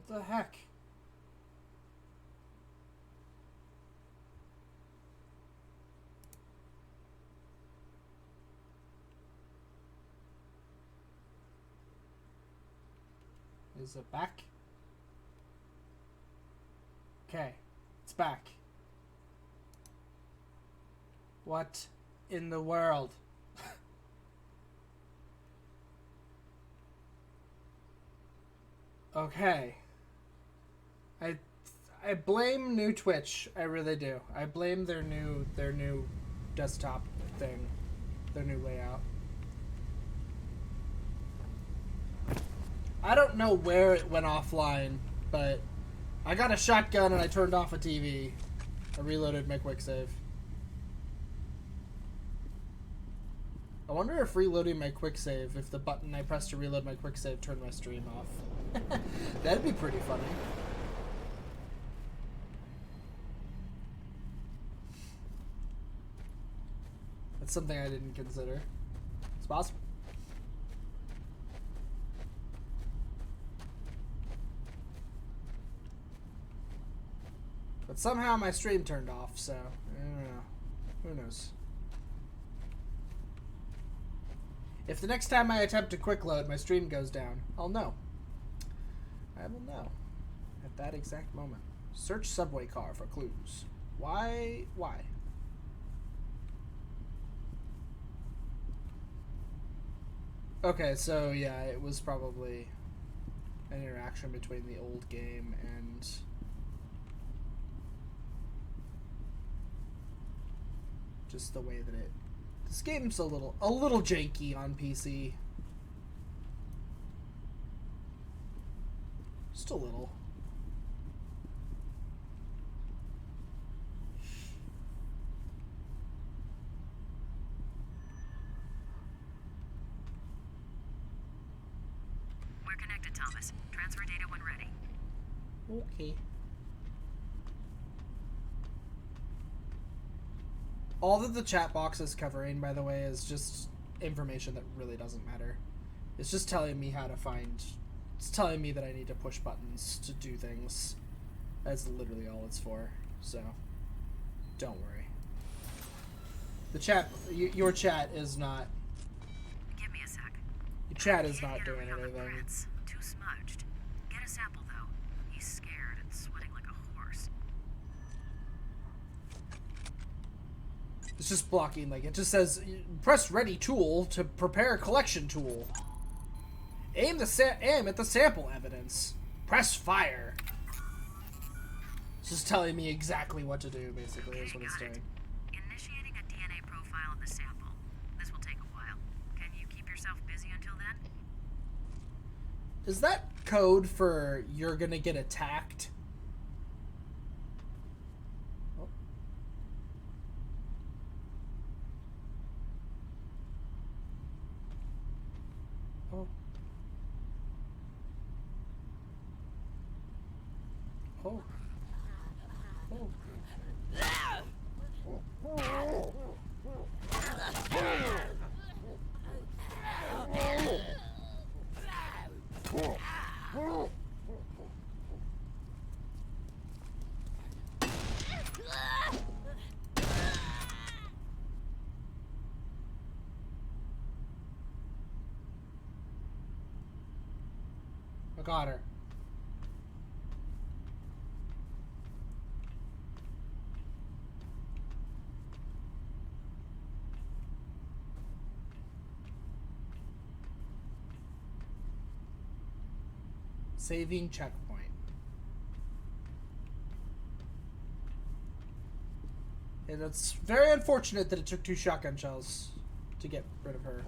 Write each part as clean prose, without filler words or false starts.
What the heck? Is it back? Okay, it's back. What in the world? Okay. I blame new Twitch. I really do. I blame their new desktop thing, their new layout. I don't know where it went offline, but I got a shotgun and I turned off a TV. I reloaded my quick save. I wonder if reloading my quick save, if the button I pressed to reload my quick save turned my stream off. That'd be pretty funny. That's something I didn't consider. It's possible. But somehow my stream turned off, so I don't know. Who knows? If the next time I attempt to quick load, my stream goes down, I'll know. I will know. At that exact moment. Search subway car for clues. Why? Why? Okay, so yeah, it was probably an interaction between the old game and just the way that it... This game's a little janky on PC. Just a little. We're connected, Thomas. Transfer data when ready. Okay. All that the chat box is covering, by the way, is just information that really doesn't matter. It's just telling me how to find... It's telling me that I need to push buttons to do things. That's literally all it's for. So, don't worry. The chat... Your chat is not... Give me a sec. Your chat is not doing anything. Too smudged. Get a sample, though. He's scared and sweating like a horse. It's just blocking, like, it just says, press ready tool to prepare collection tool. Aim at the sample evidence. Press fire. It's just telling me exactly what to do, basically, is what it's doing. Initiating a DNA profile of the sample. This will take a while. Can you keep yourself busy until then? Is that code for you're gonna get attacked? Oh. Oh. Oh. I got her. Saving checkpoint. And it's very unfortunate that it took 2 shotgun shells to get rid of her.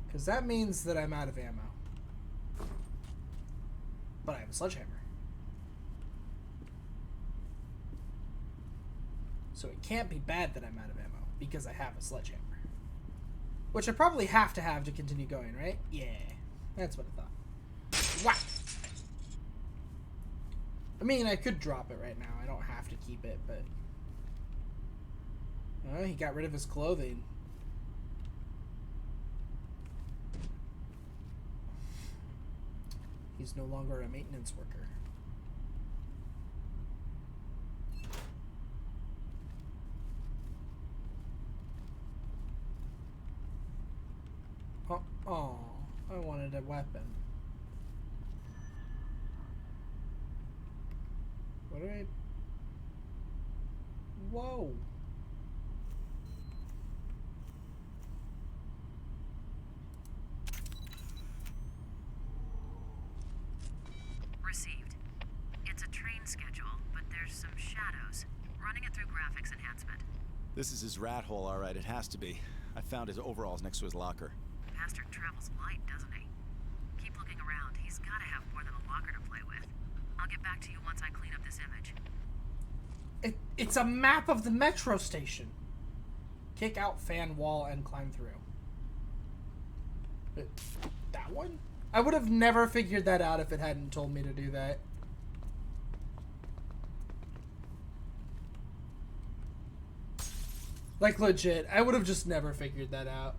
Because that means that I'm out of ammo. But I have a sledgehammer. So it can't be bad that I'm out of ammo, because I have a sledgehammer. Which I probably have to continue going, right? Yeah. That's what I thought. Whack! I mean, I could drop it right now. I don't have to keep it, but... Oh, he got rid of his clothing. He's no longer a maintenance worker. Oh, I wanted a weapon. What do I... Whoa. Received. It's a train schedule, but there's some shadows. Running it through graphics enhancement. This is his rat hole, all right. It has to be. I found his overalls next to his locker. Bastard travels light, doesn't he? Keep looking around. He's gotta have more than a locker to play with. I'll get back to you once I clean up this image. It's a map of the metro station. Kick out fan wall and climb through. That one? I would have never figured that out if it hadn't told me to do that. Like, legit, I would have just never figured that out.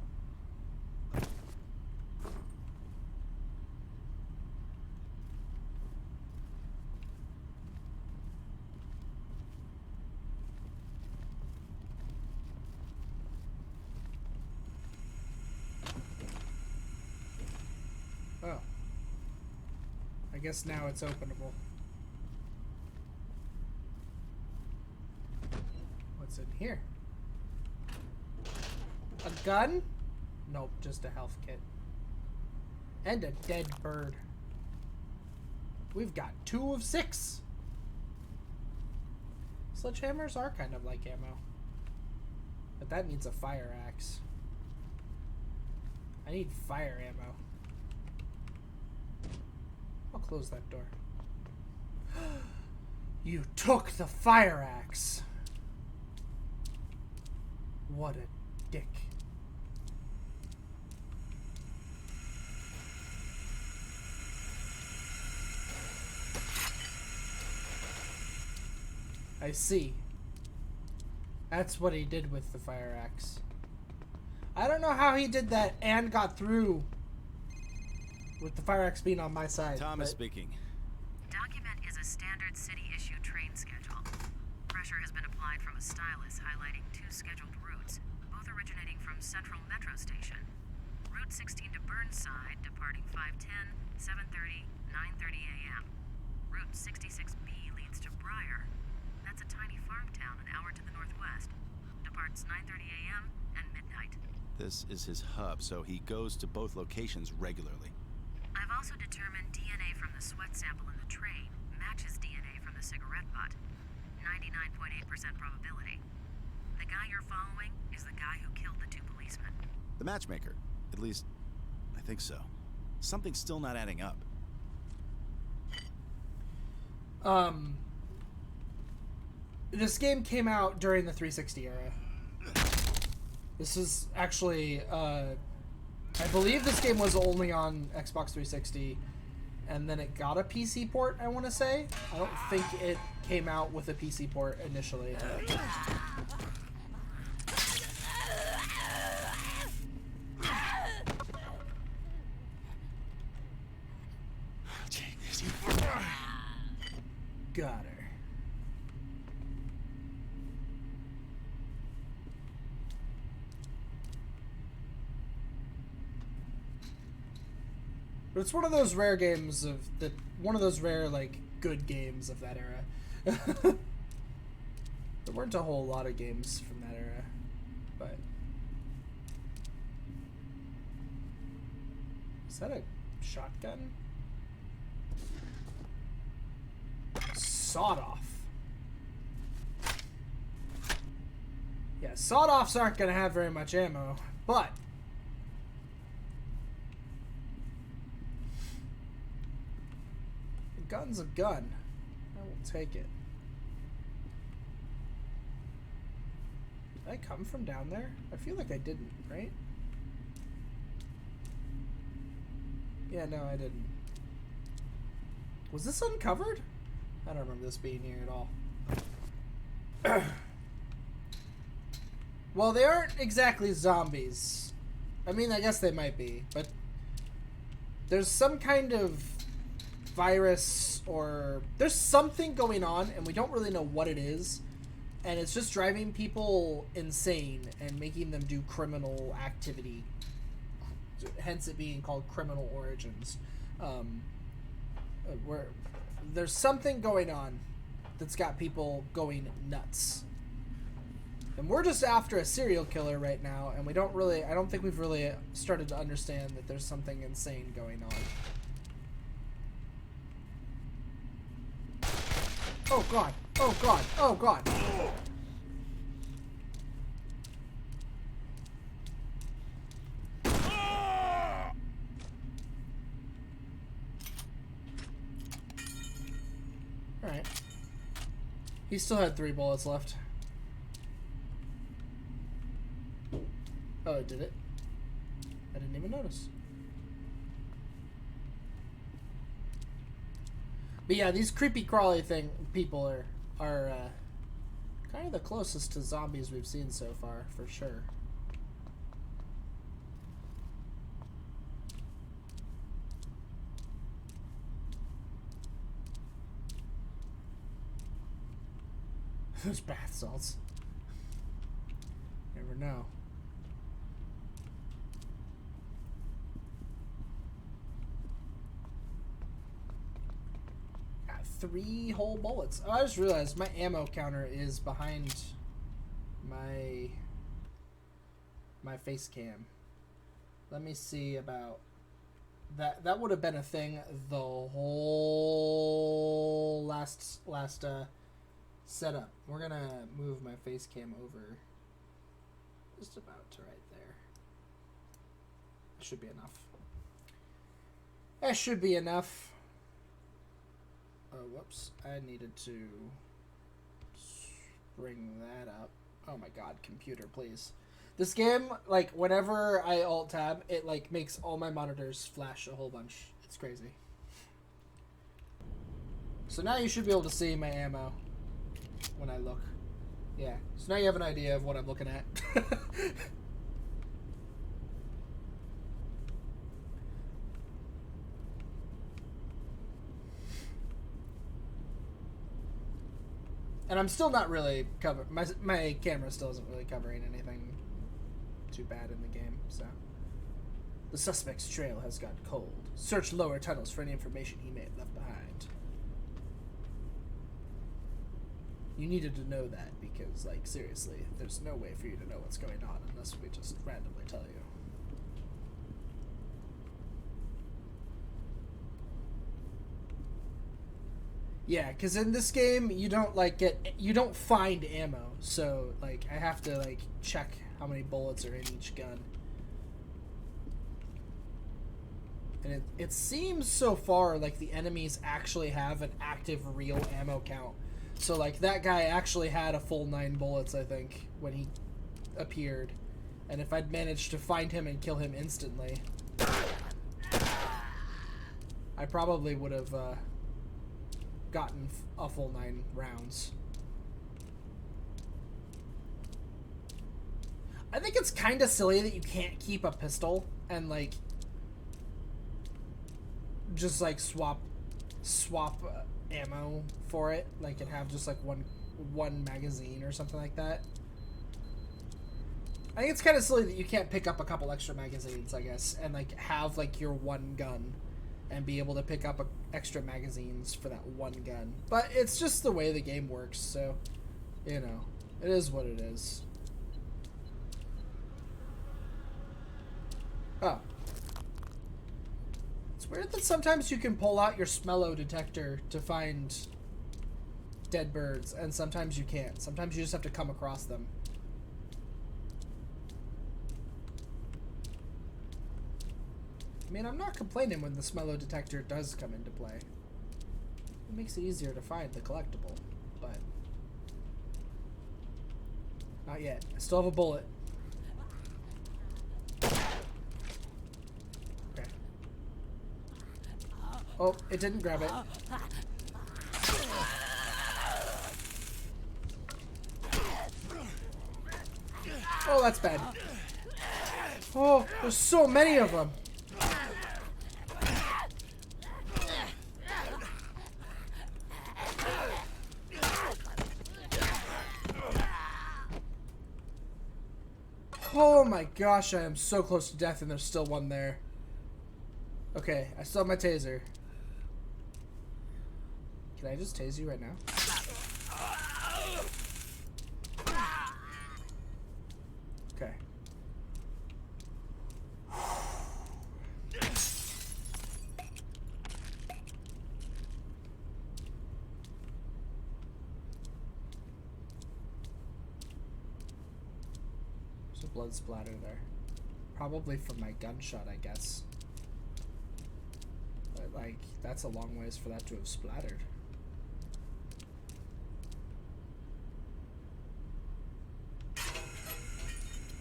Oh. I guess now it's openable. What's in here? A gun? Nope, just a health kit. And a dead bird. We've got 2 of 6. Sledgehammers are kind of like ammo. But that needs a fire axe. I need fire ammo. I'll close that door. You took the fire axe. What a dick. I see. That's what he did with the fire axe. I don't know how he did that and got through with the fire axe being on my side. Thomas speaking. Document is a standard city-issue train schedule. Pressure has been applied from a stylus highlighting 2 scheduled routes, both originating from Central Metro Station. Route 16 to Burnside, departing 5:10, 7:30, 9:30 a.m. Route 66B leads to Briar. That's a tiny farm town an hour to the northwest. Departs 9:30 a.m. and midnight. This is his hub, so he goes to both locations regularly. I've also determined DNA from the sweat sample in the train matches DNA from the cigarette butt. 99.8% probability. The guy you're following is the guy who killed the 2 policemen. The matchmaker. At least, I think so. Something's still not adding up. This game came out during the 360 era. This is actually, I believe this game was only on Xbox 360, and then it got a PC port, I want to say. I don't think it came out with a PC port initially. Got her. But it's one of those rare games of the one of those rare like good games of that era. There weren't a whole lot of games from that era, but is that a shotgun? Sawed-off. Yeah, sawed-offs aren't gonna have very much ammo, but a gun's a gun. I will take it. Did I come from down there? I feel like I didn't, right? Yeah, no, I didn't. Was this uncovered? I don't remember this being here at all. Well, they aren't exactly zombies. I mean, I guess they might be, but there's some kind of virus or there's something going on and we don't really know what it is, and it's just driving people insane and making them do criminal activity, hence it being called Criminal Origins. Where there's something going on that's got people going nuts, and we're just after a serial killer right now, and I don't think we've really started to understand that there's something insane going on. Oh god, oh god, oh god. Alright. He still had 3 bullets left. Oh, it did it? I didn't even notice. But yeah, these creepy crawly people are kind of the closest to zombies we've seen so far, for sure. Those bath salts. Never know. Got 3 whole bullets. Oh, I just realized my ammo counter is behind my face cam. Let me see about that. That would have been a thing the whole last setup. We're gonna move my face cam over just about to right there. That should be enough. That should be enough. Oh, whoops. I needed to bring that up. Oh my god, computer, please. This game, like, whenever I alt-tab, it, like, makes all my monitors flash a whole bunch. It's crazy. So now you should be able to see my ammo when I look. Yeah. So now you have an idea of what I'm looking at. And I'm still not really covered. My camera still isn't really covering anything too bad in the game, so. The suspect's trail has gone cold. Search lower tunnels for any information he may have left behind. You needed to know that because, like, seriously, there's no way for you to know what's going on unless we just randomly tell you. Yeah, because in this game, you don't, like, you don't find ammo, so, like, I have to, like, check how many bullets are in each gun. And it seems so far like the enemies actually have an active real ammo count. So, like, that guy actually had a full 9 bullets, I think, when he appeared. And if I'd managed to find him and kill him instantly, I probably would have gotten a full 9 rounds. I think it's kind of silly that you can't keep a pistol and, like, just, like, swap ammo for it, like, and have just, like, one magazine or something like that. I think it's kind of silly that you can't pick up a couple extra magazines, I guess, and, like, have, like, your one gun and be able to pick up extra magazines for that one gun. But it's just the way the game works, so, you know, it is what it is. Oh. It's weird that sometimes you can pull out your smello detector to find dead birds, and sometimes you can't. Sometimes you just have to come across them. I mean, I'm not complaining when the smello detector does come into play. It makes it easier to find the collectible, but not yet. I still have a bullet. Okay. Oh, it didn't grab it. Oh, that's bad. Oh, there's so many of them. gosh, I am so close to death and there's still one there. Okay, I still have my taser. Can I just tase you right now? Okay. There's a blood splatter there. Probably from my gunshot, I guess. But, like, that's a long ways for that to have splattered.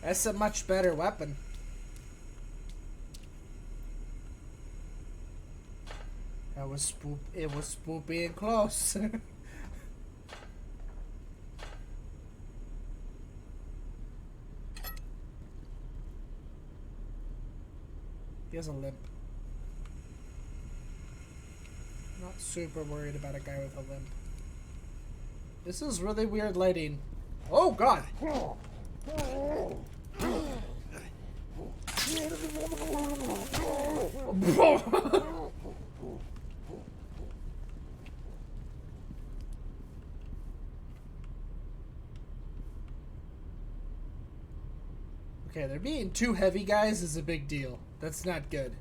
That's a much better weapon. It was spoopy and close. He has a limp. Not super worried about a guy with a limp. This is really weird lighting. Oh god! Okay, there being two heavy guys is a big deal. That's not good.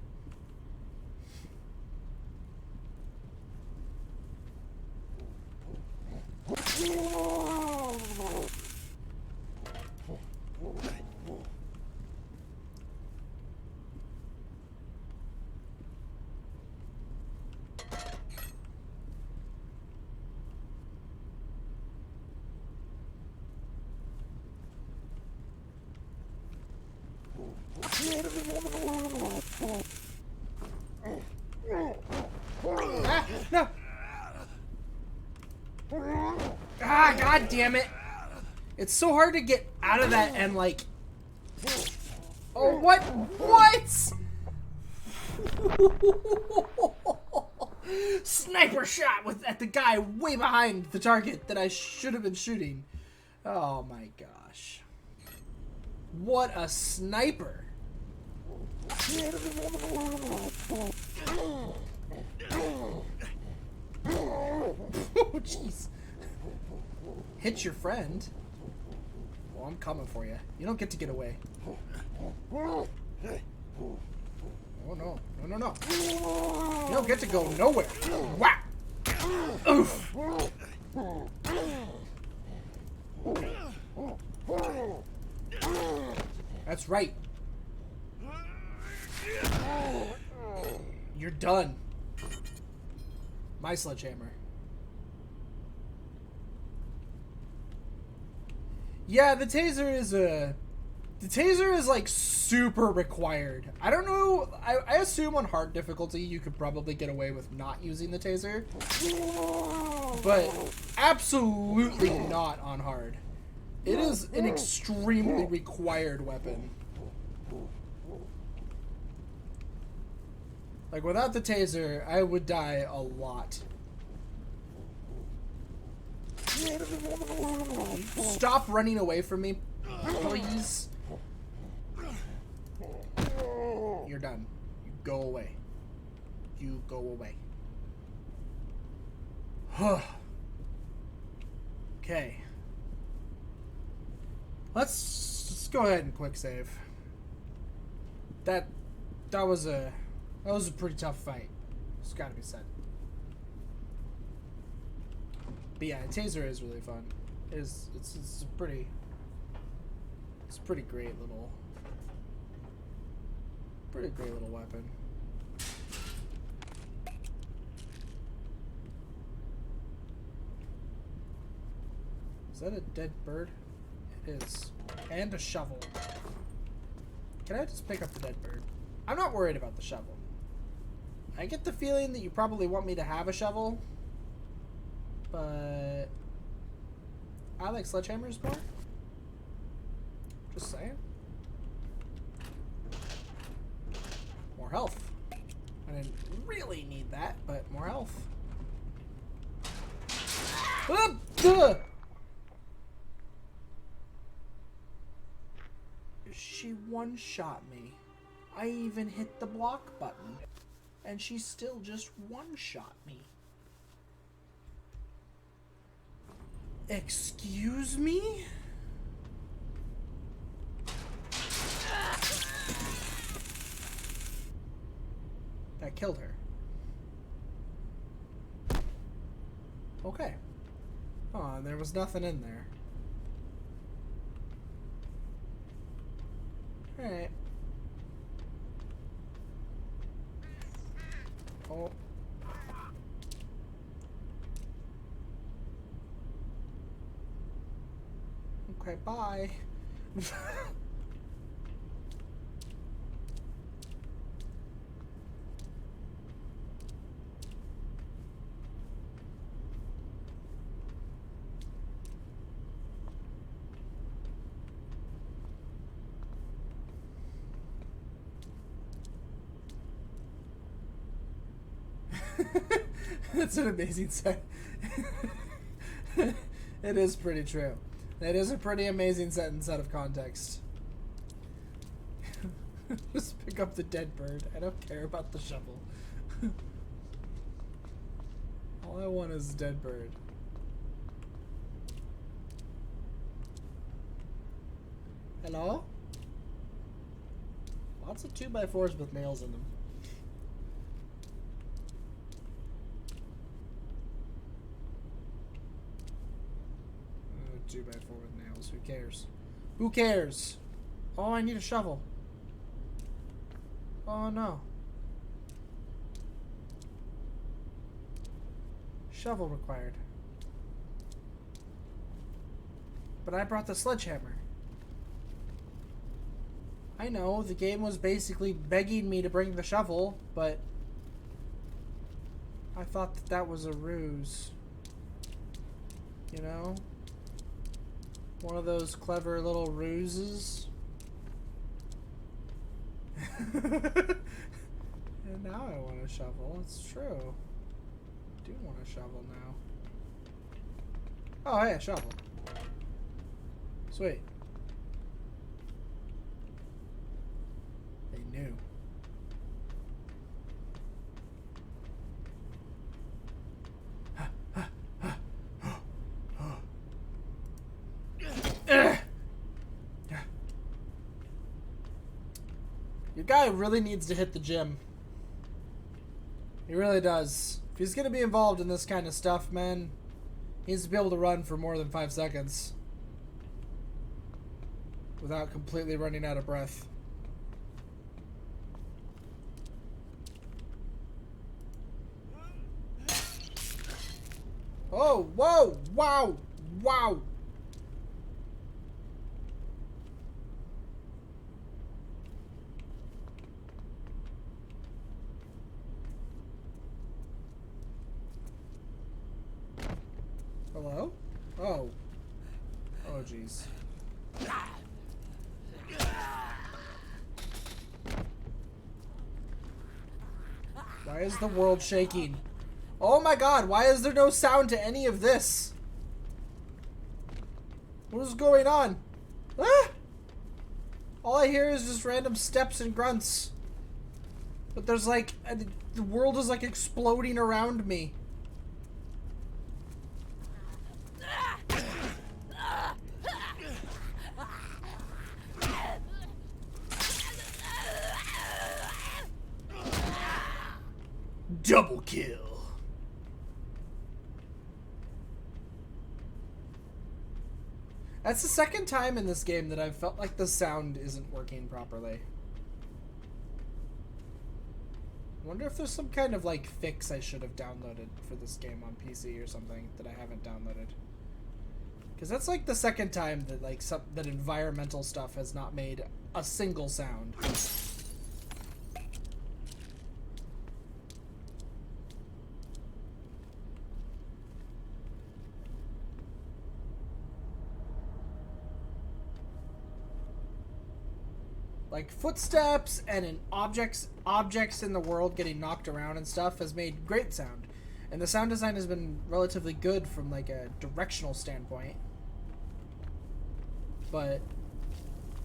Ah, no! Ah, god damn it! It's so hard to get out of that and like... Oh, what? What? Sniper shot at the guy way behind the target that I should have been shooting. Oh my gosh. What a sniper. Oh, jeez. Hit your friend. Well, I'm coming for you. You don't get to get away. Oh, no. No, no, no. You don't get to go nowhere. Wow. Oof. That's right. You're done. My sledgehammer. Yeah, the taser is like super required. I don't know. I assume on hard difficulty you could probably get away with not using the taser, but absolutely not on hard. It is an extremely required weapon. Like, without the taser, I would die a lot. Stop running away from me, please. You're done. You go away. You go away. Okay. Let's just go ahead and quick save. That was a pretty tough fight. It's gotta be said. But yeah, taser is really fun. It's a pretty great little weapon. Is that a dead bird? It is. And a shovel. Can I just pick up the dead bird? I'm not worried about the shovel. I get the feeling that you probably want me to have a shovel, but I like sledgehammers more. Just saying. More health. I didn't really need that, but more health. She one-shot me. I even hit the block button. And she still just one-shot me. Excuse me? That killed her. Okay. Oh, and there was nothing in there. Alright. Oh. Okay, bye. That's an amazing set. It is pretty true. It is a pretty amazing sentence out of context. Just pick up the dead bird. I don't care about the shovel. All I want is a dead bird. Hello? Lots of 2x4s with nails in them. 2x4 with nails. Who cares? Who cares? Oh, I need a shovel. Oh no. Shovel required. But I brought the sledgehammer. I know, the game was basically begging me to bring the shovel, but I thought that that was a ruse. You know? One of those clever little ruses. And now I want a shovel. It's true. I do want a shovel now. Oh, hey, a shovel. Sweet. They knew. Your guy really needs to hit the gym. He really does. If he's gonna be involved in this kind of stuff, man, he needs to be able to run for more than 5 seconds without completely running out of breath. Oh, whoa, wow, wow. Hello? Oh. Oh, jeez. Why is the world shaking? Oh my god, why is there no sound to any of this? What is going on? Ah! All I hear is just random steps and grunts. But there's like, the world is like exploding around me. Double kill. That's the second time in this game that I've felt like the sound isn't working properly. I wonder if there's some kind of like fix I should have downloaded for this game on PC or something that I haven't downloaded. Because that's like the second time that like that environmental stuff has not made a single sound. Like footsteps and objects in the world getting knocked around and stuff has made great sound. And the sound design has been relatively good from like a directional standpoint. But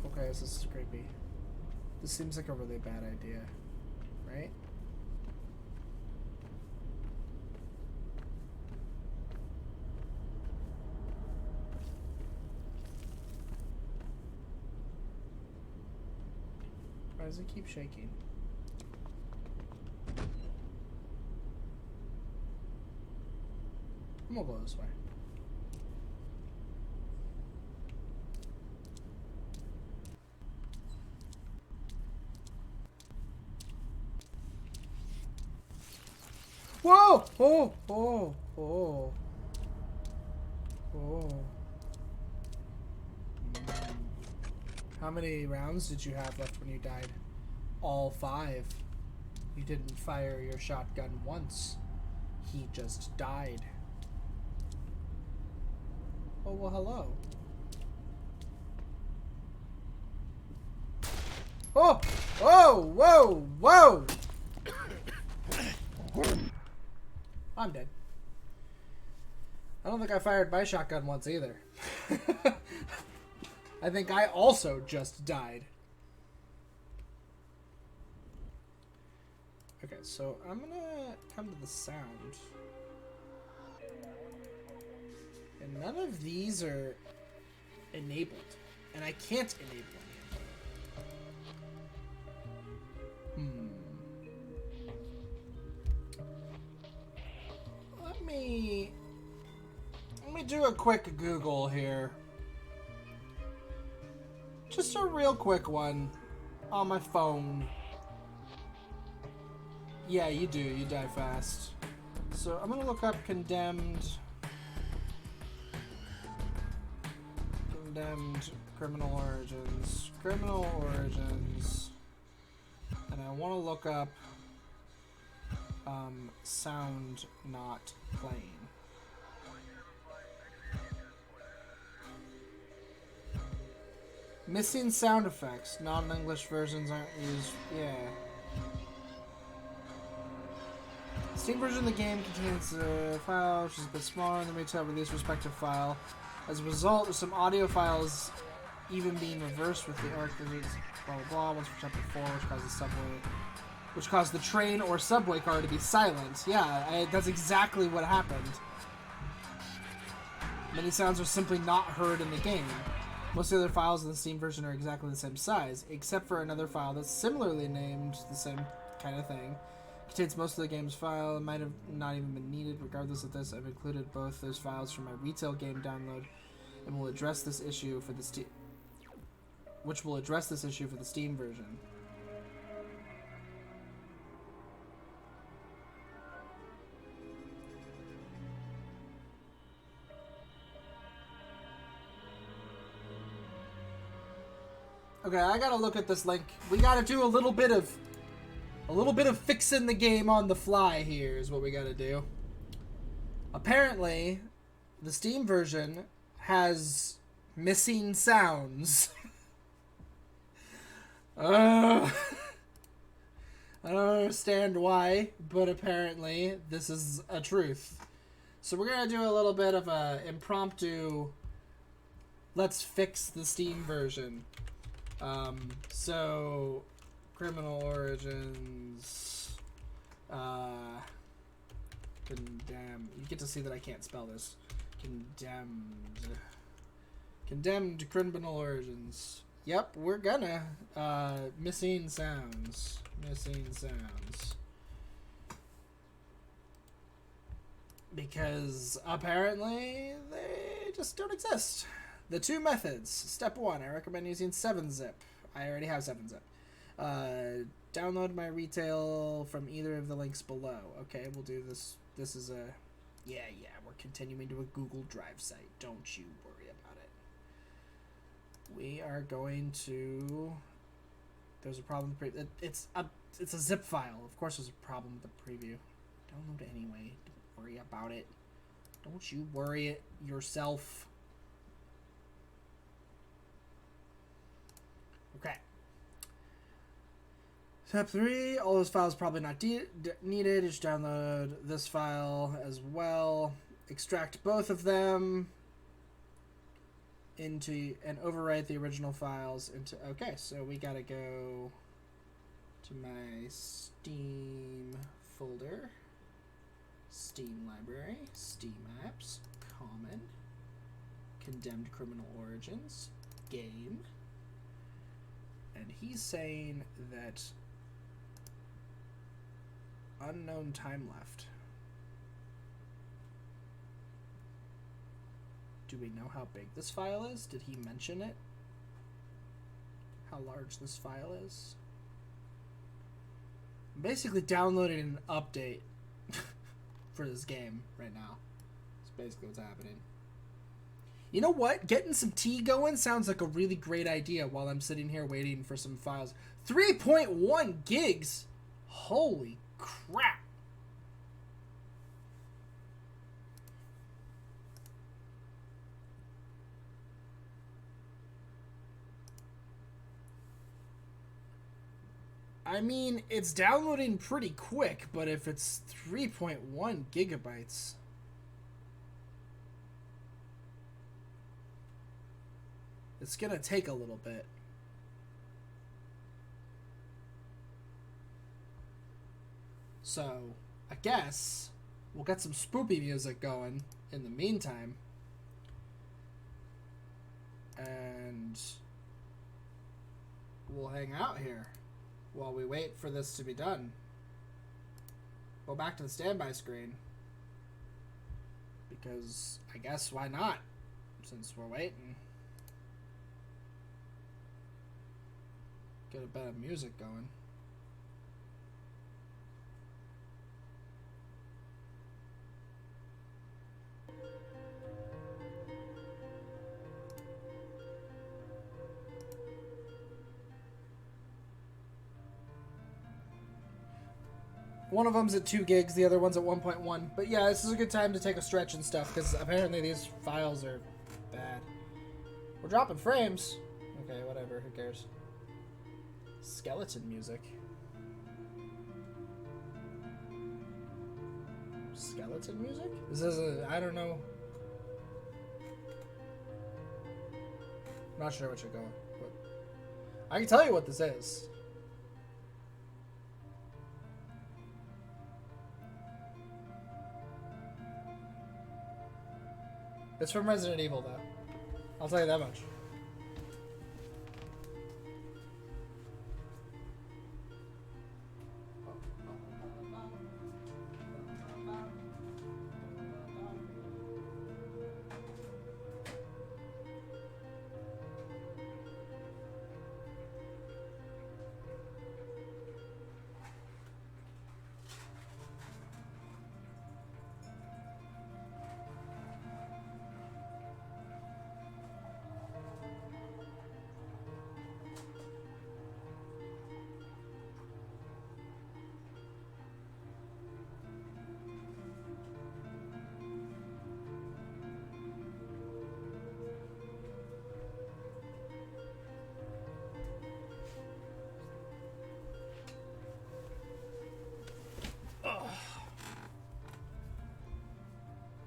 Okay, this is creepy. This seems like a really bad idea, right? Why does it keep shaking? I'm gonna go this way. Whoa! Oh! Oh! Oh! Oh. How many rounds did you have left when you died? All 5. You didn't fire your shotgun once. He just died. Oh, well, hello. Oh! Oh! Whoa! Whoa! I'm dead. I don't think I fired my shotgun once either. I think I also just died. Okay, so I'm gonna come to the sound. And none of these are enabled. And I can't enable them. Let me do a quick Google here. Just a real quick one on my phone. Yeah, you do. You die fast. So I'm gonna look up condemned criminal origins. Criminal origins. And I want to look up sound not playing. Missing sound effects. Non-English versions aren't used. Yeah. Steam version of the game contains a file which is a bit smaller than the retail release respective file. As a result, there's some audio files even being reversed with the arc that reads blah blah blah. Once for chapter 4, which caused the train or subway car to be silent. Yeah, that's exactly what happened. Many sounds are simply not heard in the game. Most of the other files in the Steam version are exactly the same size, except for another file that's similarly named the same kind of thing. Contains most of the game's file. It might have not even been needed. Regardless of this, I've included both those files from my retail game download, and will address this issue for the Steam version. Okay, I gotta look at this link. We gotta do a little bit of fixing the game on the fly here is what we gotta do. Apparently, the Steam version has missing sounds. I don't understand why, but apparently this is a truth. So we're gonna do a little bit of a impromptu let's fix the Steam version. So criminal origins, condemned. You get to see that I can't spell this. Condemned criminal origins. Yep, we're gonna. Missing sounds. Because apparently they just don't exist. The 2 methods. Step 1, I recommend using 7-zip. I already have 7-zip. Download my retail from either of the links below. Okay, we'll do this. This is a... Yeah, we're continuing to a Google Drive site. Don't you worry about it. We are going to... There's a problem. It's a zip file. Of course there's a problem with the preview. Download it anyway. Don't worry about it. Don't you worry it yourself. Okay. Step 3, all those files probably not needed. Just download this file as well. Extract both of them. into and overwrite the original files into. Okay, so we gotta go to my Steam folder, Steam library, Steam apps, common, condemned criminal origins, game, and he's saying that unknown time left. Do we know how big this file is? Did he mention it? How large this file is? I'm basically downloading an update for this game right now. That's basically what's happening. You know what? Getting some tea going sounds like a really great idea while I'm sitting here waiting for some files. 3.1 gigs! Holy crap! I mean, it's downloading pretty quick, but if it's 3.1 gigabytes... it's gonna take a little bit. So, I guess we'll get some spoopy music going in the meantime. And we'll hang out here while we wait for this to be done. Go back to the standby screen. Because I guess why not? Since we're waiting. Get a bit of music going. One of them's at 2 gigs, the other one's at 1.1. But yeah, this is a good time to take a stretch and stuff, because apparently these files are bad. We're dropping frames. Okay, whatever, who cares? Skeleton music. Skeleton music? This is I don't know. I'm not sure what you're going, but I can tell you what this is. It's from Resident Evil, though. I'll tell you that much.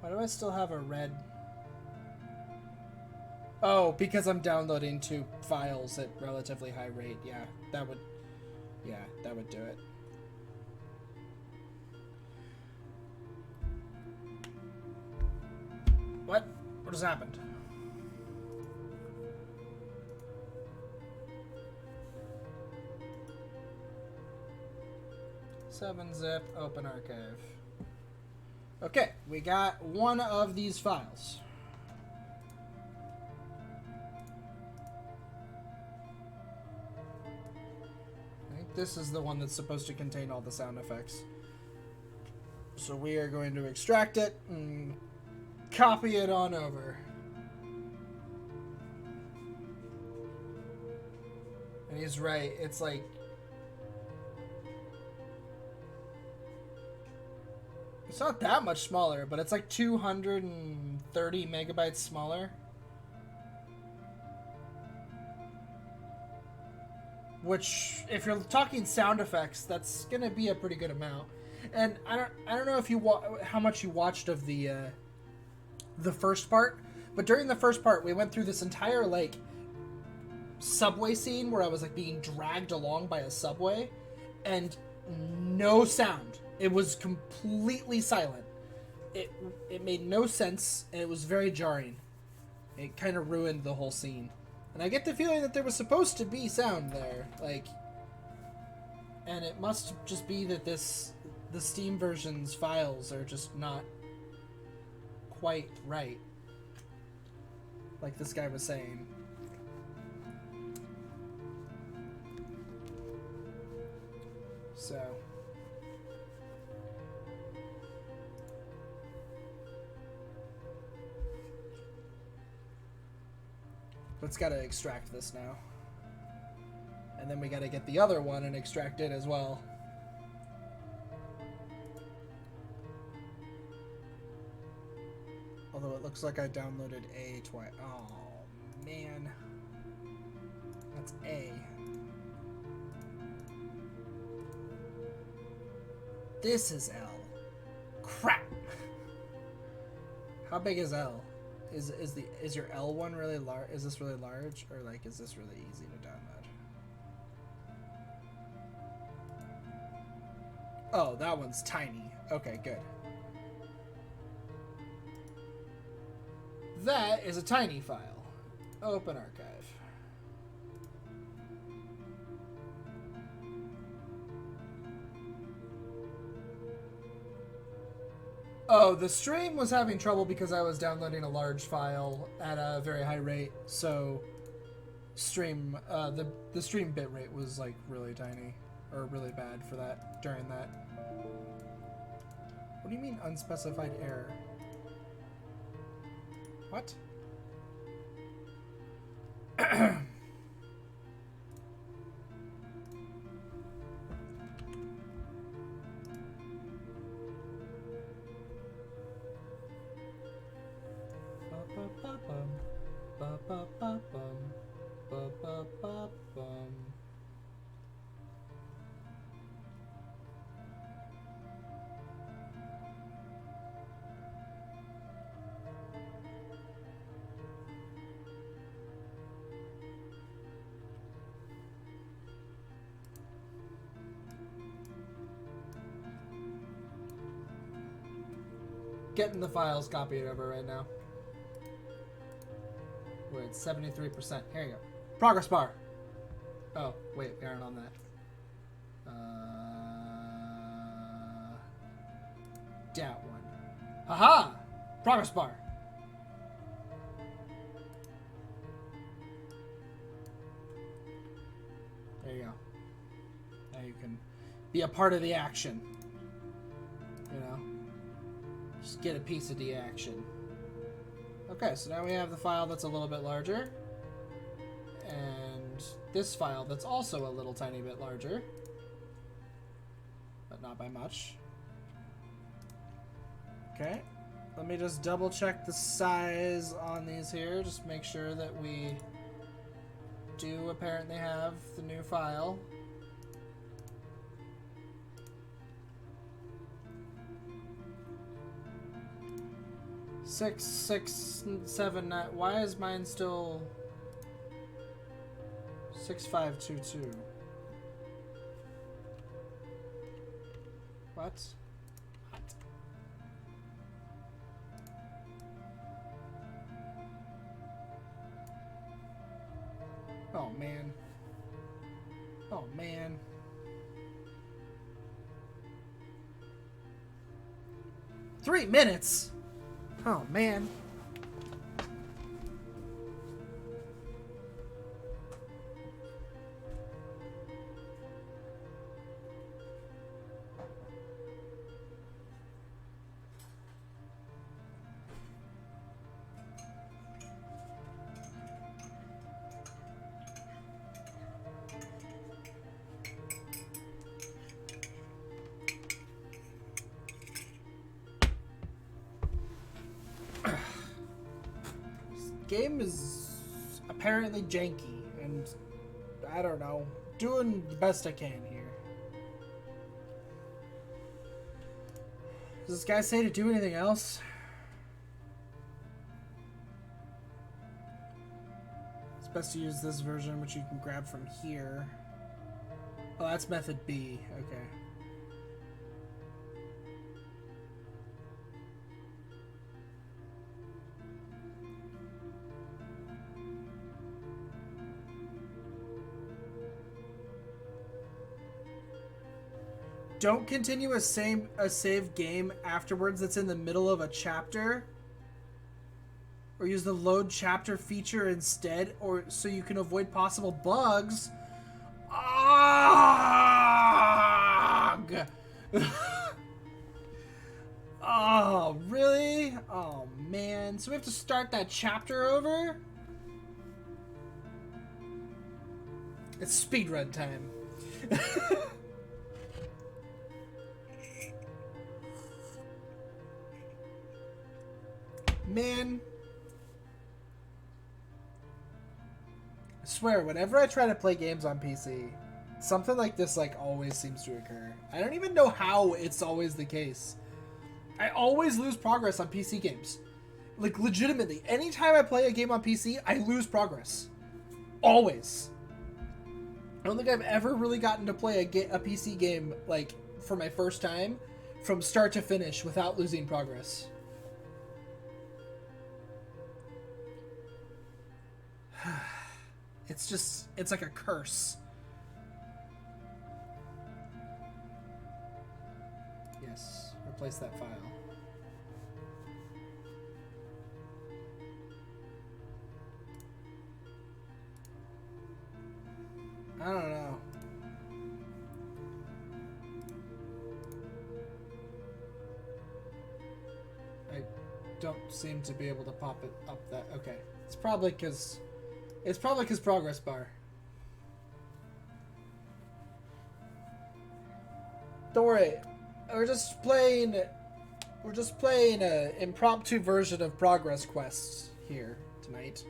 Why do I still have a red? Oh, because I'm downloading 2 files at relatively high rate. Yeah, that would do it. What? What has happened? .7-zip, open archive. Okay, we got one of these files. I think this is the one that's supposed to contain all the sound effects. So we are going to extract it and copy it on over. And he's right, it's like... it's not that much smaller, but it's like 230 megabytes smaller. Which, if you're talking sound effects, that's gonna be a pretty good amount. And I don't know if you how much you watched of the first part, But during the first part, we went through this entire, like, subway scene where I was, like, being dragged along by a subway, and no sound. It was completely silent. It made no sense, and it was very jarring. It kind of ruined the whole scene. And I get the feeling that there was supposed to be sound there, like, and it must just be that the Steam version's files are just not quite right, like this guy was saying. So let's gotta extract this now. And then we gotta get the other one and extract it as well. Although it looks like I downloaded A twice. Oh, man. That's A. This is L. Crap! How big is L? Is your L one really large? Is this really large, or like is this really easy to download? Oh, that one's tiny. Okay, good. That is a tiny file. Open archive. Oh, the stream was having trouble because I was downloading a large file at a very high rate, so stream the stream bitrate was like really tiny or really bad for that during that. What do you mean unspecified error? What? Getting the files copied over right now. We're at 73%. Here you go. Progress bar. Oh, wait, we aren't on that. That one. Haha! Progress bar. There you go. Now you can be a part of the action. You know? Just get a piece of the action. Okay, so now we have the file that's a little bit larger. And this file that's also a little tiny bit larger. But not by much. Okay. Let me just double check the size on these here. Just make sure that we do apparently have the new file. 6679. Why is mine still 6522? What? Oh man. Oh man. Three minutes. Oh man. Game is apparently janky, and I don't know, doing the best I can here. Does this guy say to do anything else? best to use this version, which you can grab from here. Oh, that's method B. Okay. Don't continue a save game afterwards that's in the middle of a chapter. Or use the load chapter feature instead, or so you can avoid possible bugs. Ugh! Oh, really? Oh, man. So we have to start that chapter over? It's speedrun time. Man. I swear, whenever I try to play games on PC, something like this always seems to occur. I don't even know how it's always the case. I always lose progress on PC games. Like, legitimately, anytime I play a game on PC, I lose progress. Always. I don't think I've ever really gotten to play a PC game, like, for my first time, from start to finish without losing progress. It's like a curse. Yes, replace that file. I don't know. I don't seem to be able to pop it up that. Okay. It's probably because progress bar. Don't worry. We're just playing an impromptu version of Progress Quest here tonight.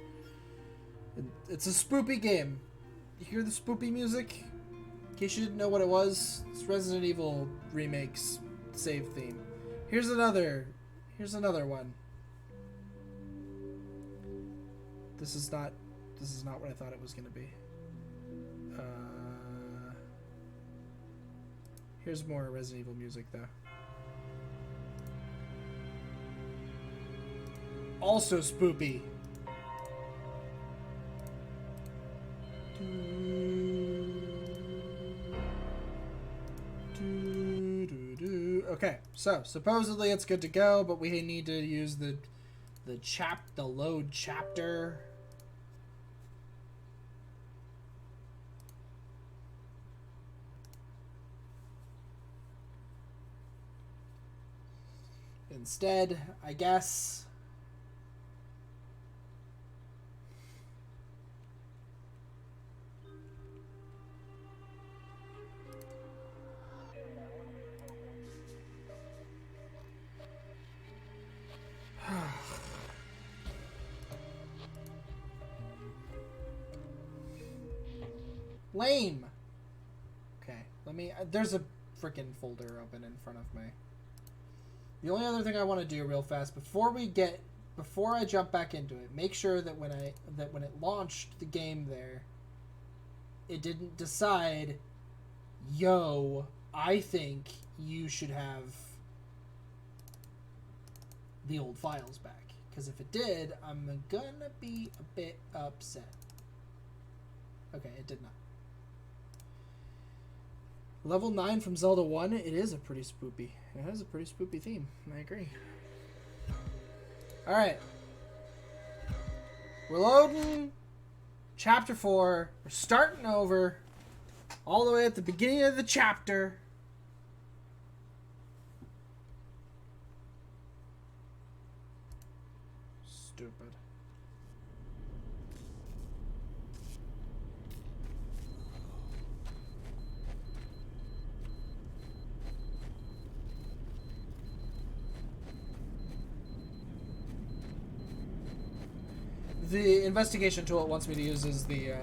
It's a spoopy game. You hear the spoopy music? In case you didn't know what it was, it's Resident Evil Remake's save theme. Here's another one. This is not what I thought it was going to be. Here's more Resident Evil music, though. Also spoopy. Okay, so supposedly it's good to go, but we need to use the load chapter. Instead, I guess. Lame. Okay, let me. There's a freaking folder open in front of me. The only other thing I want to do real fast before I jump back into it, make sure that when it launched the game there, it didn't decide, yo, I think you should have the old files back. Because if it did, I'm gonna be a bit upset. Okay, it did not. Level 9 from Zelda 1, it is a pretty spoopy. It has a pretty spoopy theme. I agree. Alright. We're loading Chapter 4. We're starting over. All the way at the beginning of the chapter. Stupid. The investigation tool it wants me to use is the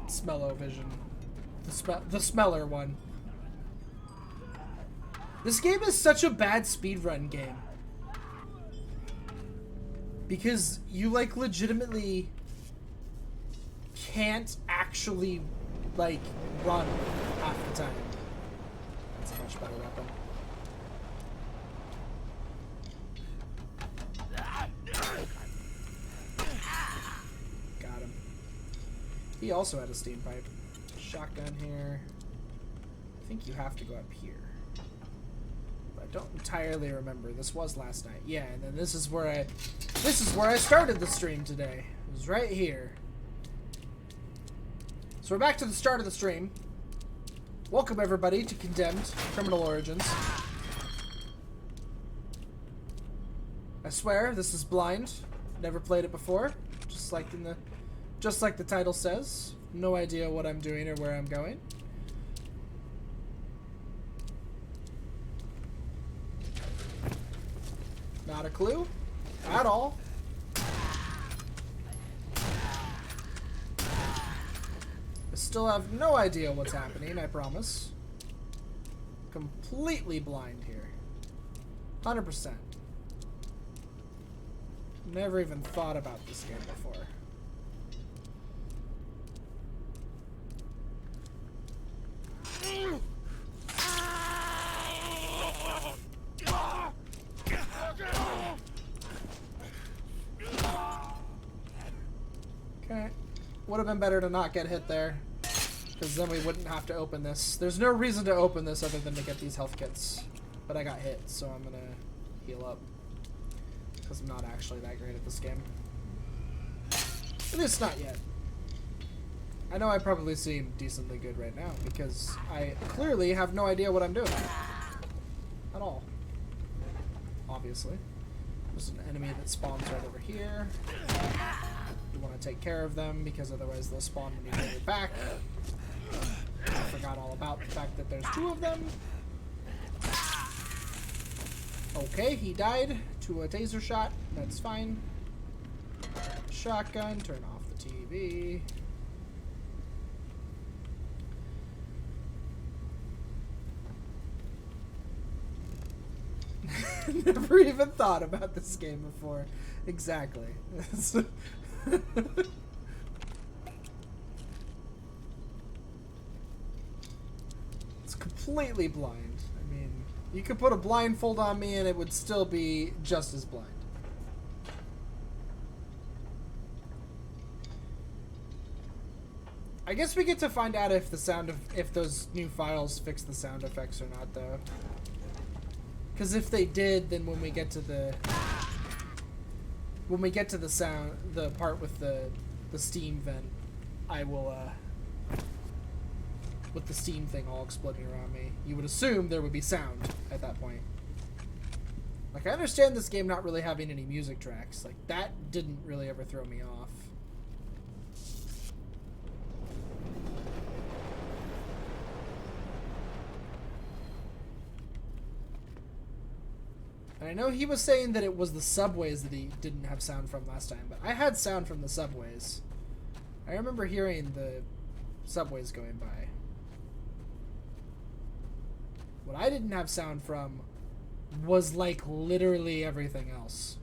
smell-o-vision. The smeller one. This game is such a bad speedrun game. Because you, like, legitimately can't actually, like, run half the time. That's a much better weapon. Got him. He also had a steam pipe. Shotgun here. I think you have to go up here. But I don't entirely remember. This was last night. Yeah, and then this is where I started the stream today. It was right here. So we're back to the start of the stream. Welcome everybody to Condemned Criminal Origins. I swear this is blind. Never played it before. Just like the title says. No idea what I'm doing or where I'm going. Not a clue at all. I still have no idea what's happening, I promise. Completely blind here. 100%. Never even thought about this game before. Okay. Would have been better to not get hit there, because then we wouldn't have to open this. There's no reason to open this other than to get these health kits. But I got hit, so I'm gonna heal up. Because I'm not actually that great at this game. At least not yet. I know I probably seem decently good right now, because I clearly have no idea what I'm doing. At all. Obviously. There's an enemy that spawns right over here. You want to take care of them, because otherwise they'll spawn when you get back. I forgot all about the fact that there's 2 of them. Okay, he died to a taser shot. That's fine. Shotgun, turn off the TV. Never even thought about this game before. Exactly. It's completely blind. I mean, you could put a blindfold on me and it would still be just as blind. I guess we get to find out if if those new files fix the sound effects or not, though. Because if they did, then when we get to the the part with the steam vent, I will with the steam thing all exploding around me, you would assume there would be sound at that point. Like, I understand this game not really having any music tracks. Like, that didn't really ever throw me off. And I know he was saying that it was the subways that he didn't have sound from last time, but I had sound from the subways. I remember hearing the subways going by. What I didn't have sound from was, like, literally everything else.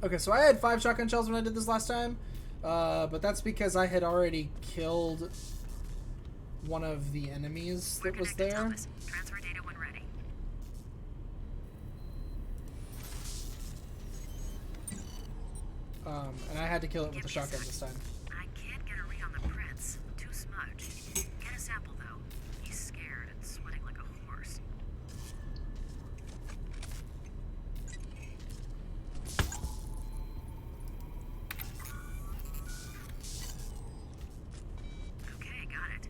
Okay, so I had 5 shotgun shells when I did this last time, but that's because I had already killed one of the enemies that was there. Transfer data when ready. And I had to kill it with a shotgun this time. I can't get a read on the prints. Too smudged. Get a sample, though. He's scared and sweating like a horse. Okay, got it.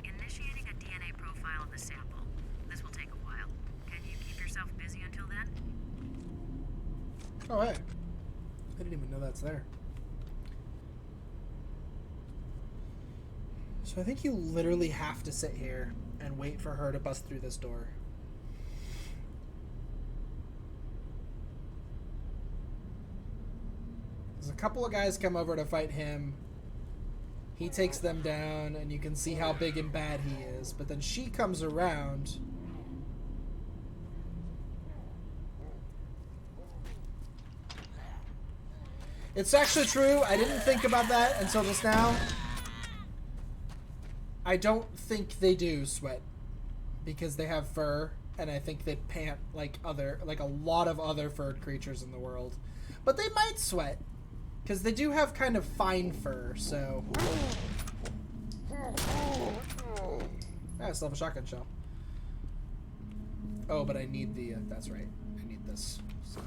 Initiating a DNA profile of the sample. This will take a while. Can you keep yourself busy until then? Oh, hey. I didn't even know that's there. So I think you literally have to sit here and wait for her to bust through this door. There's a couple of guys come over to fight him. He takes them down, and you can see how big and bad he is. But then she comes around. It's actually true. I didn't think about that until just now. I don't think they do sweat because they have fur, and I think they pant like a lot of other furred creatures in the world. But they might sweat because they do have kind of fine fur. So, I still have a shotgun shell. Oh, but I need the. That's right. I need this. So.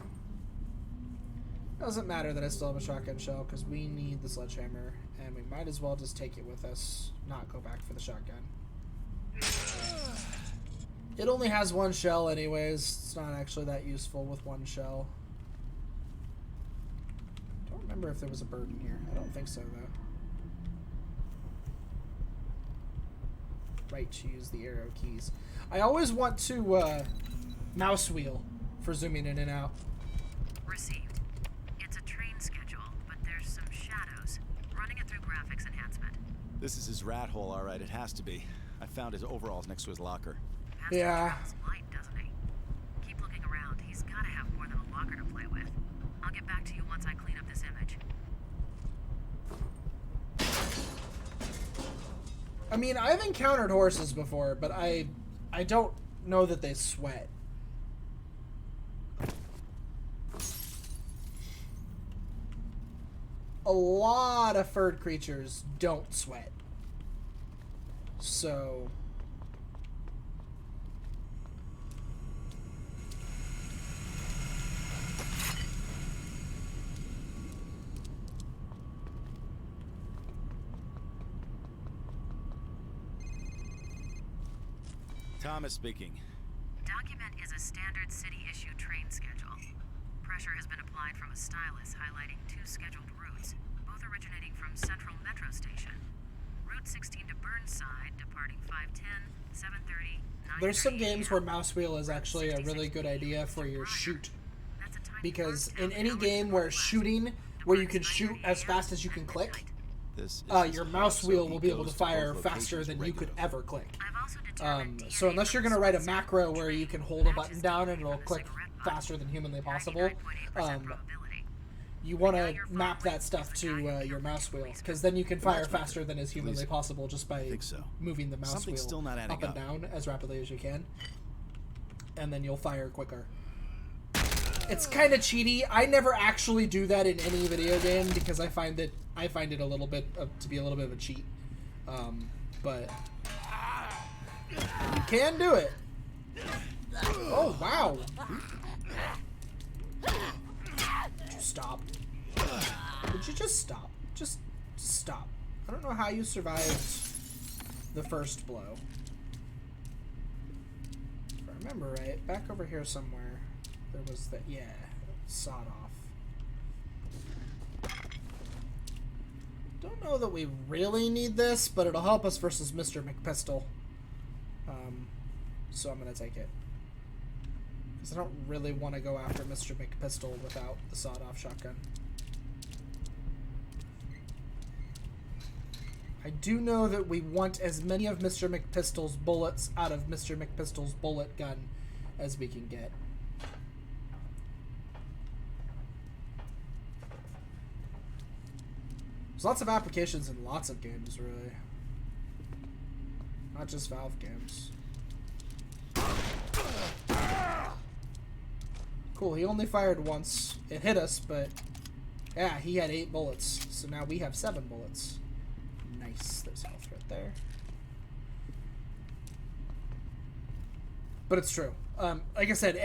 Doesn't matter that I still have a shotgun shell because we need the sledgehammer, and we might as well just take it with us, not go back for the shotgun. It only has one shell anyways. It's not actually that useful with one shell. I don't remember if there was a bird in here. I don't think so, though. Right to use the arrow keys. I always want to mouse wheel for zooming in and out. Received. It's a train schedule, but there's some shadows. Running it through graphics enhancement. This is his rat hole, all right. It has to be. I found his overalls next to his locker. Yeah. Light, doesn't he? Keep looking around. He's got to have more than a locker to play with. I'll get back to you once I clean up this image. I mean, I've encountered horses before, but I don't know that they sweat. A lot of furred creatures don't sweat. So... Thomas speaking. Document is a standard city-issue train schedule. Pressure has been applied from a stylus highlighting 2 scheduled routes, both originating from Central Metro Station. Route 16 to Burnside, departing 5:10, 7:30, 9:30. There's some games where mouse wheel is actually a really good idea for your shoot. Because in any game where shooting, where you can shoot as fast as you can click, your mouse wheel will be able to fire faster than you could ever click. So unless you're going to write a macro where you can hold a button down and it'll click faster than humanly possible, you want to map that stuff to your mouse wheel, because then you can fire faster than is humanly possible just by moving the mouse wheel up and down as rapidly as you can, and then you'll fire quicker. It's kind of cheaty. I never actually do that in any video game because I find it a little bit to be a little bit of a cheat, but you can do it. Oh wow! Would you stop? Would you just stop? Just stop. I don't know how you survived the first blow. If I remember right, back over here somewhere, there was that, yeah, sawed off. Don't know that we really need this, but it'll help us versus Mr. McPistol. So I'm going to take it. Because I don't really want to go after Mr. McPistol without the sawed-off shotgun. I do know that we want as many of Mr. McPistol's bullets out of Mr. McPistol's bullet gun as we can get. There's lots of applications in lots of games, really. Not just Valve games. Cool, he only fired once. It hit us, but... yeah, he had 8 bullets. So now we have 7 bullets. Nice. There's health right there. But it's true. Like I said,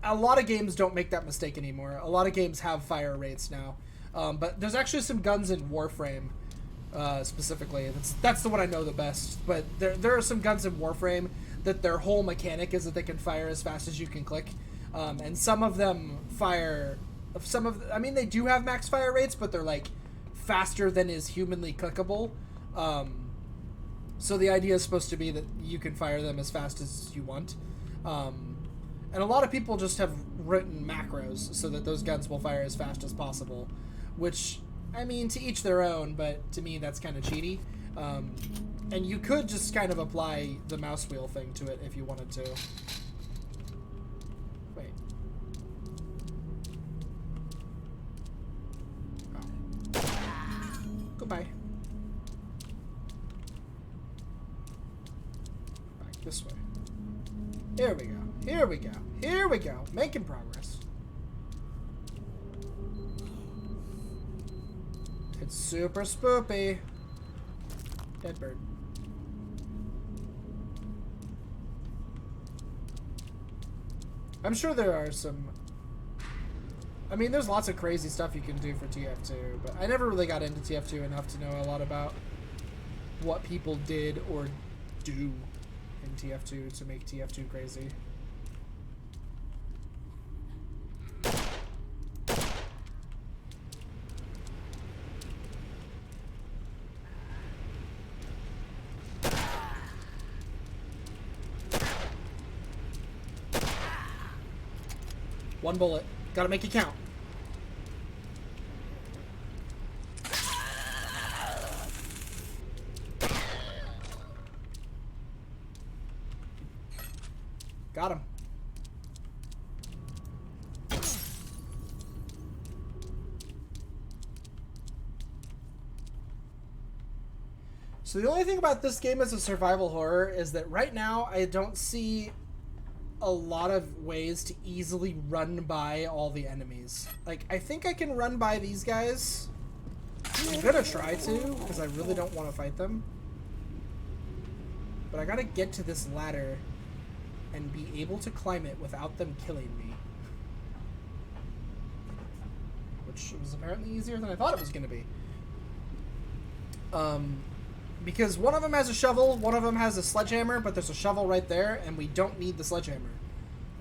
a lot of games don't make that mistake anymore. A lot of games have fire rates now. But there's actually some guns in Warframe, specifically. That's the one I know the best. But there are some guns in Warframe that their whole mechanic is that they can fire as fast as you can click. And some of them fire... I mean, they do have max fire rates, but they're, like, faster than is humanly clickable. So the idea is supposed to be that you can fire them as fast as you want. And a lot of people just have written macros so that those guns will fire as fast as possible. Which, I mean, to each their own, but to me that's kind of cheaty. And you could just kind of apply the mouse wheel thing to it if you wanted to. Wait. Oh. This way. Here we go. Here we go. Here we go. Making progress. It's super spoopy. Dead bird. I'm sure there are some... I mean, there's lots of crazy stuff you can do for TF2, but I never really got into TF2 enough to know a lot about what people did or do in TF2 to make TF2 crazy. One bullet. Gotta make it count. Got him. So the only thing about this game as a survival horror is that right now I don't see a lot of ways to easily run by all the enemies. Like, I think I can run by these guys. I'm gonna try to, because I really don't want to fight them. But I gotta get to this ladder and be able to climb it without them killing me. Which was apparently easier than I thought it was gonna be. Because one of them has a shovel, one of them has a sledgehammer, but there's a shovel right there, and we don't need the sledgehammer.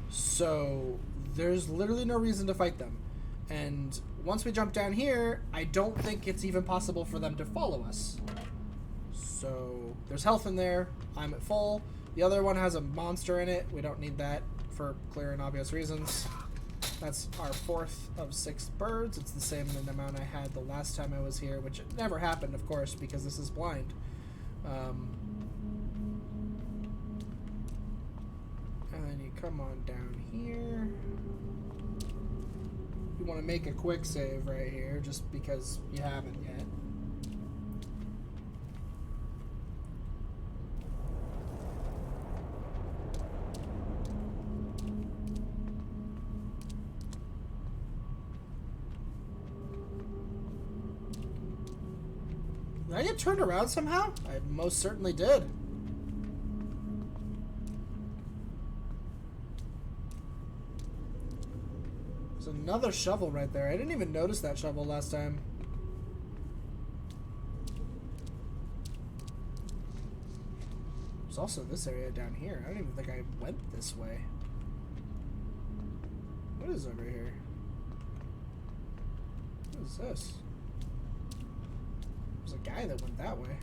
So there's literally no reason to fight them. And once we jump down here, I don't think it's even possible for them to follow us. So there's health in there. I'm at full. The other one has a monster in it. We don't need that for clear and obvious reasons. That's our 4th of 6 birds. It's the same amount I had the last time I was here, which never happened, of course, because this is blind. And then you come on down here. You want to make a quick save right here, just because you haven't yet. Did I get turned around somehow? I most certainly did. There's another shovel right there. I didn't even notice that shovel last time. There's also this area down here. I don't even think I went this way. What is over here? What is this? There's a guy that went that way.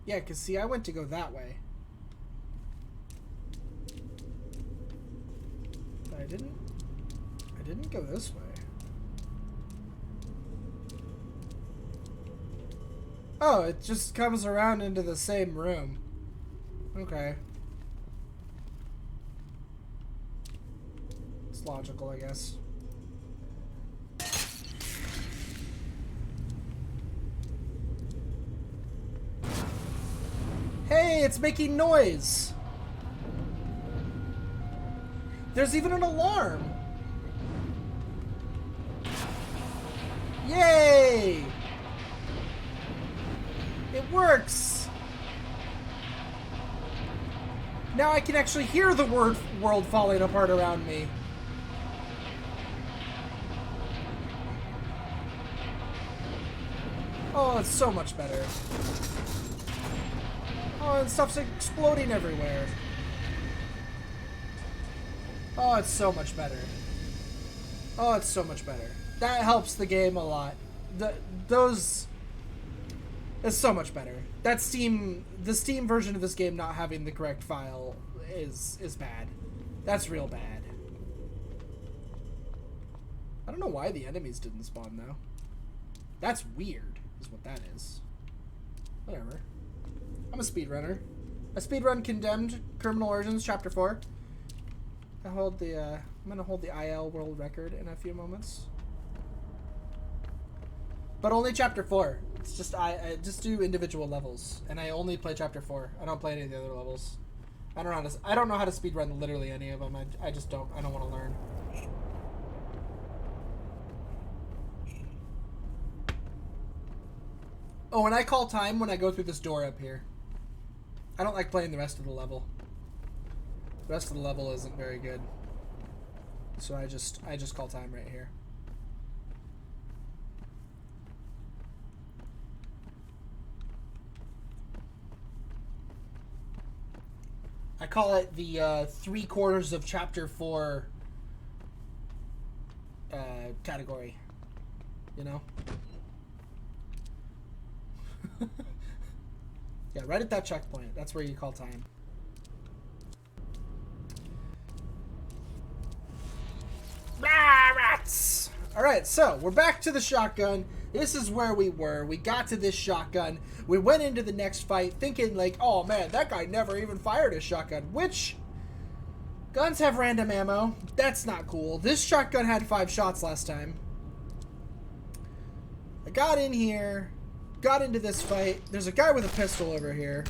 Yeah, because see, I went to go that way. But I didn't go this way. Oh, it just comes around into the same room. Okay. It's logical, I guess. Hey, it's making noise! There's even an alarm! Yay! It works! Now I can actually hear the world falling apart around me. Oh, it's so much better. Oh, and stuff's exploding everywhere. Oh, it's so much better. Oh, it's so much better. That helps the game a lot. Those... It's so much better. The Steam version of this game not having the correct file is bad. That's real bad. I don't know why the enemies didn't spawn, though. That's weird, is what that is. Whatever. I'm a speedrunner. I speedrun Condemned Criminal Origins Chapter 4. I'm gonna hold the IL world record in a few moments. But only chapter 4. It's just I just do individual levels, and I only play chapter 4. I don't play any of the other levels. I don't know how to speedrun literally any of them. I just don't. I don't want to learn. Oh, and I call time when I go through this door up here. I don't like playing the rest of the level. The rest of the level isn't very good. So I just call time right here. I call it the 3/4 of chapter 4 category. You know? Yeah, right at that checkpoint. That's where you call time. Ah, rats! Alright, so we're back to the shotgun. This is where we were. We got to this shotgun. We went into the next fight thinking like, oh man, that guy never even fired a shotgun. Which, guns have random ammo. That's not cool. This shotgun had 5 shots last time. I got in here, got into this fight. There's a guy with a pistol over here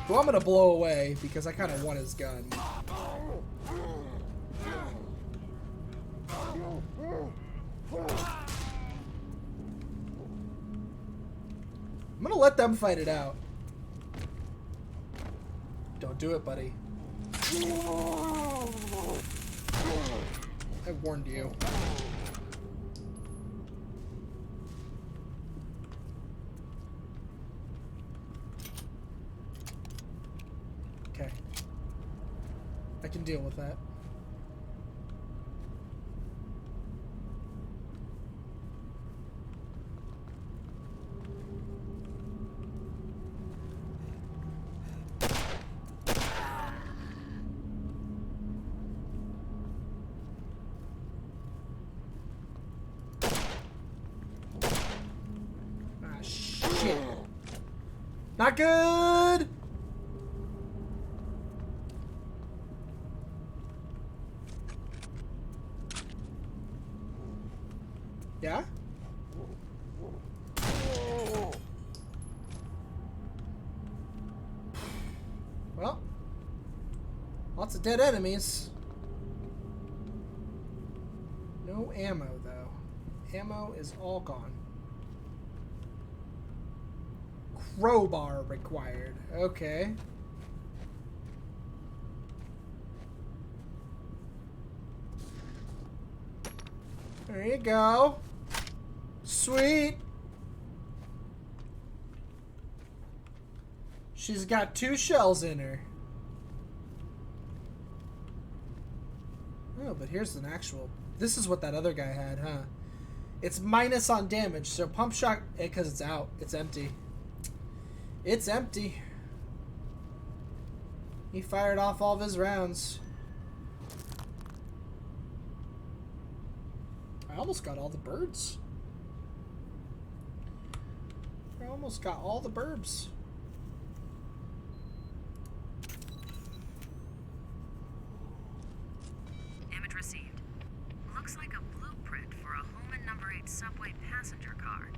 who I'm gonna blow away because I kind of want his gun. I'm gonna let them fight it out. Don't do it, buddy. I warned you. Okay. I can deal with that. Not good! Yeah? Well, lots of dead enemies. No ammo, though. Ammo is all gone. Crowbar required. Okay. There you go. Sweet. She's got 2 shells in her. Oh, but here's an actual... This is what that other guy had, huh? It's minus on damage, so pump shot... Because it's out. It's empty. It's empty. He fired off all of his rounds. I almost got all the birds. I almost got all the burbs. Image received. Looks like a blueprint for a Holman number 8 subway passenger car.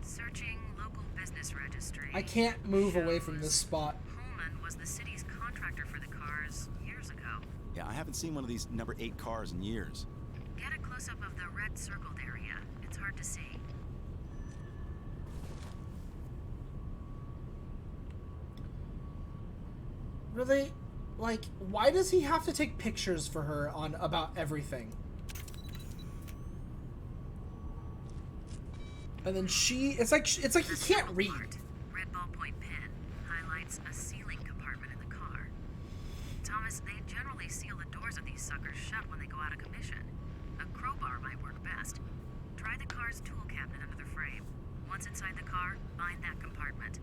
Searching local business registry. I can't move away from this spot. Holman was the city's contractor for the cars years ago. Yeah, I haven't seen one of these number 8 cars in years. Get a close-up of the red circled area. It's hard to see. Really? Like, why does he have to take pictures for her on about everything? And then it's like he can't read. Red ballpoint pen highlights a ceiling compartment in the car. Thomas, they generally seal the doors of these suckers shut when they go out of commission. A crowbar might work best. Try the car's tool cabinet under the frame. Once inside the car, find that compartment.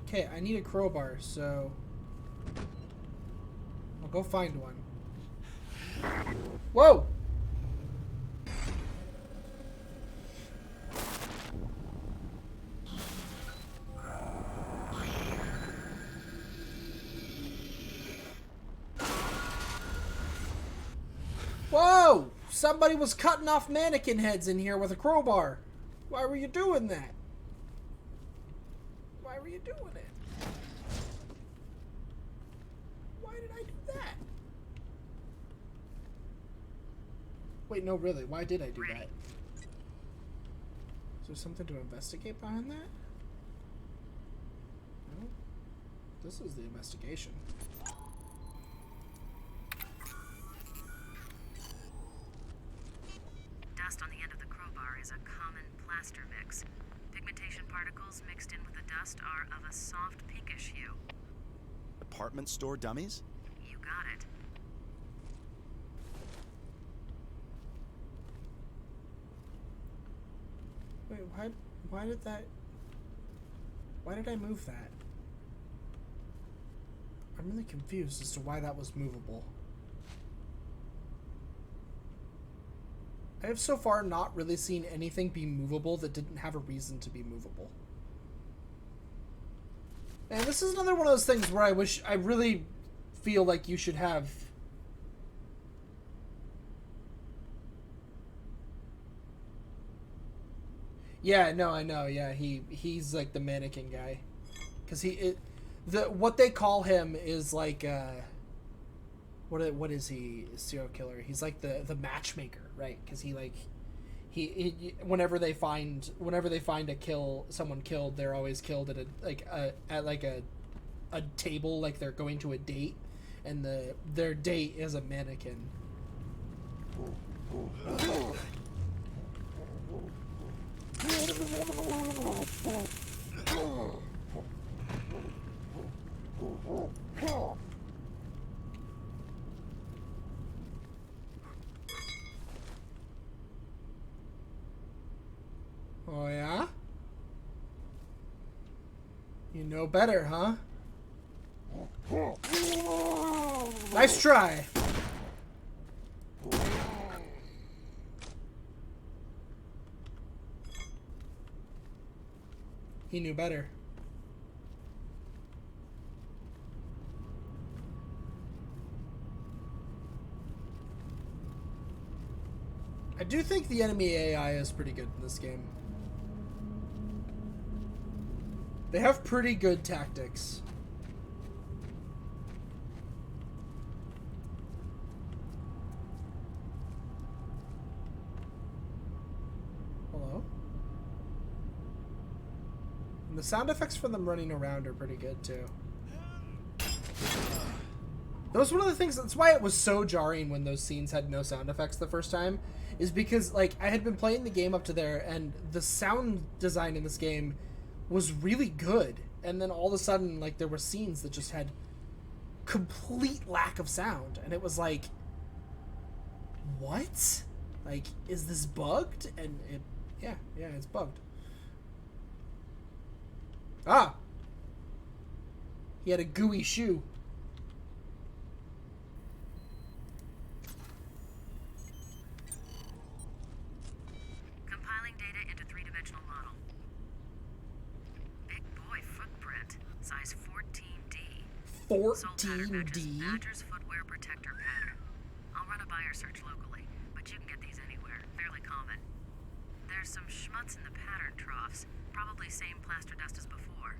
Okay, I need a crowbar, so I'll go find one. Whoa! Somebody was cutting off mannequin heads in here with a crowbar. Why were you doing that? Why were you doing it? Why did I do that? Wait, no, really. Why did I do that? Is there something to investigate behind that? No. This is the investigation. Dust on the end of the crowbar is a common plaster mix. Pigmentation particles mixed in with the dust are of a soft pinkish hue. Department store dummies? You got it. Wait, why did that... Why did I move that? I'm really confused as to why that was movable. I have so far not really seen anything be movable that didn't have a reason to be movable. And this is another one of those things where I really feel like you should have... Yeah, no, I know, yeah, he's like the mannequin guy. Because what they call him is like, what is he? Serial killer. He's like the matchmaker, right? Because he whenever they find someone killed, they're always killed at a table, like they're going to a date, and their date is a mannequin. Oh yeah? You know better, huh? Nice try! He knew better. I do think the enemy AI is pretty good in this game. They have pretty good tactics. Hello? And the sound effects for them running around are pretty good too. That was one of the things, that's why it was so jarring when those scenes had no sound effects the first time, is because, like, I had been playing the game up to there, and the sound design in this game was really good, and then all of a sudden, like, there were scenes that just had complete lack of sound, and it was like, what? Like, is this bugged? And yeah, it's bugged. Ah! He had a gooey shoe. Compiling data into three-dimensional model. Big boy footprint, size 14D. 14D? Badger's footwear protector pattern. I'll run a buyer search locally, but you can get these anywhere. Fairly common. There's some schmutz in the pattern troughs. Probably same plaster dust as before.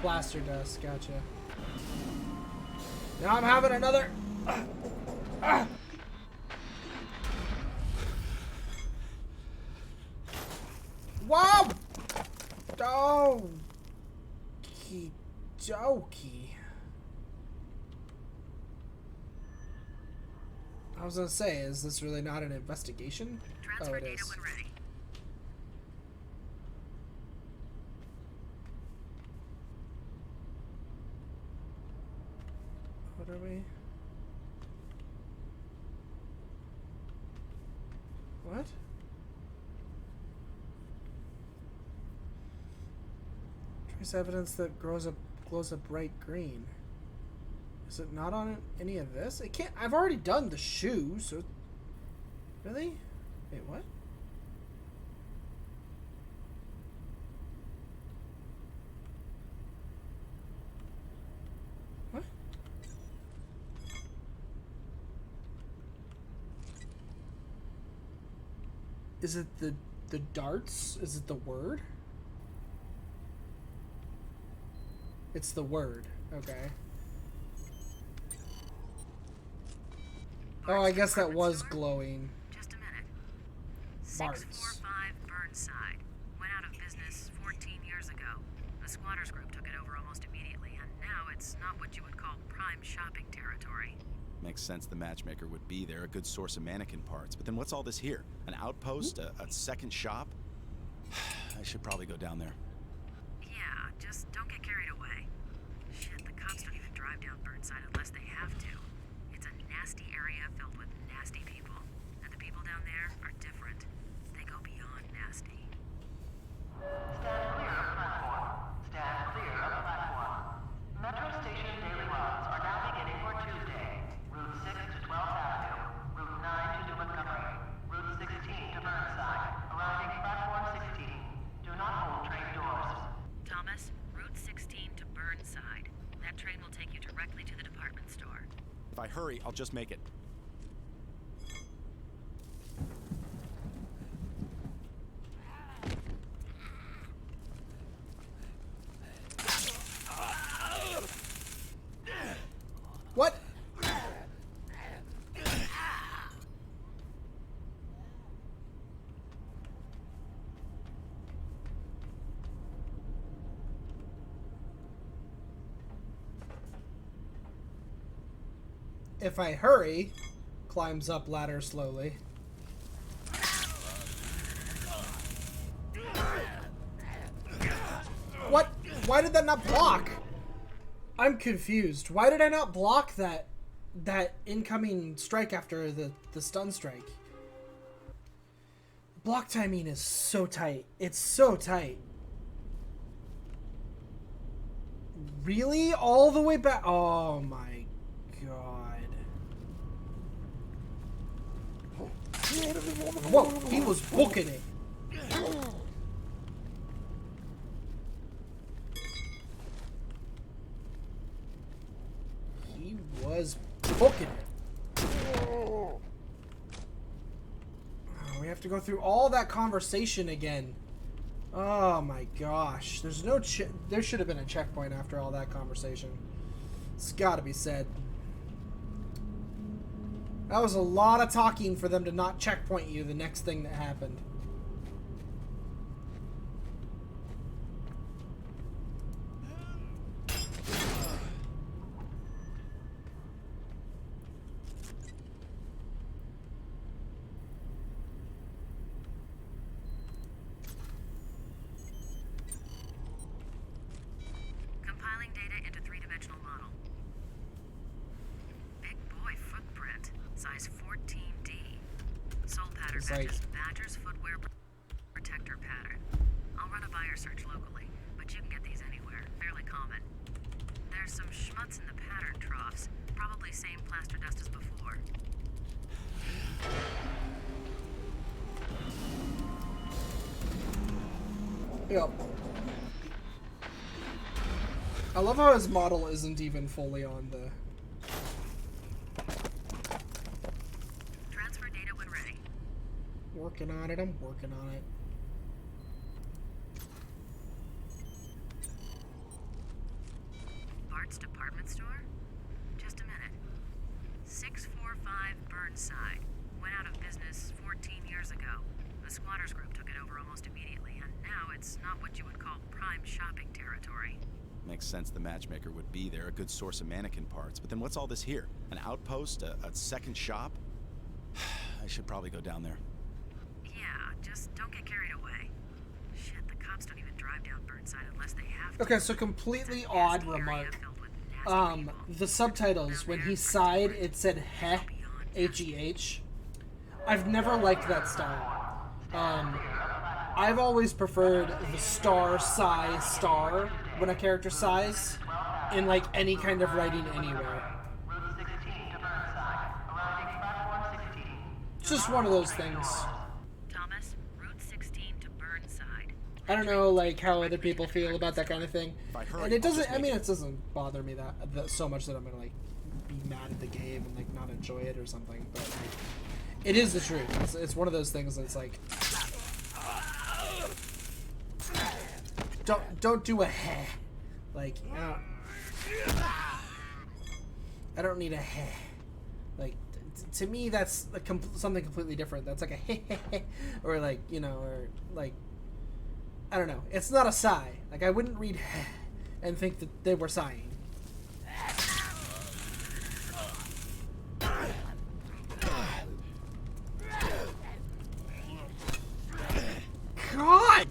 Plaster dust, gotcha. Now I'm having another... Whoa! Okie dokie. I was gonna say, is this really not an investigation? Transfer Oh, it data is. when ready. What are we? What? Trace evidence that glows a bright green. Is it not on any of this? It can't. I've already done the shoe, so. Really? Wait, what? What? Is it the darts? Is it the word? It's the word. Okay. Oh, I guess that was glowing. Just a minute. Barts. 645 Burnside. Went out of business 14 years ago. The squatters group took it over almost immediately, and now it's not what you would call prime shopping territory. Makes sense the matchmaker would be there, a good source of mannequin parts. But then what's all this here? An outpost? A second shop? I should probably go down there. Yeah, just don't get carried away. Shit, the cops don't even drive down Burnside unless they have to. It's a nasty area filled with nasty people. And the people down there are different. They go beyond nasty. Stand clear of platform. Stand clear of platform. Metro Station daily runs are now beginning for Tuesday. Route 6 to 12th Avenue. Route 9 to New Montgomery. Route 16 to Burnside. Arriving platform 16. Do not hold train doors. Thomas, Route 16 to Burnside. That train will take you directly to the department store. If I hurry, I'll just make it. What? If I hurry, climbs up ladder slowly. What? Why did that not block? I'm confused. Why did I not block that incoming strike after the stun strike? Block timing is so tight. It's so tight. Really? All the way back? Oh my god. Whoa, he was booking it. He was booking it. Oh, we have to go through all that conversation again. Oh my gosh. There's no there should have been a checkpoint after all that conversation. It's gotta be said. That was a lot of talking for them to not checkpoint you the next thing that happened. Compiling data into three-dimensional model. Big boy footprint, size 14D. Sole pattern It's like- matches Badger's footwear protector pattern. I'll run a buyer search locally, but you can get these anywhere, fairly common. There's some schmutz in the pattern troughs, probably same plaster dust as before. Yep. I love how his model isn't even fully on the... Transfer data when ready. Working on it, I'm working on it. Bart's department store? Just a minute. 645 Burnside. Went out of business 14 years ago. The squatters group took it over almost immediately, and now it's not what you would call prime shopping territory. Makes sense the matchmaker would be there, a good source of mannequin parts. But then what's all this here? An outpost? A second shop? I should probably go down there. Yeah, just don't get carried away. Shit, the cops don't even drive down Burnside unless they have to. Okay, so completely It's a odd nasty area remark. filled with nasty people. The subtitles, when he sighed, it said heh, H-E-H. I've never liked that style. I've always preferred the star, sigh, star when a character sighs in like any kind of writing anywhere. Route 16 to Burnside. Arriving platform 16. It's just one of those things. Thomas, Route 16 to Burnside. I don't know like how other people feel about that kind of thing. If I hurry, And it I'll doesn't, just I make mean, it doesn't bother me that so much that I'm gonna like be mad at the game and like not enjoy it or something, but like, it is the truth. It's one of those things that's like, don't do a heh. Like, I don't need a heh. Like, to me, that's something completely different. That's like a heh heh heh, or like, you know, or like, I don't know. It's not a sigh. Like, I wouldn't read heh and think that they were sighing. God!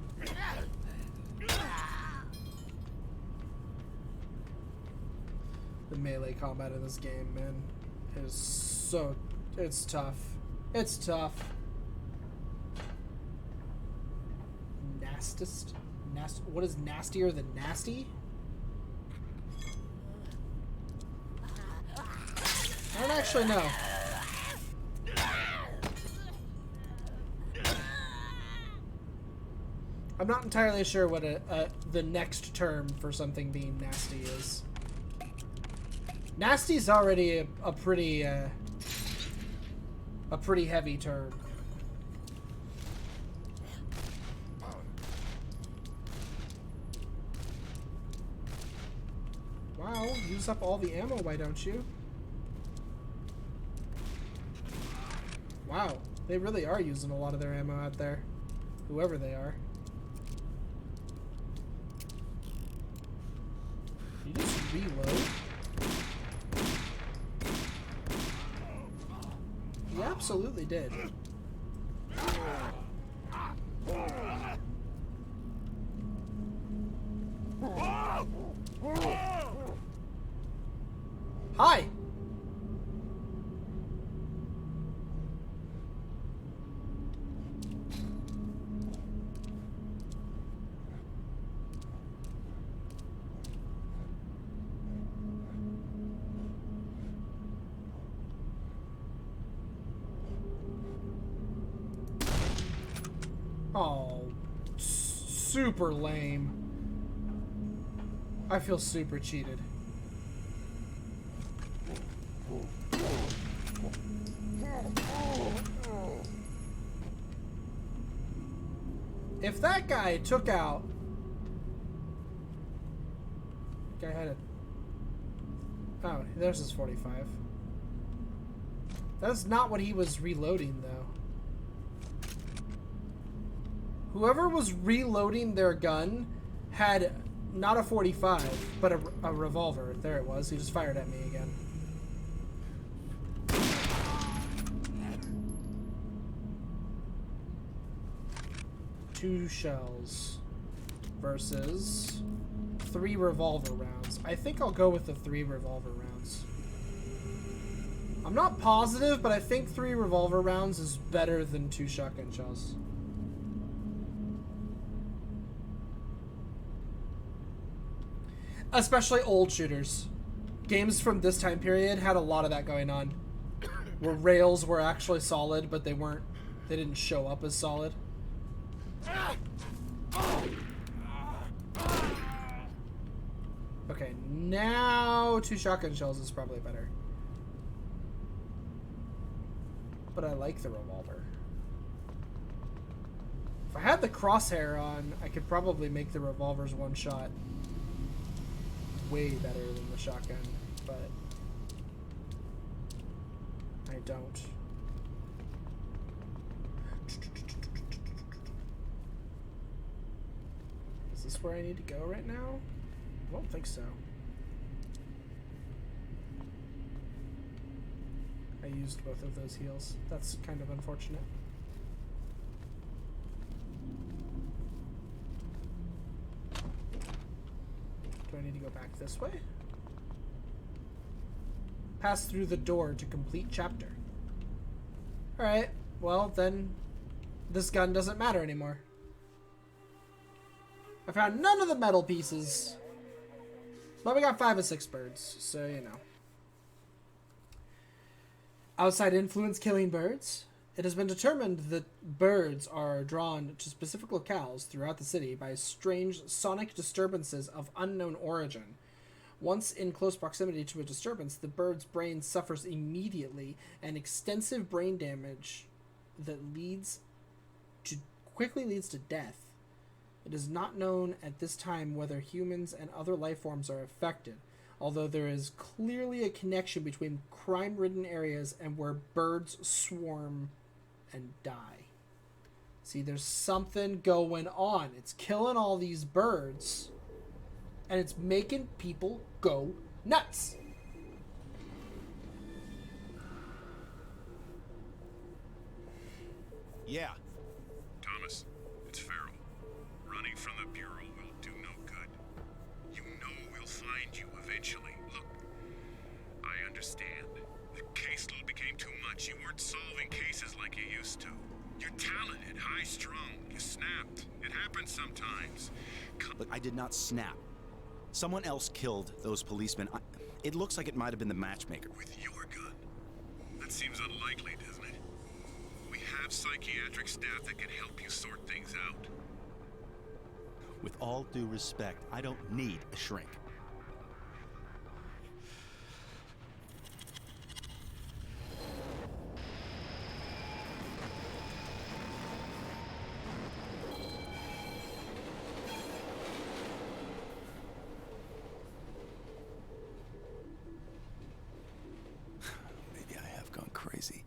The melee combat in this game, man, is so... It's tough. It's tough. Nastist? What is nastier than nasty? I don't actually know. I'm not entirely sure what the next term for something being nasty is. Nasty's already a pretty heavy term. Wow, use up all the ammo, why don't you? Wow, they really are using a lot of their ammo out there. Whoever they are. You just reload? You absolutely did. Hi! Oh, super lame. I feel super cheated. If that guy took out... Guy had a... Oh, there's his 45. That's not what he was reloading, though. Whoever was reloading their gun had not a 45, but a revolver. There it was. He just fired at me again. Two shells versus 3 revolver rounds. I think I'll go with the 3 revolver rounds. I'm not positive, but I think 3 revolver rounds is better than 2 shotgun shells. Especially old shooters. Games from this time period had a lot of that going on. Where rails were actually solid, but they didn't show up as solid. Okay, now 2 shotgun shells is probably better. But I like the revolver. If I had the crosshair on, I could probably make the revolvers one shot way better than the shotgun, but I don't. Is this where I need to go right now? I don't think so. I used both of those heals. That's kind of unfortunate. Do I need to go back this way? Pass through the door to complete chapter. Alright, well then this gun doesn't matter anymore. I found none of the metal pieces. But we got 5 of 6 birds, so you know. Outside influence killing birds. It has been determined that birds are drawn to specific locales throughout the city by strange sonic disturbances of unknown origin. Once in close proximity to a disturbance, the bird's brain suffers immediately and extensive brain damage that quickly leads to death. It is not known at this time whether humans and other life forms are affected, although there is clearly a connection between crime-ridden areas and where birds swarm and die. See, there's something going on. It's killing all these birds, and it's making people go nuts. Yeah. Thomas, it's Farrell. Running from the Bureau will do no good. You know we'll find you eventually. Look, I understand. The caseload became too much. You weren't solving cases like you used to. You're talented, high-strung. You snapped. It happens sometimes. Look, I did not snap. Someone else killed those policemen. It looks like it might have been the matchmaker. With your gun? That seems unlikely, doesn't it? We have psychiatric staff that can help you sort things out. With all due respect, I don't need a shrink. Maybe I have gone crazy.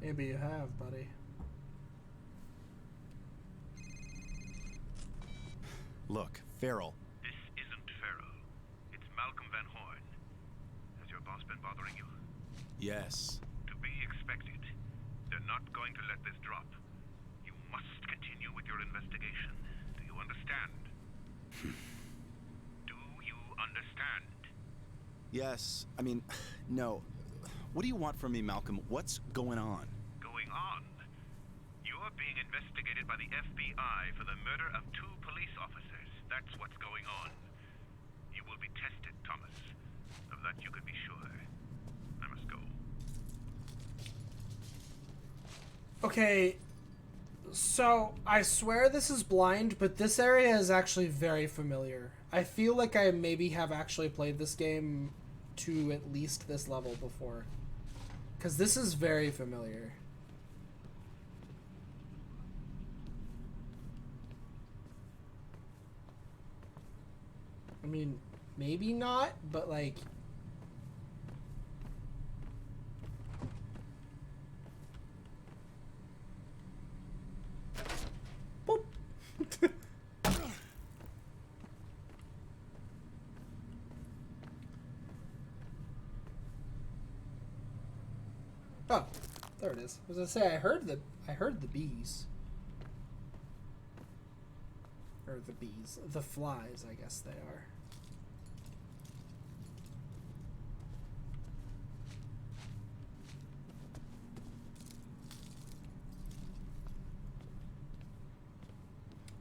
Maybe you have, buddy. Look, Farrell. This isn't Farrell. It's Malcolm Van Horn. Has your boss been bothering you? Yes. To be expected. They're not going to let this drop. You must continue with your investigation. Do you understand? Do you understand? Yes. I mean, no. What do you want from me, Malcolm? What's going on? Going on? You're being investigated by the FBI for the murder of 2 police officers. That's what's going on. You will be tested, Thomas. Of that you can be sure. I must go. Okay, so I swear this is blind, but this area is actually very familiar. I feel like I maybe have actually played this game to at least this level before. Because this is very familiar. I mean, maybe not, but like... Boop. Oh, there it is. I was gonna say I heard the bees. Or the bees. The flies, I guess they are.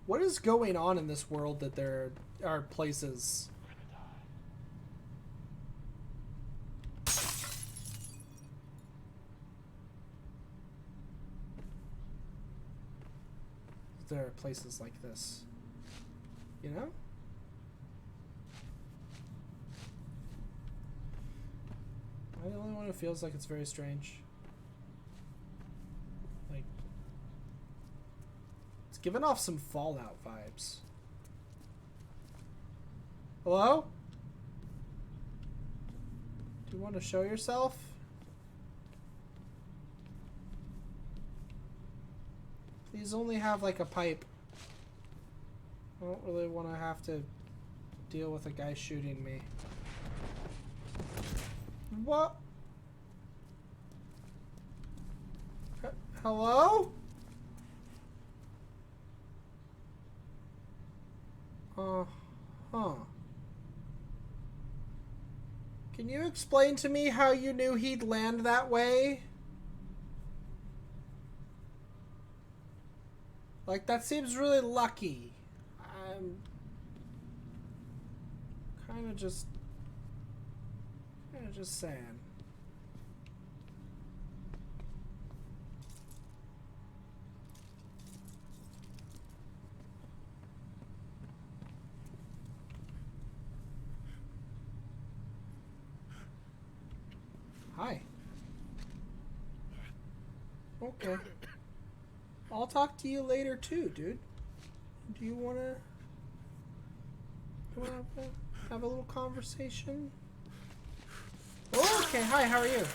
What is going on in this world that there are places? There are places like this. You know? Am I the only one who feels like it's very strange? Like, it's giving off some Fallout vibes. Hello? Do you want to show yourself? Please only have like a pipe. I don't really want to have to deal with a guy shooting me. What? Hello? Huh. Can you explain to me how you knew he'd land that way? Like, that seems really lucky. I'm kind of just saying. Hi. Okay. I'll talk to you later too, dude. Do you wanna have a little conversation? Oh, okay. Hi. How are you?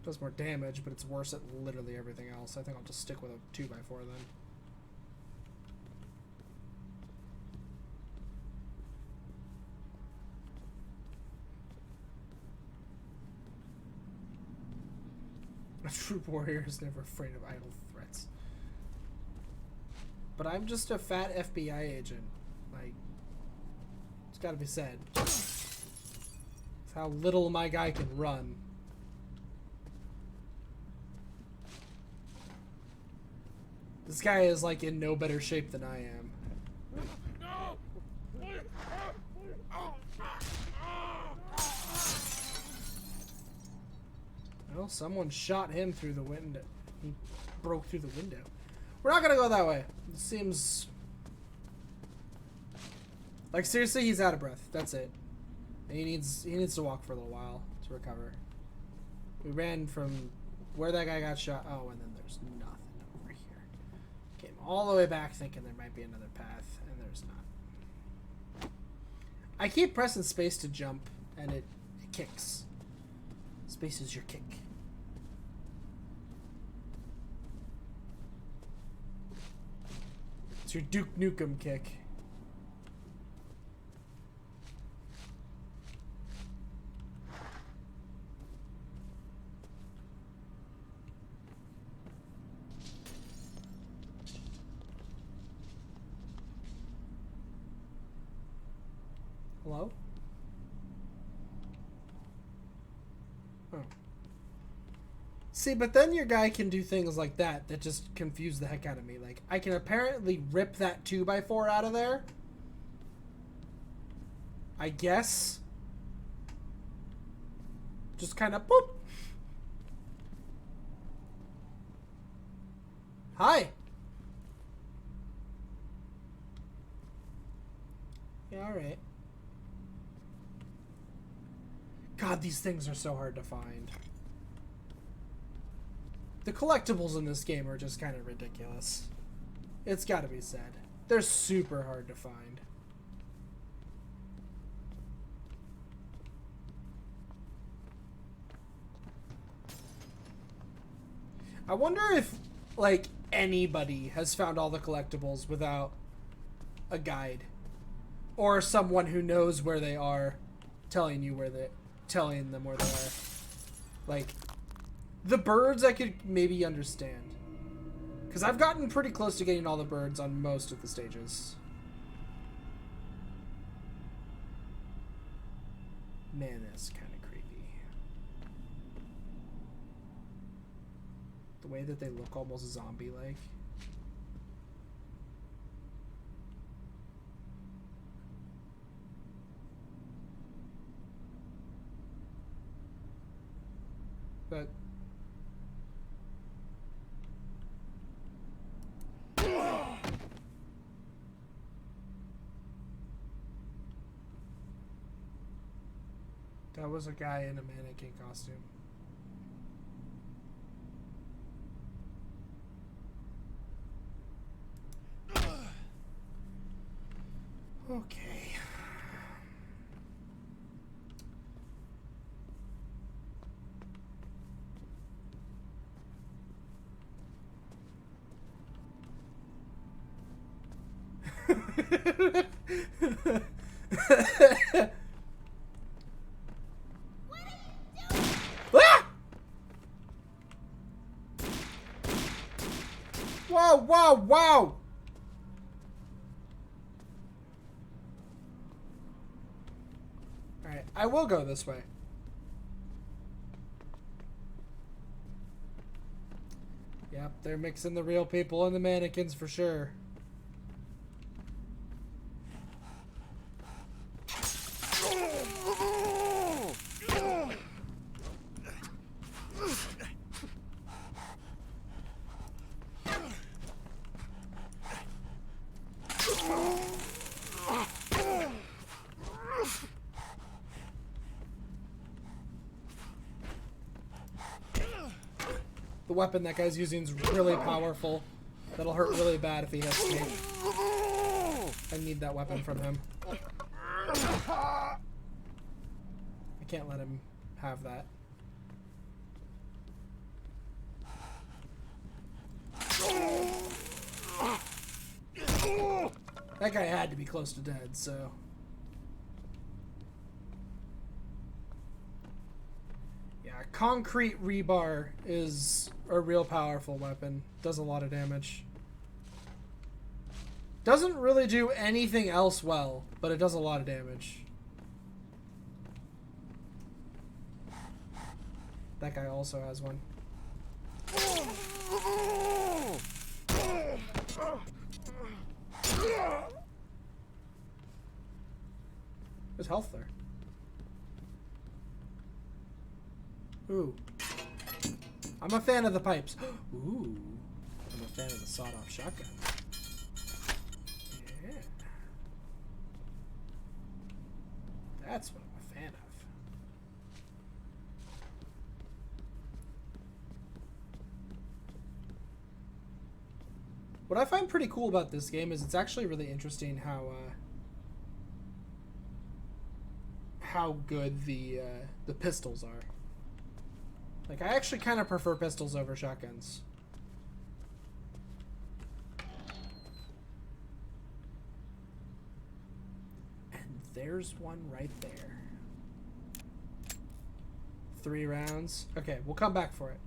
Does more damage, but it's worse at literally everything else. I think I'll just stick with a 2x4 then. A true warrior is never afraid of idle threats. But I'm just a fat FBI agent. Like, it's gotta be said. It's how little my guy can run. This guy is like in no better shape than I am. Well, someone shot him through the window. He broke through the window. We're not gonna go that way. It seems like seriously he's out of breath. That's it. He needs to walk for a little while to recover. We ran from where that guy got shot. Oh, and then there's nothing over here. Came all the way back thinking there might be another path, and there's not. I keep pressing space to jump, and it kicks. Space is your kick. It's your Duke Nukem kick. Hello? Oh. See, but then your guy can do things like that that just confuse the heck out of me. Like, I can apparently rip that 2x4 out of there. I guess. Just kind of boop. Hi. Yeah, alright. God, these things are so hard to find. The collectibles in this game are just kind of ridiculous. It's gotta be said. They're super hard to find. I wonder if, like, anybody has found all the collectibles without a guide. Or someone who knows where they are telling them where they are. Like, the birds I could maybe understand. Because I've gotten pretty close to getting all the birds on most of the stages. Man, that's kind of creepy. The way that they look almost zombie-like. But that was a guy in a mannequin costume. Okay. Ah! Whoa, whoa, whoa! Alright, I will go this way. Yep, they're mixing the real people and the mannequins for sure. The weapon that guy's using is really powerful. That'll hurt really bad if he hits me. I need that weapon from him. I can't let him have that. That guy had to be close to dead, so... Yeah, concrete rebar is a real powerful weapon. Does a lot of damage. Doesn't really do anything else well, but it does a lot of damage. That guy also has one. There's health there. Ooh. I'm a fan of the pipes. Ooh. I'm a fan of the sawed-off shotgun. Yeah. That's what I'm a fan of. What I find pretty cool about this game is it's actually really interesting how good the pistols are. Like, I actually kind of prefer pistols over shotguns. And there's one right there. 3 rounds. Okay, we'll come back for it.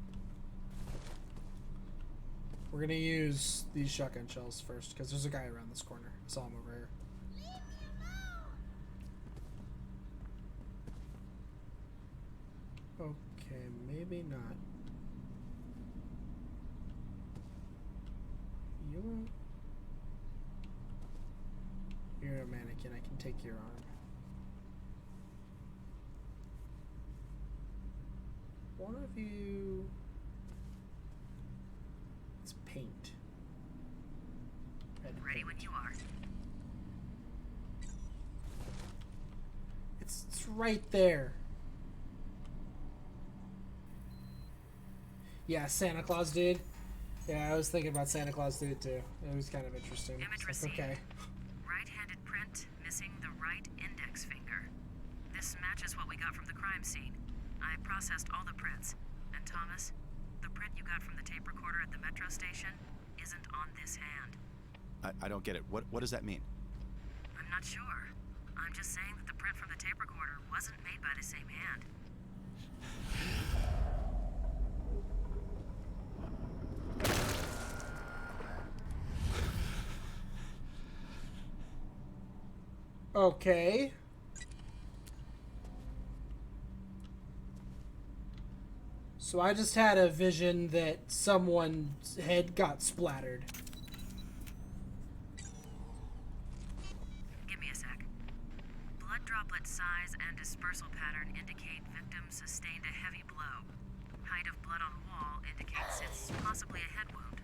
We're gonna use these shotgun shells first, because there's a guy around this corner. I saw him over here. Okay, maybe not. You're a mannequin. I can take your arm. One of you... It's paint. Ready when you are. It's right there. Yeah, Santa Claus dude. Yeah, I was thinking about Santa Claus dude too. It was kind of interesting. Image Like, received. okay. Right-handed print, missing the right index finger. This matches what we got from the crime scene. I processed all the prints. And Thomas, the print you got from the tape recorder at the metro station isn't on this hand. I don't get it. What does that mean? I'm not sure. I'm just saying that the print from the tape recorder wasn't made by the same hand. Okay. So I just had a vision that someone's head got splattered. Give me a sec. Blood droplet size and dispersal pattern indicate victim sustained a heavy blow. Height of blood on wall indicates it's possibly a head wound.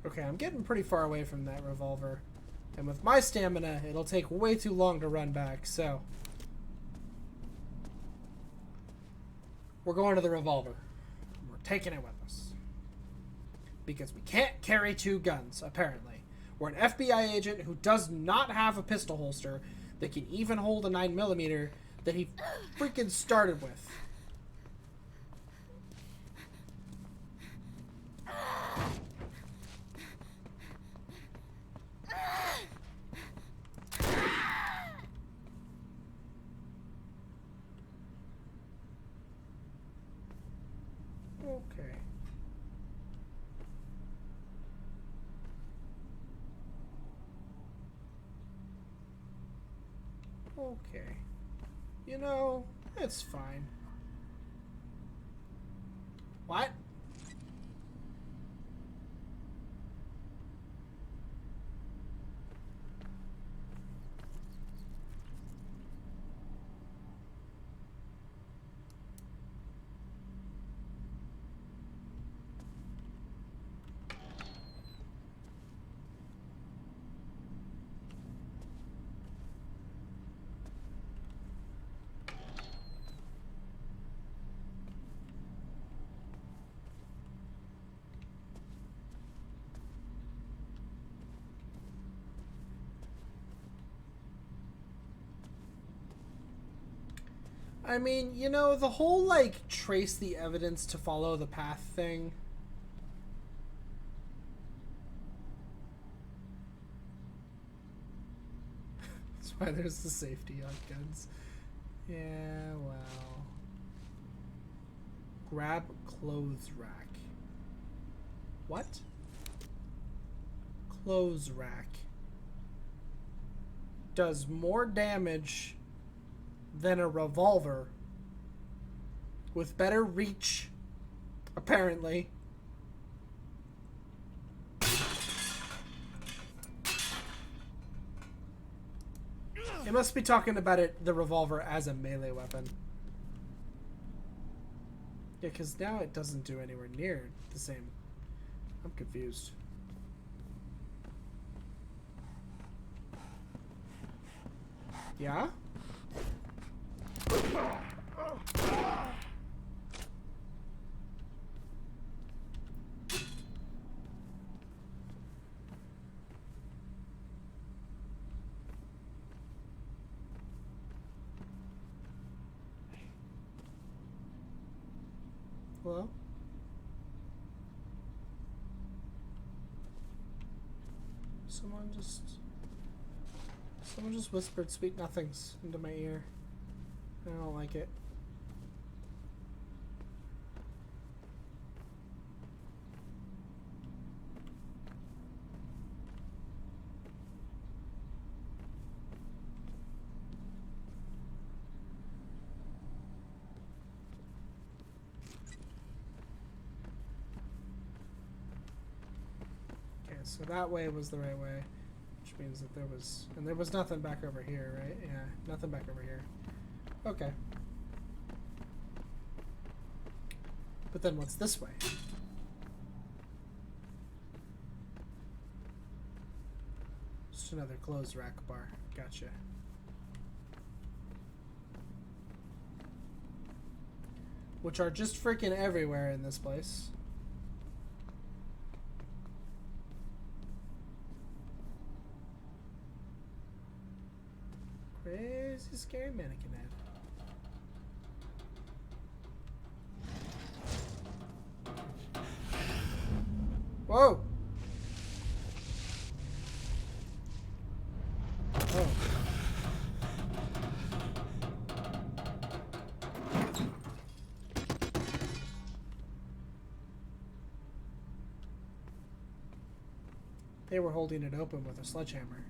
Okay, I'm getting pretty far away from that revolver. And with my stamina, it'll take way too long to run back, so... We're going to the revolver. We're taking it with us. Because we can't carry 2 guns, apparently. We're an FBI agent who does not have a pistol holster that can even hold a 9mm that he freaking started with. Okay. Okay. You know, it's fine. What? I mean, you know, the whole, like, trace the evidence to follow the path thing. That's why there's the safety on guns. Yeah, well. Grab clothes rack. What? Clothes rack. Does more damage than a revolver with better reach, apparently. It must be talking about the revolver as a melee weapon. Yeah, because now it doesn't do anywhere near the same. I'm confused. Yeah? Hello? Someone just whispered sweet nothings into my ear. I don't like it. Okay, so that way was the right way. Which means that there was nothing back over here, right? Yeah, nothing back over here. Okay. But then what's this way? Just another clothes rack bar. Gotcha. Which are just freaking everywhere in this place. Crazy scary mannequin head. Whoa! Oh. They were holding it open with a sledgehammer.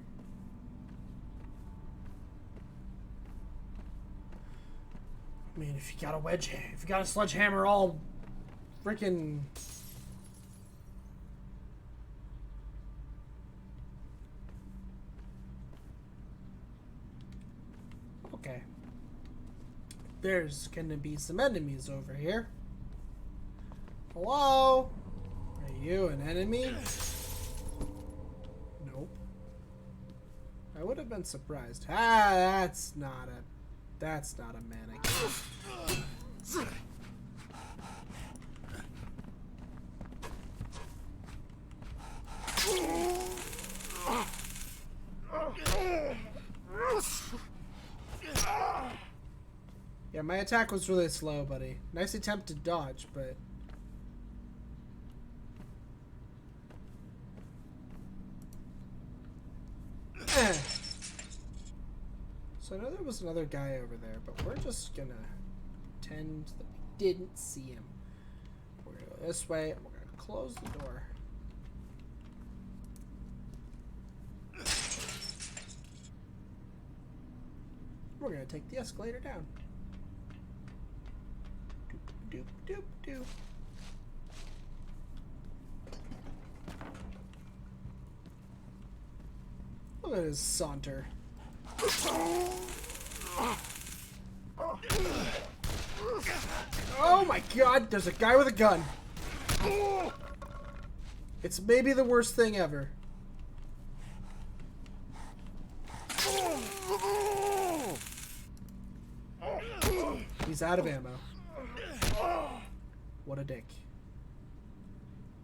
I mean, if you got a sledgehammer all freaking... Okay. There's gonna be some enemies over here. Hello? Are you an enemy? Nope. I would have been surprised. Ah, that's not a mannequin. Yeah, my attack was really slow, buddy. Nice attempt to dodge, but... So I know there was another guy over there, but we're just gonna pretend that we didn't see him. We're gonna go this way, and we're gonna close the door. We're gonna take the escalator down. Doop, doop, doop, doop. Look at his saunter. Oh my god, there's a guy with a gun. It's maybe the worst thing ever. He's out of ammo. What a dick.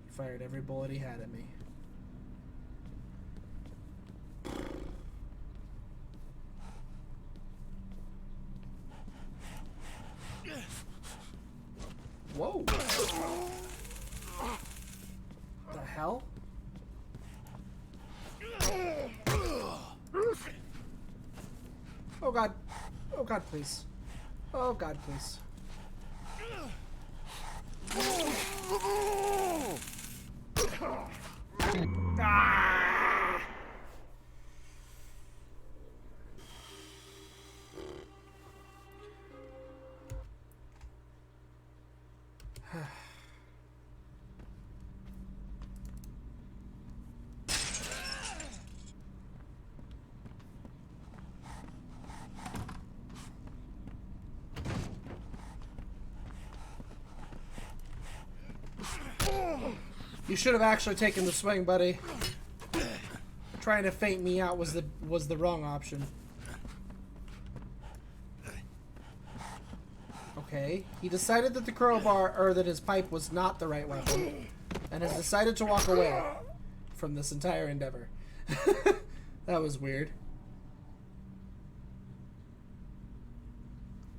He fired every bullet he had at me. God. Oh God, please. Oh God, please. Ah! You should have actually taken the swing, buddy. Trying to feint me out was the wrong option. Okay, he decided that the crowbar, or that his pipe was not the right weapon, and has decided to walk away from this entire endeavor. That was weird.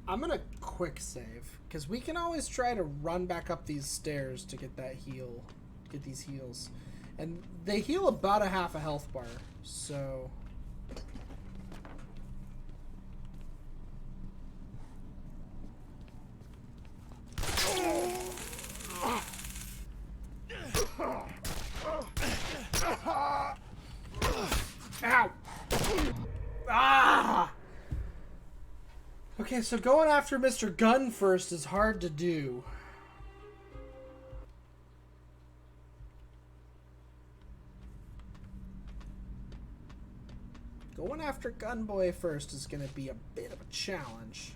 I'm gonna quick save, because we can always try to run back up these stairs to get that heal. Get these heals. And they heal about a half a health bar, so... Ow! Ah! Okay, so going after Mr. Gunn first is hard to do. Going after Gunboy first is going to be a bit of a challenge.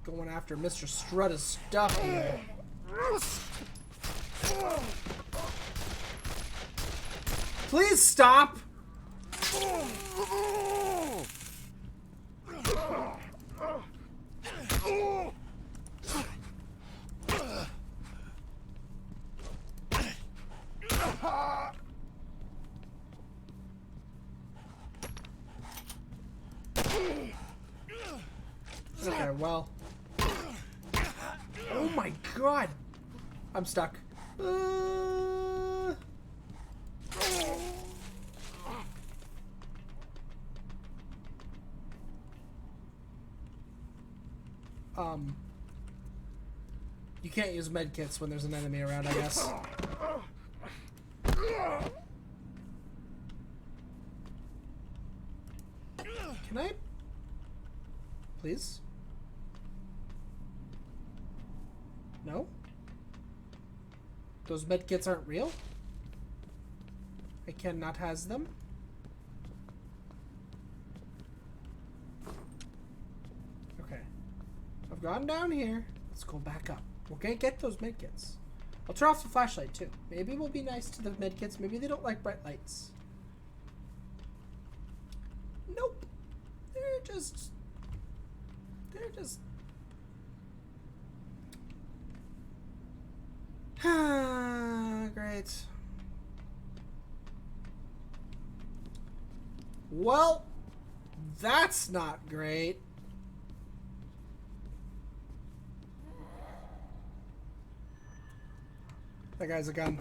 Going after Mr. Strutta's stuff here. Please stop! Okay, well. Oh my god! I'm stuck. You can't use medkits when there's an enemy around, I guess. Can I? Please? No? Those medkits aren't real? I cannot has them? Okay. I've gone down here. Let's go back up. We're gonna get those medkits. I'll turn off the flashlight too. Maybe we'll be nice to the medkits. Maybe they don't like bright lights. Nope. They're just... Great. Well, that's not great. That guy's a gun.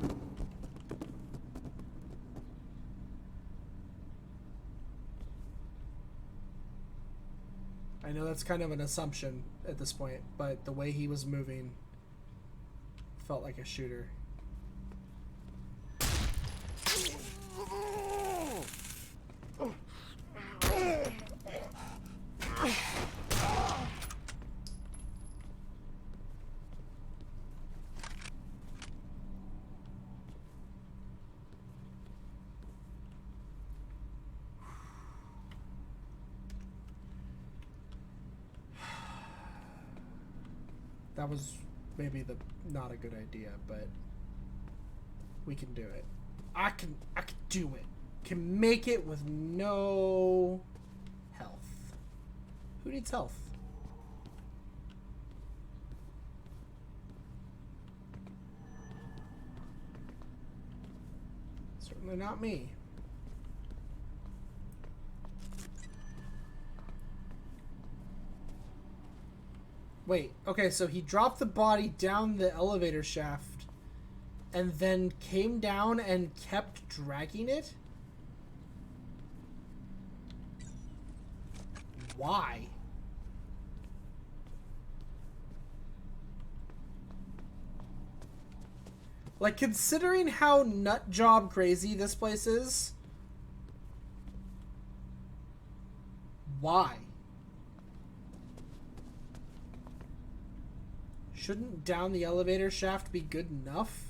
I know that's kind of an assumption at this point, but the way he was moving felt like a shooter. That was maybe not a good idea, but we can do it. I can do it. Can make it with no health. Who needs health? Certainly not me. Wait, okay, so he dropped the body down the elevator shaft and then came down and kept dragging it? Why? Like, considering how nut job crazy this place is, why? Shouldn't down the elevator shaft be good enough?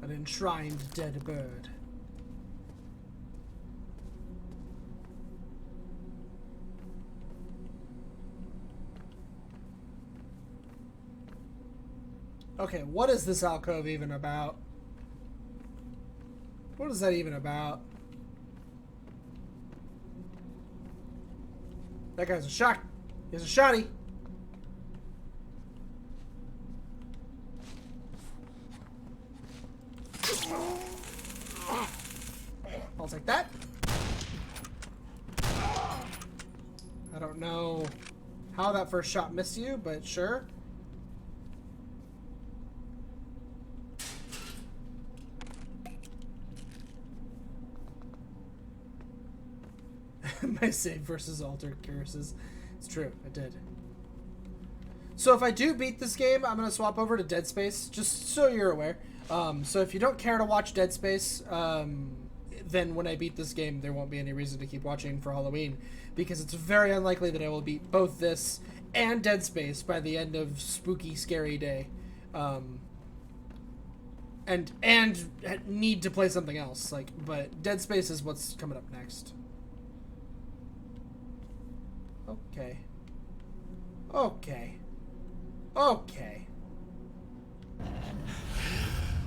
An enshrined dead bird. Okay, what is this alcove even about? What is that even about? That guy's a shot. He's a shotty. I'll take that. I don't know how that first shot missed you, but sure. My save versus altered curses. It's true, I did. So if I do beat this game, I'm going to swap over to Dead Space, just so you're aware. So if you don't care to watch Dead Space, then when I beat this game, there won't be any reason to keep watching for Halloween, because it's very unlikely that I will beat both this and Dead Space by the end of Spooky Scary Day. And need to play something else, but Dead Space is what's coming up next. Okay. Okay. Okay.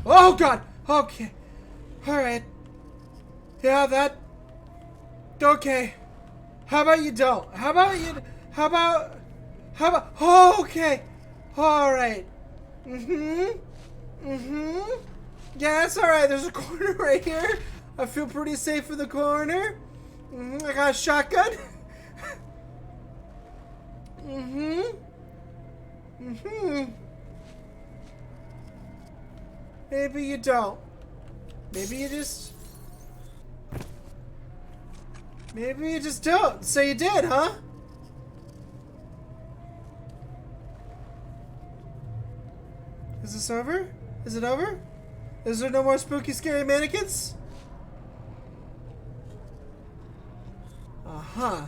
Oh god! Okay. Alright. Yeah, that... Okay. How about you don't? How about you... How about... Oh, okay. Alright. Yeah, that's alright. There's a corner right here. I feel pretty safe in the corner. I got a shotgun. Maybe you don't. Maybe you just... Maybe you just don't. So you did, huh? Is this over? Is it over? Is there no more spooky, scary mannequins? Uh-huh.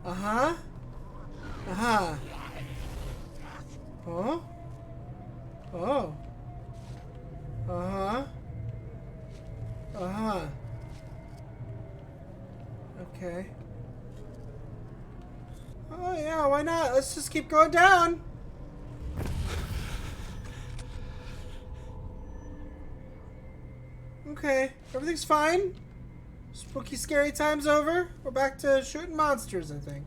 Uh-huh. Uh-huh. Oh? Oh. Uh-huh. Uh-huh. Okay. Oh yeah, why not? Let's just keep going down. Okay, everything's fine. Spooky, scary time's over. We're back to shooting monsters, I think.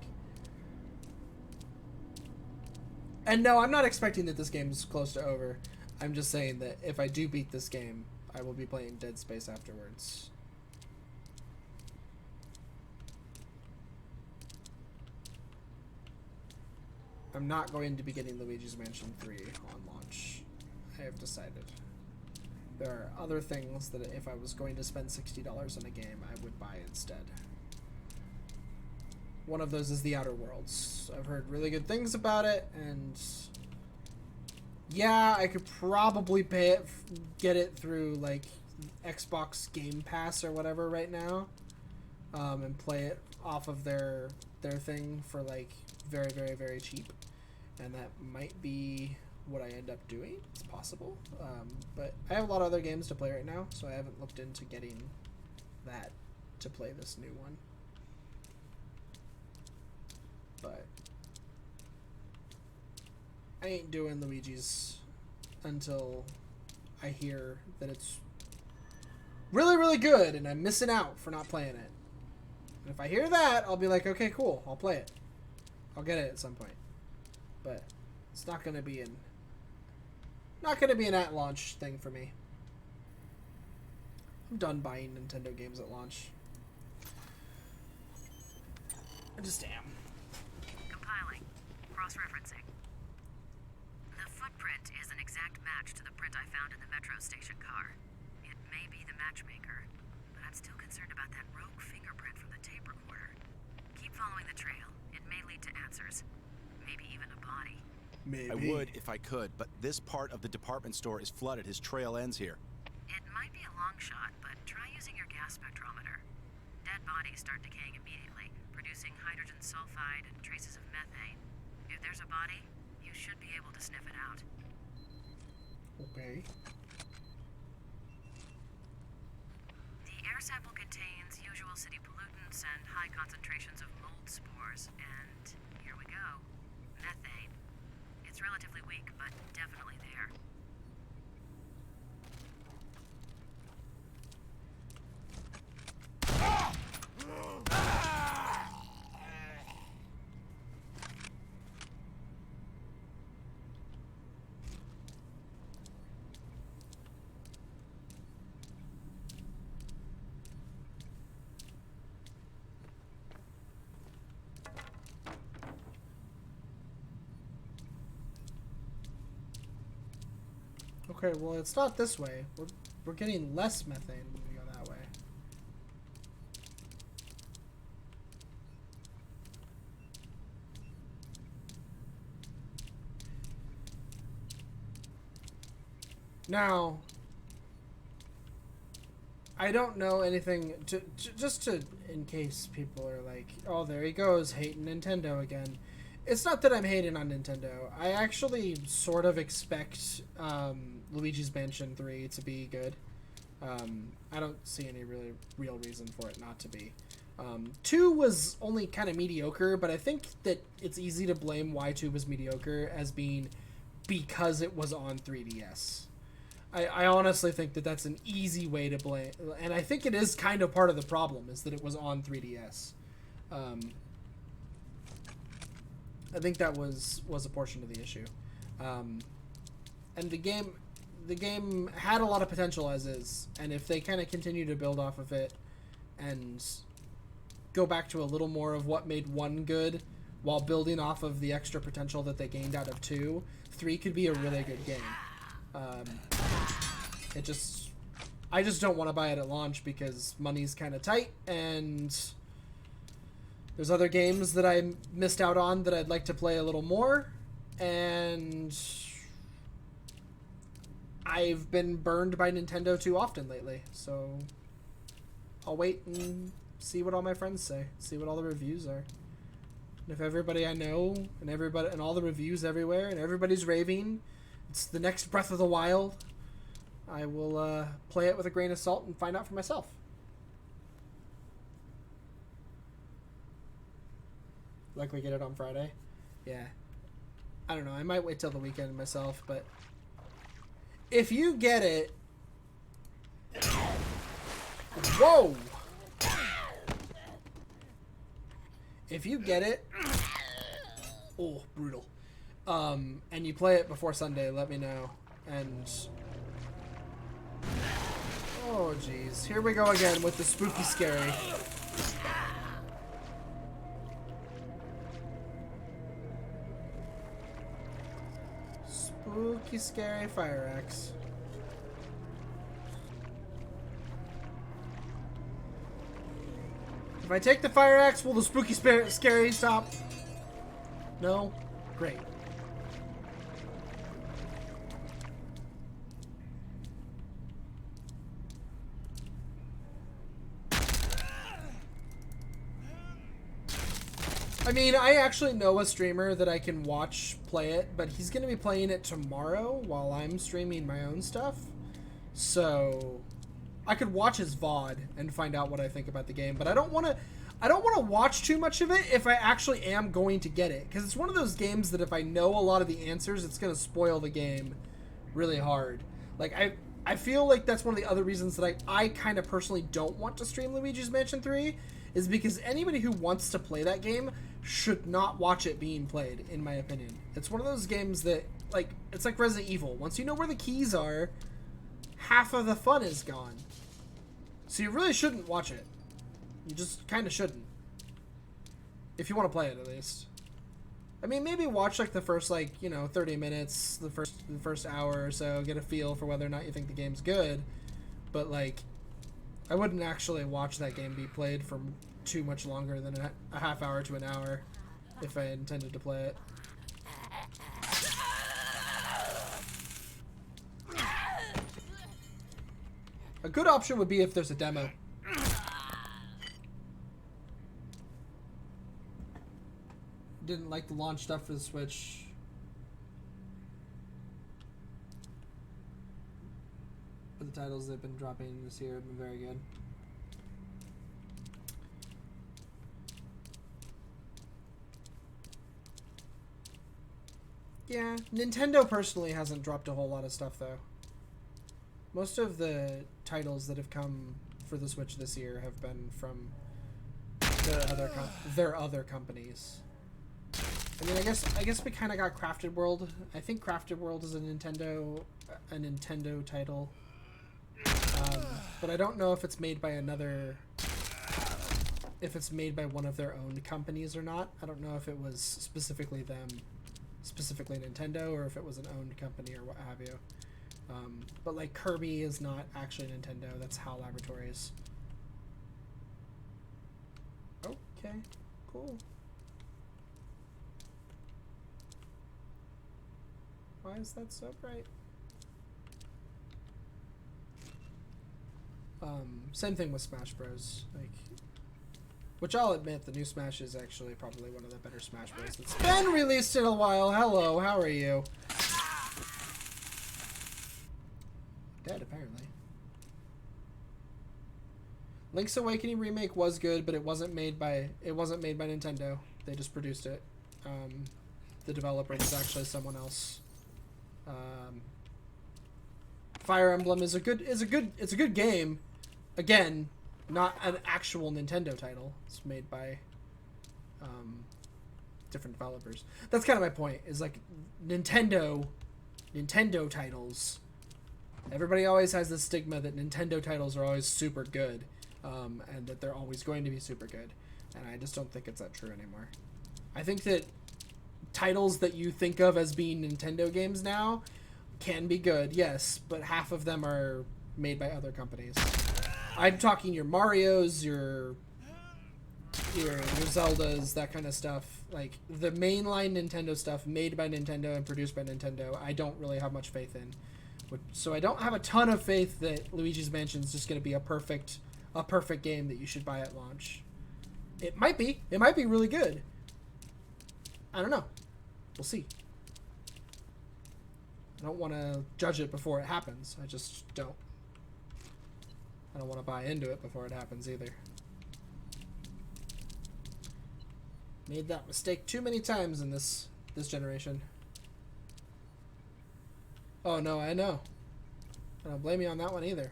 And no, I'm not expecting that this game is close to over. I'm just saying that if I do beat this game, I will be playing Dead Space afterwards. I'm not going to be getting Luigi's Mansion 3 on launch. I have decided. There are other things that if I was going to spend $60 on a game, I would buy instead. One of those is The Outer Worlds. I've heard really good things about it, and yeah, I could probably pay it, get it through like Xbox Game Pass or whatever right now, and play it off of their thing for like very, very, very cheap, and that might be what I end up doing. It's possible, but I have a lot of other games to play right now, so I haven't looked into getting that to play this new one. But I ain't doing Luigi's until I hear that it's really, really good and I'm missing out for not playing it. And if I hear that, I'll be like, okay, cool, I'll play it. I'll get it at some point. But it's not gonna be an at launch thing for me. I'm done buying Nintendo games at launch. I just am. Compiling. Cross-referencing. The footprint is an exact match to the print I found in the metro station car. It may be the matchmaker, but I'm still concerned about that rogue fingerprint from the tape recorder. Keep following the trail. It may lead to answers. Maybe even a body. Maybe. I would if I could, but this part of the department store is flooded. His trail ends here. It might be a long shot, but try using your gas spectrometer. Dead bodies start decaying immediately, producing hydrogen sulfide and traces of methane. If there's a body, you should be able to sniff it out. Okay. The air sample contains usual city pollutants and high concentrations of mold spores, and here we go. Methane. It's relatively weak, but definitely there. Okay, well, it's not this way. We're getting less methane when we go that way. Now, I don't know anything in case people are like, oh, there he goes, hating Nintendo again. It's not that I'm hating on Nintendo. I actually sort of expect Luigi's Mansion 3 to be good. I don't see any really real reason for it not to be. 2 was only kind of mediocre, but I think that it's easy to blame why 2 was mediocre as being because it was on 3DS. I honestly think that that's an easy way to blame, and I think it is kind of part of the problem, is that it was on 3DS. I think that was a portion of the issue. And the game had a lot of potential as is, and if they kind of continue to build off of it and go back to a little more of what made 1 good while building off of the extra potential that they gained out of 2, 3 could be a really good game. I just don't want to buy it at launch because money's kind of tight, and there's other games that I missed out on that I'd like to play a little more, and I've been burned by Nintendo too often lately, so I'll wait and see what all my friends say, see what all the reviews are. And if everybody I know and all the reviews everywhere and everybody's raving, it's the next Breath of the Wild, I will play it with a grain of salt and find out for myself. Like we get it on Friday? Yeah. I don't know. I might wait till the weekend myself, but if you get it... Whoa! If you get it... Oh, brutal. And you play it before Sunday, let me know. And... Oh, jeez. Here we go again with the spooky scary. Spooky scary fire axe. If I take the fire axe, will the spooky scary stop? No? Great. I mean, I actually know a streamer that I can watch play it, but he's going to be playing it tomorrow while I'm streaming my own stuff. So I could watch his VOD and find out what I think about the game, but I don't want to watch too much of it if I actually am going to get it, because it's one of those games that if I know a lot of the answers, it's going to spoil the game really hard. Like, I feel like that's one of the other reasons that I kind of personally don't want to stream Luigi's Mansion 3, is because anybody who wants to play that game should not watch it being played, in my opinion. It's one of those games that, like, it's like Resident Evil. Once you know where the keys are, half of the fun is gone. So you really shouldn't watch it. You just kind of shouldn't. If you want to play it, at least. I mean, maybe watch, like, the first, like, 30 minutes, the first hour or so, get a feel for whether or not you think the game's good. But, like, I wouldn't actually watch that game be played for too much longer than a half hour to an hour if I intended to play it. A good option would be if there's a demo. Didn't like the launch stuff for the Switch. But the titles they've been dropping this year have been very good. Yeah, Nintendo personally hasn't dropped a whole lot of stuff though. Most of the titles that have come for the Switch this year have been from their other companies. I mean, I guess we kind of got Crafted World. I think Crafted World is a Nintendo title, but I don't know if it's made by if it's made by one of their own companies or not. I don't know if it was specifically Nintendo, or if it was an owned company or what have you. But like Kirby is not actually Nintendo. That's HAL Laboratories. Okay, cool. Why is that so bright? Same thing with Smash Bros. Like, which I'll admit, the new Smash is actually probably one of the better Smash Bros. That's been released in a while. Hello, how are you? Dead, apparently. Link's Awakening remake was good, but it wasn't made by Nintendo. They just produced it. The developer was actually someone else. Fire Emblem is a good game. Again, not an actual Nintendo title. It's made by different developers. That's kind of my point. Is like Nintendo titles. Everybody always has this stigma that Nintendo titles are always super good, and that they're always going to be super good. And I just don't think it's that true anymore. I think that titles that you think of as being Nintendo games now can be good, yes, but half of them are made by other companies. I'm talking your Marios, your Zeldas, that kind of stuff. Like, the mainline Nintendo stuff made by Nintendo and produced by Nintendo, I don't really have much faith in. So I don't have a ton of faith that Luigi's Mansion is just going to be a perfect game that you should buy at launch. It might be. It might be really good. I don't know. We'll see. I don't want to judge it before it happens. I just don't. I don't want to buy into it before it happens either. Made that mistake too many times in this generation. Oh no, I know. I don't blame you on that one either.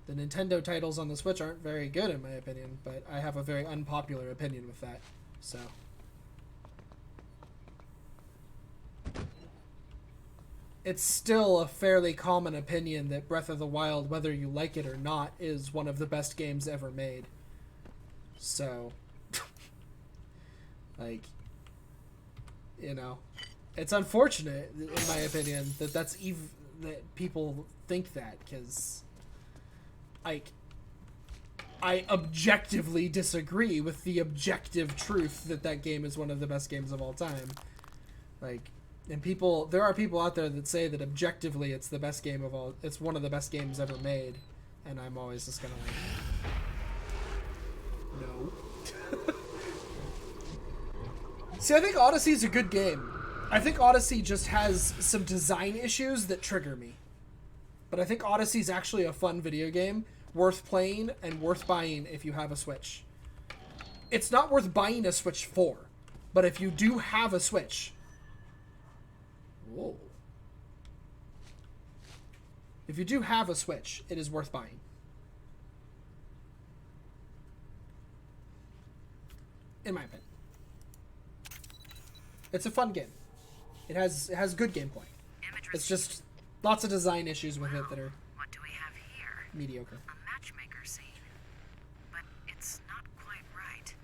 The Nintendo titles on the Switch aren't very good in my opinion, but I have a very unpopular opinion with that, so. It's still a fairly common opinion that Breath of the Wild, whether you like it or not, is one of the best games ever made. So, like, you know, it's unfortunate, in my opinion, that that people think that, because, like, I objectively disagree with the objective truth that that game is one of the best games of all time. Like, and there are people out there that say that objectively it's one of the best games ever made, and I'm always just gonna like, no. See, I think Odyssey's a good game. I think Odyssey just has some design issues that trigger me. But I think Odyssey's actually a fun video game, worth playing and worth buying if you have a Switch. It's not worth buying a Switch for, but if you do have a Switch... Whoa. If you do have a Switch, it is worth buying. In my opinion. It's a fun game. It has good gameplay. It's just lots of design issues with it that are What do we have here? mediocre. A matchmaker scene. But it's not quite right.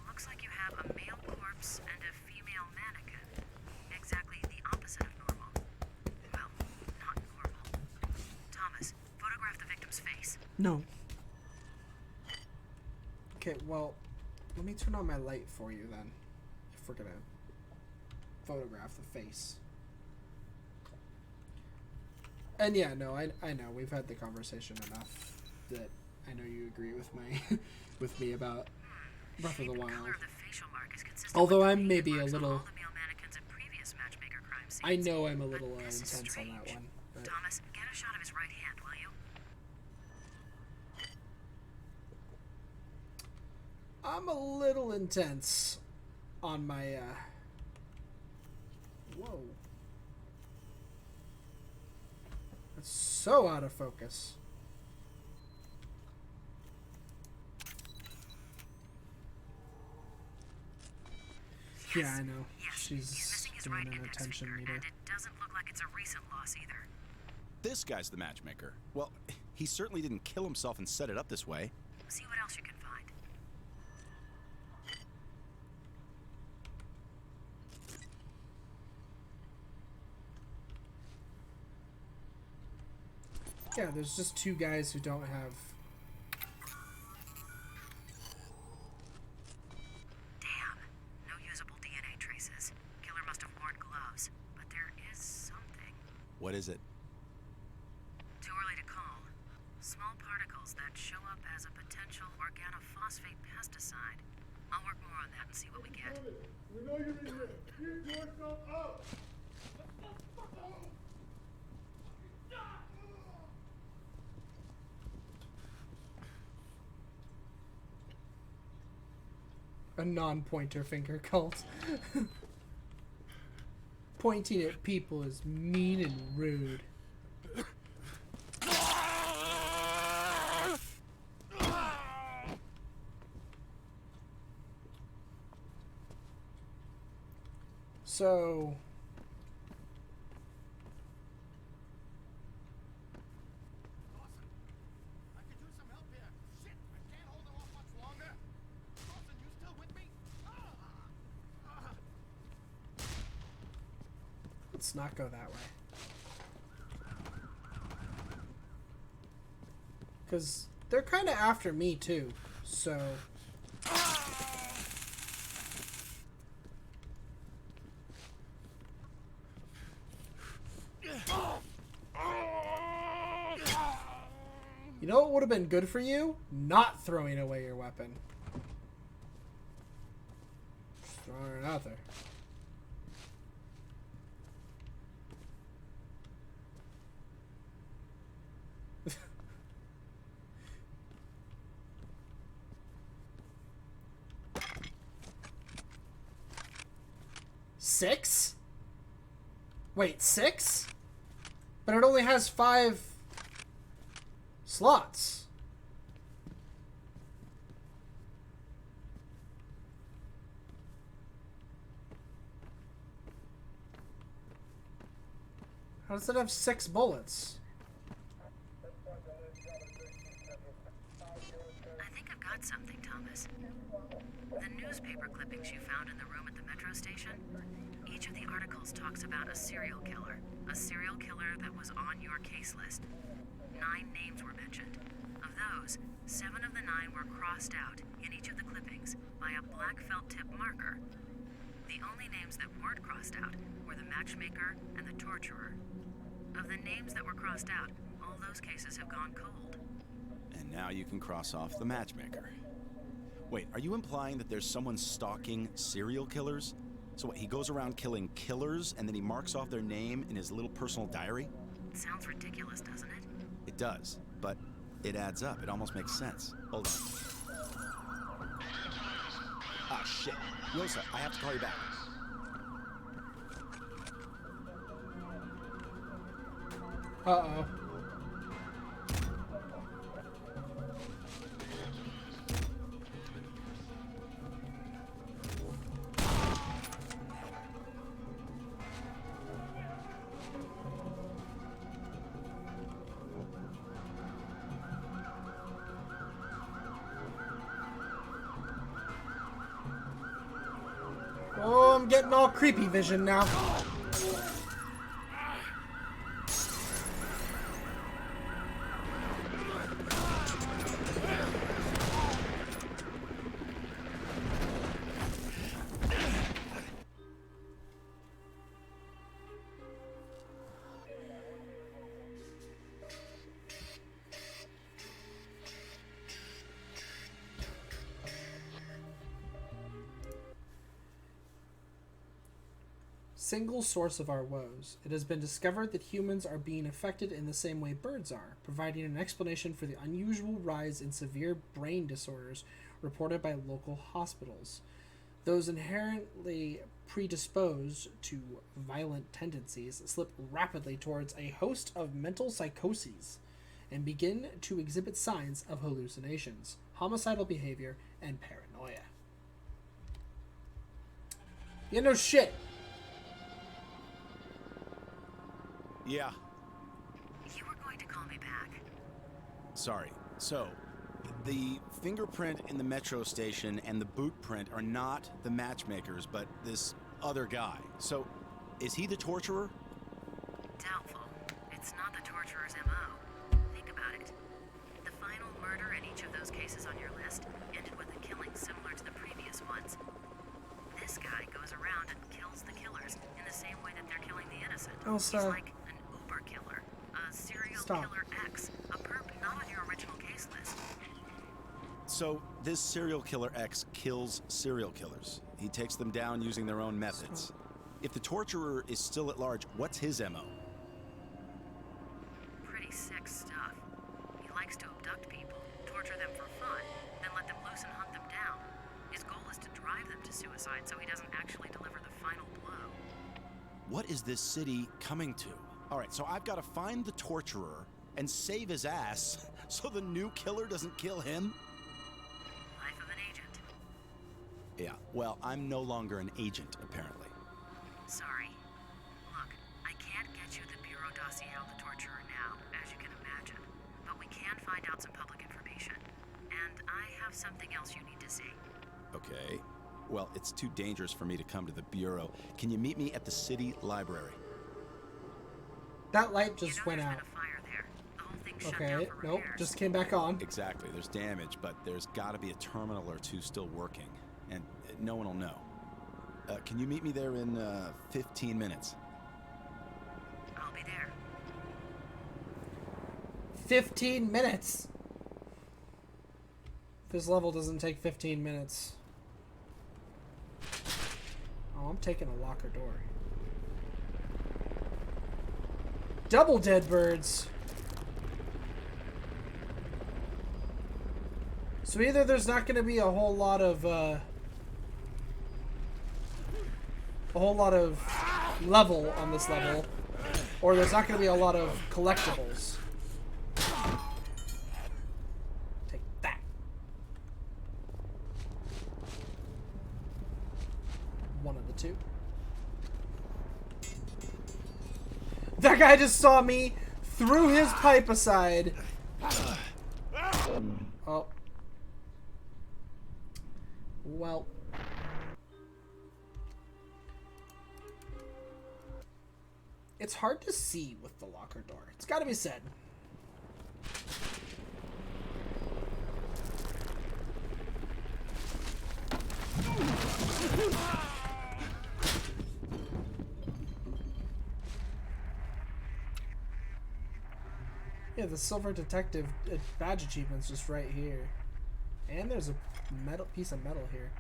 Looks like you have a male corpse and a female mannequin. Exactly the opposite of normal. Well, not normal. Thomas, photograph the victim's face. No. Okay, well, let me turn on my light for you then. If we're gonna photograph the face. And yeah, no, I know we've had the conversation enough that I know you agree with my with me about Breath of the Wild. Color of the facial mark is consistent Although with the I'm maybe a marks on little, all the male mannequins in previous matchmaker crime scenes. I know I'm a little But this is intense on that strange. one. But Thomas, get a shot of his right hand, will you? I'm a little intense on my whoa. That's so out of focus. Yeah, I know. Yes, he's She's missing his doing right an index attention finger, meter. and it doesn't look like it's a recent loss either. This guy's the matchmaker. Well, he certainly didn't kill himself and set it up this way. See what else you can find. Yeah, there's just two guys who don't have. Damn, no usable DNA traces. Killer must have worn gloves, but there is something. What is it? Too early to call. Small particles that show up as a potential organophosphate pesticide. I'll work more on that and see what we get. We know you're in here. Get yourself out! A non-pointer finger cult. Pointing at people is mean and rude. So... I could use some help here. Shit, I can't hold him off much longer. Dawson, you still with me? let's not go that way. Because they're kind of after me too, so... You know what would have been good for you? Not throwing away your weapon. Just throwing it out there. Six? Wait, 6? But it only has 5 slots. How does it have 6 bullets? I think I've got something, Thomas. The newspaper clippings you found in the room at the metro station, each of the articles talks about a serial killer that was on your case list. 9 names were mentioned. Of those, 7 of the 9 were crossed out in each of the clippings by a black felt tip marker. The only names that weren't crossed out were the matchmaker and the torturer. Of the names that were crossed out, all those cases have gone cold. And now you can cross off the matchmaker. Wait, are you implying that there's someone stalking serial killers? So what, he goes around killing killers and then he marks off their name in his little personal diary? Sounds ridiculous, doesn't it? It does, but it adds up. It almost makes sense. Hold on. Ah, shit. Yosa, I have to call you back. Uh-oh. Oh, I'm getting all creepy vision now. Single source of our woes. It has been discovered that humans are being affected in the same way birds are, providing an explanation for the unusual rise in severe brain disorders reported by local hospitals. Those inherently predisposed to violent tendencies slip rapidly towards a host of mental psychoses and begin to exhibit signs of hallucinations, homicidal behavior, and paranoia. Yeah, no shit. Yeah. You were going to call me back. Sorry. So, the fingerprint in the metro station and the boot print are not the matchmakers, but this other guy. So, is he the torturer? Doubtful. It's not the torturer's MO. Think about it. The final murder in each of those cases on your list ended with a killing similar to the previous ones. This guy goes around and kills the killers in the same way that they're killing the innocent. Oh, He's sorry. like an uber killer, a serial Stop. killer X, a perp not on your original case list. So, this serial killer X kills serial killers. He takes them down using their own methods. If the torturer is still at large, what's his MO? Pretty sick stuff. He likes to abduct people, torture them for fun, then let them loose and hunt them down. His goal is to drive them to suicide so he doesn't actually deliver the final blow. What is this city coming to? All right, so I've got to find the torturer and save his ass so the new killer doesn't kill him? Life of an agent. Yeah, well, I'm no longer an agent, apparently. Sorry. Look, I can't get you the Bureau dossier on the torturer now, as you can imagine. But we can find out some public information. And I have something else you need to see. Okay. Well, it's too dangerous for me to come to the Bureau. Can you meet me at the city library? That light just You know went there's out. been a fire there. The whole thing shut down Okay, for nope, repairs. just came back on. Exactly. There's damage, but there's got to be a terminal or two still working. And no one will know. Can you meet me there in 15 minutes? I'll be there. 15 minutes. This level doesn't take 15 minutes. Oh, I'm taking a locker door. Double dead birds. So either there's not going to be a whole lot of level on this level, or there's not going to be a lot of collectibles. Take that. One of the two. That guy just saw me, threw his pipe aside. Oh. Well. It's hard to see with the locker door. It's got to be said. Yeah, the silver detective badge achievement's just right here. And there's a metal piece of metal here.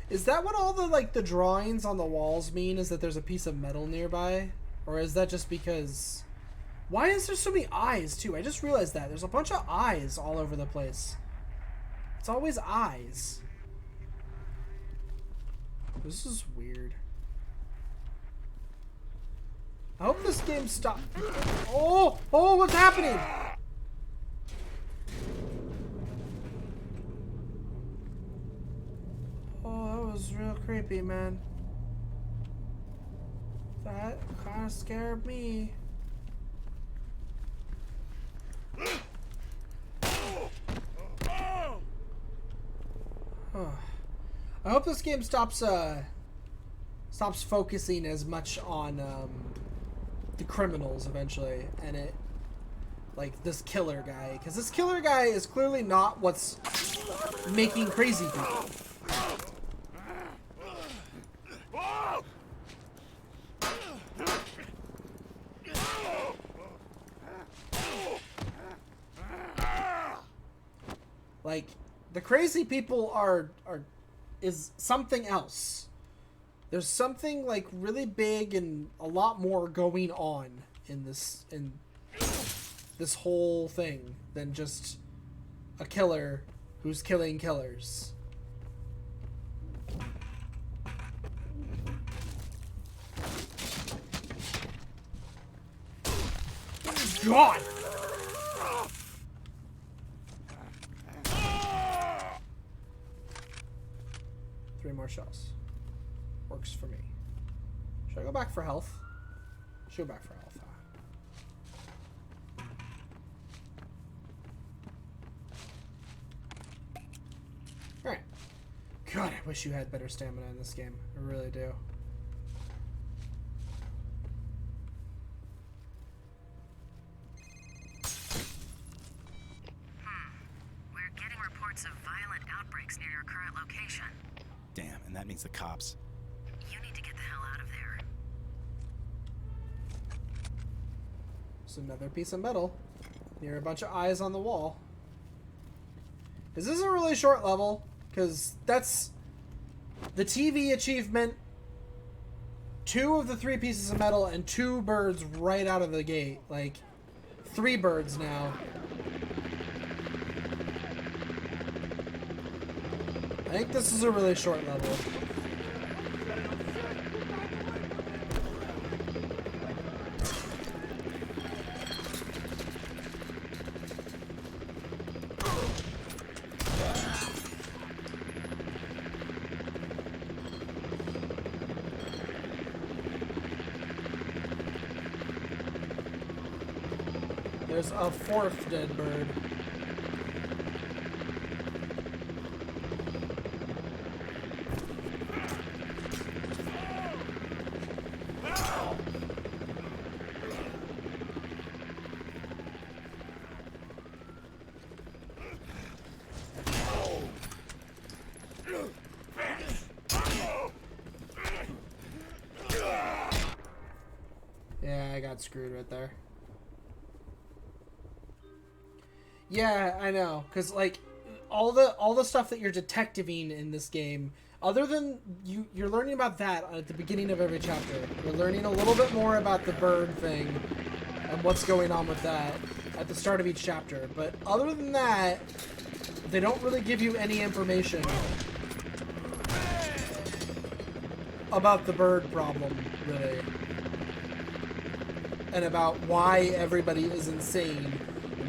Is that what all the like the drawings on the walls mean? Is that there's a piece of metal nearby? Or is that just because... Why is there so many eyes, too? I just realized that. There's a bunch of eyes all over the place. It's always eyes. This is weird. I hope this game stops. Oh! Oh, what's happening? Oh, that was real creepy, man. That kind of scared me. I hope this game stops focusing as much on the criminals eventually, and it like this killer guy, because this killer guy is clearly not what's making crazy people. Like, the crazy people is something else. There's something like really big and a lot more going on in this whole thing than just a killer who's killing killers. God! Three more shells. Works for me. Should I go back for health? Should go back for health, huh? Alright. God, I wish you had better stamina in this game. I really do. We're getting reports of violent outbreaks near your current location. Damn, and that means the cops. You need to get the hell out of there. There's another piece of metal near a bunch of eyes on the wall. Is this a really short level? Because that's the TV achievement, 2 of the 3 pieces of metal, and 2 birds right out of the gate. Like, 3 birds now. I think this is a really short level. There's a 4th dead bird. Yeah, I got screwed right there. Yeah, I know, because like all the stuff that you're detectiving in this game, other than you're learning about that at the beginning of every chapter. You're learning a little bit more about the bird thing and what's going on with that at the start of each chapter. But other than that, they don't really give you any information about the bird problem, really. And about why everybody is insane.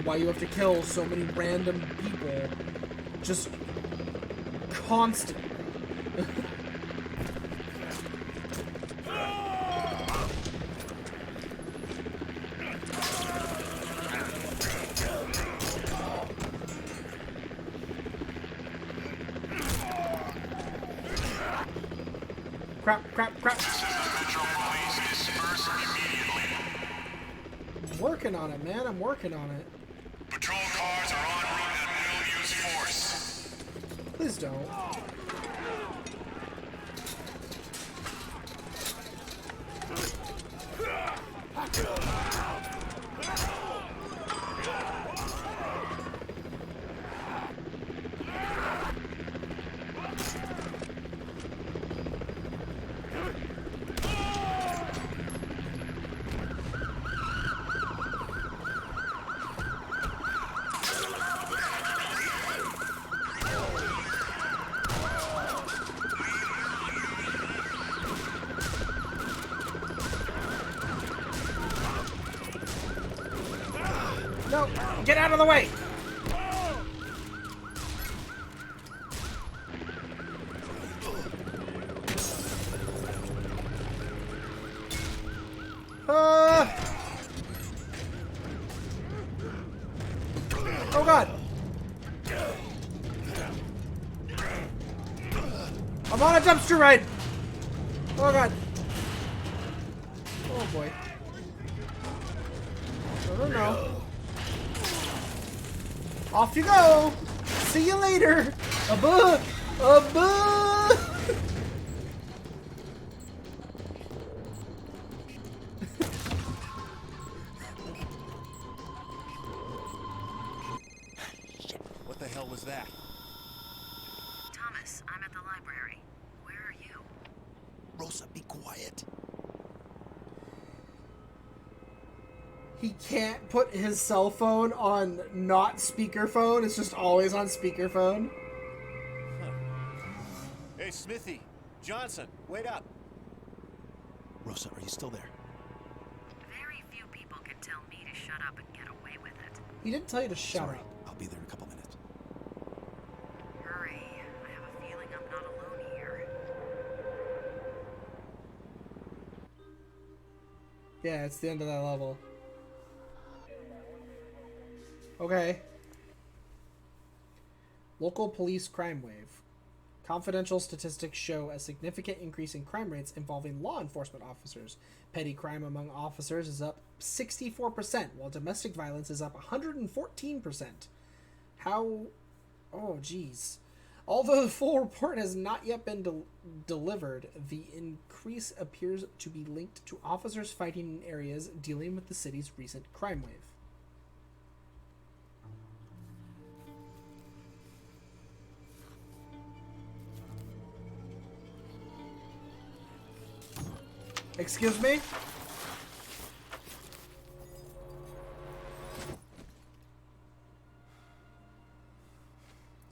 Why you have to kill so many random people just constantly. Crap, crap, crap. This is the Metro Police. Disperse immediately. I'm working on it, man. I'm working on it. Patrol cars are en route and will use force. Please don't. No! Get out of the way! Oh god! I'm on a dumpster ride! Oh god! Oh boy. No. Off you go! See you later! A book! A book! Shit, what the hell was that? Thomas, I'm at the library. Where are you? Rosa, be quiet. He can't put his cell phone on not speakerphone. It's just always on speakerphone. Hey, Smithy. Johnson, wait up. Rosa, are you still there? Very few people can tell me to shut up and get away with it. He didn't tell you to shut Sorry, up. I'll be there in a couple minutes. Hurry. I have a feeling I'm not alone here. Yeah, it's the end of that level. Okay. Local police crime wave. Confidential statistics show a significant increase in crime rates involving law enforcement officers. Petty crime among officers is up 64%, while domestic violence is up 114%. How... Oh, geez. Although the full report has not yet been delivered, the increase appears to be linked to officers fighting in areas dealing with the city's recent crime wave. Excuse me?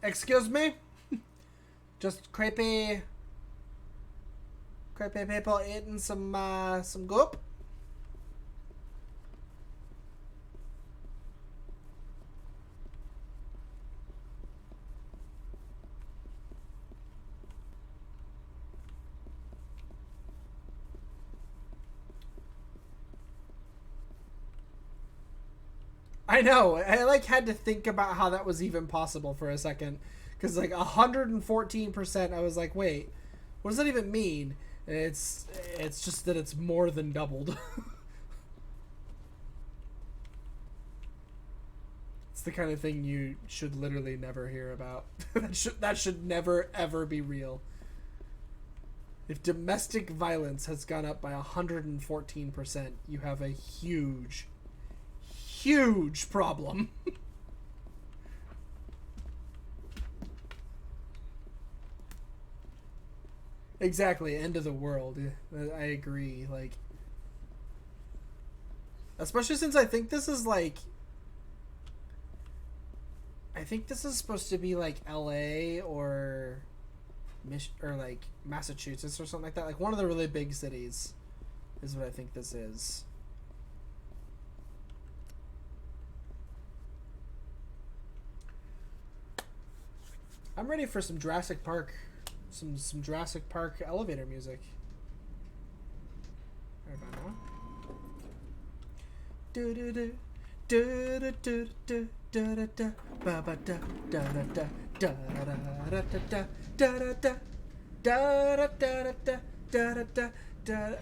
Excuse me? Just creepy people eating some goop? I know. I had to think about how that was even possible for a second, because 114%. I was like, wait, what does that even mean? And it's just that it's more than doubled. It's the kind of thing you should literally never hear about. that should never ever be real. If domestic violence has gone up by 114%, you have a huge problem. Exactly, end of the world. I agree. Especially since I think this is supposed to be LA or Massachusetts or something like that. One of the really big cities is what I think this is. I'm ready for some Jurassic Park, some Jurassic Park elevator music. Right about now. Do do do do do do do da da da ba ba da da da da da da da da da da da da da da da da da da.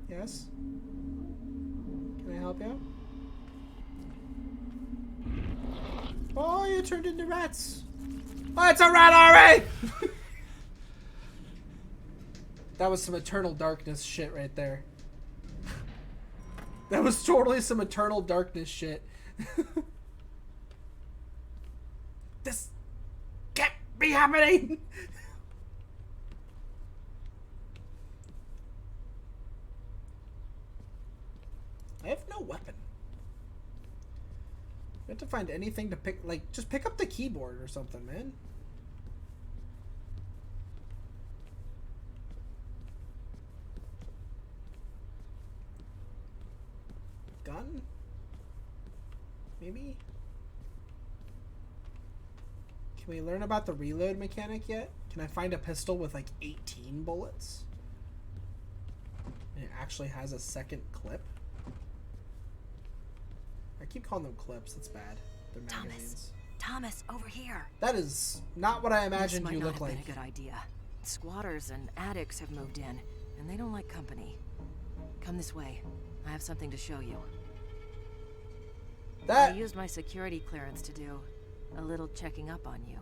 Yes? Can I help you? Oh, you turned into rats. Oh, it's a rat already! That was some Eternal Darkness shit right there. That was totally some Eternal Darkness shit. This can't be happening! I have no weapon. You have to find anything to pick, like, just pick up the keyboard or something, man. Gun? Maybe? Can we learn about the reload mechanic yet? Can I find a pistol with like 18 bullets? And it actually has a second clip? I keep calling them clips, that's bad. They're magazines. Thomas, over here. That is not what I imagined you look This might not like. have been a good idea. Squatters and addicts have moved in, and they don't like company. Come this way. I have something to show you. I That used my security clearance to do a little checking up on you.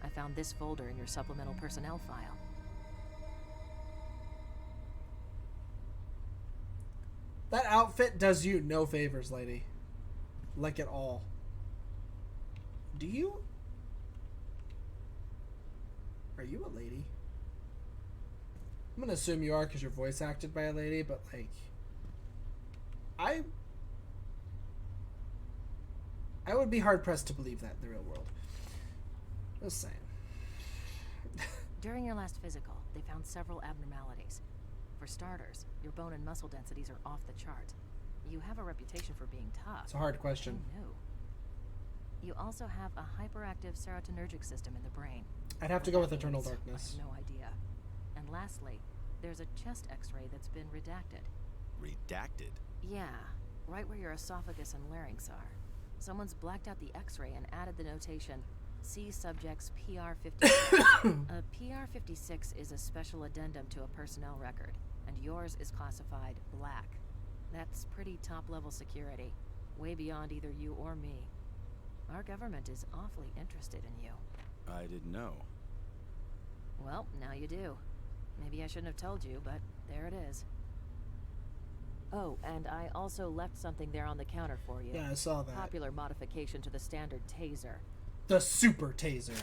I found this folder in your supplemental personnel file. that outfit does you no favors, lady. Like at all. Do you? Are you a lady? I'm gonna assume you are because you're voice acted by a lady, but like, I would be hard pressed to believe that in the real world. Just saying. During your last physical, they found several abnormalities. For starters, your bone and muscle densities are off the chart. You have a reputation for being tough. It's a hard question. Who knew? You also have a hyperactive serotonergic system in the brain. I'd have to What go that with Eternal means, Darkness. I have no idea. And lastly, there's a chest x-ray that's been redacted. Redacted? Yeah, right where your esophagus and larynx are. Someone's blacked out the x-ray and added the notation, see subject's PR56. A PR56 is a special addendum to a personnel record, and yours is classified black. That's pretty top-level security, way beyond either you or me. Our government is awfully interested in you. I didn't know. Well, now you do. Maybe I shouldn't have told you, but there it is. Oh, and I also left something there on the counter for you. Yeah, I saw that. Popular modification to the standard taser. The Super Taser.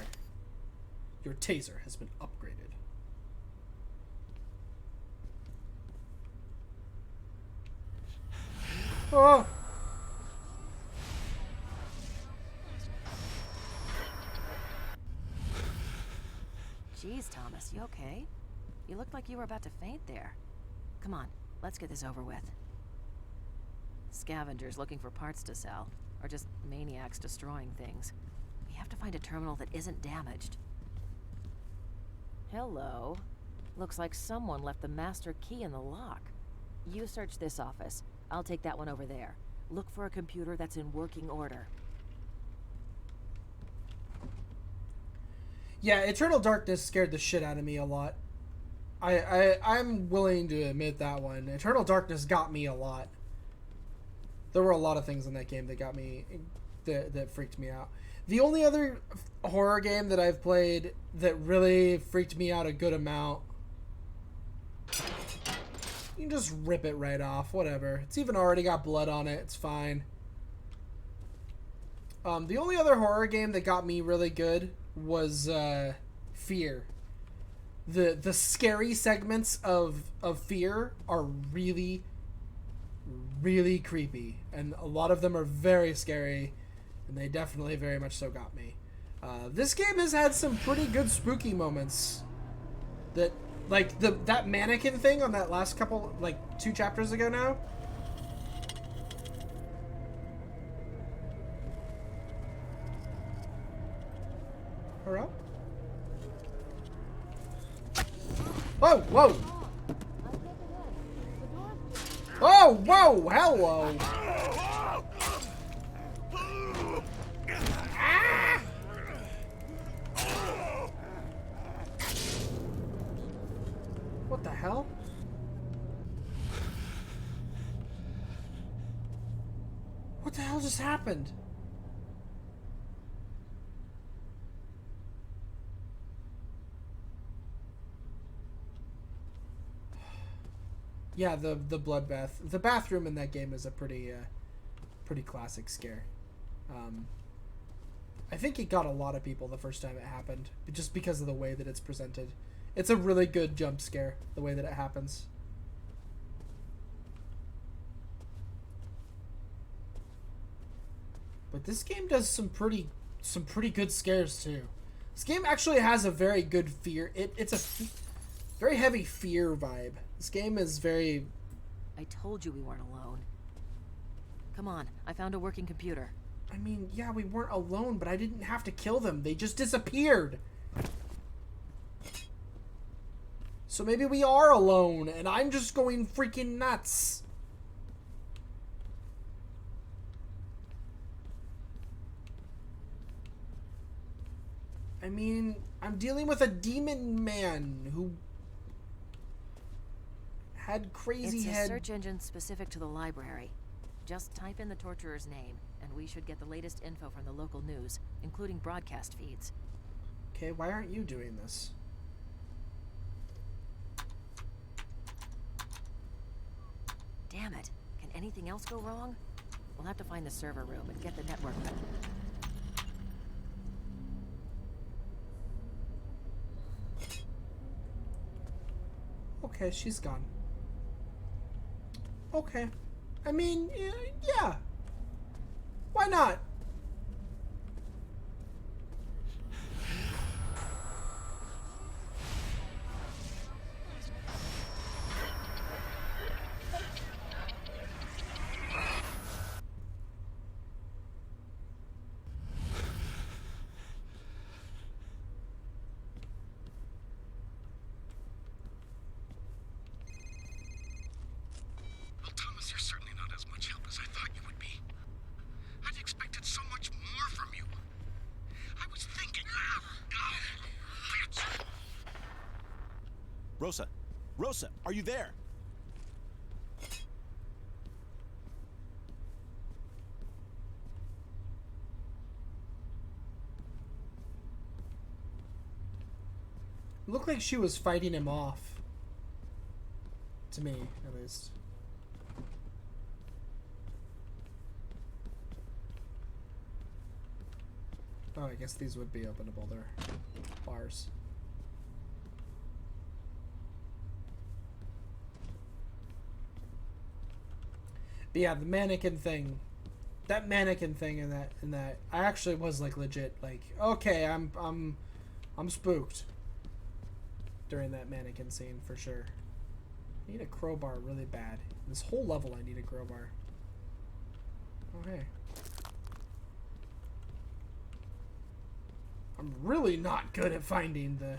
Your taser has been upgraded. Oh! Jeez, Thomas, you okay? You looked like you were about to faint there. Come on, let's get this over with. Scavengers looking for parts to sell, or just maniacs destroying things. We have to find a terminal that isn't damaged. Hello. Looks like someone left the master key in the lock. You search this office. I'll take that one over there. Look for a computer that's in working order. Yeah, Eternal Darkness scared the shit out of me a lot. I'm willing to admit that one. Eternal Darkness got me a lot. There were a lot of things in that game that got me, that freaked me out. The only other horror game that I've played that really freaked me out a good amount, you can just rip it right off, whatever. It's even already got blood on it, it's fine. The only other horror game that got me really good was Fear. The scary segments of Fear are really, really creepy, and a lot of them are very scary, and they definitely very much so got me. This game has had some pretty good spooky moments. That, like, that mannequin thing on that last couple, like, 2 chapters ago now. Hurry up. Whoa, whoa! Oh, whoa, hello! Ah! What the hell? What the hell just happened? Yeah, the bloodbath. The bathroom in that game is a pretty classic scare. I think it got a lot of people the first time it happened, just because of the way that it's presented. It's a really good jump scare, the way that it happens. But this game does some pretty good scares too. This game actually has a very good fear. It's a very heavy fear vibe. This game is very. I told you we weren't alone. Come on, I found a working computer. I mean, yeah, we weren't alone, but I didn't have to kill them. They just disappeared. So maybe we are alone, and I'm just going freaking nuts. I mean, I'm dealing with a demon man who had crazy It's a head. search engine specific to the library. Just type in the torturer's name, and we should get the latest info from the local news, including broadcast feeds. Okay, why aren't you doing this? Damn it. Can anything else go wrong? We'll have to find the server room and get the network. Okay, she's gone. Okay. I mean, yeah. Why not? Well, Thomas, you're certainly not as much help as I thought you would be. I'd expected so much more from you. I was thinking... bitch. Rosa! Rosa, are you there? Looked like she was fighting him off. To me, at least. Oh, I guess these would be openable. They're bars. But yeah, the mannequin thing. That mannequin thing in that I actually was like legit like, okay, I'm spooked during that mannequin scene for sure. I need a crowbar really bad. This whole level I need a crowbar. Oh hey. I'm really not good at finding the...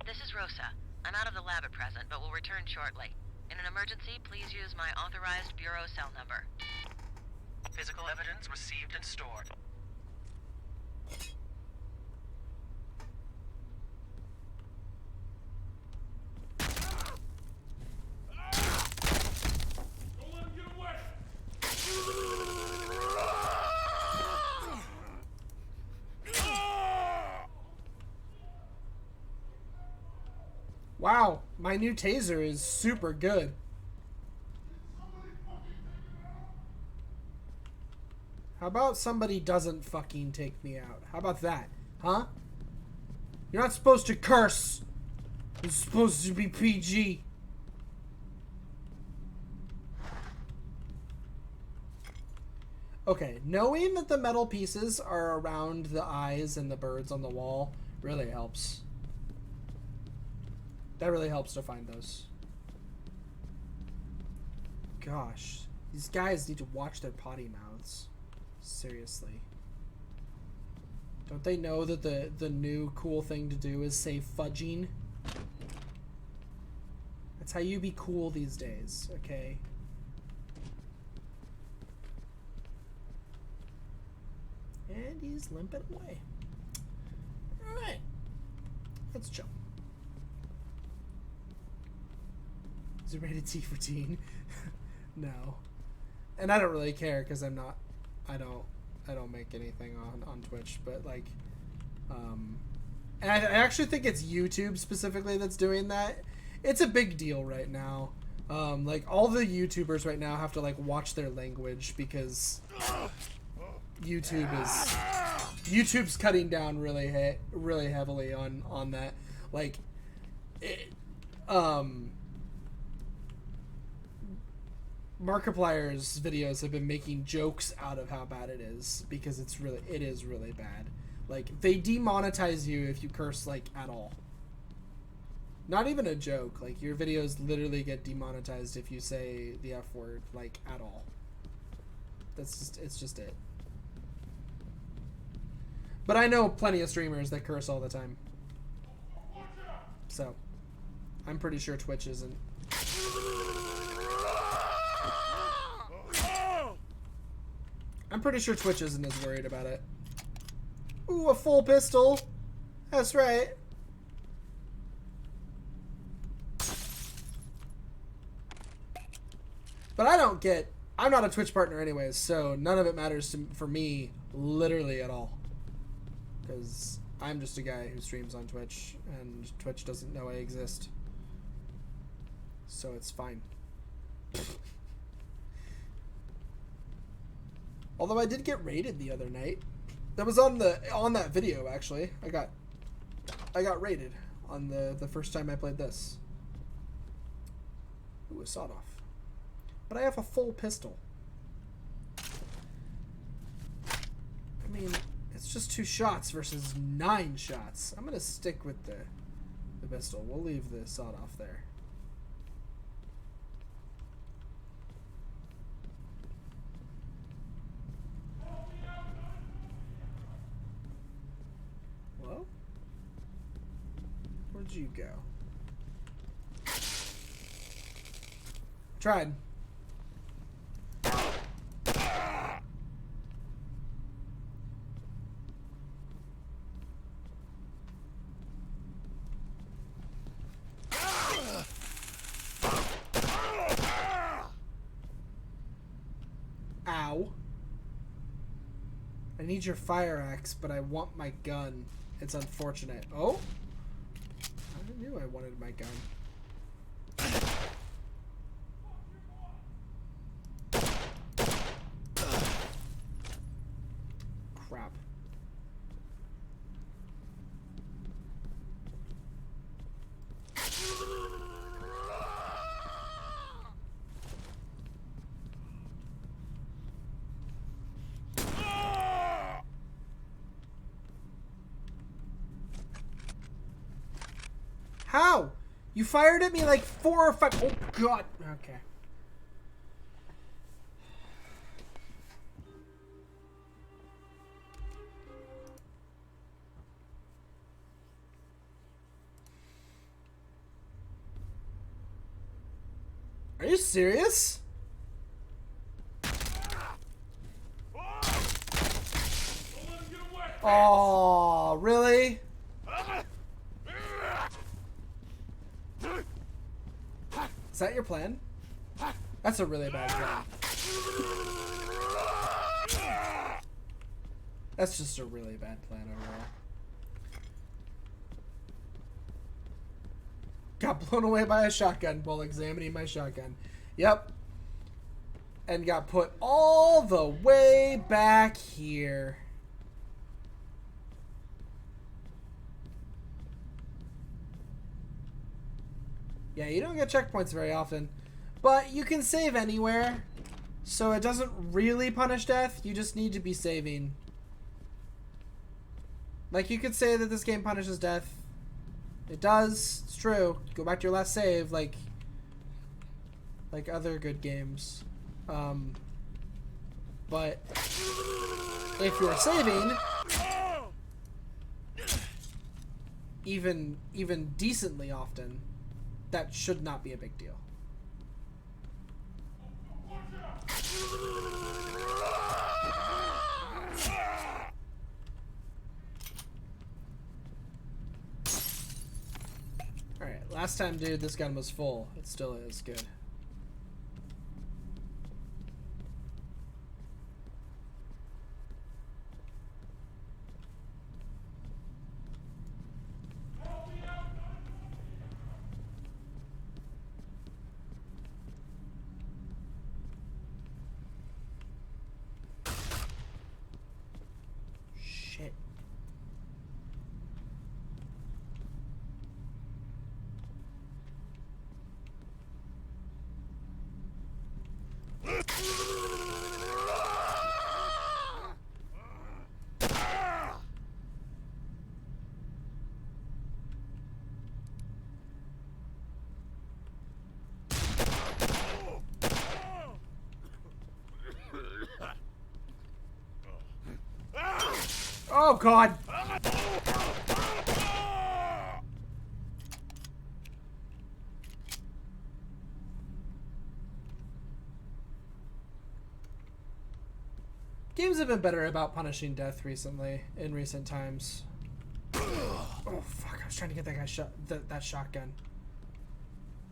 This is Rosa. I'm out of the lab at present, but will return shortly. In an emergency, please use my authorized bureau cell number. Physical evidence received and stored. Don't let him get away! Wow, my new taser is super good. How about somebody doesn't fucking take me out? How about that? Huh? You're not supposed to curse. It's supposed to be PG. Okay, knowing that the metal pieces are around the eyes and the birds on the wall really helps. That really helps to find those. Gosh, these guys need to watch their potty mouths. Seriously. Don't they know that the new cool thing to do is say fudging? That's how you be cool these days, okay? And he's limping away. Alright. Let's jump. Is it rated T for teen? No. And I don't really care because I don't make anything on Twitch, but like And I actually think it's YouTube specifically that's doing that. It's a big deal right now. Like all the YouTubers right now have to like watch their language because YouTube's cutting down really heavily on that. Like, Markiplier's videos have been making jokes out of how bad it is because it is really bad. Like, they demonetize you if you curse like at all. Not even a joke. Like, your videos literally get demonetized if you say the F word like at all. It's just it. But I know plenty of streamers that curse all the time. So, I'm pretty sure Twitch isn't. I'm pretty sure Twitch isn't as worried about it. Ooh, a full pistol. That's right. But I'm not a Twitch partner anyways, so none of it matters for me literally at all. Because I'm just a guy who streams on Twitch, and Twitch doesn't know I exist. So it's fine. Although I did get raided the other night. That was on that video actually. I got raided on the first time I played this. Ooh, a sawed off. But I have a full pistol. I mean, it's just 2 shots versus 9 shots. I'm gonna stick with the pistol. We'll leave the sawed off there. Well, where'd you go? Tried. Ow. I need your fire axe, but I want my gun. It's unfortunate. Oh? I knew I wanted my gun. Crap. How? You fired at me like 4 or 5. Oh, God. Okay. Are you serious? Oh, really? Is that your plan? That's a really bad plan. That's just a really bad plan overall. Got blown away by a shotgun while examining my shotgun. Yep. And got put all the way back here. Yeah, you don't get checkpoints very often. But you can save anywhere. So it doesn't really punish death. You just need to be saving. Like, you could say that this game punishes death. It does. It's true. Go back to your last save, like other good games. But if you're saving, even decently often, that should not be a big deal. Alright, last time, dude, this gun was full. It still is good. Oh god! Games have been better about punishing death recently, in recent times. Oh fuck, I was trying to get that guy shot, that shotgun.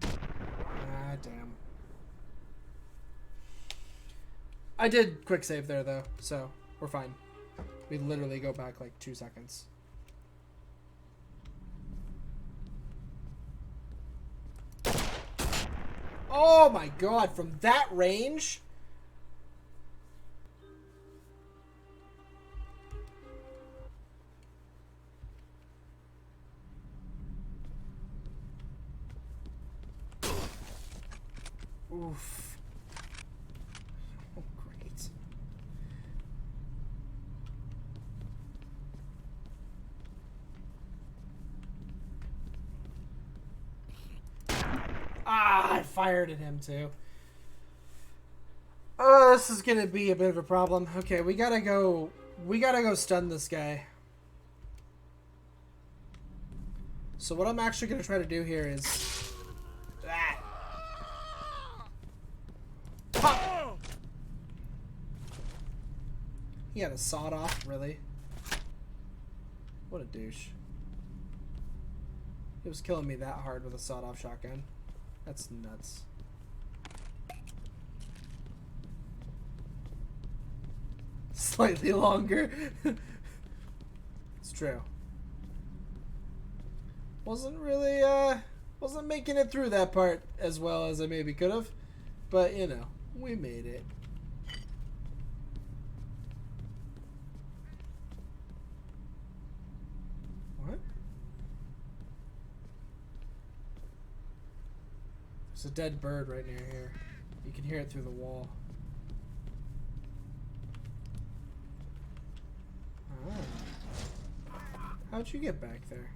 Ah, damn. I did quick save there though, so we're fine. We literally go back like 2 seconds. Oh my god, from that range? Oof. Oh, great. Ah, I fired at him too. Oh, this is gonna be a bit of a problem. Okay, we gotta go stun this guy. So what I'm actually gonna try to do here is... Ah. Pop! He had a sawed off, really? What a douche. He was killing me that hard with a sawed off shotgun. That's nuts. Slightly longer. It's true. Wasn't really, wasn't making it through that part as well as I maybe could have. But, you know, we made it. What? There's a dead bird right near here. You can hear it through the wall. Ah. How'd you get back there?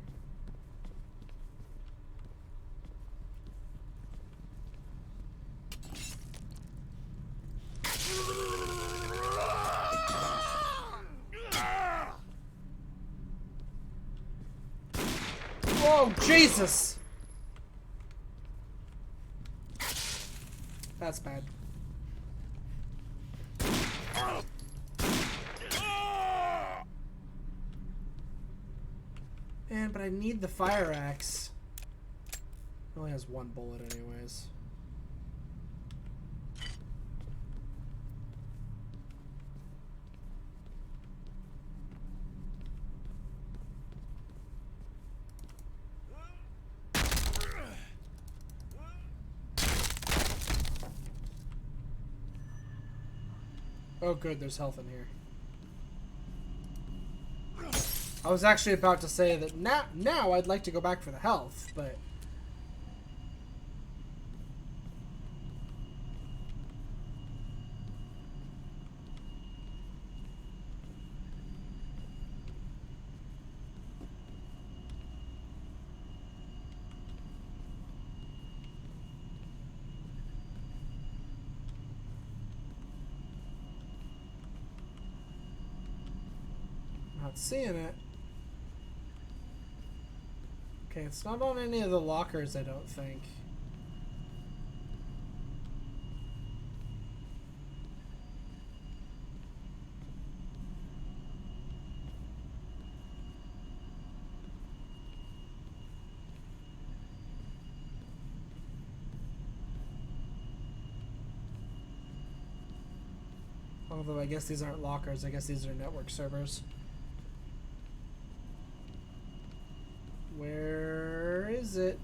Oh, Jesus! That's bad. Man, but I need the fire axe. It only has one bullet anyways. Oh good, there's health in here. I was actually about to say that now I'd like to go back for the health, but... Not seeing it. Okay, it's not on any of the lockers, I don't think. Although I guess these aren't lockers, I guess these are network servers. Where is it?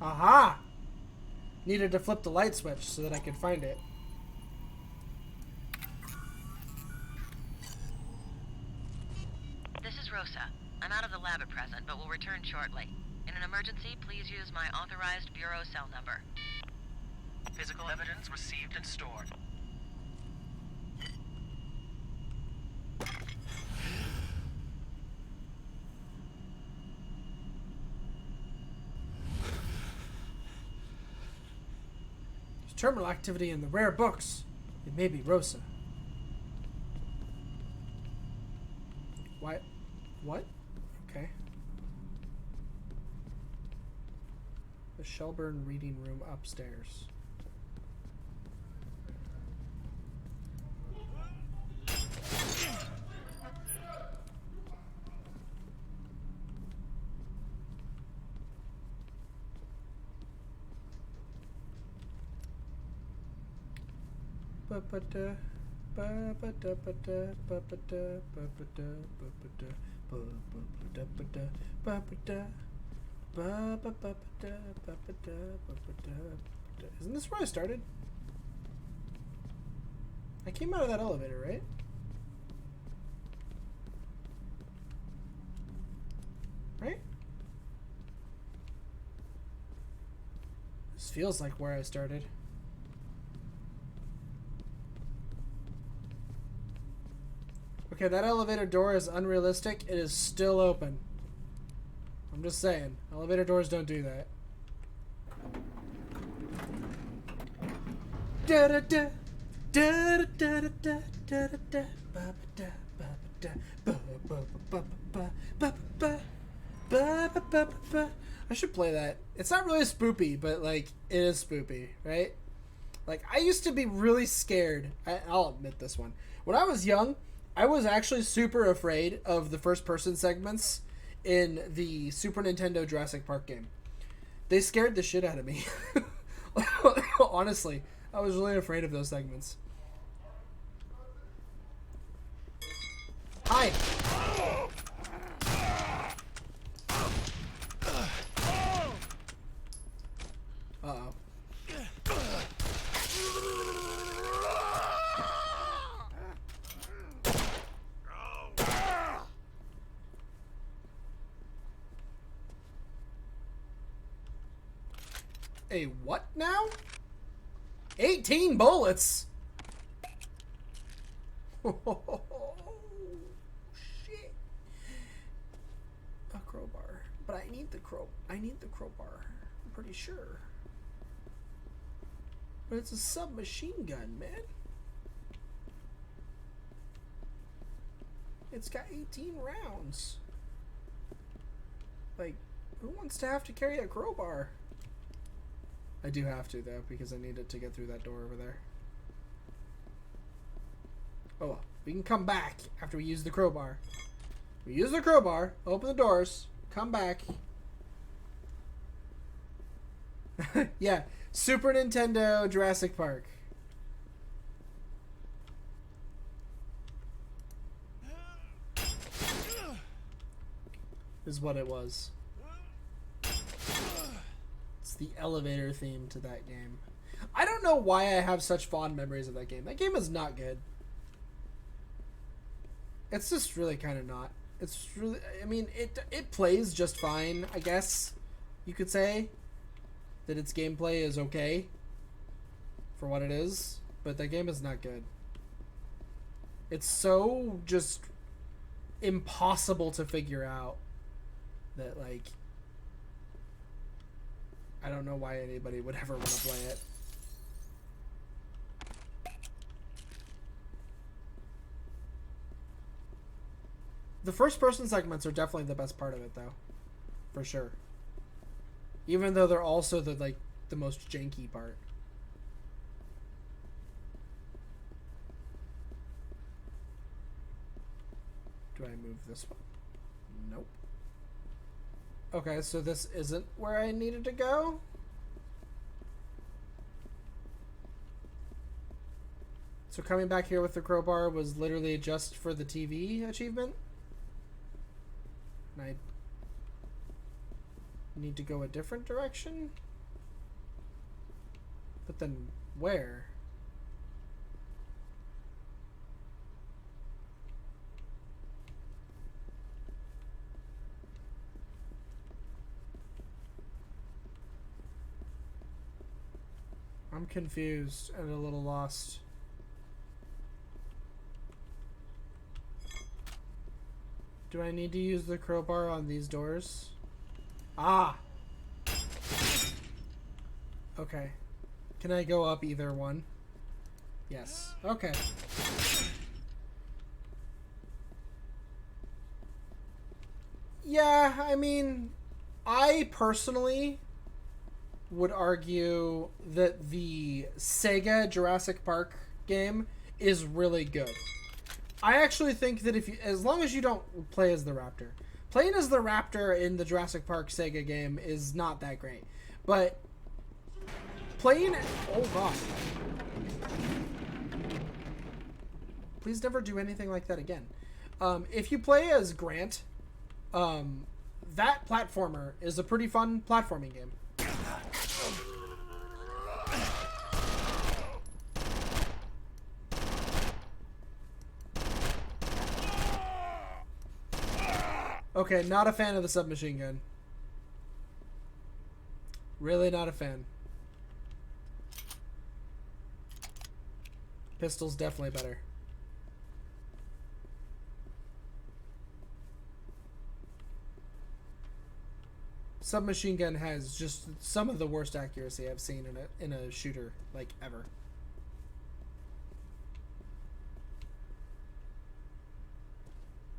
Aha! Needed to flip the light switch so that I could find it. This is Rosa. I'm out of the lab at present, but will return shortly. In an emergency, please use my authorized bureau cell number. Physical evidence received and stored. There's terminal activity in the rare books. It may be Rosa. Why? What? Okay. The Shelburne reading room upstairs. Isn't this where I started? I came out of that elevator, right? Right? This feels like where I started. Okay, that elevator door is unrealistic. It is still open. I'm just saying. Elevator doors don't do that. Da-da-da. Da-da-da-da-da. Da-da-da. Ba-ba-da. Ba-ba-da. Ba-ba-ba-ba-ba-ba. Ba-ba-ba-ba-ba. I should play that. It's not really spoopy, but like it is spoopy, right? Like I used to be really scared. I'll admit this one. When I was young, I was actually super afraid of the first-person segments in the Super Nintendo Jurassic Park game. They scared the shit out of me. Honestly, I was really afraid of those segments. Hi! Uh-oh. A what now? 18 bullets! Oh, shit. A crowbar. But I need the crowbar. I'm pretty sure. But it's a submachine gun, man. It's got 18 rounds. Like, who wants to have to carry a crowbar? I do have to, though, because I need it to get through that door over there. Oh, well. We can come back after we use the crowbar. We use the crowbar, open the doors, come back. Yeah, Super Nintendo Jurassic Park. Is what it was. The elevator theme to that game. I don't know why I have such fond memories of that game. That game is not good. It's just really kind of not. It's really, I mean, it plays just fine, I guess you could say. That its gameplay is okay for what it is, but that game is not good. It's so just impossible to figure out that, like, I don't know why anybody would ever want to play it. The first-person segments are definitely the best part of it, though. For sure. Even though they're also the most janky part. Do I move this one? Nope. Okay, so this isn't where I needed to go? So coming back here with the crowbar was literally just for the TV achievement? And I need to go a different direction? But then where? I'm confused and a little lost. Do I need to use the crowbar on these doors? Ah! Okay. Can I go up either one? Yes. Okay. Yeah, I mean, I personally would argue that the Sega Jurassic Park game is really good. I actually think that as long as you don't play as the raptor. Playing as the raptor in the Jurassic Park Sega game is not that great. But playing... Oh, God. Please never do anything like that again. If you play as Grant, that platformer is a pretty fun platforming game. Okay, not a fan of the submachine gun. Really not a fan. Pistol's definitely better. Submachine gun has just some of the worst accuracy I've seen in a shooter, like, ever.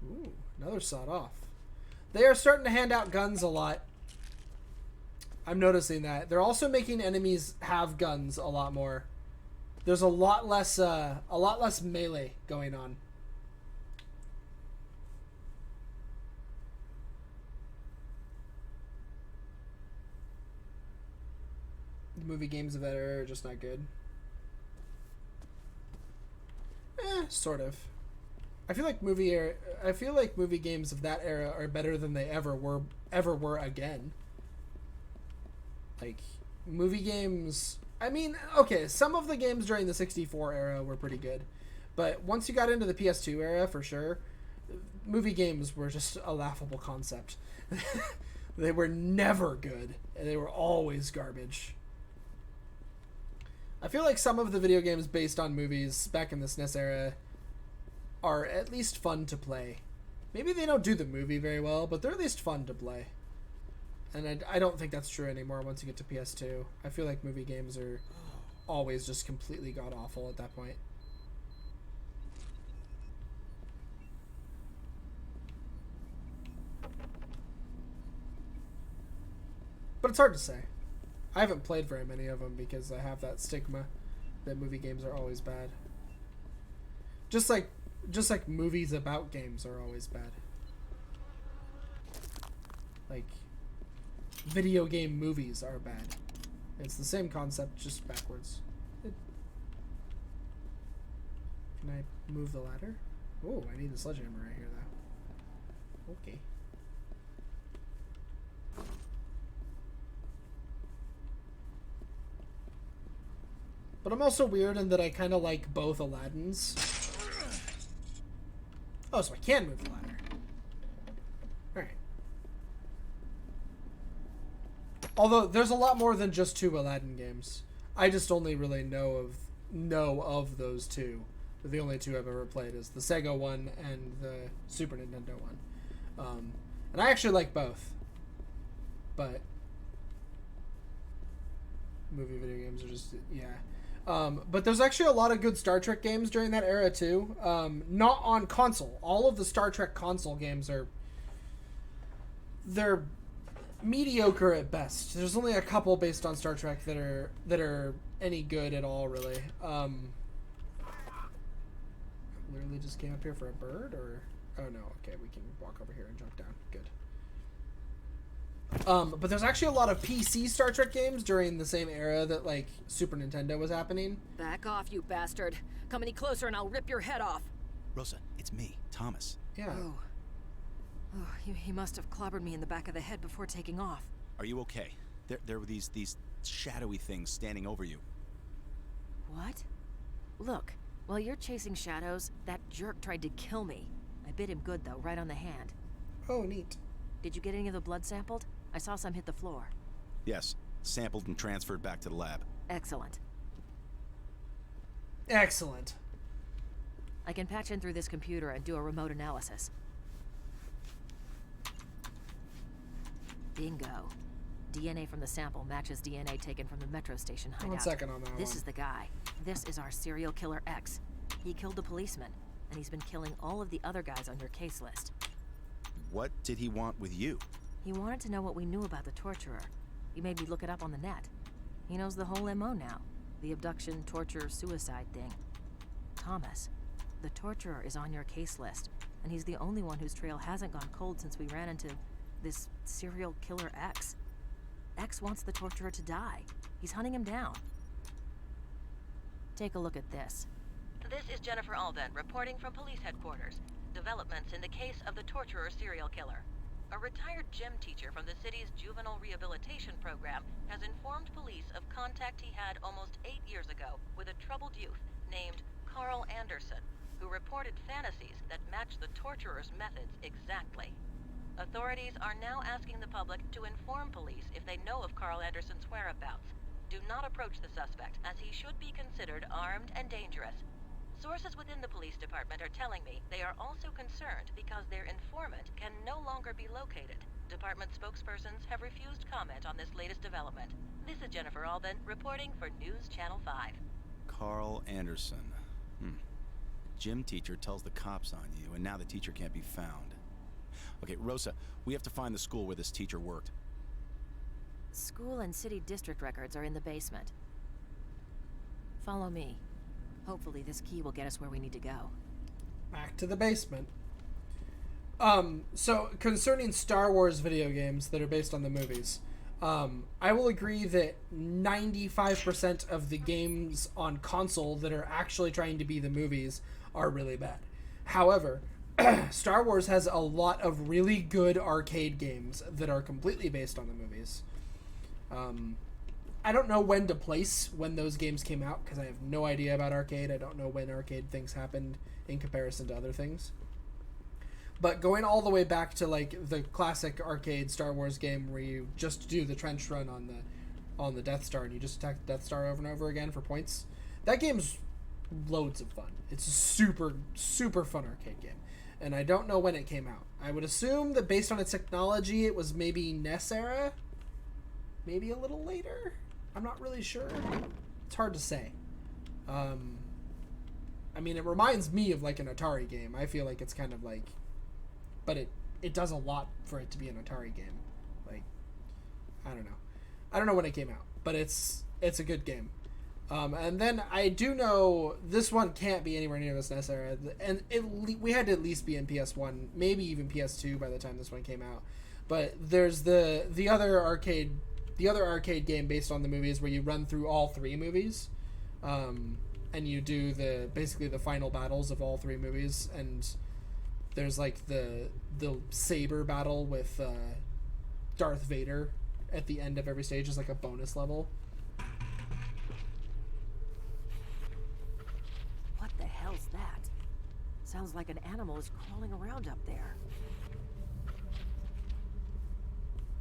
Ooh, another sawed off. They are starting to hand out guns a lot. I'm noticing that. They're also making enemies have guns a lot more. There's a lot less melee going on. The movie games of that era are just not good. Sort of. I feel like movie games of that era are better than they ever were again. Like, movie games, I mean, okay, some of the games during the 64 era were pretty good, but once you got into the PS2 era, for sure, movie games were just a laughable concept. They were never good, and they were always garbage. I feel like some of the video games based on movies back in the SNES era are at least fun to play. Maybe they don't do the movie very well, but they're at least fun to play. And I don't think that's true anymore once you get to PS2. I feel like movie games are always just completely god-awful at that point. But it's hard to say. I haven't played very many of them because I have that stigma that movie games are always bad. Just like movies about games are always bad. Like, video game movies are bad. It's the same concept, just backwards. Can I move the ladder? Oh, I need the sledgehammer right here, though. Okay. But I'm also weird in that I kind of like both Aladdins. Oh, so I can move the ladder. Alright. Although, there's a lot more than just 2 Aladdin games. I just only really know of those 2. The only 2 I've ever played is the Sega one and the Super Nintendo one. And I actually like both. But movie video games are just, yeah. But there's actually a lot of good Star Trek games during that era too. Not on console. All of the Star Trek console games they're mediocre at best. There's only a couple based on Star Trek that are any good at all, really. Literally just came up here for a bird, or oh no, okay, we can walk over here and jump down. Good. But there's actually a lot of PC Star Trek games during the same era that, like, Super Nintendo was happening. Back off, you bastard. Come any closer and I'll rip your head off. Rosa, it's me, Thomas. Yeah. Oh, he must have clobbered me in the back of the head before taking off. Are you okay? There were these shadowy things standing over you. What? Look, while you're chasing shadows, that jerk tried to kill me. I bit him good, though, right on the hand. Oh, neat. Did you get any of the blood sampled? I saw some hit the floor. Yes, sampled and transferred back to the lab. Excellent. Excellent. I can patch in through this computer and do a remote analysis. Bingo. DNA from the sample matches DNA taken from the metro station hideout. 1 second on that This one. is the guy. This is our serial killer X. He killed a policeman, and he's been killing all of the other guys on your case list. What did he want with you? He wanted to know what we knew about the torturer. He made me look it up on the net. He knows the whole MO now. The abduction, torture, suicide thing. Thomas, the torturer is on your case list, and he's the only one whose trail hasn't gone cold since we ran into this serial killer X. X wants the torturer to die. He's hunting him down. Take a look at this. This is Jennifer Alden reporting from police headquarters. Developments in the case of the torturer serial killer. A retired gym teacher from the city's juvenile rehabilitation program has informed police of contact he had almost 8 years ago with a troubled youth named Carl Anderson, who reported fantasies that match the torturer's methods exactly. Authorities are now asking the public to inform police if they know of Carl Anderson's whereabouts. Do not approach the suspect, as he should be considered armed and dangerous. Sources within the police department are telling me they are also concerned because their informant can no longer be located. Department spokespersons have refused comment on this latest development. This is Jennifer Alden reporting for News Channel 5. Carl Anderson. Gym teacher tells the cops on you, and now the teacher can't be found. Okay, Rosa, we have to find the school where this teacher worked. School and city district records are in the basement. Follow me. Hopefully this key will get us where we need to go. Back to the basement. So concerning Star Wars video games that are based on the movies, I will agree that 95% of the games on console that are actually trying to be the movies are really bad. However, Star Wars has a lot of really good arcade games that are completely based on the movies. I don't know when to place when those games came out because I have no idea about arcade. I don't know when arcade things happened in comparison to other things. But going all the way back to like the classic arcade Star Wars game where you just do the trench run on the Death Star and you just attack the Death Star over and over again for points. That game's loads of fun. It's a super, super fun arcade game. And I don't know when it came out. I would assume that based on its technology, it was maybe NES era? Maybe a little later? I'm not really sure. It's hard to say. I mean, it reminds me of like an Atari game. I feel like it's kind of like... But it does a lot for it to be an Atari game. Like, I don't know. I don't know when it came out, but it's a good game. And then I do know this one can't be anywhere near this NES era, and we had to at least be in PS1, maybe even PS2 by the time this one came out. But there's the other arcade game based on the movies where you run through all three movies, and you do basically the final battles of all three movies, and there's like the saber battle with Darth Vader at the end of every stage is like a bonus level. What the hell's that? Sounds like an animal is crawling around up there.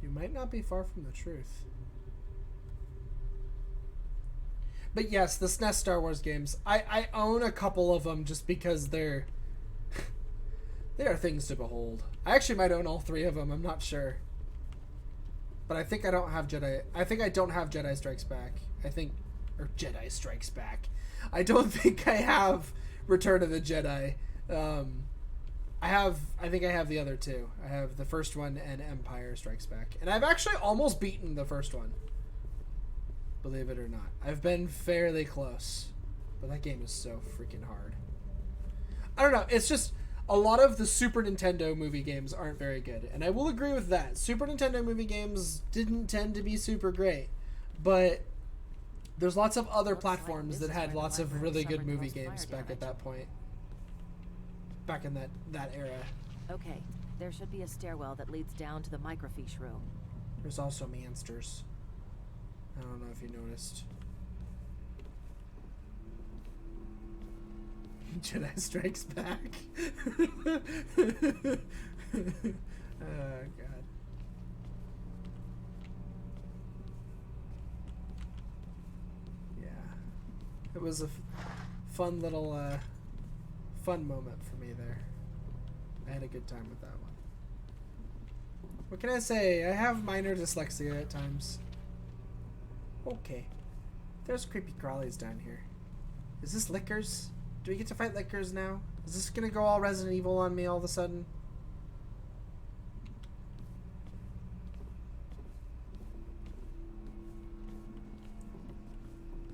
You might not be far from the truth. But yes, the SNES Star Wars games, I own a couple of them just because they are things to behold. I actually might own all three of them, I'm not sure. But I think I don't have Jedi... I think I don't have Jedi Strikes Back. Or Jedi Strikes Back. I don't think I have Return of the Jedi. I think I have the other two. I have the first one and Empire Strikes Back. And I've actually almost beaten the first one. Believe it or not. I've been fairly close. But that game is so freaking hard. I don't know. It's just... A lot of the Super Nintendo movie games aren't very good. And I will agree with that. Super Nintendo movie games didn't tend to be super great. But there's lots of other platforms that had lots of really good movie games back at that point. Back in that era. Okay, there should be a stairwell that leads down to the microfiche room. There's also monsters. I don't know if you noticed. Jedi Strikes Back. Oh god. Yeah. It was a fun little fun moment for me there. I had a good time with that one. What can I say? I have minor dyslexia at times. Okay. There's creepy crawlies down here. Is this Lickers? Do we get to fight Lickers now? Is this gonna go all Resident Evil on me all of a sudden?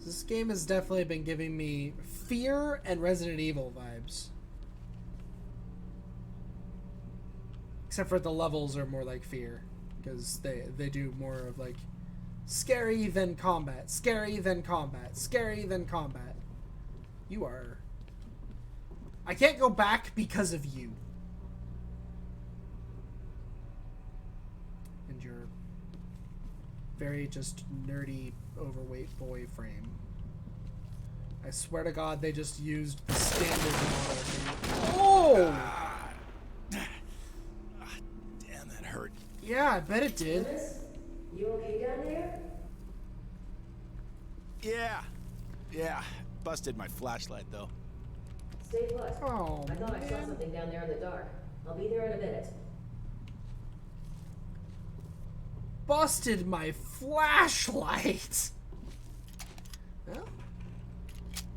This game has definitely been giving me fear and Resident Evil vibes. Except for the levels are more like fear. Because they do more of like scary then combat, scary then combat, scary then combat. You are... I can't go back because of you. And your very just nerdy, overweight boy frame. I swear to God, they just used the standard model. Oh! Damn, that hurt. Yeah, I bet it did. You okay down there? Yeah. Busted my flashlight, though. Stay put. Oh, I thought I saw man. something down there in the dark. I'll be there in a minute. Busted my flashlight. Well,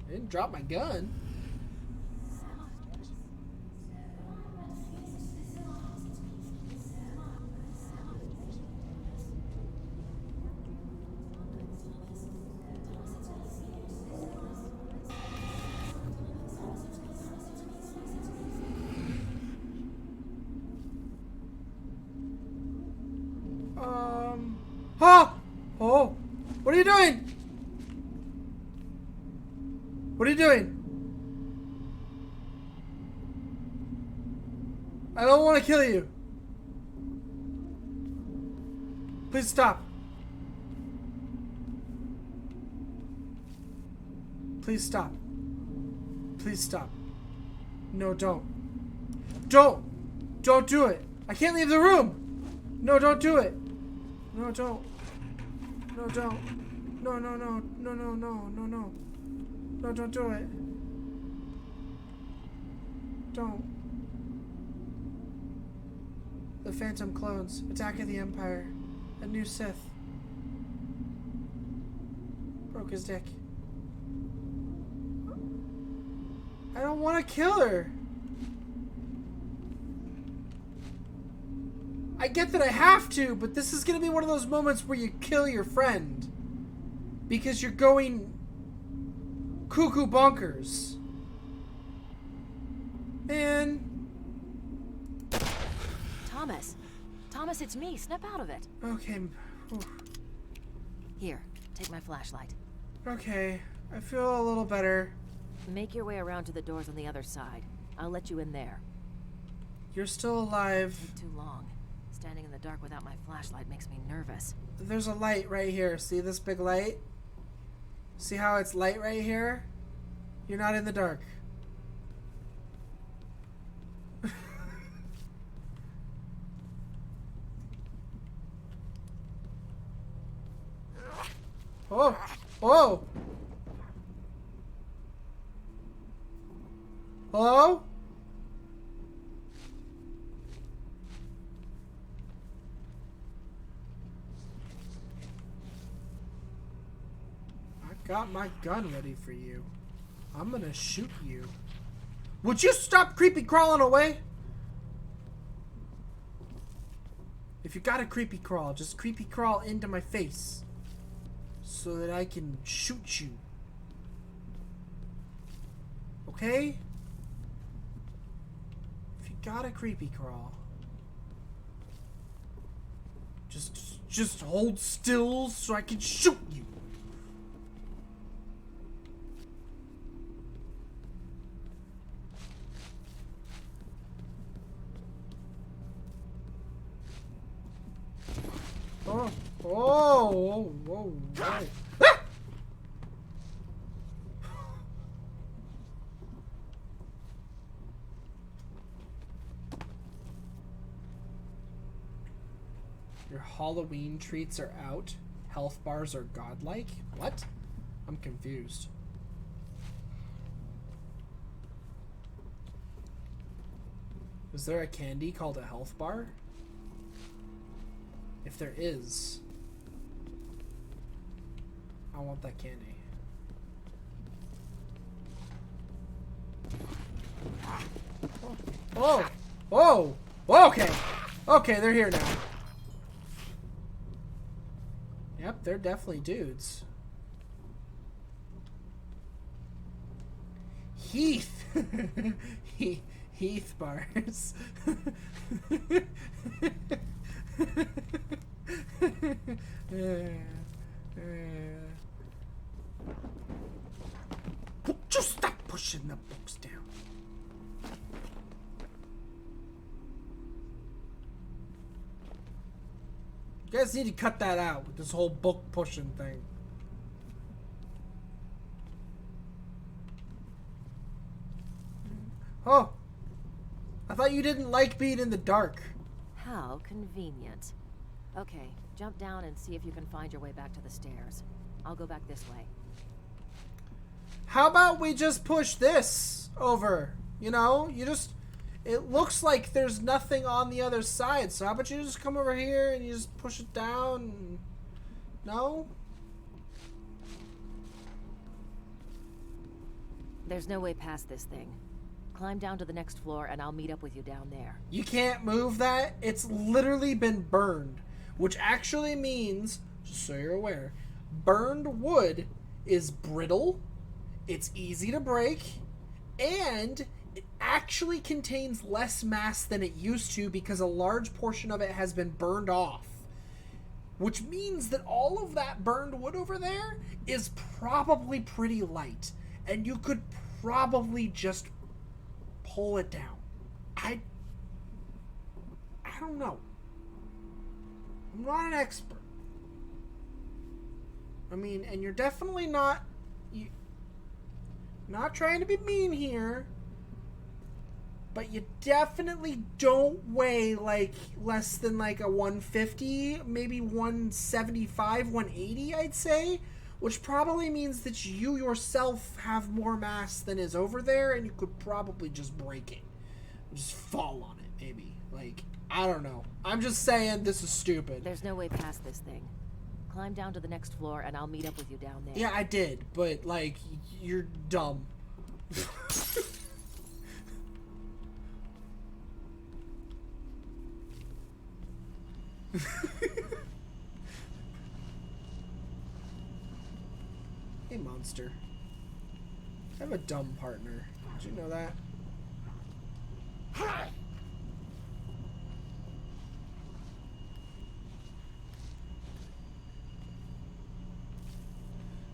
I didn't drop my gun. Huh? Oh, what are you doing? What are you doing? I don't want to kill you. Please stop. Please stop. Please stop. No, don't. Don't do it. I can't leave the room. No, don't do it. No, don't. No, don't. No. No, don't do it. Don't. The Phantom Clones. Attack of the Empire. A new Sith. Broke his dick. I don't want to kill her. I get that I have to, but this is going to be one of those moments where you kill your friend. Because you're going cuckoo bonkers. Man. Thomas, it's me. Snap out of it. Okay. Whew. Here, take my flashlight. Okay. I feel a little better. Make your way around to the doors on the other side. I'll let you in there. You're still alive. Too long. Standing in the dark without my flashlight makes me nervous. There's a light right here. See this big light? See how it's light right here? You're not in the dark. Oh! Oh! Hello? I got my gun ready for you. I'm gonna shoot you. Would you stop creepy crawling away? If you got a creepy crawl, just creepy crawl into my face. So that I can shoot you. Okay? If you got a creepy crawl, just hold still so I can shoot you. Whoa. Ah! Your Halloween treats are out. Health bars are godlike. What? I'm confused. Is there a candy called a health bar? If there is, I want that candy. Oh! Whoa! Okay! Okay, they're here now. Yep, they're definitely dudes. Heath! Heath bars. Just stop pushing the books down. You guys need to cut that out with this whole book pushing thing. Oh, I thought you didn't like being in the dark. How convenient. Okay, jump down and see if you can find your way back to the stairs. I'll go back this way. How about we just push this over? You know, it looks like there's nothing on the other side, so how about you just come over here and you just push it down? No? There's no way past this thing. Climb down to the next floor and I'll meet up with you down there. You can't move that. It's literally been burned, which actually means, just so you're aware, burned wood is brittle, it's easy to break, and it actually contains less mass than it used to because a large portion of it has been burned off. Which means that all of that burned wood over there is probably pretty light, and you could probably just pull it down. I don't know. I'm not an expert. I mean, and you're definitely not trying to be mean here, but you definitely don't weigh like less than like a 150, maybe 175, 180, I'd say. Which probably means that you yourself have more mass than is over there, and you could probably just break it. Just fall on it, maybe. Like, I don't know. I'm just saying this is stupid. There's no way past this thing. Climb down to the next floor, and I'll meet up with you down there. Yeah, I did, but, like, you're dumb. Hey, monster. I have a dumb partner. Did you know that?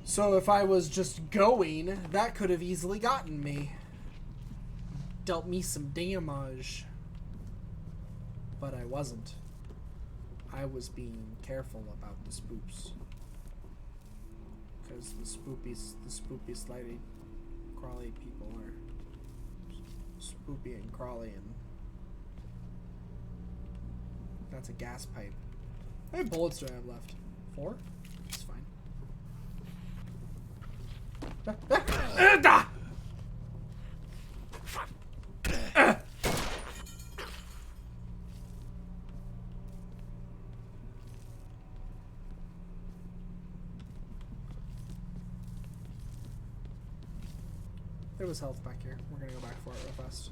So if I was just going, that could have easily gotten me. Dealt me some damage. But I wasn't. I was being careful about the spooks. Because the spoopy slidey crawly people are spoopy and crawly, and that's a gas pipe. How many bullets do I have left? 4? It's fine. There was health back here. We're gonna go back for it real fast.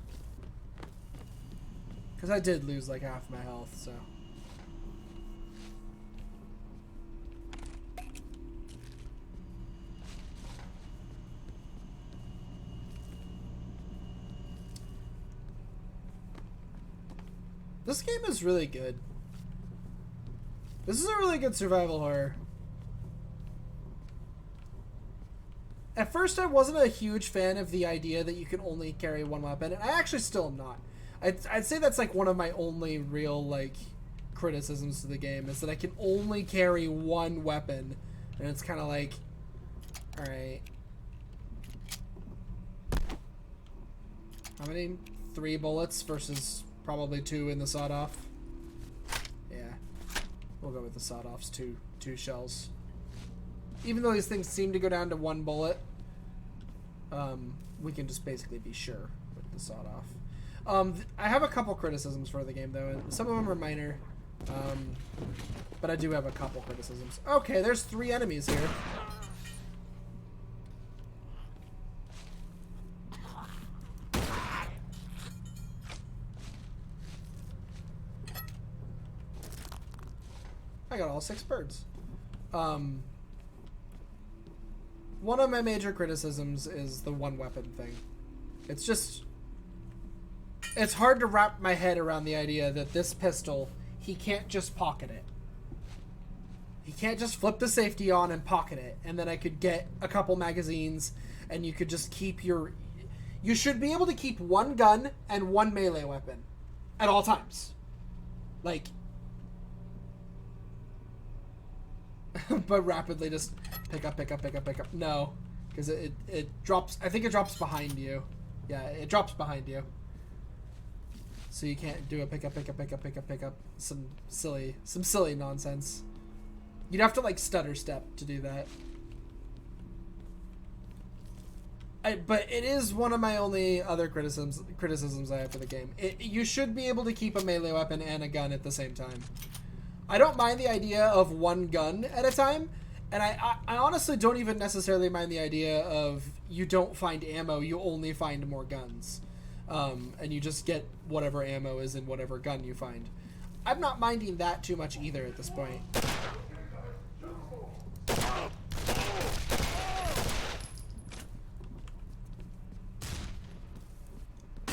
Because I did lose like half my health, so. This game is really good. This is a really good survival horror. At first, I wasn't a huge fan of the idea that you can only carry one weapon, and I actually still am not. I'd say that's like one of my only real like criticisms to the game is that I can only carry one weapon, and it's kind of like, all right, how many? 3 bullets versus probably 2 in the sawed-off. Yeah. We'll go with the sawed-offs, two shells. Even though these things seem to go down to 1 bullet, we can just basically be sure with the sawed-off. I have a couple criticisms for the game, though, and some of them are minor. But I do have a couple criticisms. Okay, there's 3 enemies here. I got all 6 birds. One of my major criticisms is the one weapon thing. It's just... It's hard to wrap my head around the idea that this pistol, he can't just pocket it. He can't just flip the safety on and pocket it, and then I could get a couple magazines, and you could just keep your... You should be able to keep 1 gun and 1 melee weapon at all times. Like... but rapidly just pick up. No, because it drops. I think it drops behind you. Yeah, it drops behind you. So you can't do a pick up. Some silly nonsense. You'd have to like stutter step to do that. But it is one of my only other criticisms I have for the game. You should be able to keep a melee weapon and a gun at the same time. I don't mind the idea of 1 gun at a time, and I honestly don't even necessarily mind the idea of you don't find ammo, you only find more guns. And you just get whatever ammo is in whatever gun you find. I'm not minding that too much either at this point.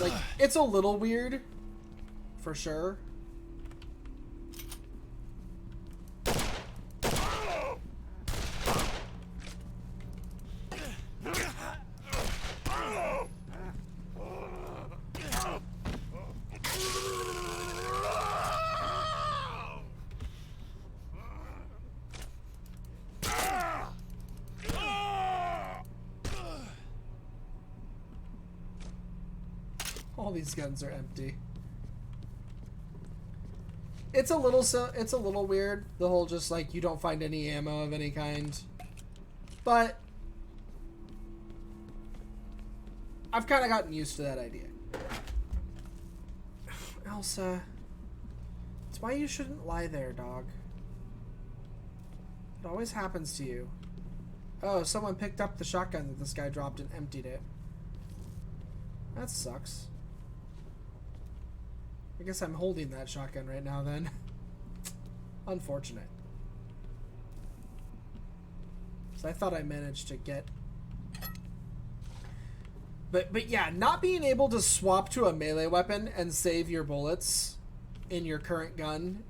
Like, it's a little weird, for sure. All these guns are empty. It's a little weird, the whole just like you don't find any ammo of any kind. But I've kind of gotten used to that idea. Elsa, it's why you shouldn't lie there, dog. It always happens to you. Oh, someone picked up the shotgun that this guy dropped and emptied it. That sucks. I guess I'm holding that shotgun right now then. Unfortunate. So I thought I managed to get... But yeah, not being able to swap to a melee weapon and save your bullets in your current gun,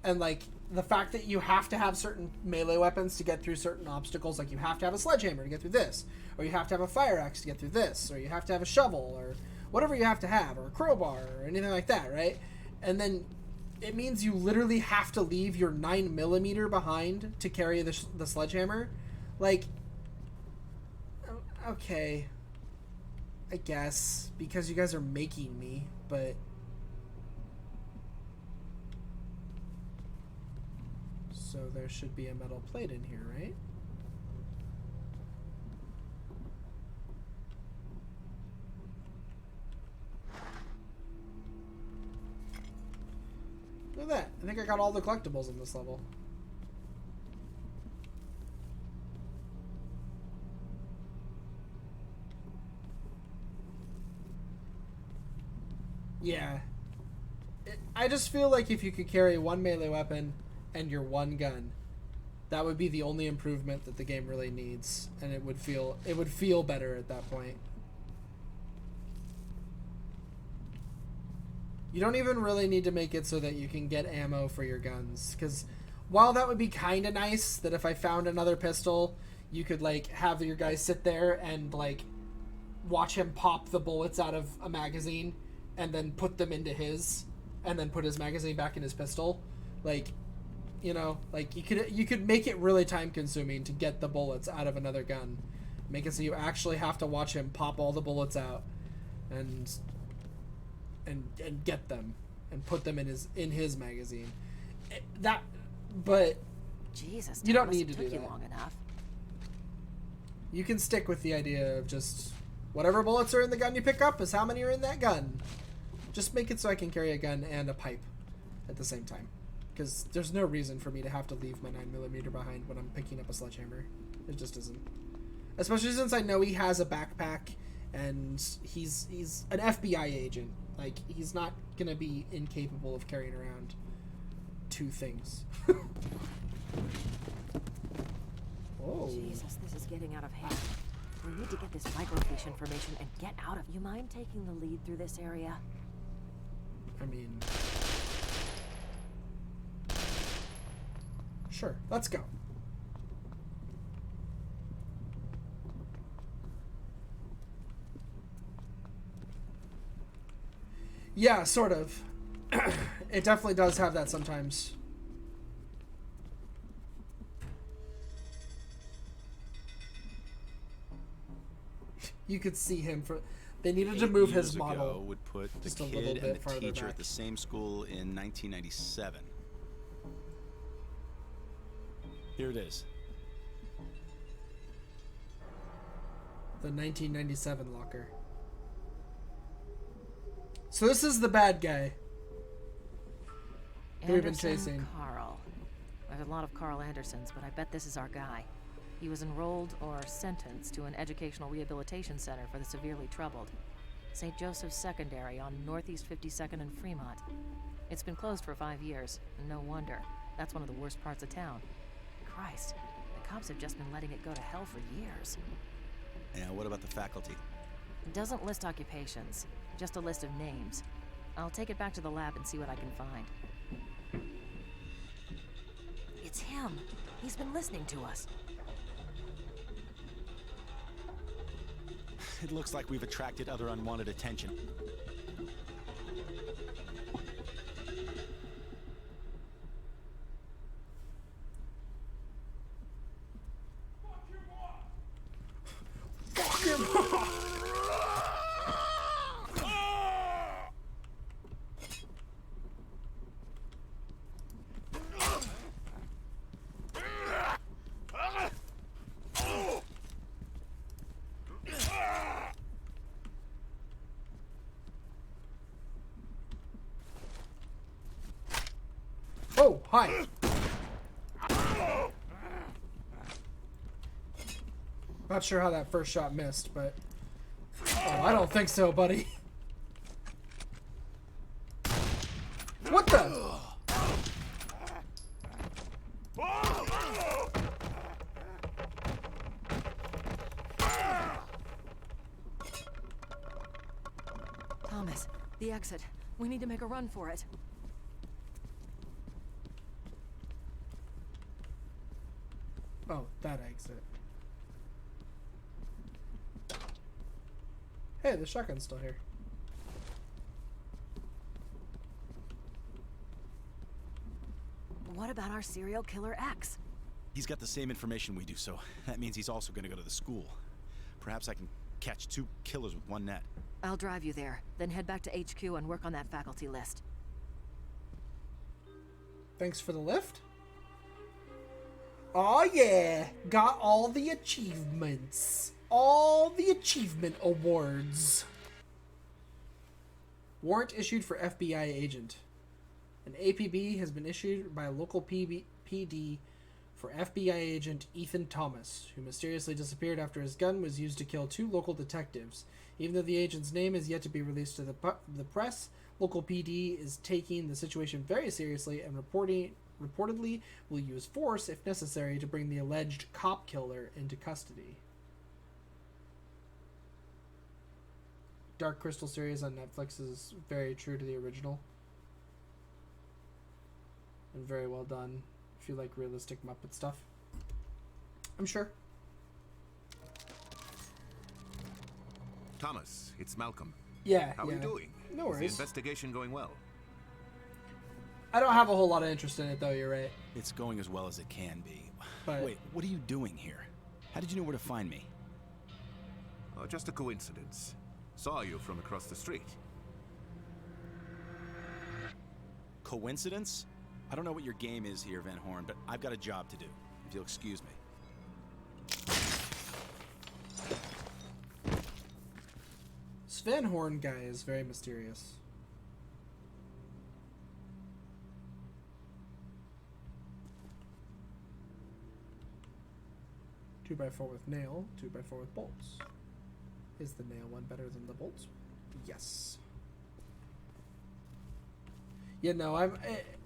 and like the fact that you have to have certain melee weapons to get through certain obstacles, like you have to have a sledgehammer to get through this, or you have to have a fire axe to get through this, or you have to have a shovel, or whatever you have to have, or a crowbar, or anything like that, right? And then it means you literally have to leave your 9mm behind to carry the sledgehammer. Like, okay, I guess, because you guys are making me, but... So there should be a metal plate in here, right? Look at that. I think I got all the collectibles in this level. Yeah. I just feel like if you could carry 1 melee weapon and your 1 gun, that would be the only improvement that the game really needs, and it would feel better at that point. You don't even really need to make it so that you can get ammo for your guns, because while that would be kind of nice, that if I found another pistol, you could like have your guy sit there and like watch him pop the bullets out of a magazine and then put them into his, and then put his magazine back in his pistol. Like, you know, like you could make it really time consuming to get the bullets out of another gun. Make it so you actually have to watch him pop all the bullets out and get them and put them in his magazine. That But Jesus, you don't Thomas, need it to took do you that. long enough. You can stick with the idea of just whatever bullets are in the gun you pick up is how many are in that gun. Just make it so I can carry a gun and a pipe at the same time. Because there's no reason for me to have to leave my 9mm behind when I'm picking up a sledgehammer. It just isn't. Especially since I know he has a backpack and he's an FBI agent. Like, he's not gonna be incapable of carrying around two things. Whoa. Jesus, this is getting out of hand. We need to get this microfiche information and get out of. You mind taking the lead through this area? I mean... Sure, let's go. Yeah, sort of. It definitely does have that sometimes. You could see him for... They needed to move his model ago would put the just a little kid bit and the farther teacher back. at the same school in 1997. Here it is. The 1997 locker. So this is the bad guy who we've been Anderson chasing. Carl. There's a lot of Carl Andersons, but I bet this is our guy. He was enrolled or sentenced to an educational rehabilitation center for the severely troubled. St. Joseph's Secondary on Northeast 52nd and Fremont. It's been closed for 5 years, and no wonder. That's one of the worst parts of town. Christ, the cops have just been letting it go to hell for years. Yeah, what about the faculty? It doesn't list occupations, just a list of names. I'll take it back to the lab and see what I can find. It's him. He's been listening to us. It looks like we've attracted other unwanted attention. Fuck him! Oh, hi. Not sure how that first shot missed, but... Oh, I don't think so, buddy. What the? Thomas, the exit. We need to make a run for it. Oh, that exit. Hey, the shotgun's still here. What about our serial killer X? He's got the same information we do, so that means he's also going to go to the school. Perhaps I can catch 2 killers with one net. I'll drive you there, then head back to HQ and work on that faculty list. Thanks for the lift. Oh yeah, got all the achievements. All the achievement awards. Warrant issued for FBI agent. An APB has been issued by a local PD for FBI agent Ethan Thomas, who mysteriously disappeared after his gun was used to kill 2 local detectives. Even though the agent's name is yet to be released to the press, local PD is taking the situation very seriously and reportedly will use force if necessary to bring the alleged cop killer into custody. Dark Crystal series on Netflix is very true to the original. And very well done if you like realistic Muppet stuff. I'm sure. Thomas, it's Malcolm. Yeah, How are you doing? No Is the worries. investigation going well? I don't have a whole lot of interest in it, though, you're right. It's going as well as it can be. But- Wait, what are you doing here? How did you know where to find me? Oh, just a coincidence. Saw you from across the street. Coincidence? I don't know what your game is here, Van Horn, but I've got a job to do, if you'll excuse me. This Van Horn guy is very mysterious. Two by four with nail, 2x4 with bolts. Is the nail one better than the bolts? Yes. Yeah, no,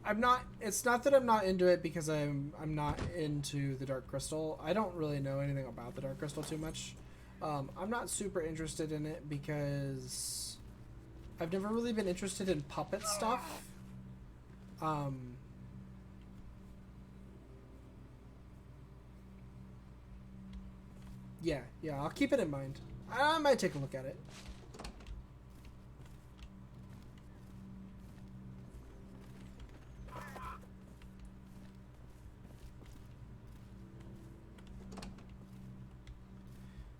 I'm not. It's not that I'm not into it because I'm not into the Dark Crystal. I don't really know anything about the Dark Crystal too much. I'm not super interested in it because I've never really been interested in puppet stuff. Yeah, I'll keep it in mind. I might take a look at it.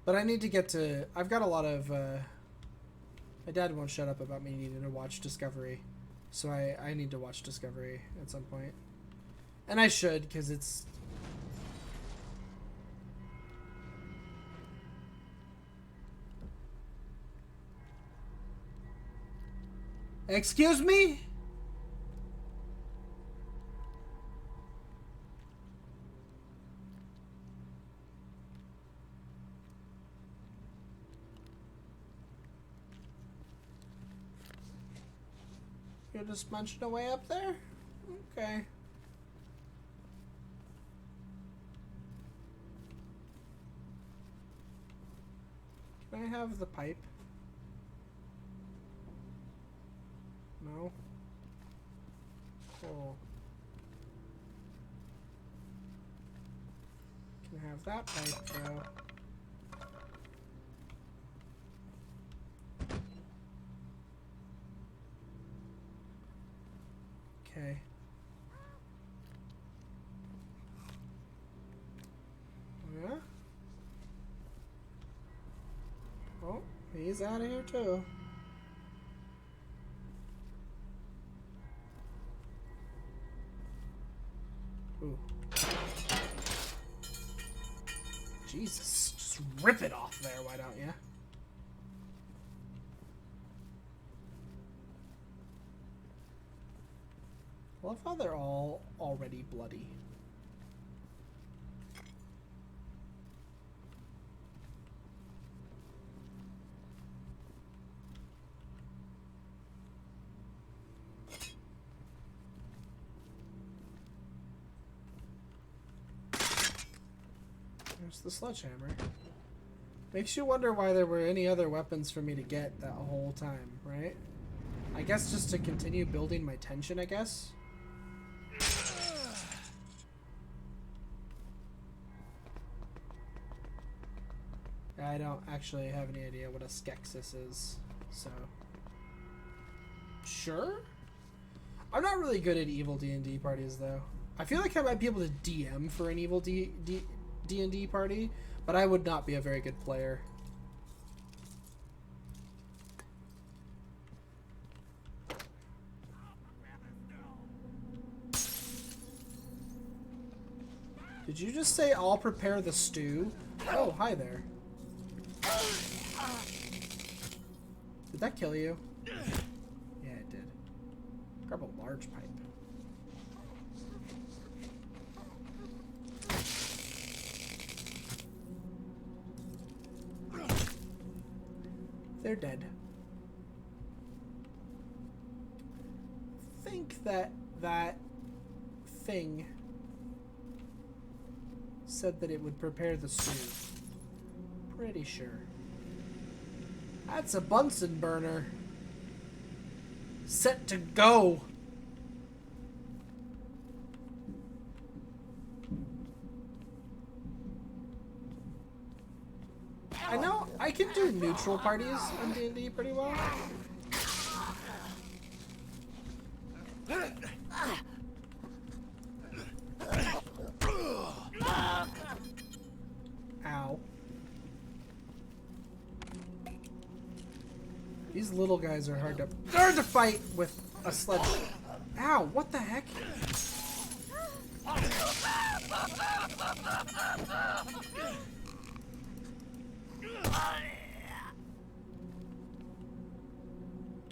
But I need to get to... I've got a lot of... my dad won't shut up about me needing to watch Discovery. So I need to watch Discovery at some point. And I should, because it's... Excuse me? You're just munching away up there? Okay. Can I have the pipe? No? Cool. Can I have that pipe though? Okay. Yeah? Oh, he's out of here too. Ooh. Jesus, just rip it off there, why don't you? I love how they're all already bloody. There's the sledgehammer. Makes you wonder why there were any other weapons for me to get that whole time, right? I guess just to continue building my tension, I guess. I don't actually have any idea what a Skeksis is, so... Sure? I'm not really good at evil D&D parties, though. I feel like I might be able to DM for an evil D&D party, but I would not be a very good player. Did you just say I'll prepare the stew? Oh, hi there. Did that kill you? Yeah, it did. Grab a large pipe. They're dead. I think that thing said that it would prepare the stew. Pretty sure. That's a Bunsen burner. Set to go. I know I can do neutral parties in D&D pretty well. Ow. These little guys are hard to fight with a sledge. Ow, what the heck? I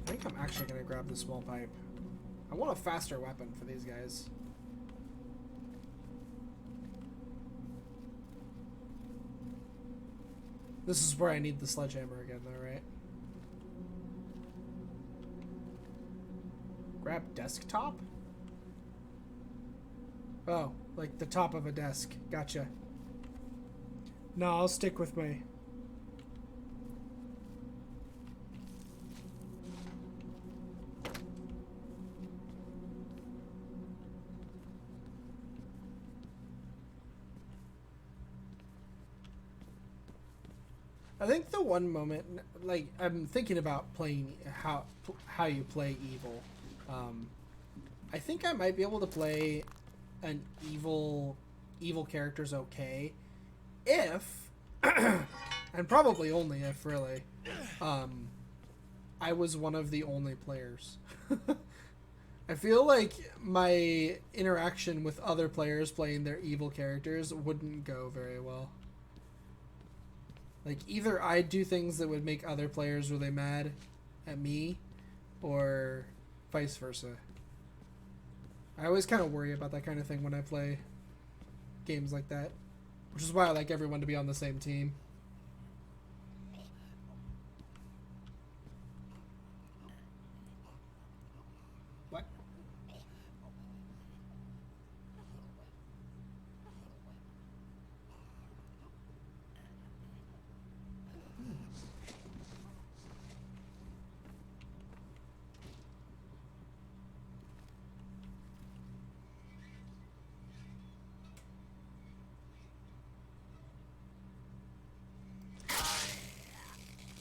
think I'm actually gonna grab the small pipe. I want a faster weapon for these guys. This is where I need the sledgehammer again, though, right? Grab desktop? Oh, like the top of a desk. Gotcha. No, I'll stick with my... I think the one moment, like, I'm thinking about playing how you play evil. I think I might be able to play an evil character's okay if, and probably only if, really, I was one of the only players. I feel like my interaction with other players playing their evil characters wouldn't go very well. Like, either I'd do things that would make other players really mad at me, or vice versa. I always kind of worry about that kind of thing when I play games like that. Which is why I like everyone to be on the same team. What?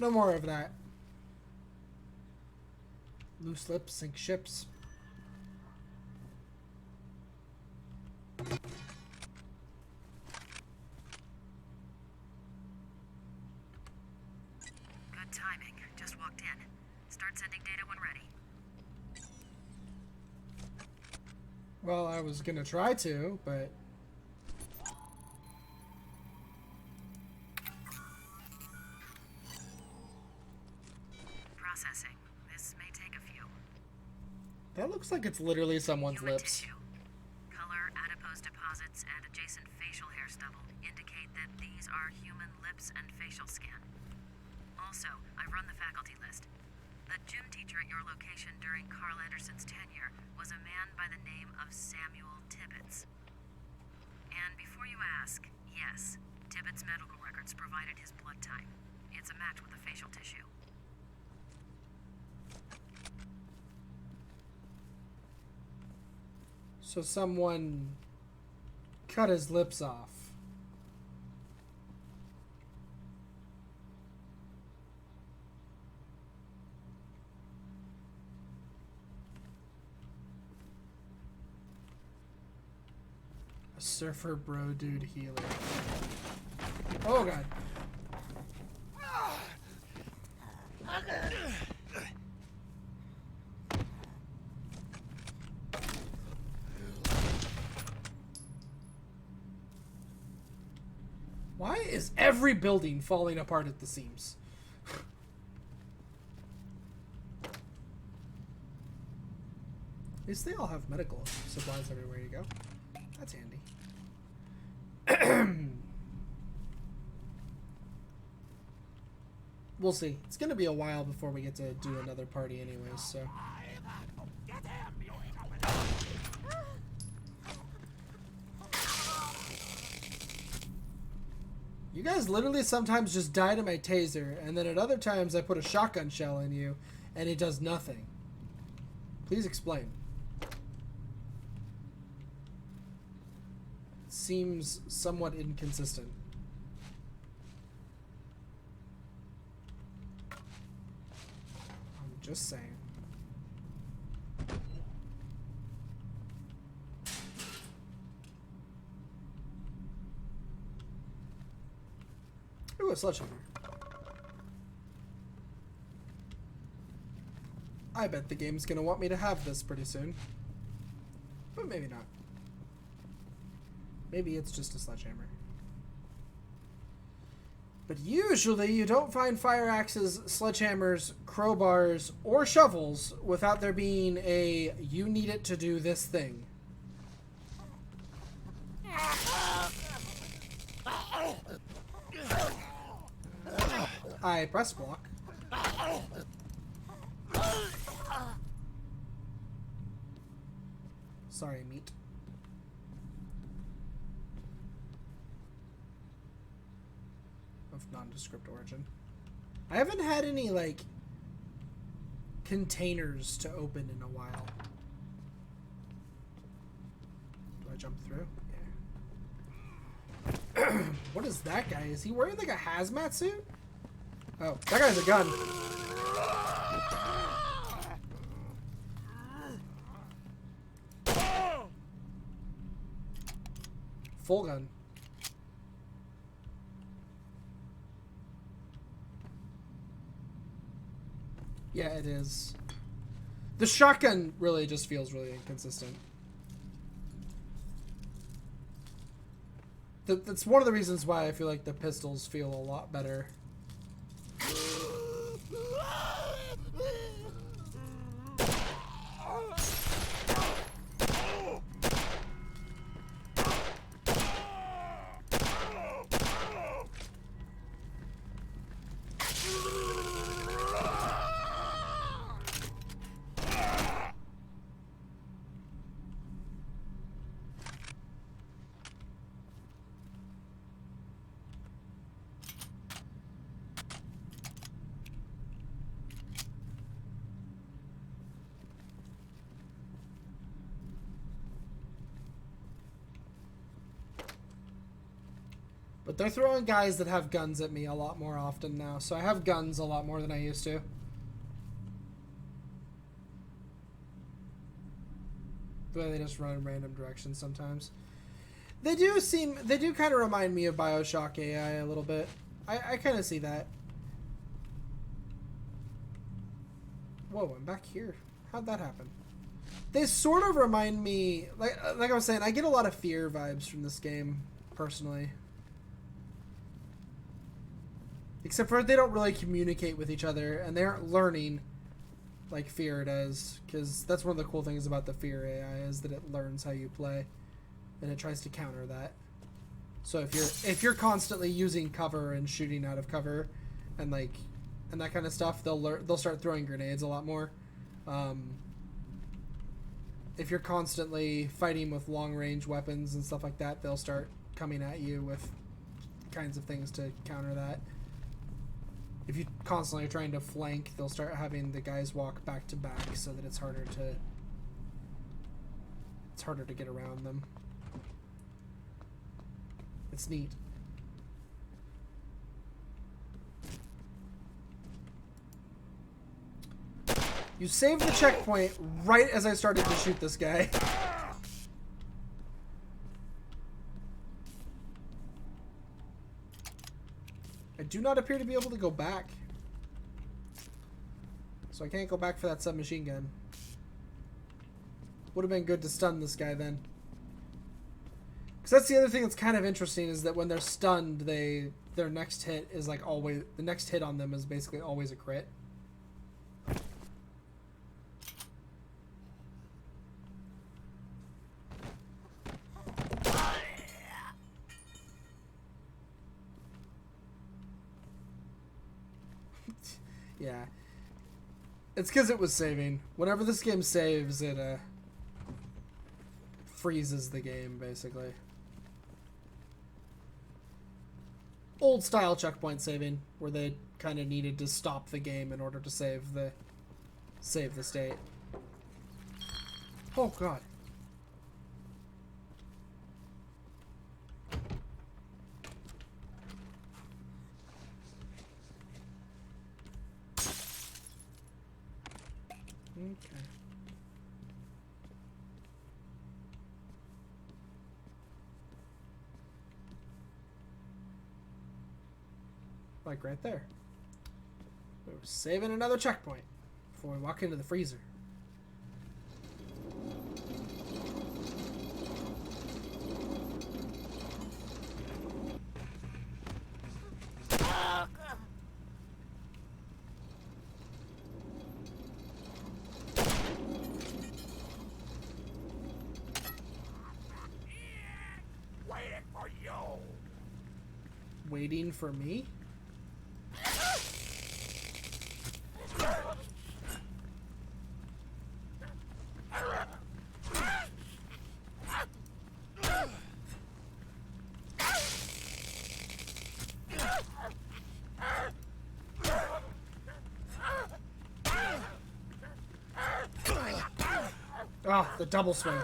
No more of that. Loose lips sink ships. Good timing. Just walked in. Start sending data when ready. Well, I was gonna try to, but... Processing. This may take a few. That looks like it's literally someone's Human lips. tissue. Color, adipose deposits, and adjacent facial hair stubble indicate that these are human lips and facial skin. Also, I run the faculty list. The gym teacher at your location during Carl Anderson's tenure was a man by the name of Samuel Tibbets. And before you ask, yes, Tibbets' medical records provided his blood type. It's a match with the facial tissue. So someone cut his lips off. A surfer bro dude healer. Oh god. Why is every building falling apart at the seams? At least they all have medical supplies everywhere you go. That's handy. We'll see. It's gonna be a while before we get to do another party anyways, so... You guys literally sometimes just die to my taser, and then at other times I put a shotgun shell in you, and it does nothing. Please explain. Seems somewhat inconsistent. I'm just saying. Ooh, a sledgehammer. I bet the game's gonna want me to have this pretty soon. But maybe not. Maybe it's just a sledgehammer. But usually you don't find fire axes, sledgehammers, crowbars, or shovels without there being a you need it to do this thing. I press block. Sorry, meat. Of nondescript origin. I haven't had any, like, containers to open in a while. Do I jump through? Yeah. What is that guy? Is he wearing, like, a hazmat suit? Oh, that guy's a gun. Full gun. Yeah, it is. The shotgun really just feels really inconsistent. That's one of the reasons why I feel like the pistols feel a lot better. But they're throwing guys that have guns at me a lot more often now, so I have guns a lot more than I used to. But they just run in random directions sometimes. They do kind of remind me of BioShock AI a little bit. I kind of see that. Whoa, I'm back here. How'd that happen? They sort of remind me, like I was saying, I get a lot of Fear vibes from this game, personally. Except for they don't really communicate with each other, and they aren't learning like Fear does. Because that's one of the cool things about the Fear AI, is that it learns how you play, and it tries to counter that. So if you're constantly using cover and shooting out of cover, and that kind of stuff, they'll start throwing grenades a lot more. If you're constantly fighting with long range weapons and stuff like that, they'll start coming at you with kinds of things to counter that. If you constantly are trying to flank, they'll start having the guys walk back to back so that it's harder to get around them. It's neat. You saved the checkpoint right as I started to shoot this guy. I do not appear to be able to go back. So I can't go back for that submachine gun. Would have been good to stun this guy then. Because that's the other thing that's kind of interesting, is that when they're stunned, their next hit is like always, the next hit on them is basically always a crit. Yeah. It's because it was saving. Whenever this game saves, it freezes the game, basically. Old style checkpoint saving, where they kind of needed to stop the game in order to save the state. Oh god. Okay. Like right there. We're saving another checkpoint before we walk into the freezer. waiting for me? Ah, the double swing.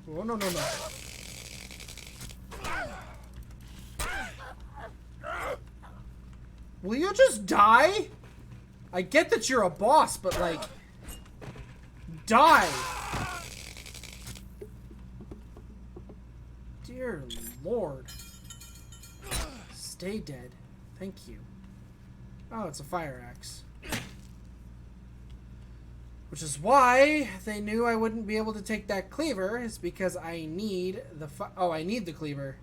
Oh, no, no, no. Will you just die? I get that you're a boss, but like... Die! Dear Lord. Stay dead. Thank you. Oh, it's a fire axe. Which is why they knew I wouldn't be able to take that cleaver, is because I need the I need the cleaver.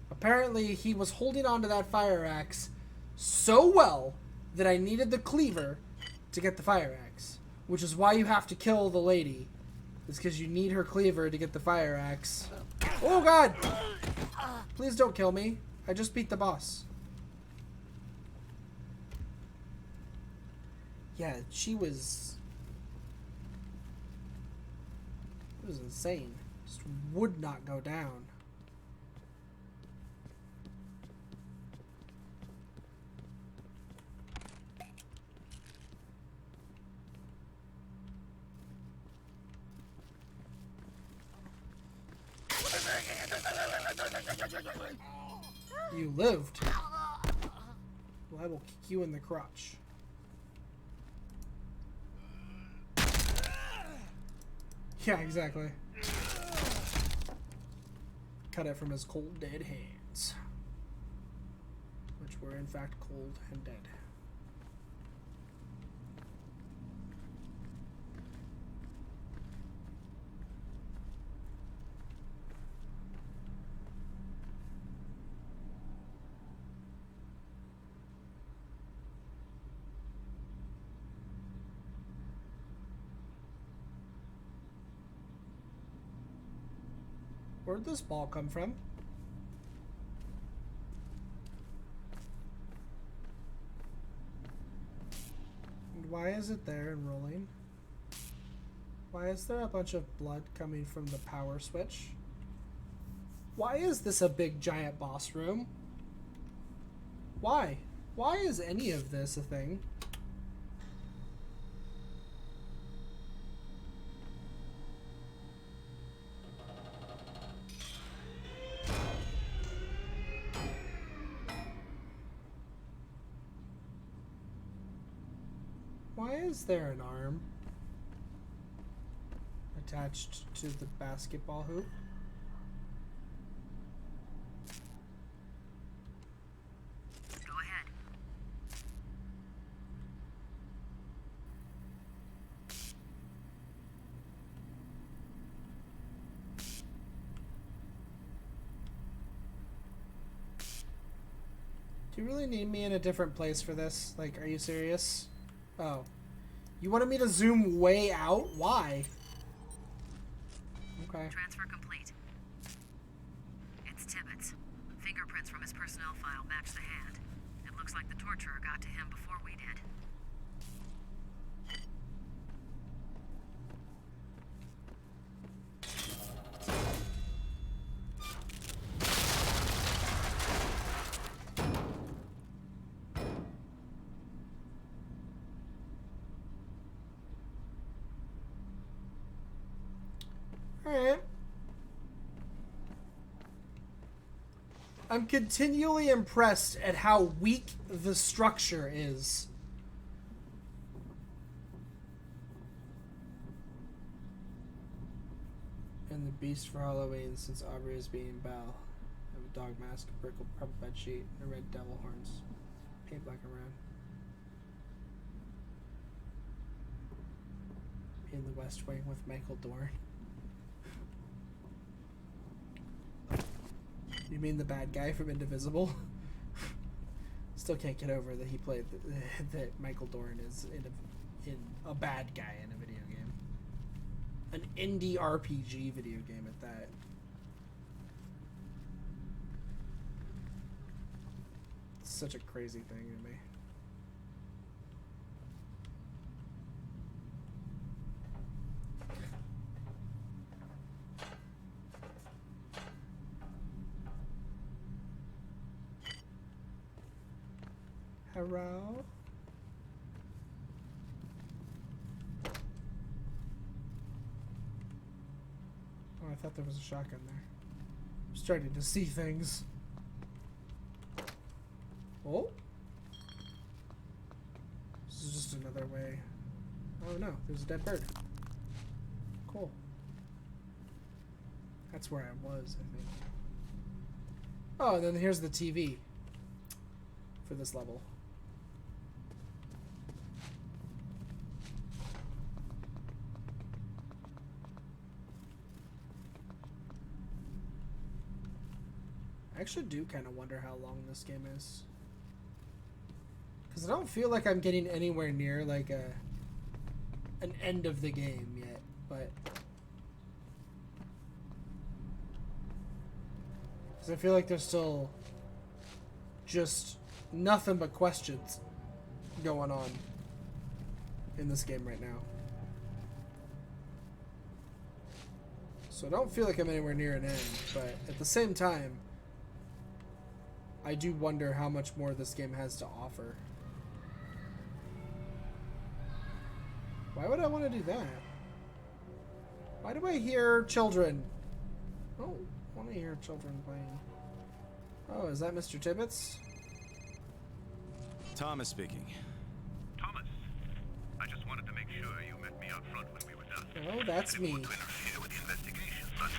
Apparently, he was holding onto that fire axe so well that I needed the cleaver to get the fire axe. Which is why you have to kill the lady. It's because you need her cleaver to get the fire axe. Oh, God! Please don't kill me. I just beat the boss. Yeah, she was... It was insane. Just would not go down. You lived. Well, I will kick you in the crotch. Yeah, exactly. Cut it from his cold, dead hands. Which were, in fact, cold and dead. Where'd this ball come from? And why is it there and rolling? Why is there a bunch of blood coming from the power switch? Why is this a big giant boss room? Why? Why is any of this a thing? Why is there an arm attached to the basketball hoop? Go ahead. Do you really need me in a different place for this? Like, are you serious? Oh. You wanted me to zoom way out? Why? Okay. Transfer complete. It's Tibbetts. Fingerprints from his personnel file match the hand. It looks like the torturer got to him before we did. Alright. I'm continually impressed at how weak the structure is. And the beast for Halloween, since Aubrey is being Belle. I have a dog mask, a purple bed sheet, and red devil horns. Paint black and red. In the West Wing with Michael Dorn. You mean the bad guy from Indivisible? It's Still can't get over that he played that Michael Dorn is in a bad guy in a video game. An indie RPG video game at that. It's such a crazy thing to me. Hello? Oh, I thought there was a shotgun there. I'm starting to see things. Oh? This is just another way. Oh no, there's a dead bird. Cool. That's where I was, I think. Oh, and then here's the TV for this level. I actually do kind of wonder how long this game is. Because I don't feel like I'm getting anywhere near like an end of the game yet, but because I feel like there's still just nothing but questions going on in this game right now. So I don't feel like I'm anywhere near an end, but at the same time, I do wonder how much more this game has to offer. Why would I want to do that? Why do I hear children? I don't want to hear children playing. Oh, is that Mr. Tibbetts? Thomas speaking. Thomas, I just wanted to make sure you met me out front when we were done. Oh, that's me. To interfere with the investigation, but...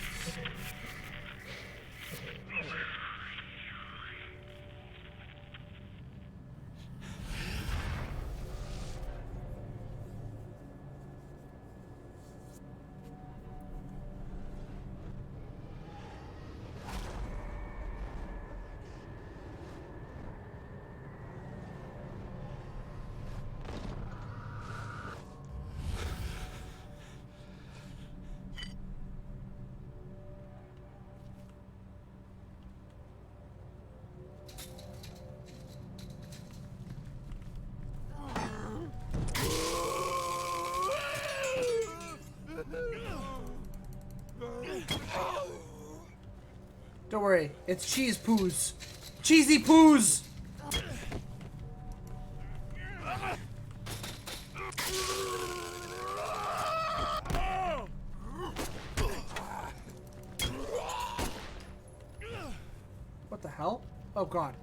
Don't worry, it's cheese poos. Cheesy poos! What the hell? Oh god.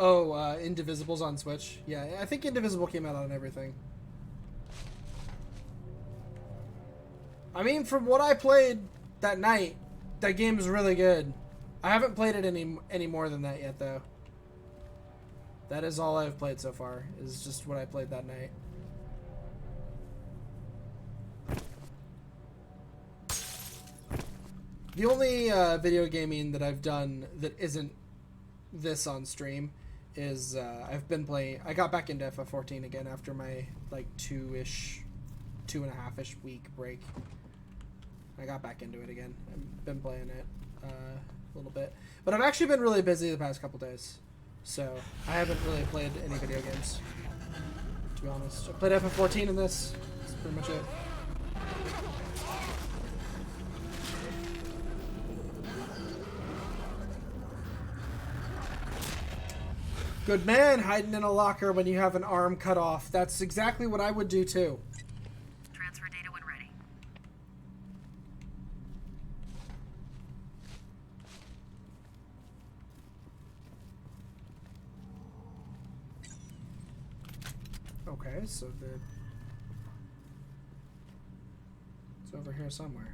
Oh, Indivisible's on Switch. Yeah, I think Indivisible came out on everything. I mean, from what I played that night, that game is really good. I haven't played it any more than that yet, though. That is all I've played so far, is just what I played that night. The only video gaming that I've done that isn't this on stream is I've been playing. I got back into FF14 again after my like 2.5-ish week break. I got back into it again. I've been playing it a little bit, but I've actually been really busy the past couple days, so I haven't really played any video games, to be honest. I played FF14 in this. That's pretty much it. Good man, hiding in a locker when you have an arm cut off. That's exactly what I would do too. Okay, so it's over here somewhere.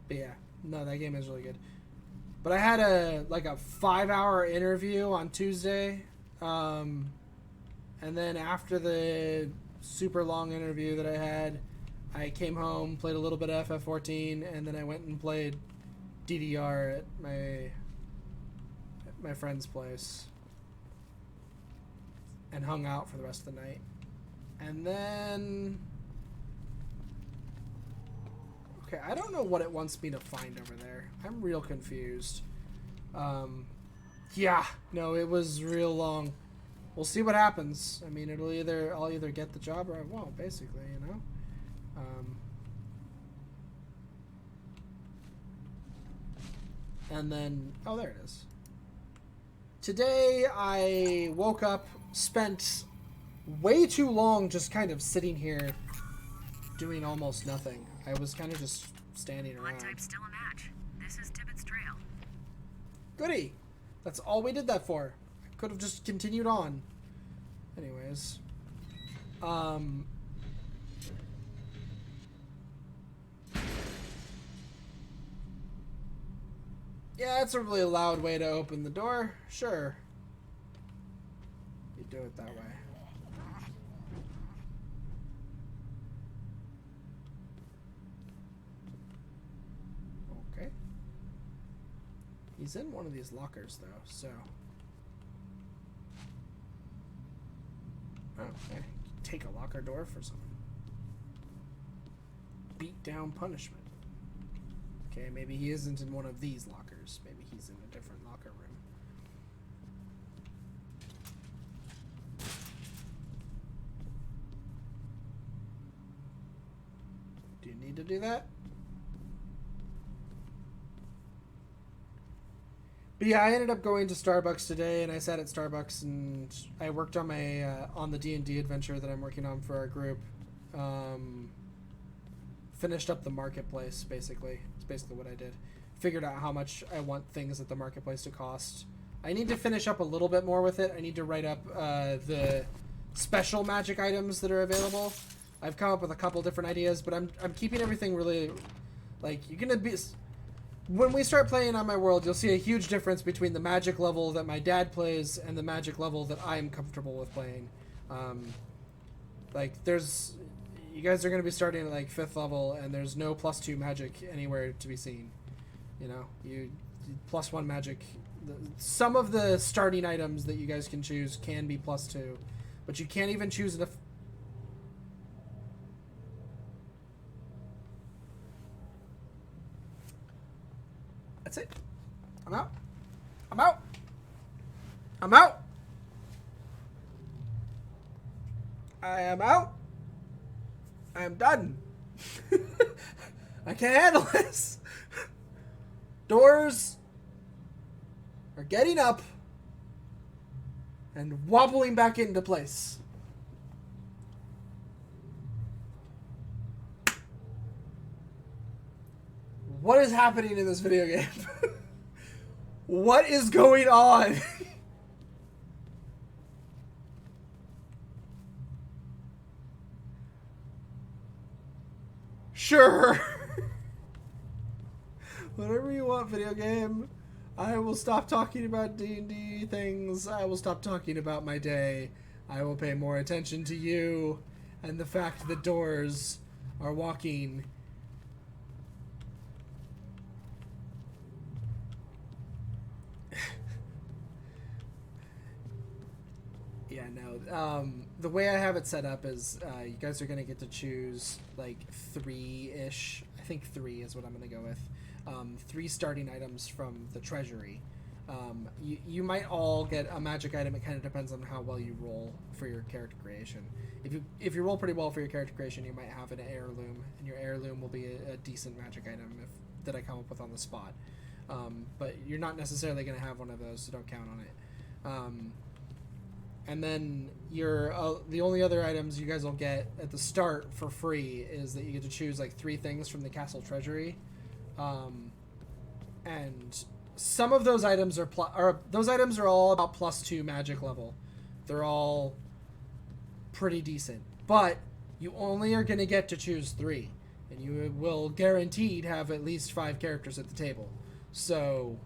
But yeah, no, that game is really good. But I had a 5-hour interview on Tuesday, and then after the super long interview that I had, I came home, played a little bit of FF14, and then I went and played DDR at my friend's place, and hung out for the rest of the night, and then. Okay, I don't know what it wants me to find over there. I'm real confused. Yeah, no, it was real long. We'll see what happens. I mean, I'll either get the job or I won't, basically, you know? And then, oh, there it is. Today, I woke up, spent way too long just kind of sitting here doing almost nothing. I was kind of just standing around. Blood type's still a match. This is Tibbet's trail. Goody! That's all we did that for. I could have just continued on. Anyways. Yeah, it's a really loud way to open the door. Sure. You do it that way. Okay. He's in one of these lockers, though, so... Oh, okay. Take a locker door for some beat down punishment. Okay, maybe he isn't in one of these lockers. Maybe he's in a different locker room. Do you need to do that? But yeah, I ended up going to Starbucks today, and I sat at Starbucks, and I worked on my on the D&D adventure that I'm working on for our group. Finished up the marketplace, basically. It's basically what I did. Figured out how much I want things at the marketplace to cost. I need to finish up a little bit more with it. I need to write up the special magic items that are available. I've come up with a couple different ideas, but I'm keeping everything really... Like, you're gonna be... When we start playing on my world, you'll see a huge difference between the magic level that my dad plays and the magic level that I'm comfortable with playing. Like, there's... You guys are going to be starting at, like, 5th level, and there's no +2 magic anywhere to be seen. You know? You +1 magic... Some of the starting items that you guys can choose can be +2, but you can't even choose enough... That's it. I'm out. I'm out. I'm out. I am out. I am done. I can't handle this. Doors are getting up and wobbling back into place. What is happening in this video game? What is going on? Sure. Whatever you want, video game. I will stop talking about D&D things. I will stop talking about my day. I will pay more attention to you and the fact that doors are walking. Yeah, no. The way I have it set up is you guys are going to get to choose like 3-ish. I think 3 is what I'm going to go with. 3 starting items from the treasury. You might all get a magic item. It kind of depends on how well you roll for your character creation. If you roll pretty well for your character creation, you might have an heirloom, and your heirloom will be a decent magic item that I come up with on the spot. But you're not necessarily going to have one of those, so don't count on it. And then the only other items you guys will get at the start for free is that you get to choose like 3 things from the castle treasury, and some of those items are those items are all about +2 magic level. They're all pretty decent, but you only are going to get to choose 3, and you will guaranteed have at least 5 characters at the table. So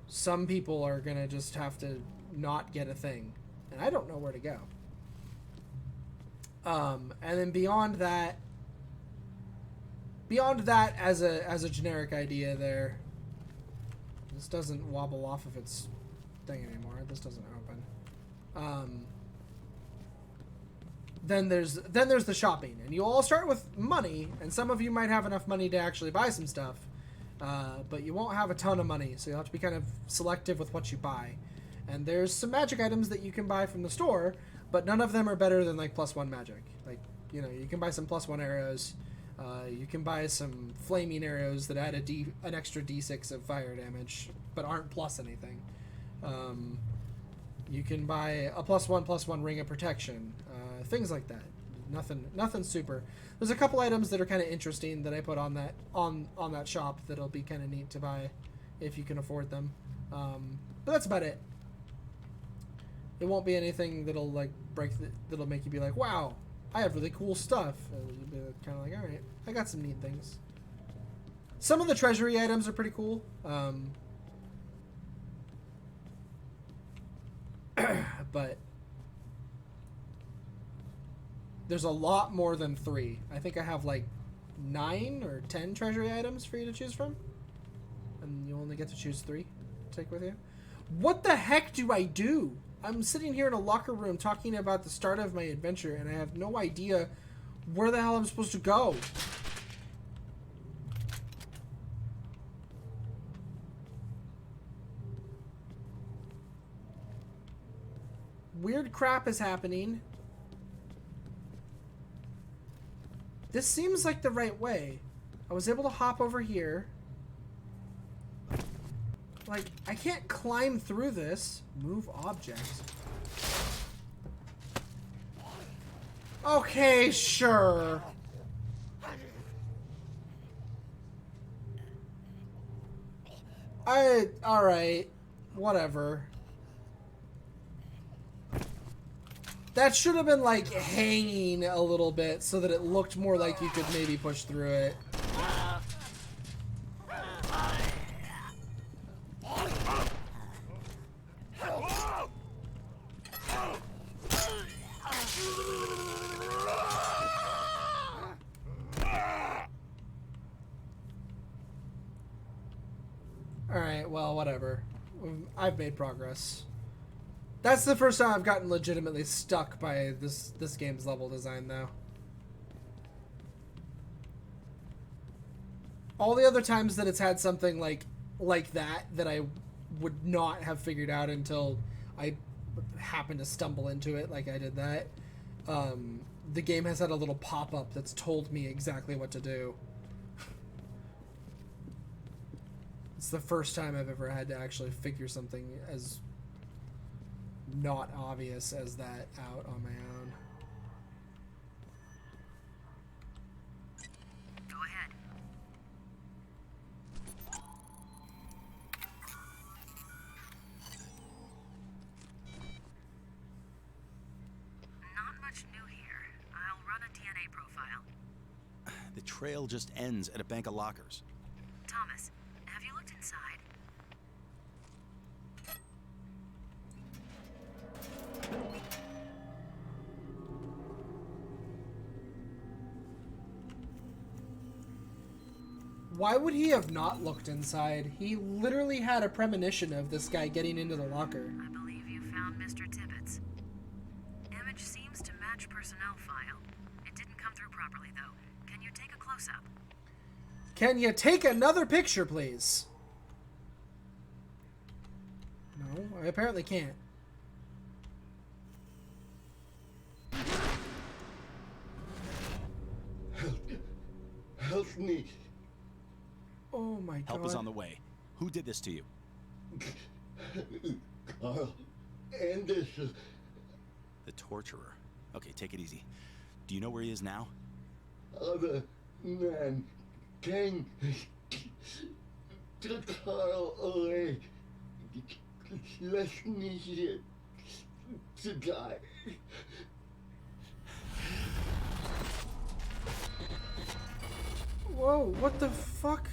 some people are going to just have to not get a thing, and I don't know where to go. And then beyond that as a generic idea there, this doesn't wobble off of its thing anymore. This doesn't open. Then there's the shopping, and you all start with money, and some of you might have enough money to actually buy some stuff, but you won't have a ton of money, so you'll have to be kind of selective with what you buy. And there's some magic items that you can buy from the store, but none of them are better than like +1 magic. Like, you know, you can buy some +1 arrows. You can buy some flaming arrows that add an extra d6 of fire damage, but aren't plus anything. You can buy a +1/+1 ring of protection, things like that. Nothing super. There's a couple items that are kind of interesting that I put on that shop that'll be kind of neat to buy if you can afford them. But that's about it. It won't be anything that'll like that'll make you be like, wow, I have really cool stuff. You'll be kind of like, all right, I got some neat things. Some of the treasury items are pretty cool. But there's a lot more than 3. I think I have like 9 or 10 treasury items for you to choose from, and you only get to choose 3 to take with you. What the heck do I do? I'm sitting here in a locker room talking about the start of my adventure, and I have no idea where the hell I'm supposed to go. Weird crap is happening. This seems like the right way. I was able to hop over here. Like, I can't climb through this. Move objects. Okay, sure. Alright. Whatever. That should have been, like, hanging a little bit so that it looked more like you could maybe push through it. Alright, well, whatever. I've made progress. That's the first time I've gotten legitimately stuck by this game's level design, though. All the other times that it's had something like that I would not have figured out until I happened to stumble into it, like I did that. The game has had a little pop-up that's told me exactly what to do. It's the first time I've ever had to actually figure something as not obvious as that out on my own. Go ahead. Not much new here. I'll run a DNA profile. The trail just ends at a bank of lockers. Thomas, have you looked inside? Why would he have not looked inside? He literally had a premonition of this guy getting into the locker. I believe you found Mr. Tibbetts. Image seems to match personnel file. It didn't come through properly, though. Can you take a close-up? Can you take another picture, please? No, I apparently can't. Help me. Oh my god. Help is on the way. Who did this to you? Carl Anderson. The torturer. Okay, take it easy. Do you know where he is now? Other man came to Carl away. Left me here to die. Whoa, what the fuck?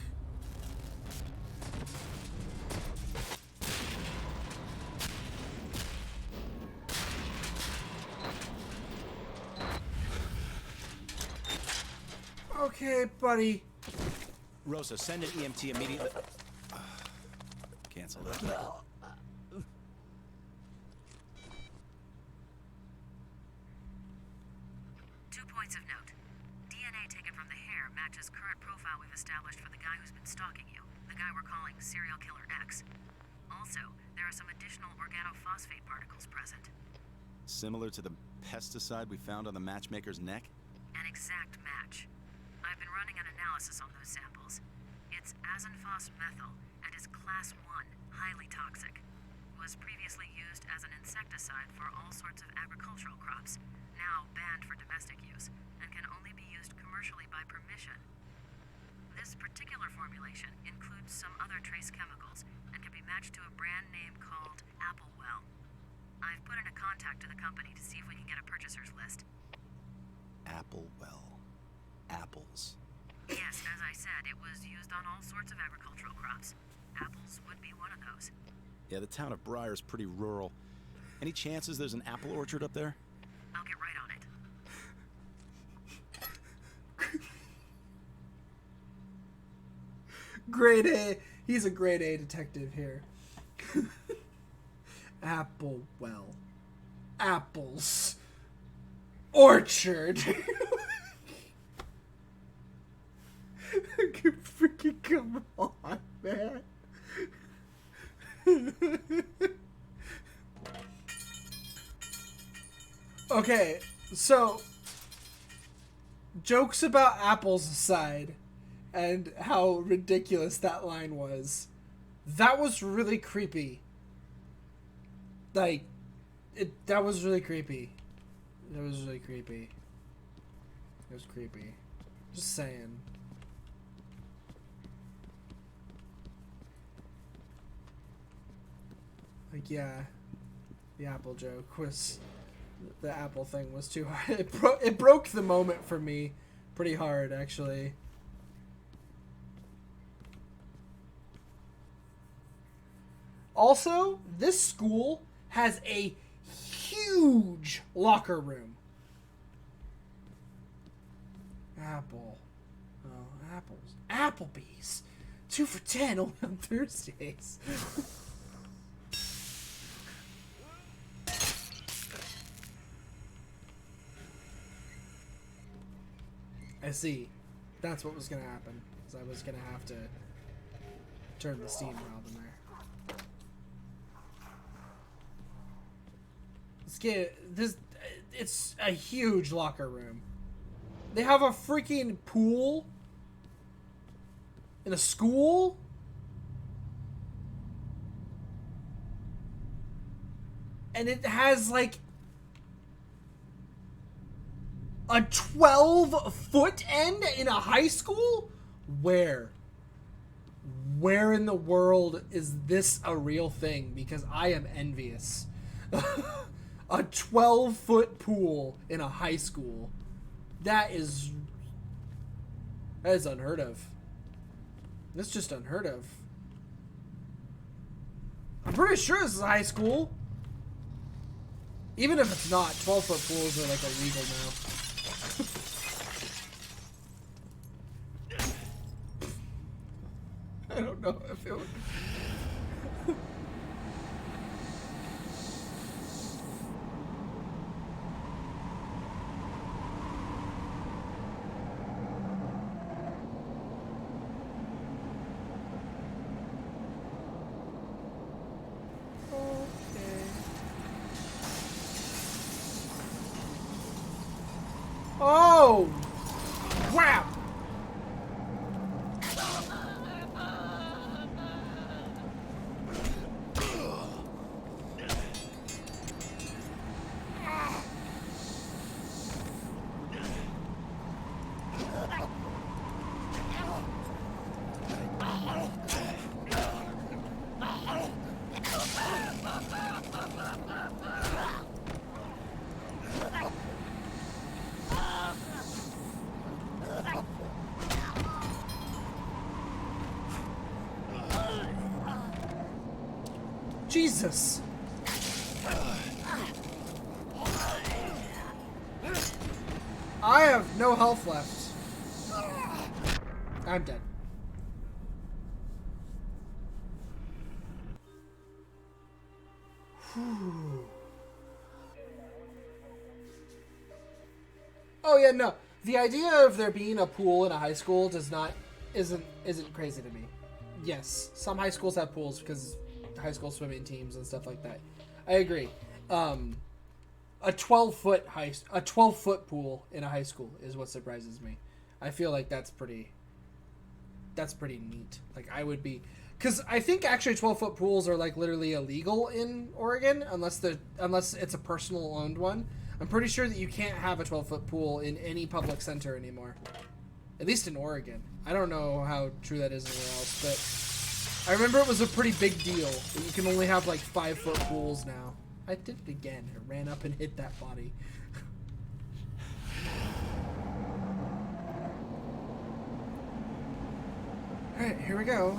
Okay, buddy. Rosa, send an EMT immediately. Cancel that. 2 points of note. DNA taken from the hair matches current profile we've established for the guy who's been stalking you. The guy we're calling Serial Killer X. Also, there are some additional organophosphate particles present. Similar to the pesticide we found on the matchmaker's neck? An exact match. I've been running an analysis on those samples. It's azinphos-methyl and is class 1, highly toxic. Was previously used as an insecticide for all sorts of agricultural crops, now banned for domestic use, and can only be used commercially by permission. This particular formulation includes some other trace chemicals and can be matched to a brand name called Applewell. I've put in a contact to the company to see if we can get a purchaser's list. Applewell. Apples. Yes, as I said, it was used on all sorts of agricultural crops. Apples would be one of those. Yeah, the town of Briar's pretty rural. Any chances there's an apple orchard up there? I'll get right on it. Grade A. He's a grade A detective here. Applewell. Apples. Orchard. Freaking come on, man. Okay, so jokes about apples aside and how ridiculous that line was, that was really creepy. Like, that was really creepy. It was really creepy. It was creepy. Just saying. Like, yeah, the apple joke was, the apple thing was too hard. It broke the moment for me pretty hard, actually. Also, this school has a huge locker room. Apple. Oh, apples. Applebee's. 2 for $10 only on Thursdays. I see. That's what was gonna happen. Is I was gonna have to turn the steam valve in there. It's a huge locker room. They have a freaking pool in a school. And it has like a 12-foot end in a high school? Where in the world is this a real thing? Because I am envious. A 12-foot pool in a high school. That is unheard of. That's just unheard of. I'm pretty sure this is a high school. Even if it's not, 12-foot pools are like illegal now. I don't know if it would... Oh! Wow! Jesus. I have no health left. I'm dead. Whew. Oh yeah, no. The idea of there being a pool in a high school isn't crazy to me. Yes, some high schools have pools because high school swimming teams and stuff like that. I agree. A 12-foot pool in a high school is what surprises me. I feel like that's pretty neat. Like I would be, because I think actually 12-foot pools are like literally illegal in Oregon unless it's a personal owned one. I'm pretty sure that you can't have a 12-foot pool in any public center anymore. At least in Oregon. I don't know how true that is anywhere else, but I remember it was a pretty big deal that you can only have like 5-foot pools now. I did it again. It ran up and hit that body. Alright, here we go.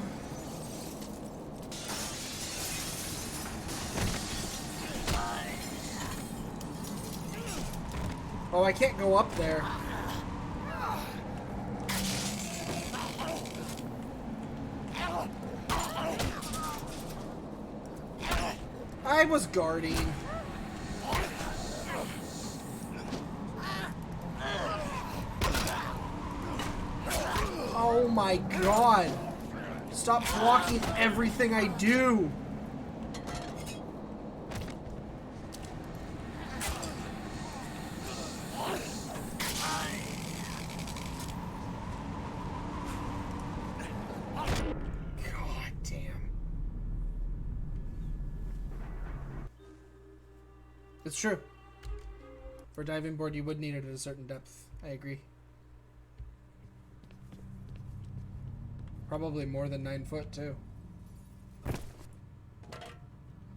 Oh, I can't go up there. I was guarding. Oh my god. Stop blocking everything I do. God damn. It's true. For a diving board, you would need it at a certain depth. I agree. Probably more than 9 foot, too.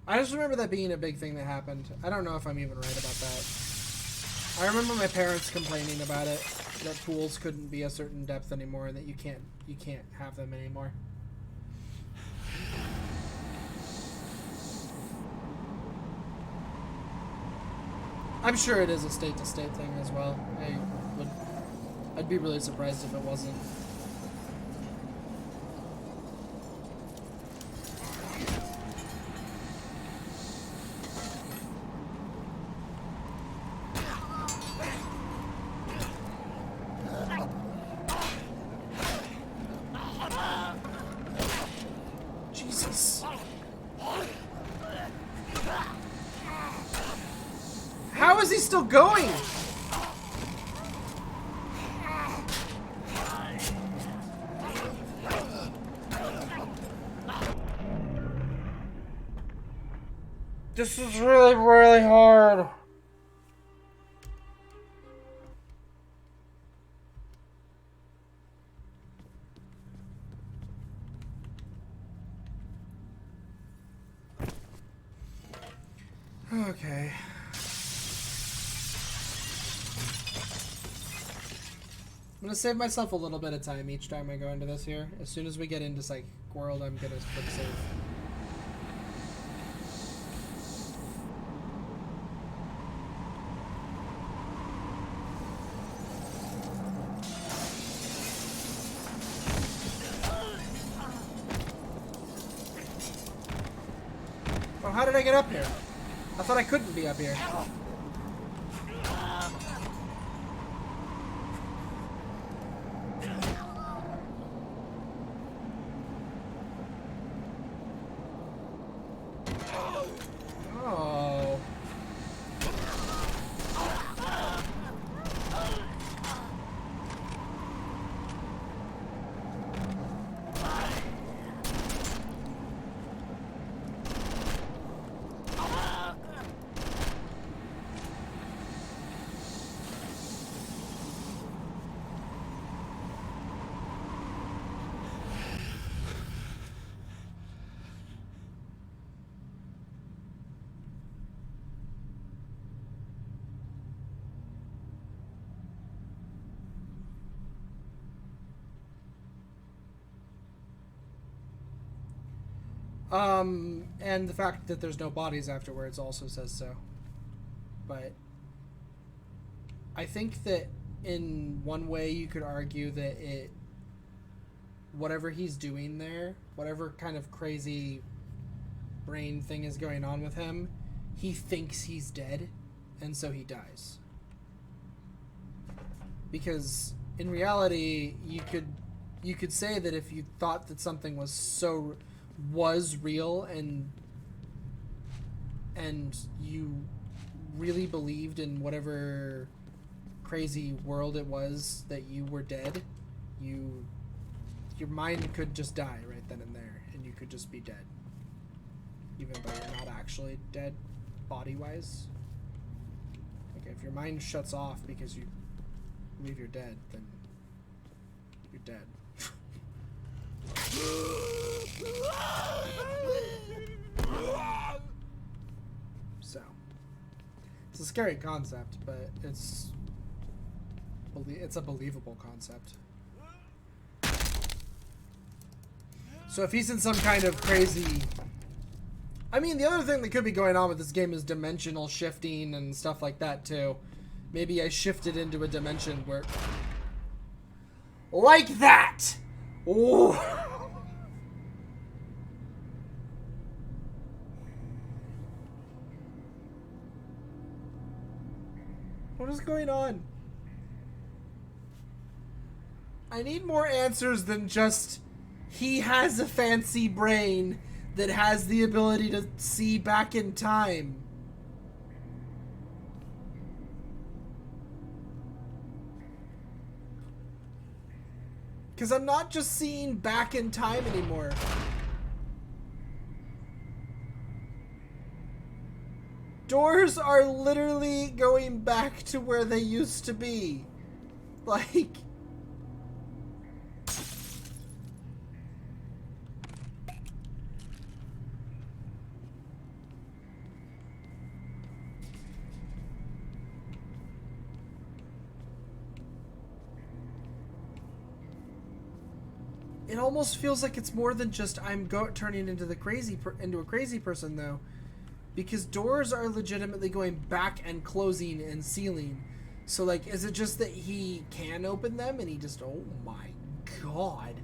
I just remember that being a big thing that happened. I don't know if I'm even right about that. I remember my parents complaining about it, that pools couldn't be a certain depth anymore, and that you can't have them anymore. I'm sure it is a state-to-state thing as well. I'd be really surprised if it wasn't. Jesus. How is he still going? This is really, really hard. Okay. I'm gonna save myself a little bit of time each time I go into this here. As soon as we get into Psychic World, I'm gonna quick save. Oh, how did I get up here? I thought I couldn't be up here. Oh. And the fact that there's no bodies afterwards also says so. But I think that in one way you could argue that whatever he's doing there, whatever kind of crazy brain thing is going on with him, he thinks he's dead, and so he dies. Because in reality, you could say that if you thought that something was real and you really believed in whatever crazy world it was that you were dead, your mind could just die right then and there, and you could just be dead, even though you're not actually dead body-wise. Like, if your mind shuts off because you believe you're dead, then you're dead. So, it's a scary concept, but it's a believable concept. So if he's in some kind of crazy... I mean, the other thing that could be going on with this game is dimensional shifting and stuff like that, too. Maybe I shifted into a dimension where... Like that! Ooh. What is going on? I need more answers than just... He has a fancy brain that has the ability to see back in time. Because I'm not just seeing back in time anymore. Doors are literally going back to where they used to be. Like... It almost feels like it's more than just I'm turning into a crazy person, though, because doors are legitimately going back and closing and sealing. So, like, is it just that he can open them and he just, oh my god,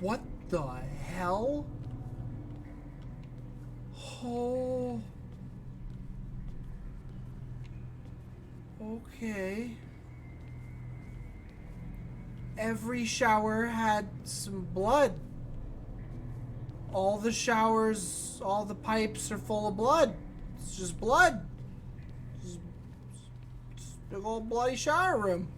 what the hell? Oh, okay. Every shower had some blood. All the showers, all the pipes are full of blood. It's just blood. Just big old bloody shower room.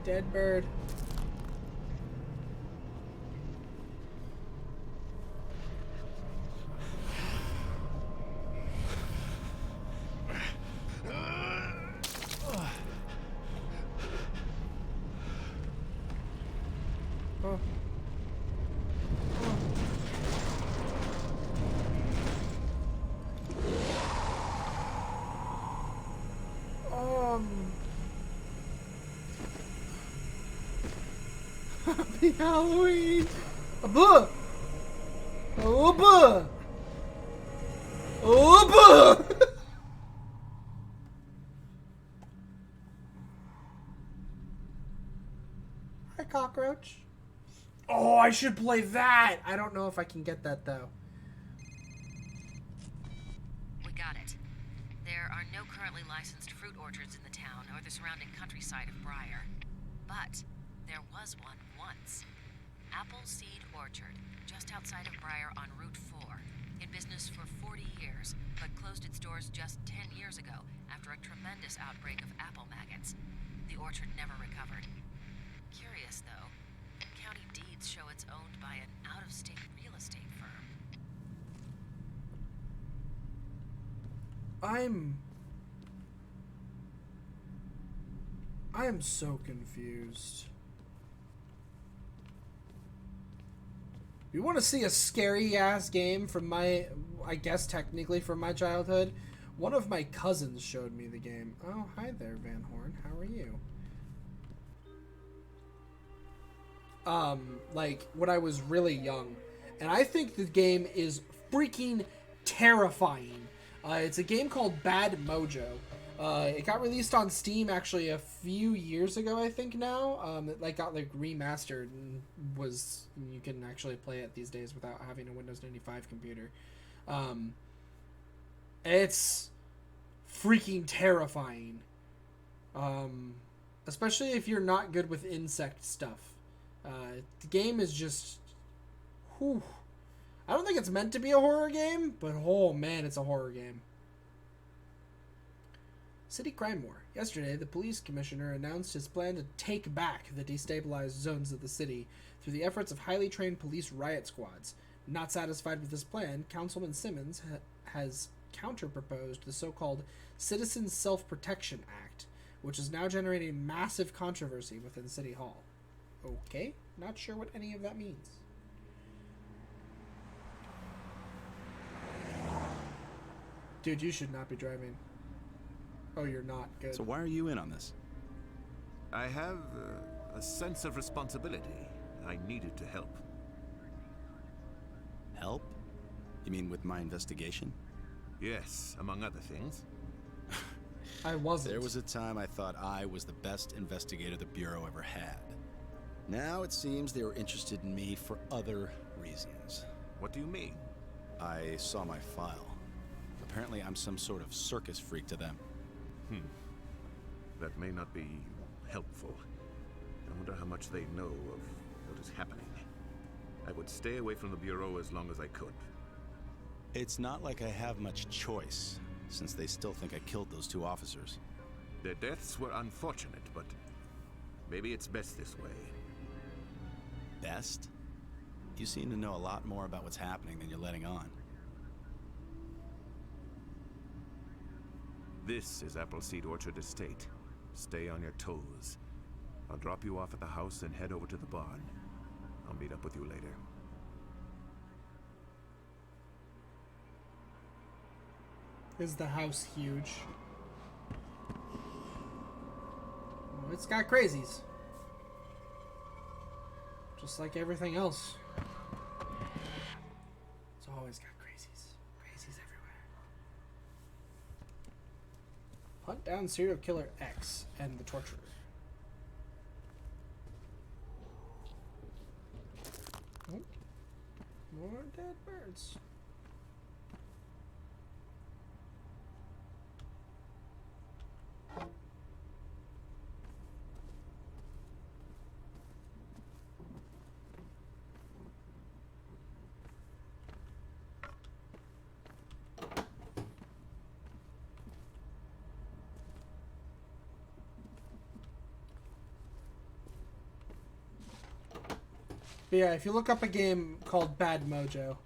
Dead bird. Oh. Happy Halloween! Abba! Abba! Abba! Hi, cockroach. Oh, I should play that! I don't know if I can get that, though. We got it. There are no currently licensed fruit orchards in the town or the surrounding countryside of Briar. But there was one once. Apple Seed Orchard, just outside of Briar on Route 4. In business for 40 years, but closed its doors just 10 years ago after a tremendous outbreak of apple maggots. The orchard never recovered. Curious, though. County deeds show it's owned by an out-of-state real estate firm. I am so confused. You want to see a scary ass game from my, I guess technically from my childhood? One of my cousins showed me the game. Oh, hi there, Van Horn. How are you? Like when I was really young, and I think the game is freaking terrifying. It's a game called Bad Mojo. It got released on Steam actually a few years ago, I think now. It like got like remastered and you can actually play it these days without having a Windows 95 computer. It's freaking terrifying. Especially if you're not good with insect stuff. The game is just, whew. I don't think it's meant to be a horror game, but oh man, it's a horror game. City Crime War. Yesterday, the police commissioner announced his plan to take back the destabilized zones of the city through the efforts of highly trained police riot squads. Not satisfied with this plan, Councilman Simmons has counter-proposed the so-called Citizens Self-Protection Act, which is now generating massive controversy within City Hall. Okay, not sure what any of that means. Dude, you should not be driving. Oh, you're not. Good. So why are you in on this? I have a sense of responsibility. I needed to help. Help? You mean with my investigation? Yes, among other things. I wasn't. There was a time I thought I was the best investigator the Bureau ever had. Now it seems they were interested in me for other reasons. What do you mean? I saw my file. Apparently I'm some sort of circus freak to them. That may not be helpful. I wonder how much they know of what is happening. I would stay away from the Bureau as long as I could. It's not like I have much choice, since they still think I killed those 2 officers. Their deaths were unfortunate, but maybe it's best this way. Best? You seem to know a lot more about what's happening than you're letting on. This is Appleseed Orchard Estate. Stay on your toes. I'll drop you off at the house and head over to the barn. I'll meet up with you later. Is the house huge? Oh, it's got crazies. Just like everything else. It's always got crazies. Crazies everywhere. Hunt down serial killer X and the torturer. Oh. More dead birds. But yeah, if you look up a game called Bad Mojo,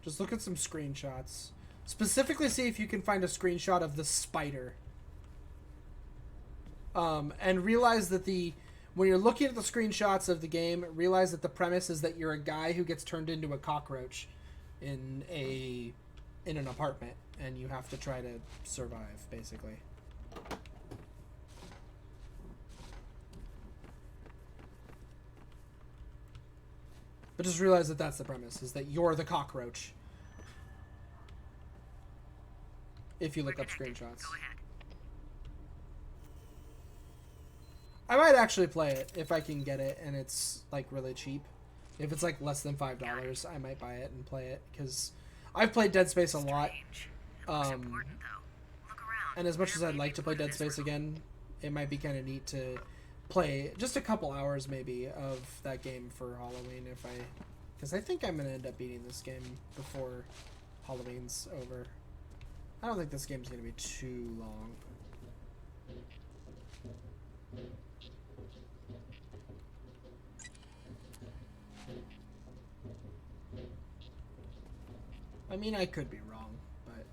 just look at some screenshots. Specifically see if you can find a screenshot of the spider. And realize that when you're looking at the screenshots of the game, realize that the premise is that you're a guy who gets turned into a cockroach in an apartment, and you have to try to survive, basically. But just realize that that's the premise, is that you're the cockroach. If you look up screenshots. Go ahead. I might actually play it if I can get it and it's like really cheap. If it's like less than $5, I might buy it and play it, because I've played Dead Space a lot. And as much as I'd like to play Dead Space again, it might be kind of neat to play just a couple hours maybe of that game for Halloween, because I think I'm gonna end up beating this game before Halloween's over. I don't think this game's gonna be too long. I mean, I could be wrong, but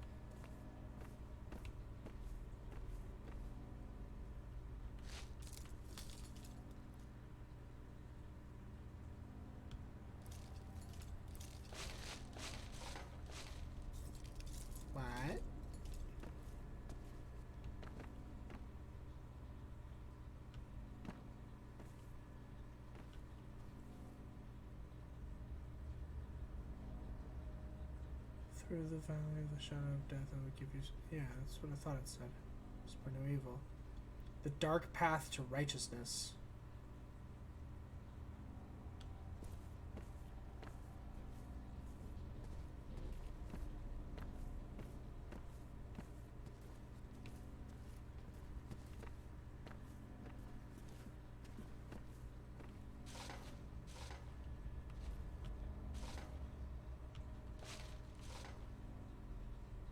Fruit of the valley of the shadow of death, I will give you. Yeah, that's what I thought it said. Whisper no evil. The dark path to righteousness.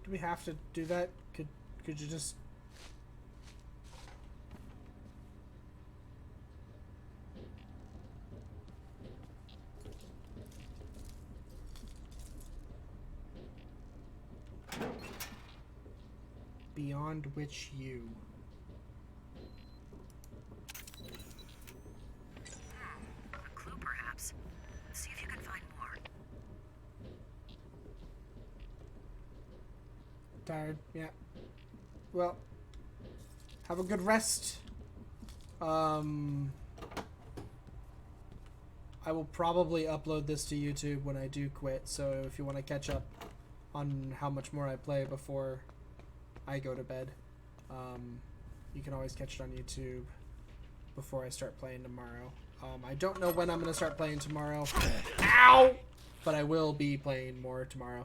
Do we have to do that? Could you just... Beyond which you... A clue, perhaps. See if you can find more. Tired, yeah. Well, have a good rest. I will probably upload this to YouTube when I do quit, so if you want to catch up on how much more I play before I go to bed, you can always catch it on YouTube before I start playing tomorrow. I don't know when I'm going to start playing tomorrow. Ow! But I will be playing more tomorrow.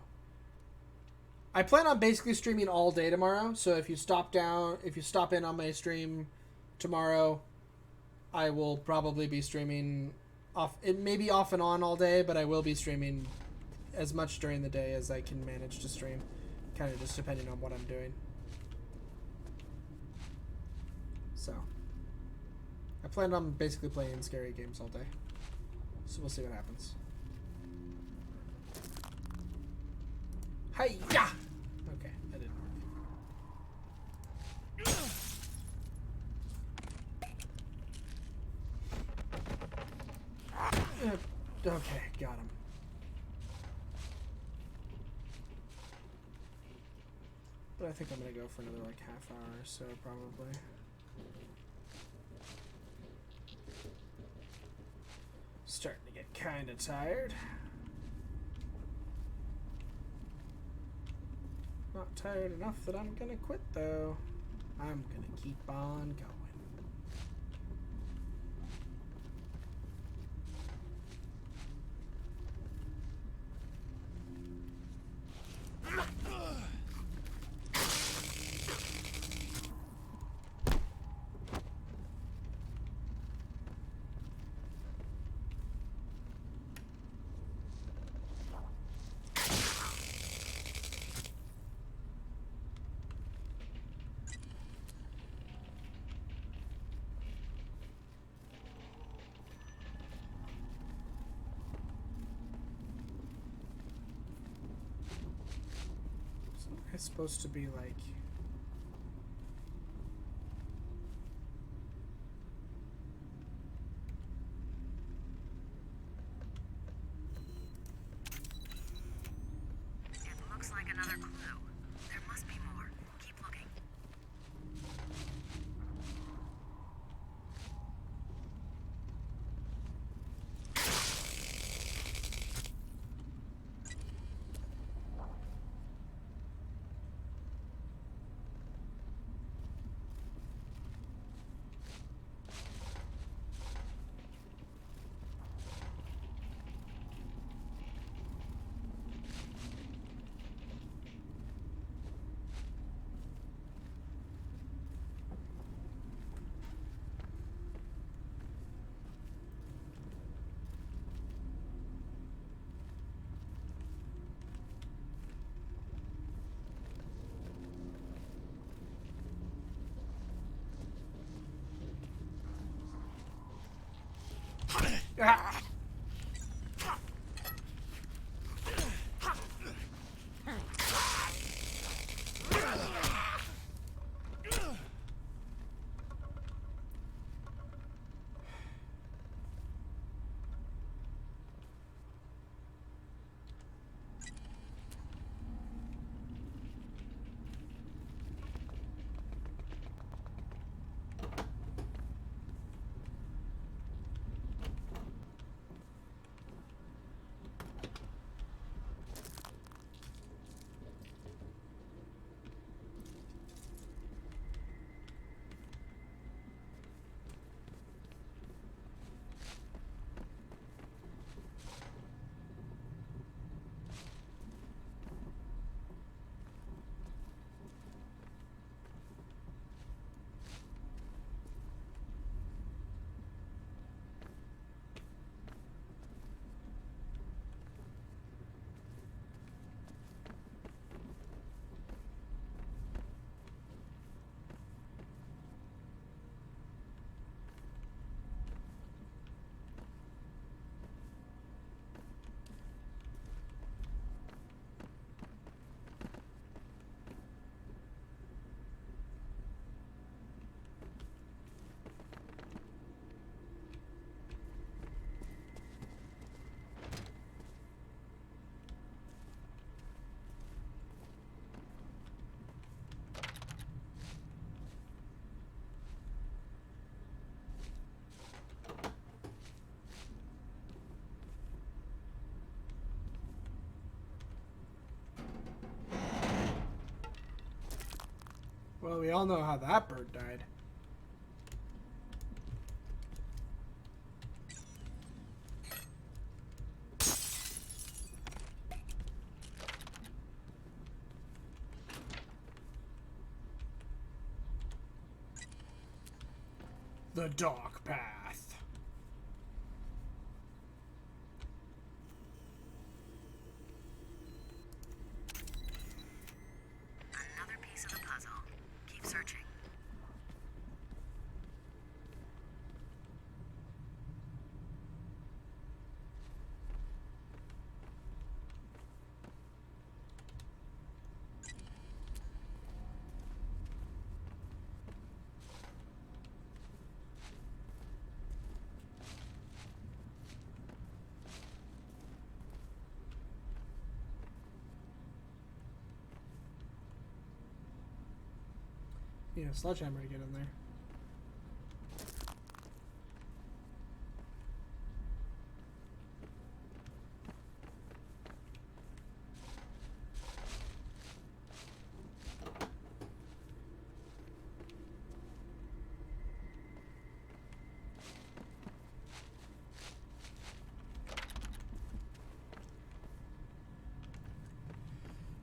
I plan on basically streaming all day tomorrow, so if you stop in on my stream tomorrow, I will probably be streaming off. It may be off and on all day, but I will be streaming as much during the day as I can manage to stream, kind of just depending on what I'm doing. So, I plan on basically playing scary games all day, so we'll see what happens. Hi-ya! Okay, that didn't work. Okay, got him. But I think I'm gonna go for another like half hour or so probably. Starting to get kinda tired. Not tired enough that I'm gonna quit though. I'm gonna keep on going. It's supposed to be like... It looks like another clue. There must be more. Keep looking. Ah! Well, we all know how that bird died. The dark path. Another piece of the puzzle. Keep searching. Yeah, sledgehammer to get in there.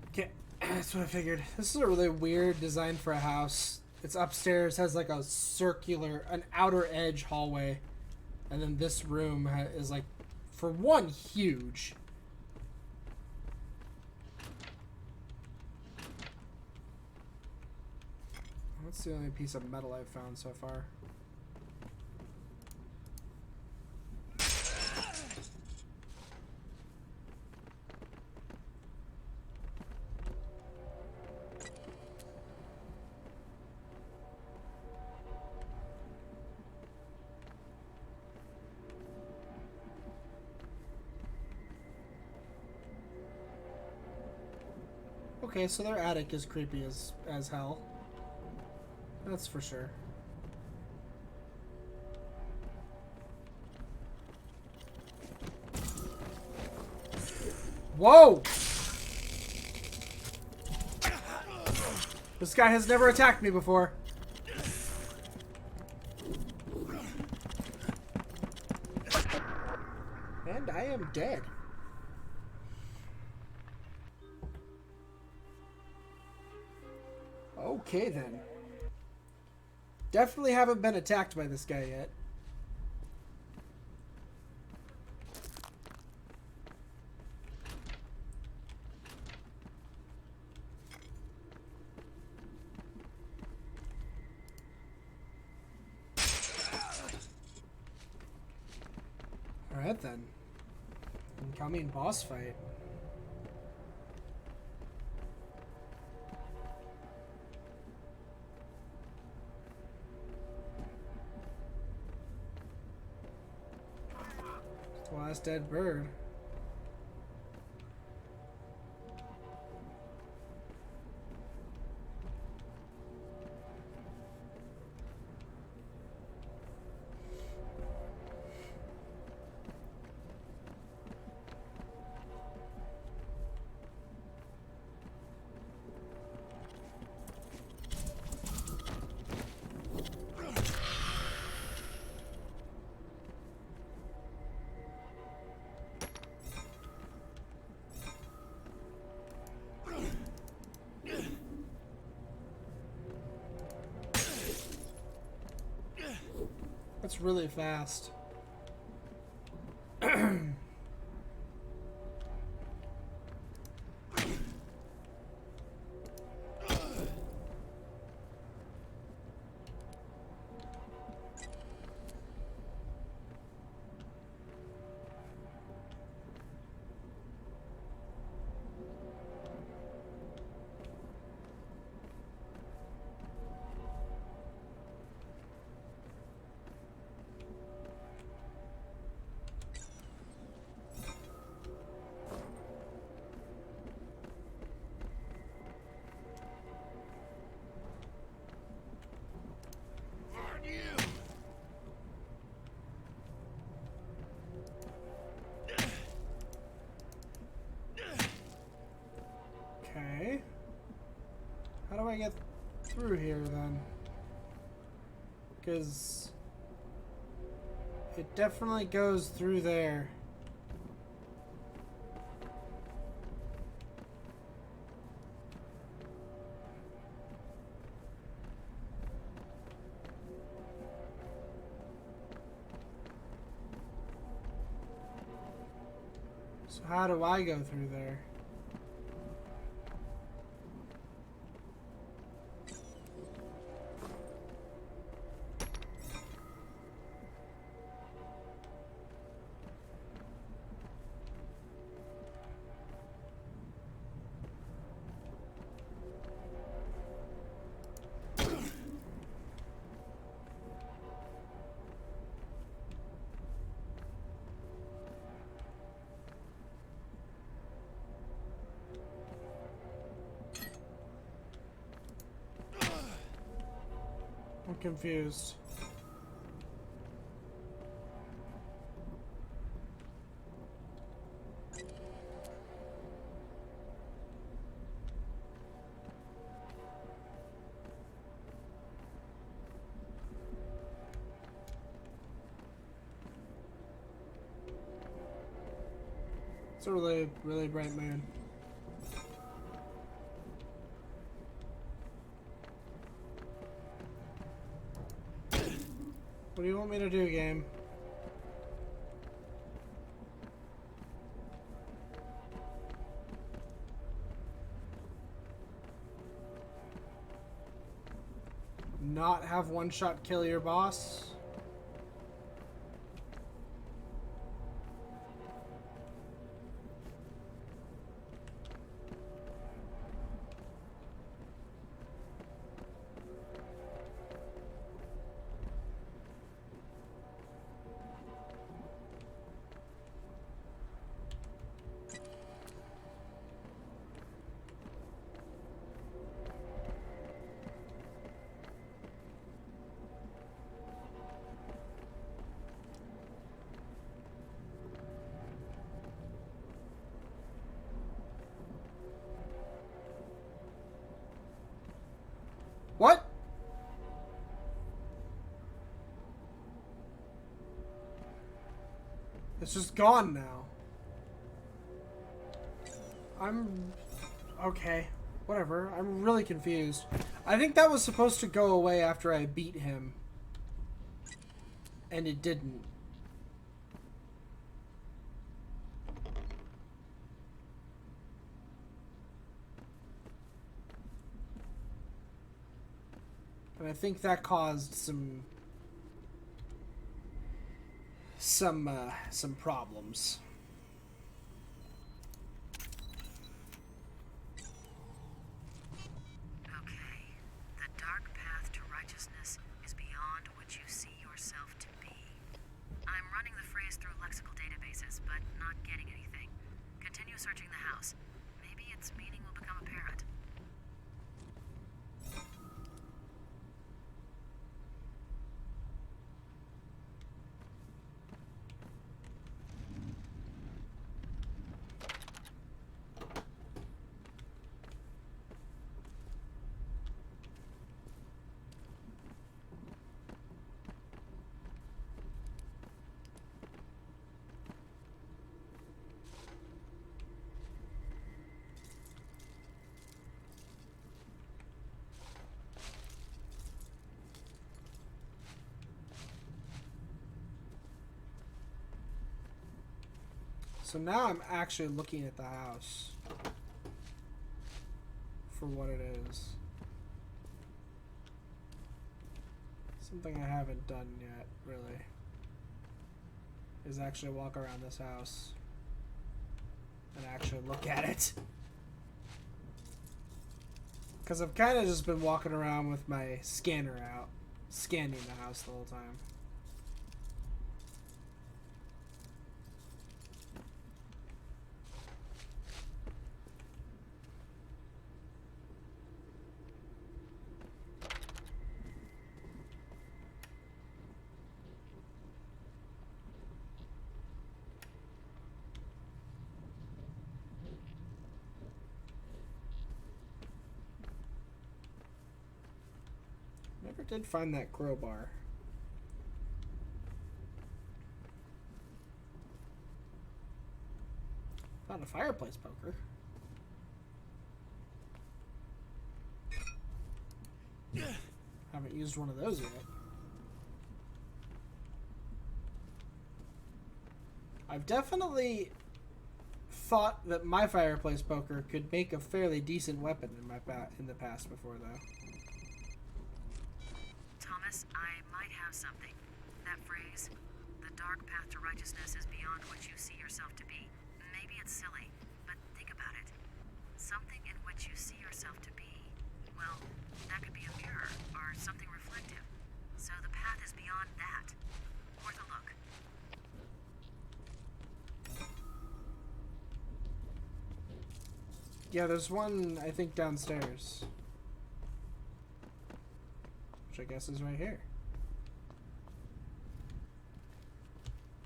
Okay, that's what I figured. This is a really weird design for a house. It's upstairs, has like a circular, an outer edge hallway. And then this room is like, for one, huge. That's the only piece of metal I've found so far. Okay, so their attic is creepy as hell. That's for sure. Whoa! This guy has never attacked me before. And I am dead. Okay then. Definitely haven't been attacked by this guy yet. Alright then. Incoming boss fight. Last dead bird. That's really fast. Okay. How do I get through here then. Because it definitely goes through there. So how do I go through there? I'm confused. It's a really, really bright moon. What do you want me to do, game? Not have one shot kill your boss? What? It's just gone now. Okay. Whatever. I'm really confused. I think that was supposed to go away after I beat him. And it didn't. And I think that caused some problems. Okay. The dark path to righteousness is beyond what you see yourself to be. I'm running the phrase through lexical databases, but not getting anything. Continue searching the house. Maybe its meaning will become apparent. So now I'm actually looking at the house for what it is. Something I haven't done yet, really, is actually walk around this house and actually look at it. Because I've kind of just been walking around with my scanner out, scanning the house the whole time. never did find that crowbar. Found a fireplace poker. Haven't used one of those yet. I've definitely thought that my fireplace poker could make a fairly decent weapon in the past before, though. Thomas, I might have something. That phrase, the dark path to righteousness is beyond what you see yourself to be. Maybe it's silly, but think about it. Something in which you see yourself to be, well, that could be a mirror or something reflective. So the path is beyond that. Worth a look. Yeah, there's one, I think, downstairs. Which I guess is right here.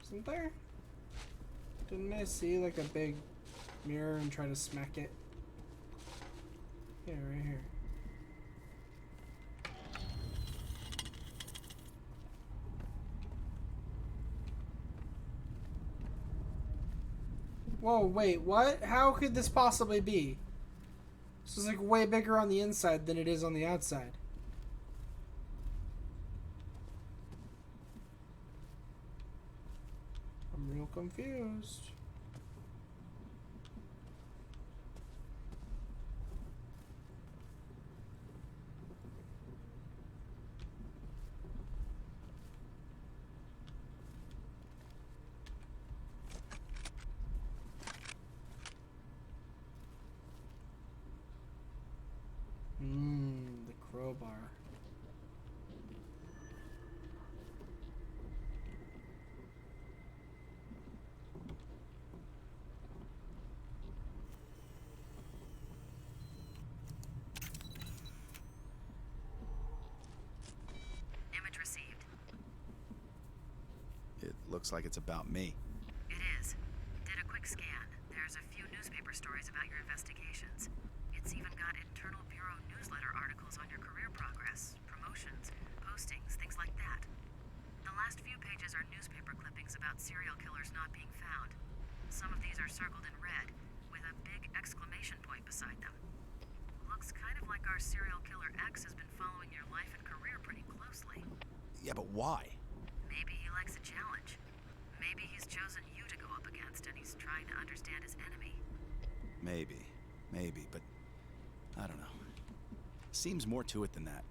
Isn't there? Didn't I see like a big mirror and try to smack it? Yeah, right here. Whoa, wait, what? How could this possibly be? This is like way bigger on the inside than it is on the outside. I'm real confused. The crowbar. Image received. It looks like it's about me. It is. Did a quick scan. There's a few newspaper stories about your investigations. It's even got internal bureau newsletter articles on your career progress, promotions, postings, things like that. The last few pages are newspaper clippings about serial killers not being found. Some of these are circled in red, with a big exclamation point beside them. Looks kind of like our serial killer X has been following your life and career pretty closely. Yeah, but why? Maybe he likes a challenge. Maybe he's chosen you to go up against and he's trying to understand his enemy. Maybe, but I don't know. Seems more to it than that.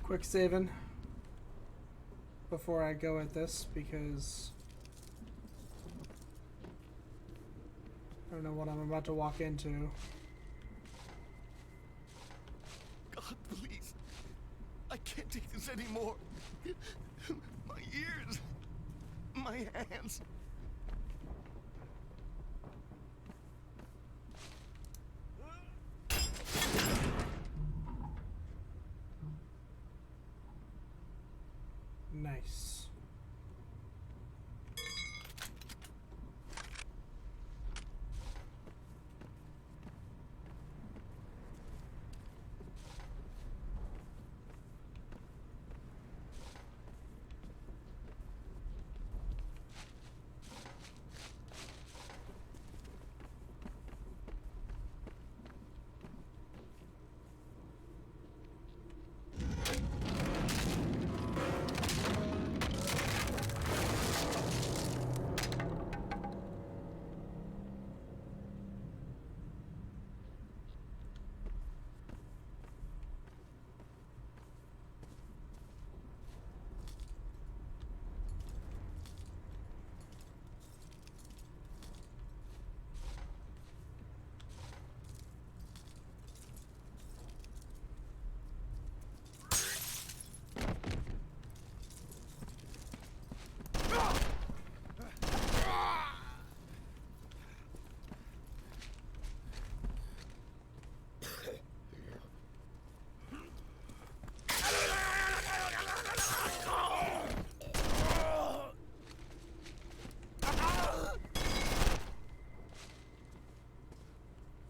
Quick saving before I go at this because I don't know what I'm about to walk into. God, please. I can't take this anymore. My ears. My hands. Nice.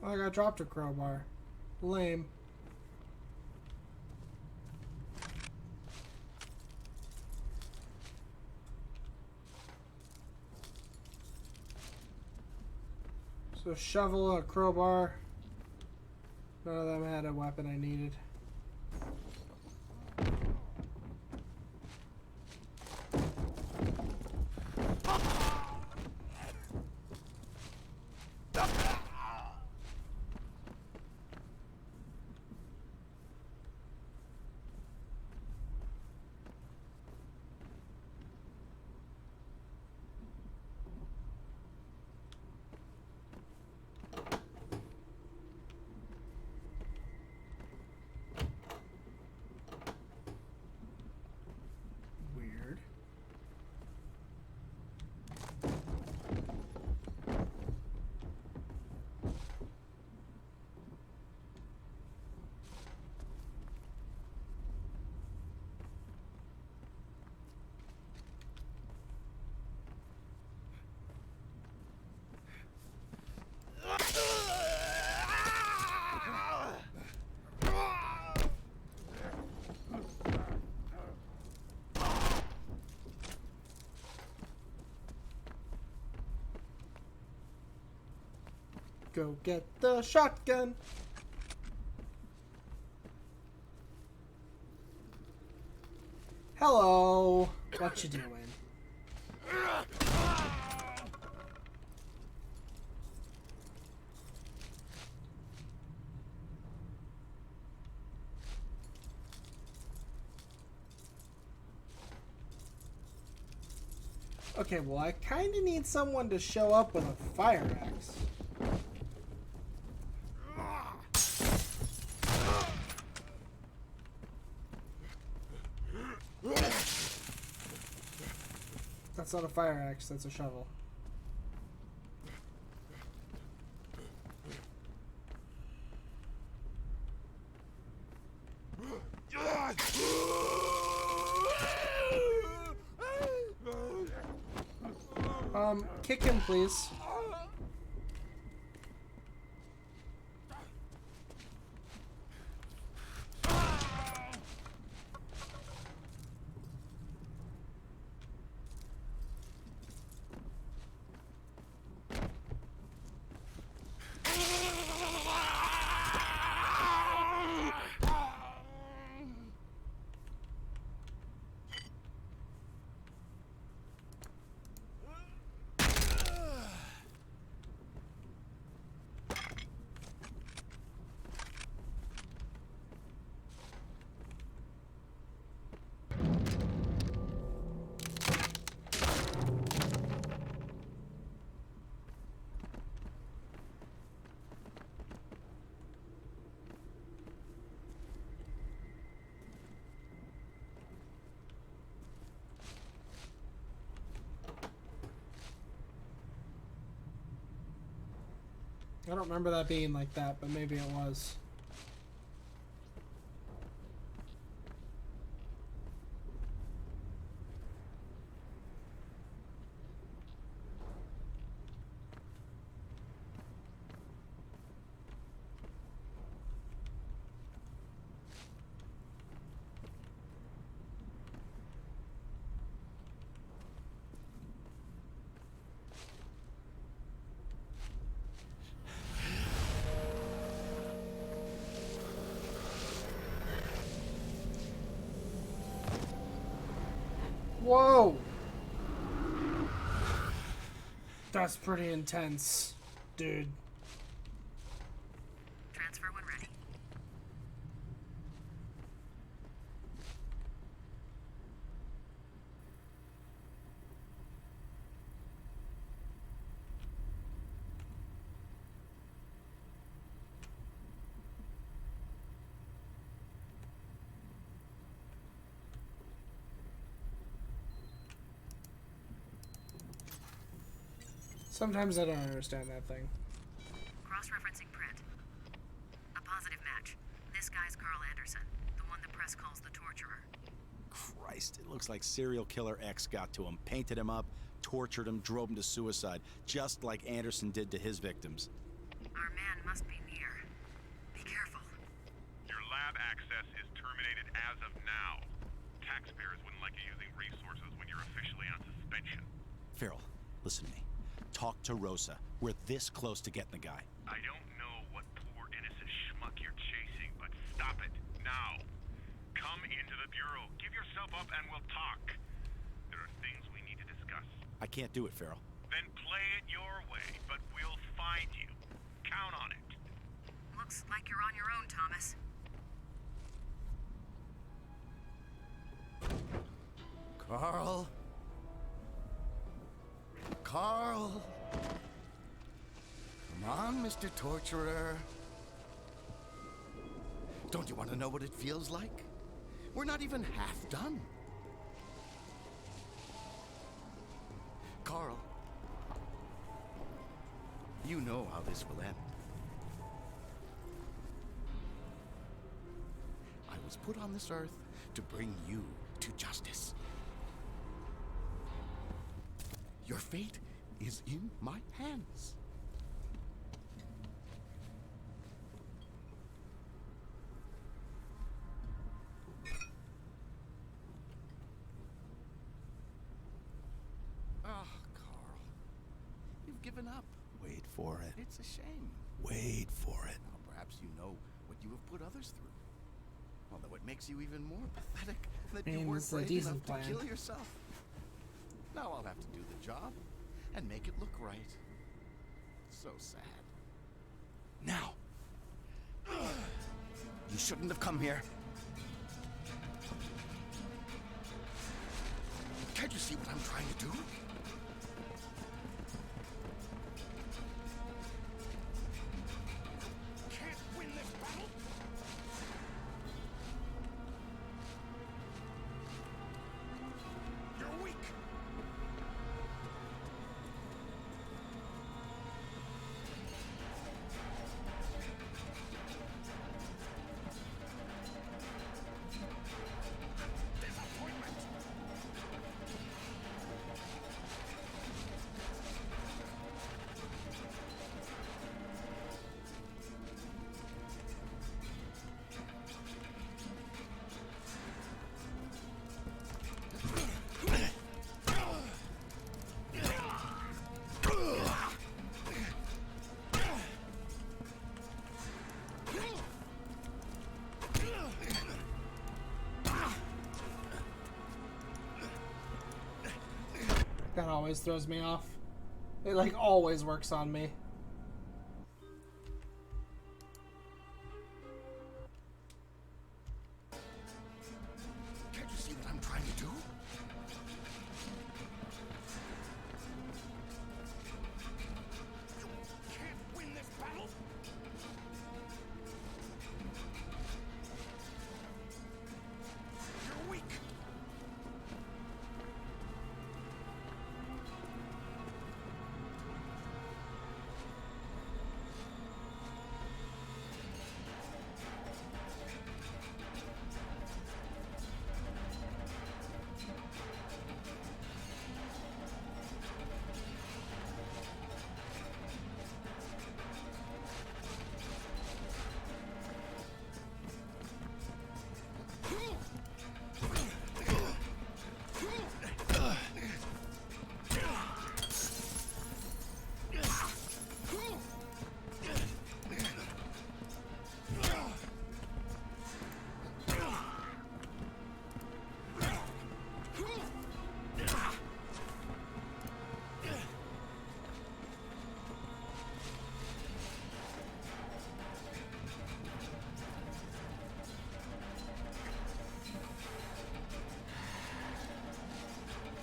I got dropped a crowbar. Lame. So shovel, a crowbar. None of them had a weapon I needed. Weird. Go get the shotgun. Hello. What you doing? Okay, well, I kind of need someone to show up with a fire axe. That's not a fire axe, that's a shovel. Kick him, please. I don't remember that being like that, but maybe it was. Whoa! That's pretty intense, dude. Transfer when ready. Sometimes I don't understand that thing. Cross-referencing print. A positive match. This guy's Carl Anderson, the one the press calls the torturer. Christ, it looks like serial killer X got to him, painted him up, tortured him, drove him to suicide, just like Anderson did to his victims. Our particular man must be near. Be careful. Your lab access is terminated as of now. Taxpayers wouldn't like you using resources when you're officially on suspension. Farrell, listen to me. Talk to Rosa. We're this close to getting the guy. I don't know what poor innocent schmuck you're chasing, but stop it now. Come into the Bureau. Give yourself up and we'll talk. There are things we need to discuss. I can't do it, Farrell. Then play it your way, but we'll find you. Count on it. Looks like you're on your own, Thomas. Carl? Carl? Come on, Mr. Torturer. Don't you want to know what it feels like? We're not even half done. Carl, you know how this will end. I was put on this earth to bring you to justice. Your fate is in my hands. Ah, Carl. You've given up. Wait for it. It's a shame. Wait for it. Now, perhaps you know what you have put others through. Although it makes you even more pathetic that you weren't It's a brave decent enough plan. to kill yourself. Now I'll have to do the job and make it look right. So sad. Now, you shouldn't have come here. Can't you see what I'm trying to do? Can't win this battle. You're weak. Disappointment. That always throws me off. It like always works on me. Can't you see what I'm trying to do? You can't win this battle. You're weak.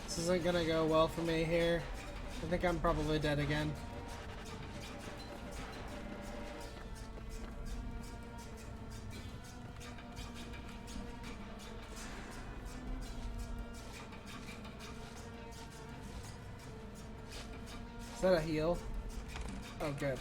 This isn't gonna go well for me here. I think I'm probably dead again. Is that a heal? Oh, good.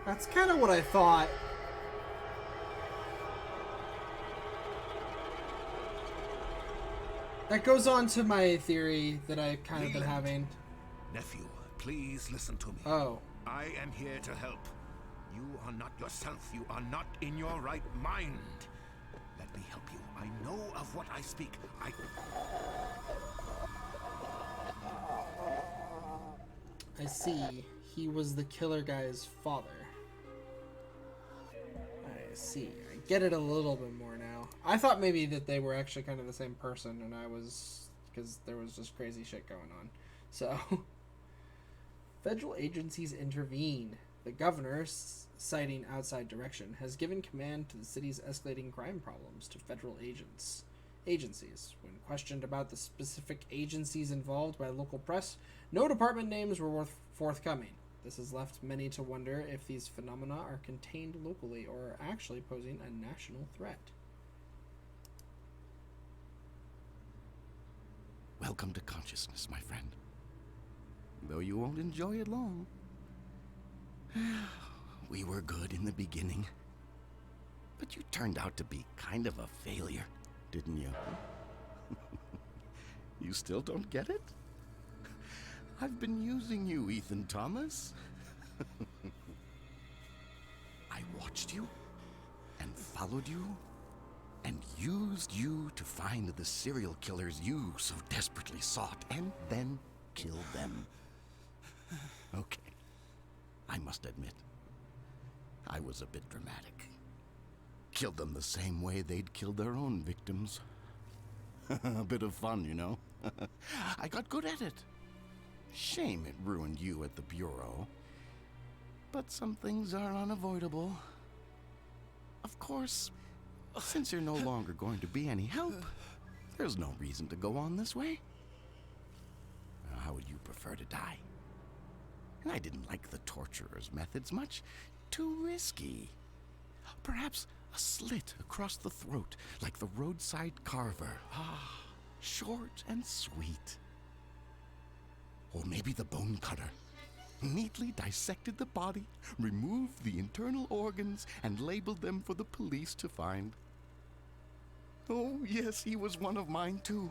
That's kind of what I thought. That goes on to my theory that I've kind of been having. Nephew, please listen to me. Oh. I am here to help. You are not yourself. You are not in your right mind. Let me help you. I know of what I speak. I see. He was the killer guy's father. I see. I get it a little bit more now. I thought maybe that they were actually kind of the same person, and I was... because there was just crazy shit going on. So... Federal agencies intervene. The governor, citing outside direction, has given command to the city's escalating crime problems to federal agencies. When questioned about the specific agencies involved by local press, no department names were forthcoming. This has left many to wonder if these phenomena are contained locally or are actually posing a national threat. Welcome to consciousness, my friend. Though you won't enjoy it long. We were good in the beginning. But you turned out to be kind of a failure, didn't you? You still don't get it? I've been using you, Ethan Thomas. I watched you, and followed you, and used you to find the serial killers you so desperately sought, and then killed them. Okay. I must admit, I was a bit dramatic. Killed them the same way they'd killed their own victims. A bit of fun, you know? I got good at it. Shame it ruined you at the Bureau. But some things are unavoidable. Of course, since you're no longer going to be any help, there's no reason to go on this way. How would you prefer to die? And I didn't like the torturer's methods much. Too risky. Perhaps a slit across the throat, like the roadside carver. Ah, short and sweet. Or maybe the bone cutter. Neatly dissected the body, removed the internal organs, and labeled them for the police to find. Oh, yes, he was one of mine, too.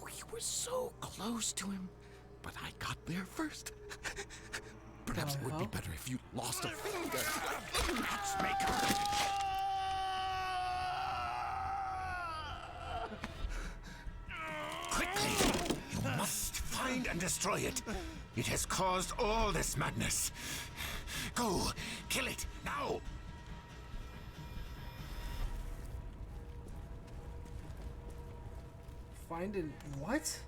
We were so close to him, but I got there first. Perhaps it would be better if you lost a finger, like the matchmaker. Quickly! You must find and destroy it. It has caused all this madness. Go, kill it, now! Find it... what?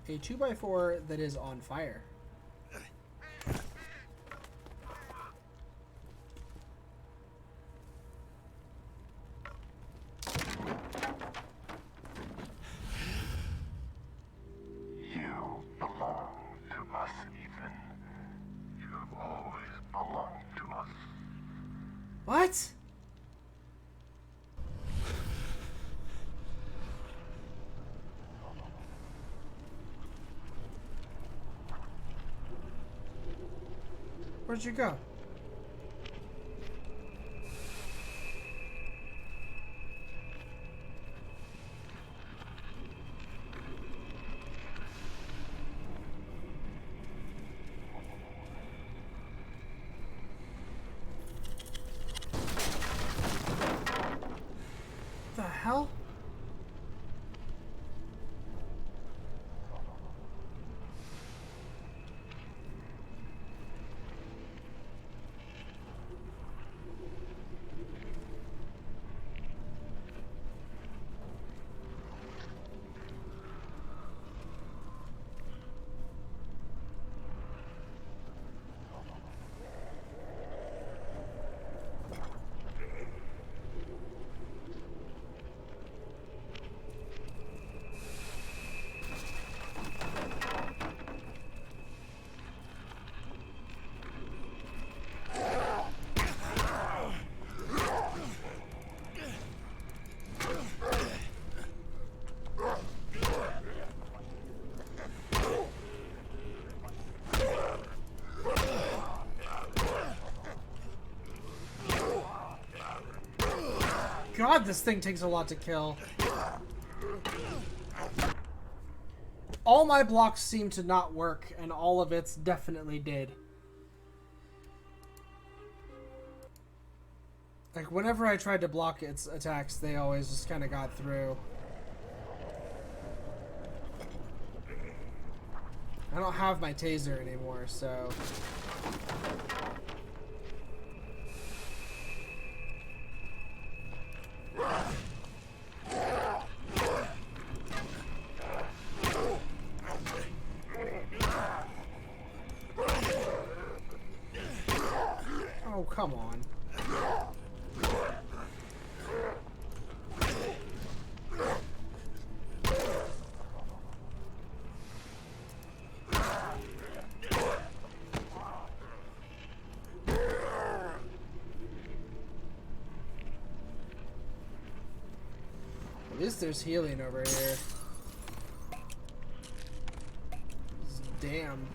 A 2x4 that is on fire. You belong to us, Ethan. You've always belonged to us. What? Where'd you go? The hell? God, this thing takes a lot to kill. All my blocks seem to not work, and all of its definitely did. Like, whenever I tried to block its attacks, they always just kind of got through. I don't have my taser anymore, so... Oh, come on. At least there's healing over here. Damn.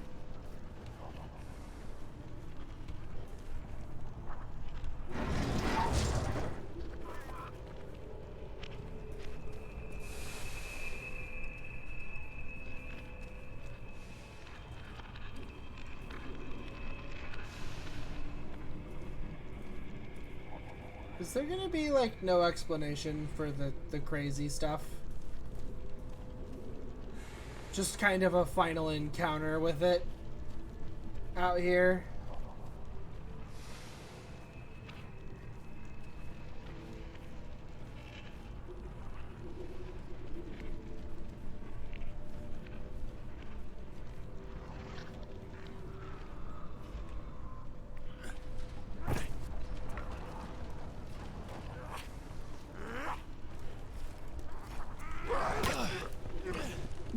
Is there gonna be, like, no explanation for the crazy stuff? Just kind of a final encounter with it out here?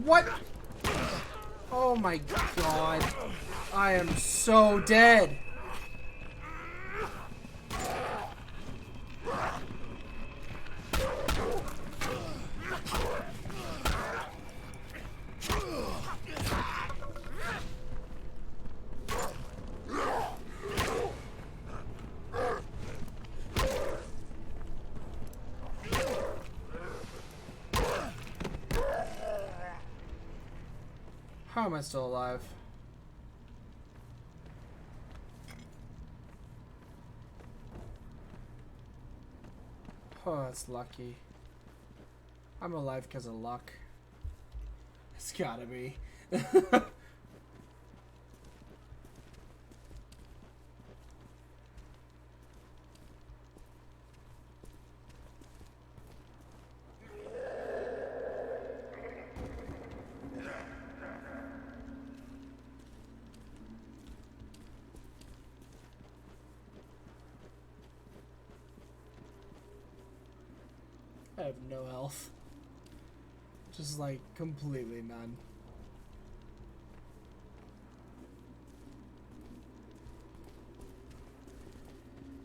What? Oh my god. I am so dead. How am I still alive? Oh, that's lucky. I'm alive because of luck. It's gotta be. I have no health. Just like completely none.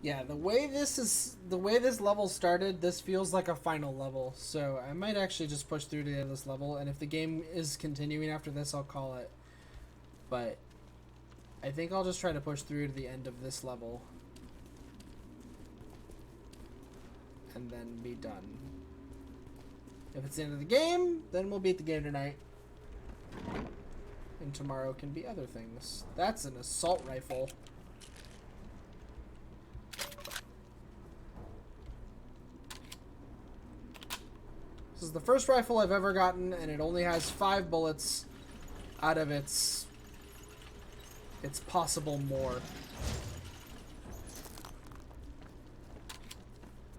Yeah, the way this level started, this feels like a final level. So I might actually just push through to the end of this level, and if the game is continuing after this, I'll call it. But I think I'll just try to push through to the end of this level. And then be done. If it's the end of the game, then we'll beat the game tonight. And tomorrow can be other things. That's an assault rifle. This is the first rifle I've ever gotten, and it only has 5 bullets out of its possible more.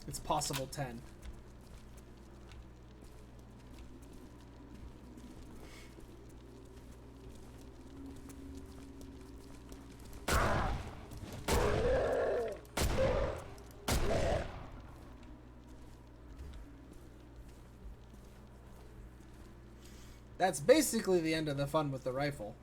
It's possible 10. That's basically the end of the fun with the rifle.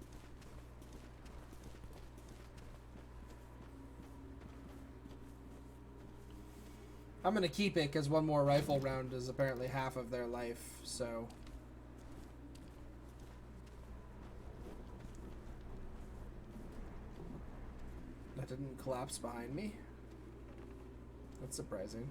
I'm gonna keep it because one more rifle round is apparently half of their life, so... That didn't collapse behind me. That's surprising.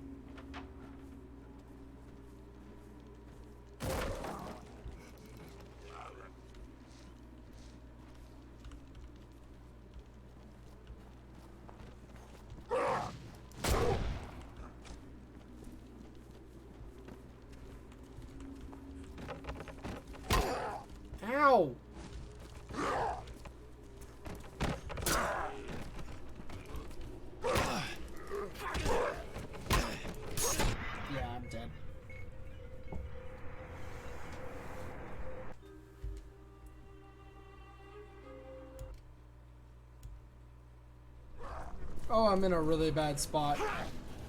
Oh, I'm in a really bad spot.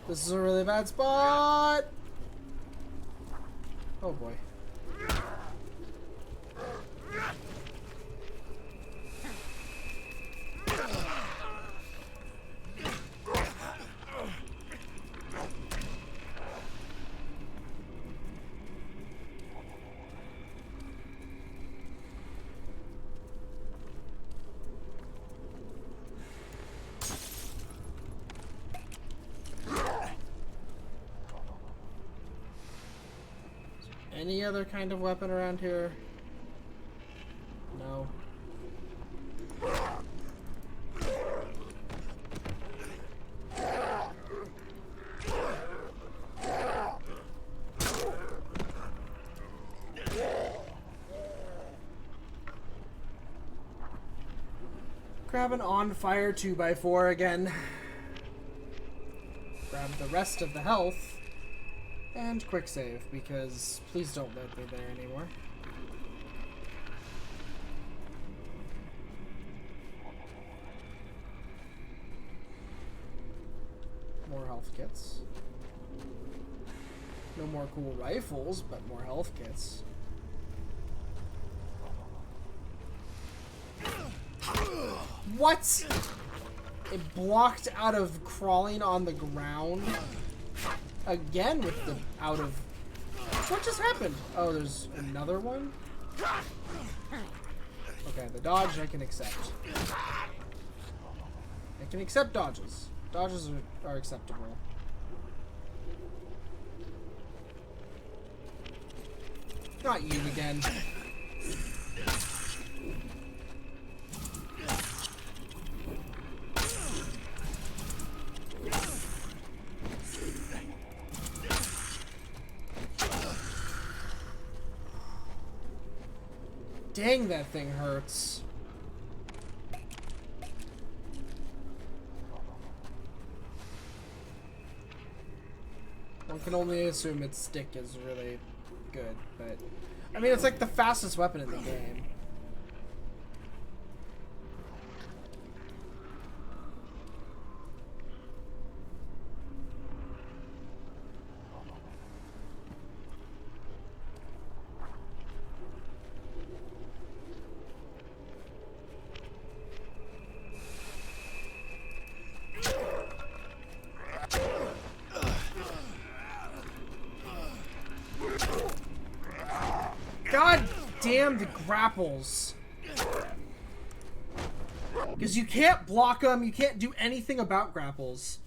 This is a really bad spot! Oh boy. Any other kind of weapon around here? No. Grab an on-fire 2x4 again. Grab the rest of the health. And quick save, because please don't let me there anymore. More health kits. No more cool rifles, but more health kits. What? It blocked out of crawling on the ground? Again with the out of... What just happened? Oh, there's another one? Okay, the dodge I can accept. I can accept dodges. Dodges are acceptable. Not you again. Dang, that thing hurts. One can only assume its stick is really good, but... I mean, it's like the fastest weapon in the game. God damn the grapples. Because you can't block them, you can't do anything about grapples.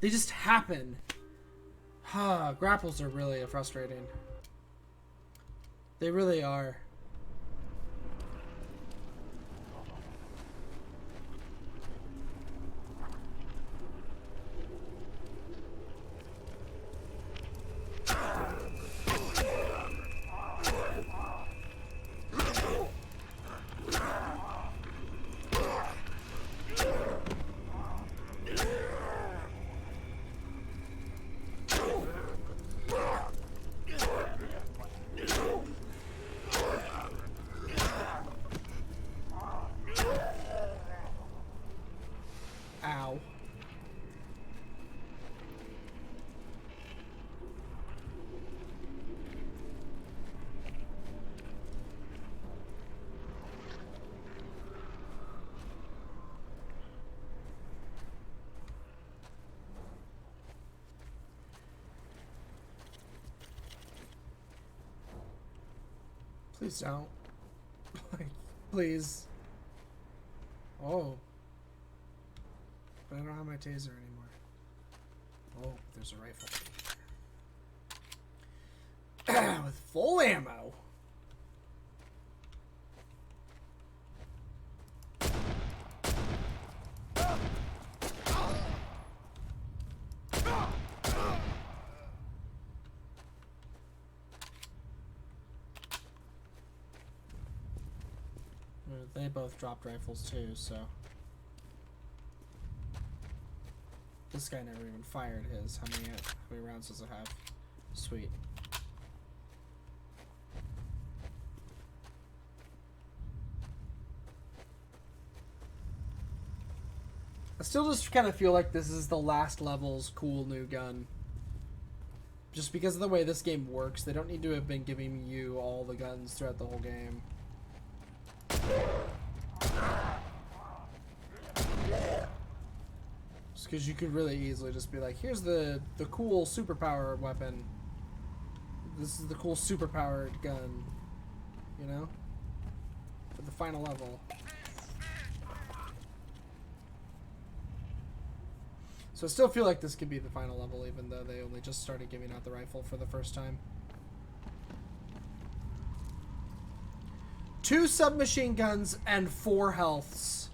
They just happen. Grapples are really frustrating. They really are. Ow. Please don't. Like, please. Oh. But I don't have my taser anymore. Oh, there's a rifle. With full ammo. They both dropped rifles too, so... This guy never even fired his. How many rounds does it have? Sweet. I still just kind of feel like this is the last level's cool new gun. Just because of the way this game works, they don't need to have been giving you all the guns throughout the whole game. Just because you could really easily just be like, here's the cool superpower weapon. This is the cool superpowered gun. You know? For the final level. So I still feel like this could be the final level, even though they only just started giving out the rifle for the first time. 2 submachine guns and 4 healths.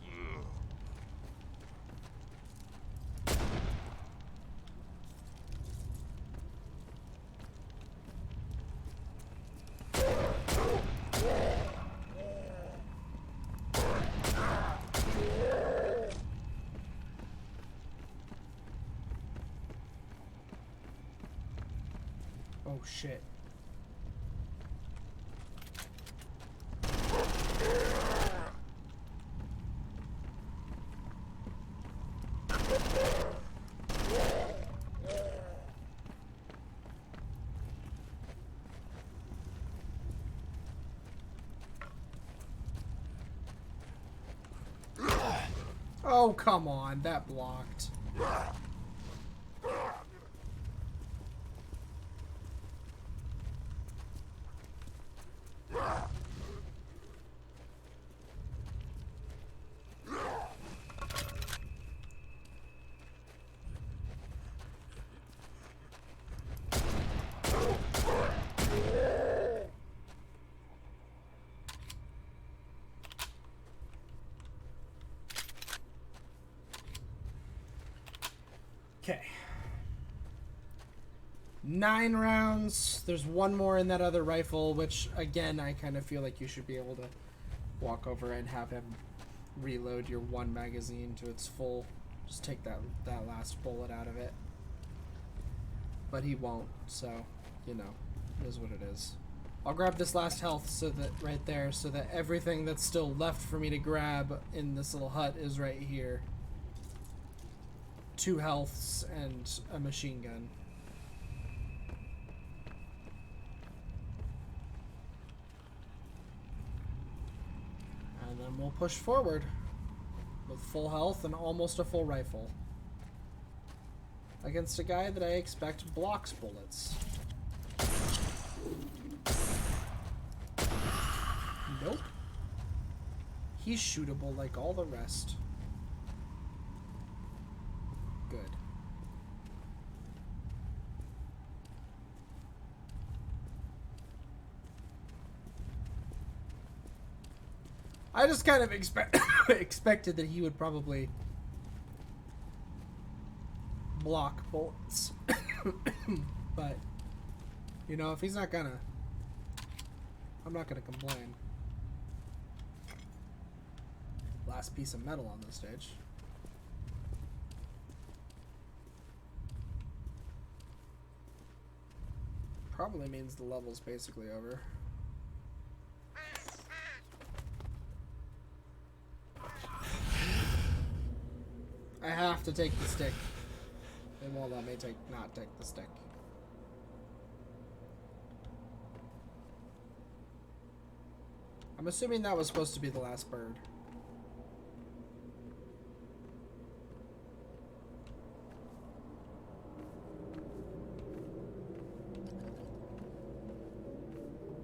Oh shit. Oh, come on, that blocked. Okay. 9 rounds. There's 1 more in that other rifle, which, again, I kind of feel like you should be able to walk over and have him reload your 1 magazine to its full. Just take that last bullet out of it. But he won't, so, you know, it is what it is. I'll grab this last health so that right there, so that everything that's still left for me to grab in this little hut is right here. 2 healths and a machine gun. And then we'll push forward with full health and almost a full rifle against a guy that I expect blocks bullets. Nope. He's shootable like all the rest. Good. I just kind of expected that he would probably block bullets. But, you know, if he's not gonna, I'm not gonna complain. Last piece of metal on this stage. Probably means the level's basically over. I have to take the stick. They won't let me not take the stick. I'm assuming that was supposed to be the last bird.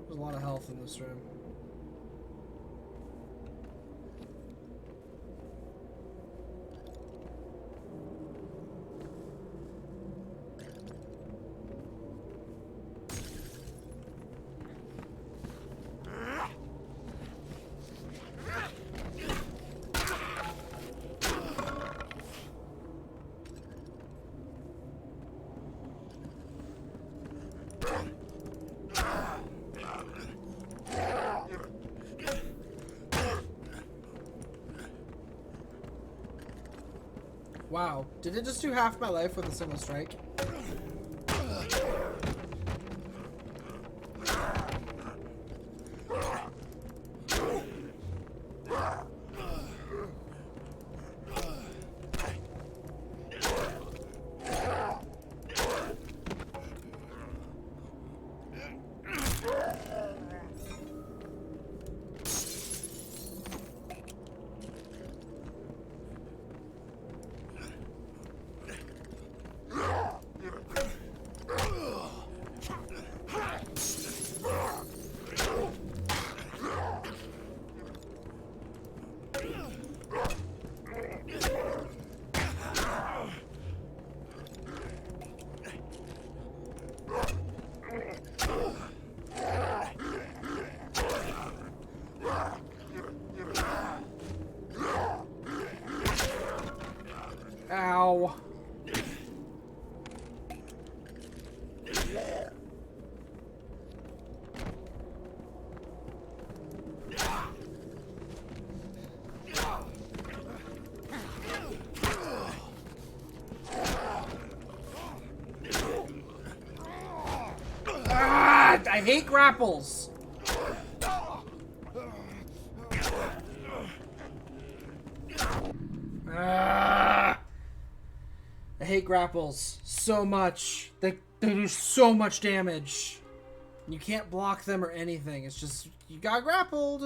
There's a lot of health in this room. Wow, did it just do half my life with a single strike? God, I hate grapples. I hate grapples so much. They do so much damage. You can't block them or anything. It's just, you got grappled.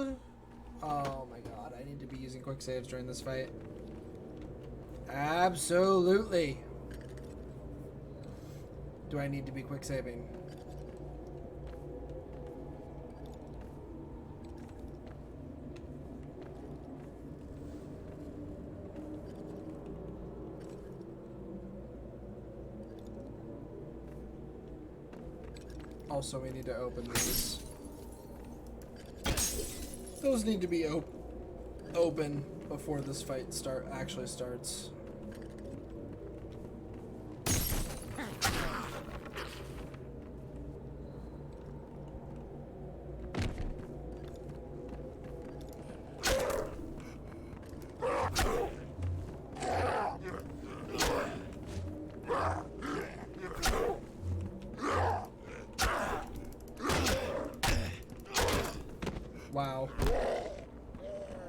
Oh my god, I need to be using quick saves during this fight. Absolutely. Do I need to be quick saving? Also, we need to open these. Those need to be open before this fight actually starts. Wow.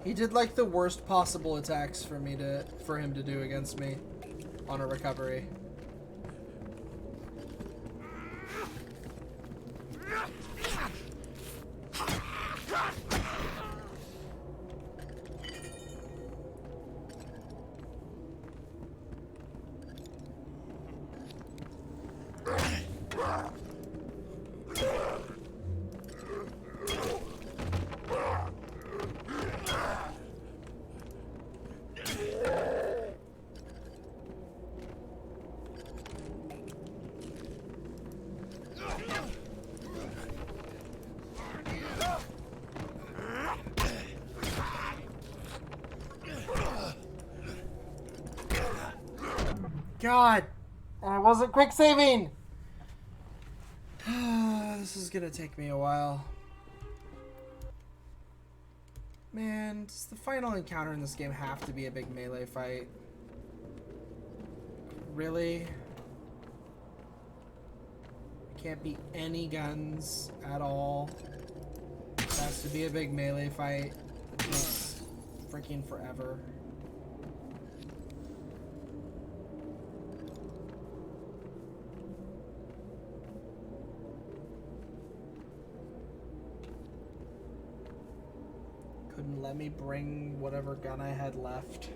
He did like the worst possible attacks for him to do against me on a recovery. God, I wasn't quick saving. This is gonna take me a while. Man, does the final encounter in this game have to be a big melee fight? Really? Can't be any guns at all. It has to be a big melee fight. It takes freaking forever. Couldn't let me bring whatever gun I had left.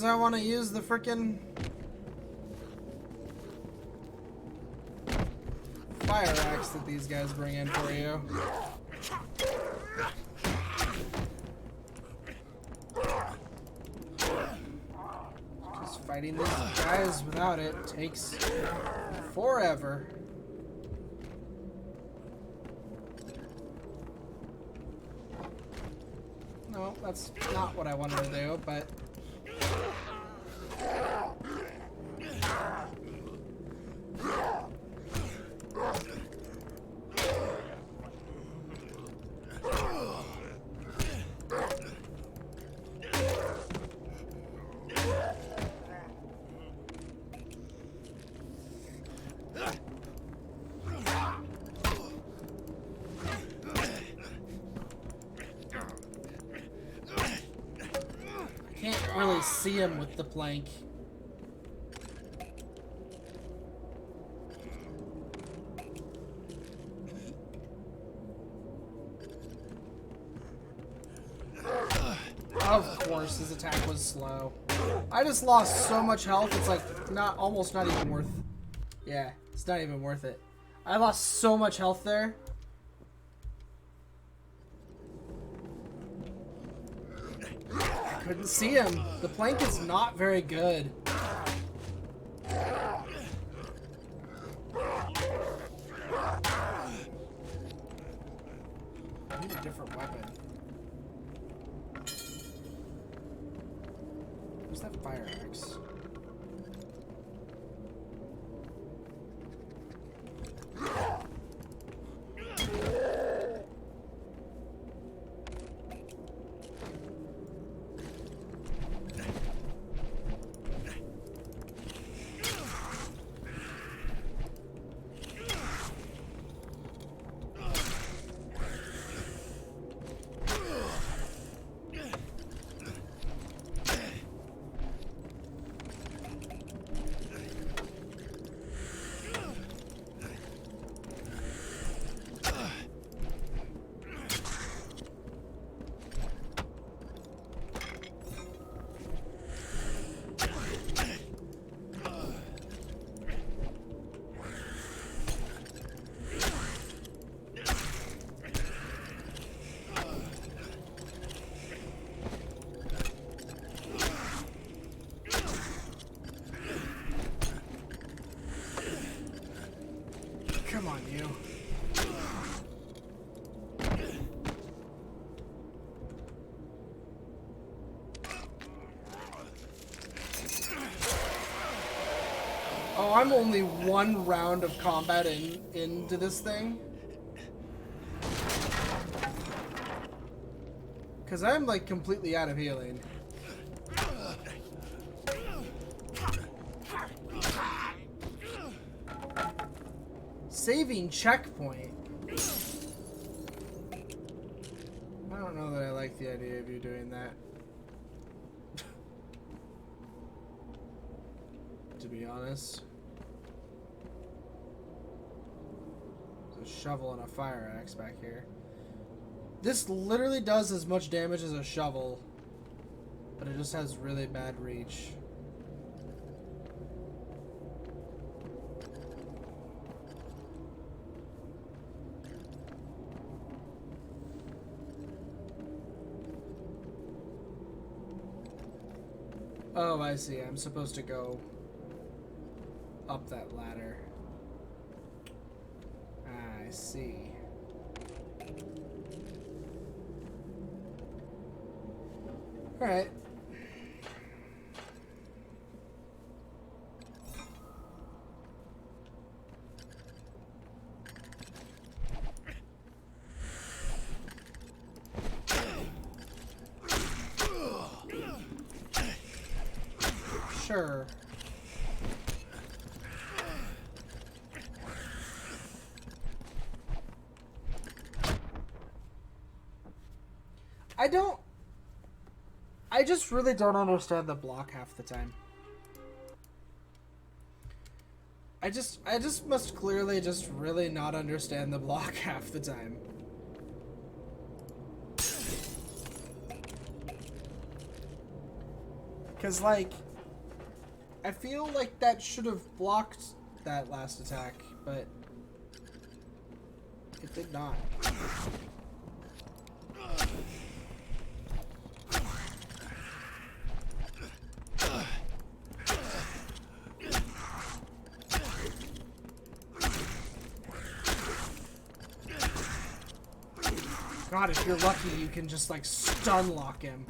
I want to use the frickin' fire axe that these guys bring in for you. Because fighting these guys without it takes forever. No, that's not what I wanted to do, but... Can't really see him with the plank. Of course, his attack was slow. I just lost so much health, it's like almost not even worth. Yeah, it's not even worth it. I lost so much health there. Couldn't see him. The plank is not very good. need a different weapon. Where's that fire axe? Come on, you. Oh, I'm only one round of combat into this thing. Because I'm like completely out of healing. Saving checkpoint. I don't know that I like the idea of you doing that. To be honest. There's a shovel and a fire axe back here. This literally does as much damage as a shovel, but it just has really bad reach. Oh, I see. I'm supposed to go up that ladder. I see. Alright. Sure. I just really don't understand the block half the time. I just must clearly just really not understand the block half the time. Cause like, I feel like that should have blocked that last attack, but it did not. God, if you're lucky, you can just like stun lock him.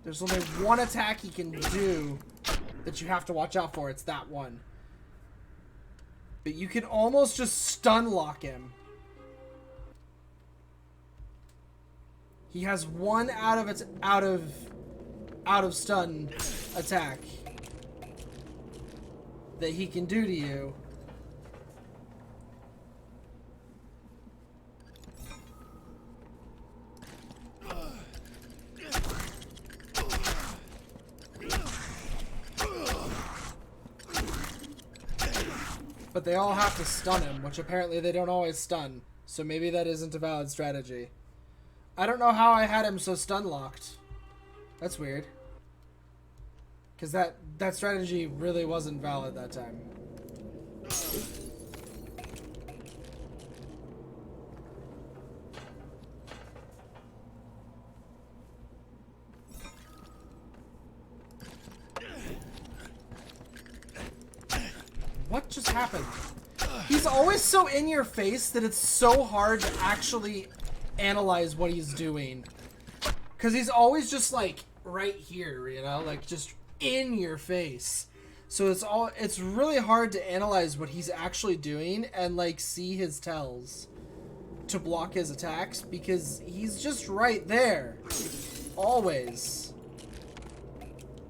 There's only one attack he can do that you have to watch out for. It's that one. But you can almost just stun lock him. He has one out of stun attack that he can do to you. But they all have to stun him, which apparently they don't always stun. So maybe that isn't a valid strategy. I don't know how I had him so stun locked. That's weird. Because that strategy really wasn't valid that time. happened? He's always so in your face that it's so hard to actually analyze what he's doing. Because he's always just like right here, you know, like just in your face. So it's really hard to analyze what he's actually doing and like see his tells to block his attacks because he's just right there. Always.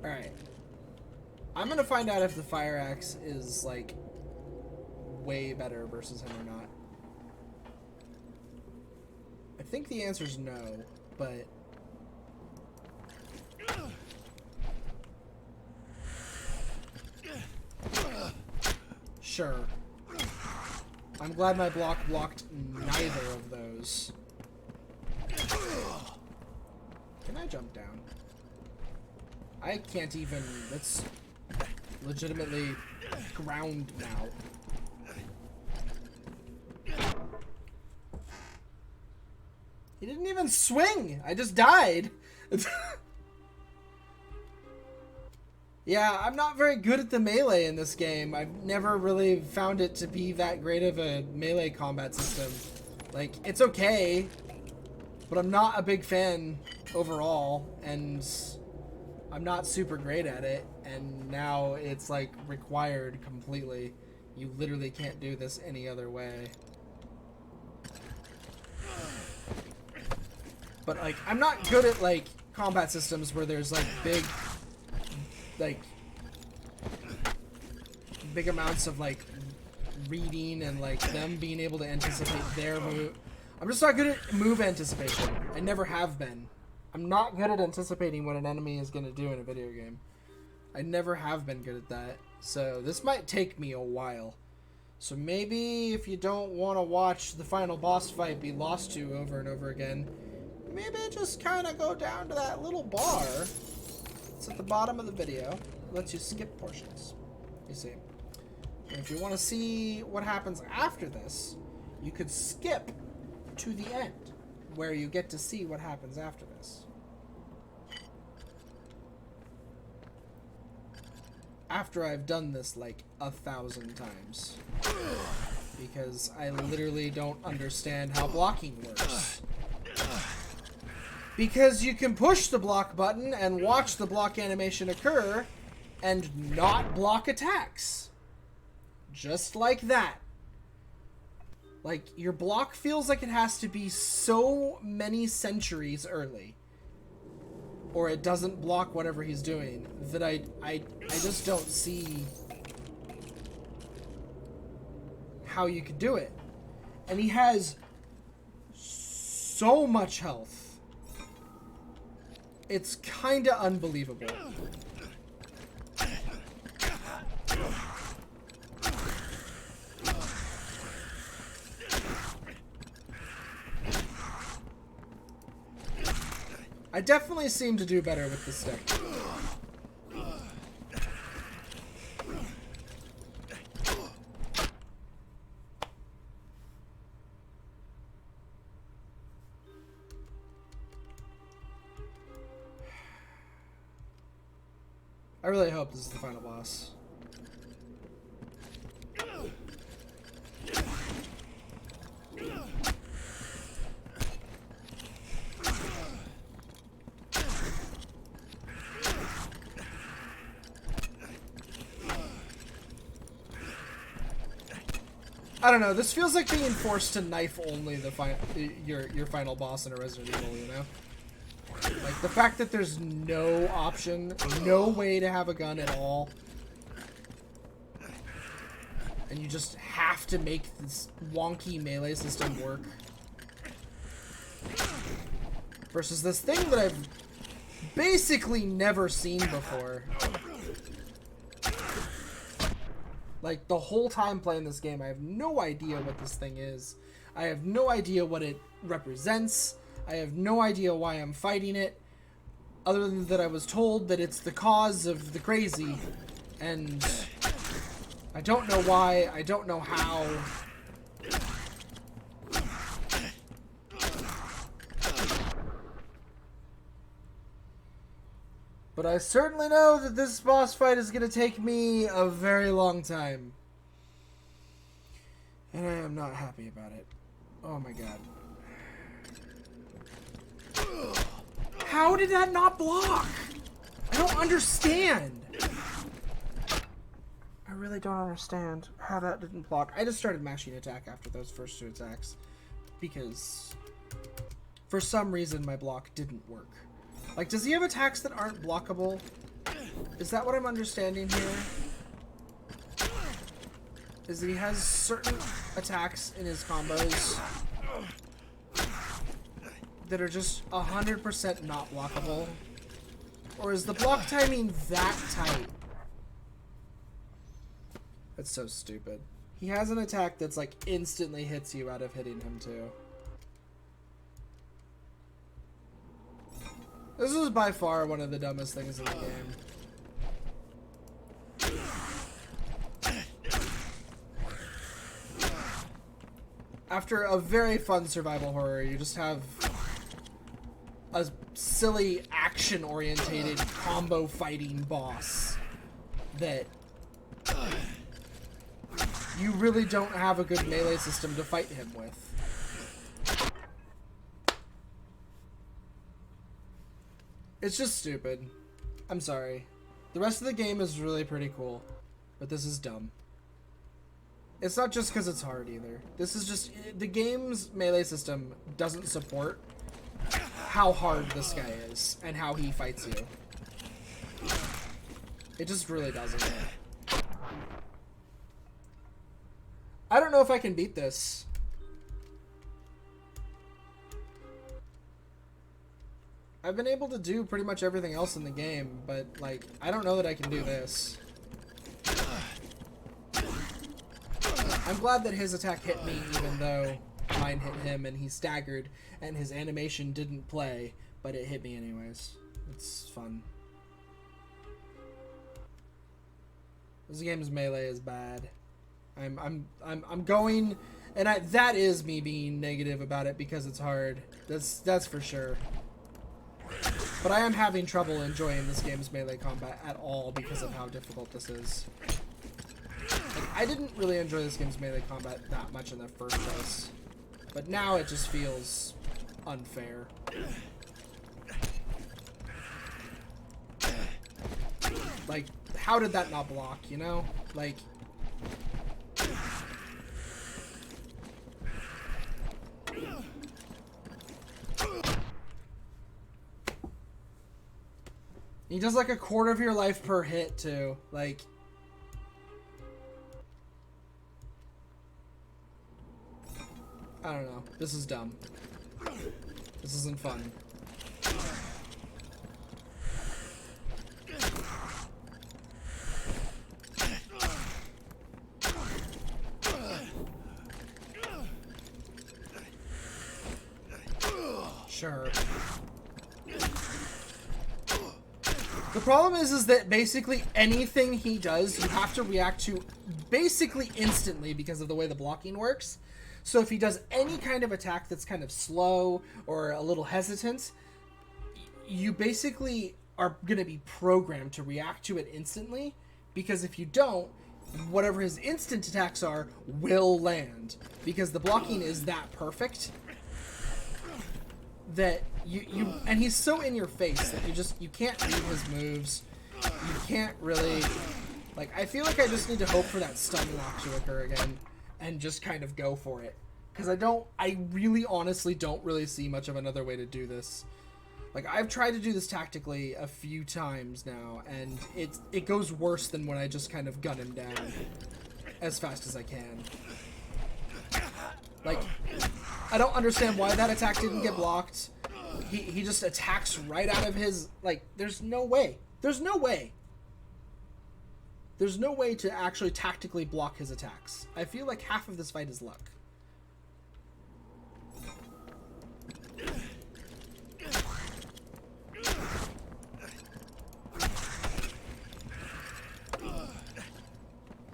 Alright. I'm gonna find out if the fire axe is like way better versus him or not. I think the answer is no, but sure. I'm glad my block blocked neither of those. Can I jump down? I can't even. It's legitimately ground now. He didn't even swing! I just died! Yeah, I'm not very good at the melee in this game. I've never really found it to be that great of a melee combat system. Like, it's okay, but I'm not a big fan overall, and I'm not super great at it, and now it's, like, required completely. You literally can't do this any other way. But, like, I'm not good at, like, combat systems where there's, like, big amounts of like reading and like them being able to anticipate their move. I'm just not good at move anticipation. I never have been. I'm not good at anticipating what an enemy is going to do in a video game. I never have been good at that. So this might take me a while. So maybe if you don't want to watch the final boss fight be lost to over and over again, maybe just kind of go down to that little bar. It's at the bottom of the video. It lets you skip portions. You see. And if you want to see what happens after this, you could skip to the end, where you get to see what happens after this. After I've done this like 1,000 times. Because I literally don't understand how blocking works. Because you can push the block button and watch the block animation occur and not block attacks. Just like that. Like, your block feels like it has to be so many centuries early, or it doesn't block whatever he's doing, that I just don't see how you could do it. And he has so much health. It's kinda unbelievable. I definitely seem to do better with the stick. I really hope this is the final boss. I don't know. This feels like being forced to knife only the your final boss in a Resident Evil. You know, like the fact that there's no option, no way to have a gun at all, and you just have to make this wonky melee system work. Versus this thing that I've basically never seen before. Like, the whole time playing this game, I have no idea what this thing is. I have no idea what it represents. I have no idea why I'm fighting it. Other than that I was told that it's the cause of the crazy. And I don't know why. I don't know how. But I certainly know that this boss fight is going to take me a very long time. And I am not happy about it. Oh my god. How did that not block? I don't understand. I really don't understand how that didn't block. I just started mashing attack after those first 2 attacks because for some reason my block didn't work. Like, does he have attacks that aren't blockable? Is that what I'm understanding here? Is he has certain attacks in his combos that are just 100% not blockable? Or is the block timing that tight? That's so stupid. He has an attack that's like instantly hits you out of hitting him too. This is by far one of the dumbest things in the game. After a very fun survival horror, you just have a silly action-orientated combo fighting boss that you really don't have a good melee system to fight him with. It's just stupid. I'm sorry. The rest of the game is really pretty cool, but this is dumb. It's not just because it's hard either. This is just, the game's melee system doesn't support how hard this guy is and how he fights you. It just really doesn't. I don't know if I can beat this. I've been able to do pretty much everything else in the game, but, like, I don't know that I can do this. I'm glad that his attack hit me, even though mine hit him and he staggered and his animation didn't play, but it hit me anyways. It's fun. This game's melee is bad. I'm going, and that is me being negative about it because it's hard. That's for sure. But I am having trouble enjoying this game's melee combat at all because of how difficult this is. Like, I didn't really enjoy this game's melee combat that much in the first place, but now it just feels unfair. Like, how did that not block, you know? Like, he does like 1/4 of your life per hit too. Like, I don't know. This is dumb. This isn't fun. Sure. The problem is that basically anything he does, you have to react to basically instantly because of the way the blocking works. So if he does any kind of attack that's kind of slow or a little hesitant, you basically are going to be programmed to react to it instantly, because if you don't, whatever his instant attacks are will land, because the blocking is that perfect that and he's so in your face that you can't read his moves. You can't really, like, I feel like I just need to hope for that stun lock to occur again and just kind of go for it, because I really honestly don't really see much of another way to do this. Like, I've tried to do this tactically a few times now, and it goes worse than when I just kind of gun him down as fast as I can. Like, I don't understand why that attack didn't get blocked. He just attacks right out of his, like, there's no way. There's no way. There's no way to actually tactically block his attacks. I feel like half of this fight is luck.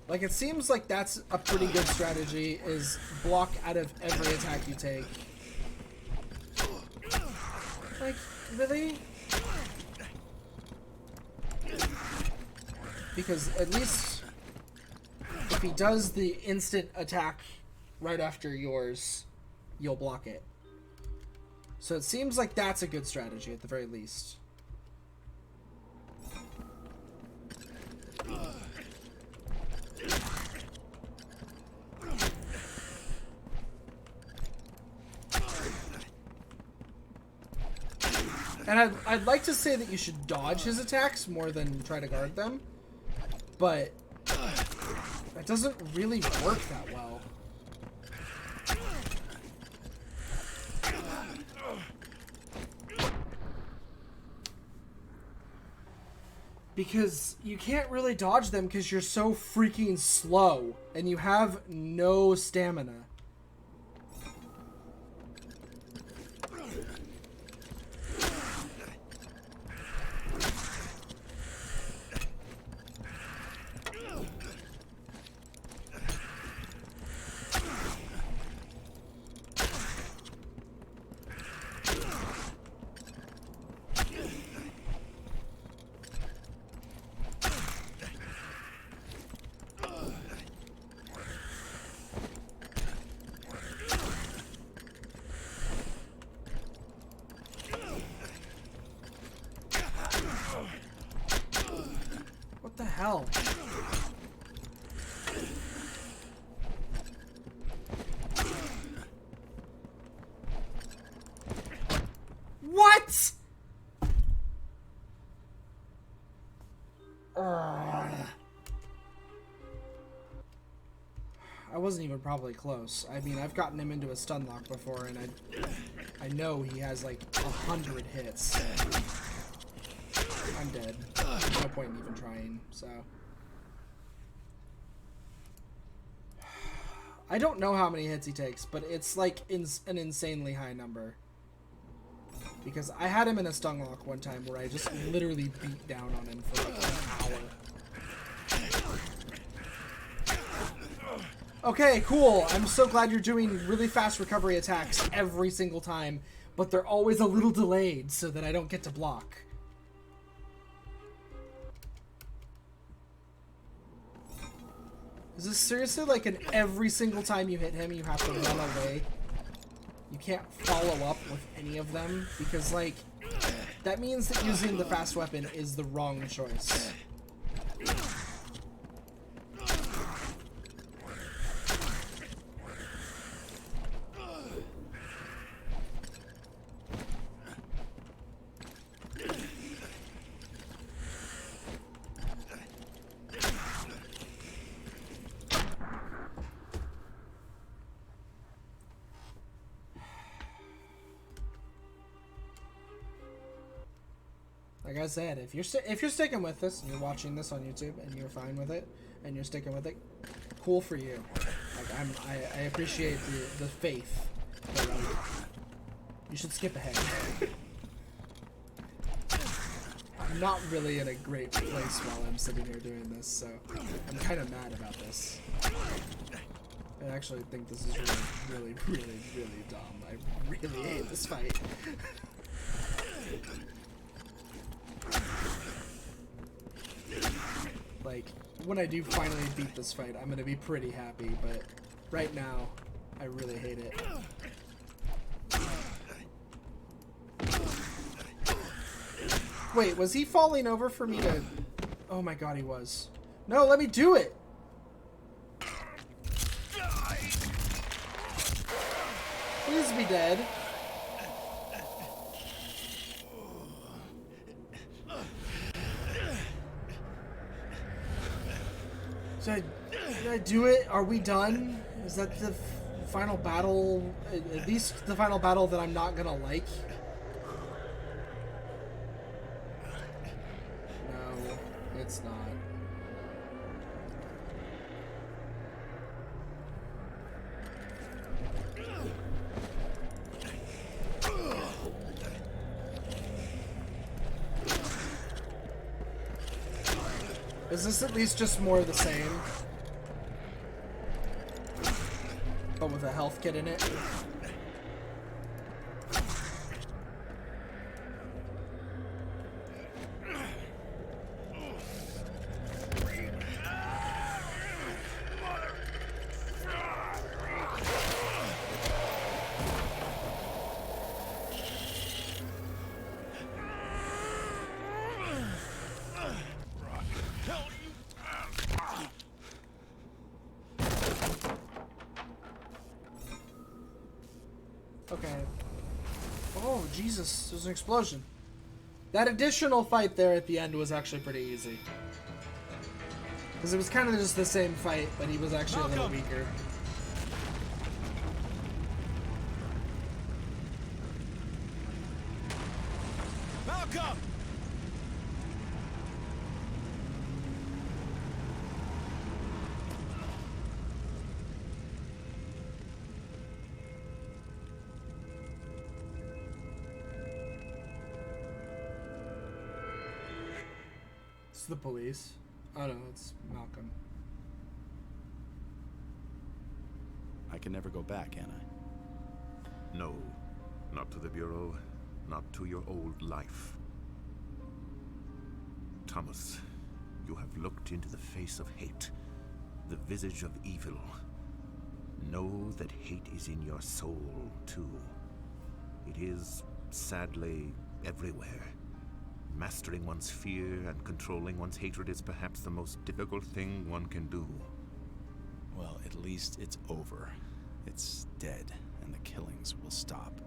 Like, it seems like that's a pretty good strategy, is block out of every attack you take. Like, really? Because at least if he does the instant attack right after yours, you'll block it. So it seems like that's a good strategy at the very least. And I'd like to say that you should dodge his attacks more than try to guard them, but that doesn't really work that well. Because you can't really dodge them because you're so freaking slow and you have no stamina. What the hell? What? I wasn't even probably close. I mean, I've gotten him into a stun lock before, and I know he has like 100 hits. I'm dead. No point in even trying, so. I don't know how many hits he takes, but it's like an insanely high number. Because I had him in a stun lock one time where I just literally beat down on him for like an hour. Okay, cool. I'm so glad you're doing really fast recovery attacks every single time, but they're always a little delayed so that I don't get to block. Is this seriously like an every single time you hit him you have to run away? You can't follow up with any of them? Because, like, that means that using the fast weapon is the wrong choice. Like I said, if you're sticking with this and you're watching this on YouTube and you're fine with it and you're sticking with it, cool for you. Like I appreciate the faith, but you should skip ahead. I'm not really in a great place while I'm sitting here doing this, so I'm kind of mad about this. I actually think this is really dumb. I really hate this fight. Like, when I do finally beat this fight, I'm gonna be pretty happy, but right now, I really hate it. Wait, was he falling over for me to... Oh my god, he was. No, let me do it! Please be dead. Did I do it? Are we done? Is that the final battle? At least the final battle that I'm not gonna like? No, it's not. Is this at least just more of the same? But with a health kit in it? Okay. Oh, Jesus. There's an explosion. That additional fight there at the end was actually pretty easy. Because it was kind of just the same fight, but he was actually a little weaker. Malcolm! It's the police. Oh no, it's Malcolm. I can never go back, can I? No, not to the Bureau, not to your old life. Thomas, you have looked into the face of hate, the visage of evil. Know that hate is in your soul, too. It is, sadly, everywhere. Mastering one's fear and controlling one's hatred is perhaps the most difficult thing one can do. Well, at least it's over. It's dead, and the killings will stop.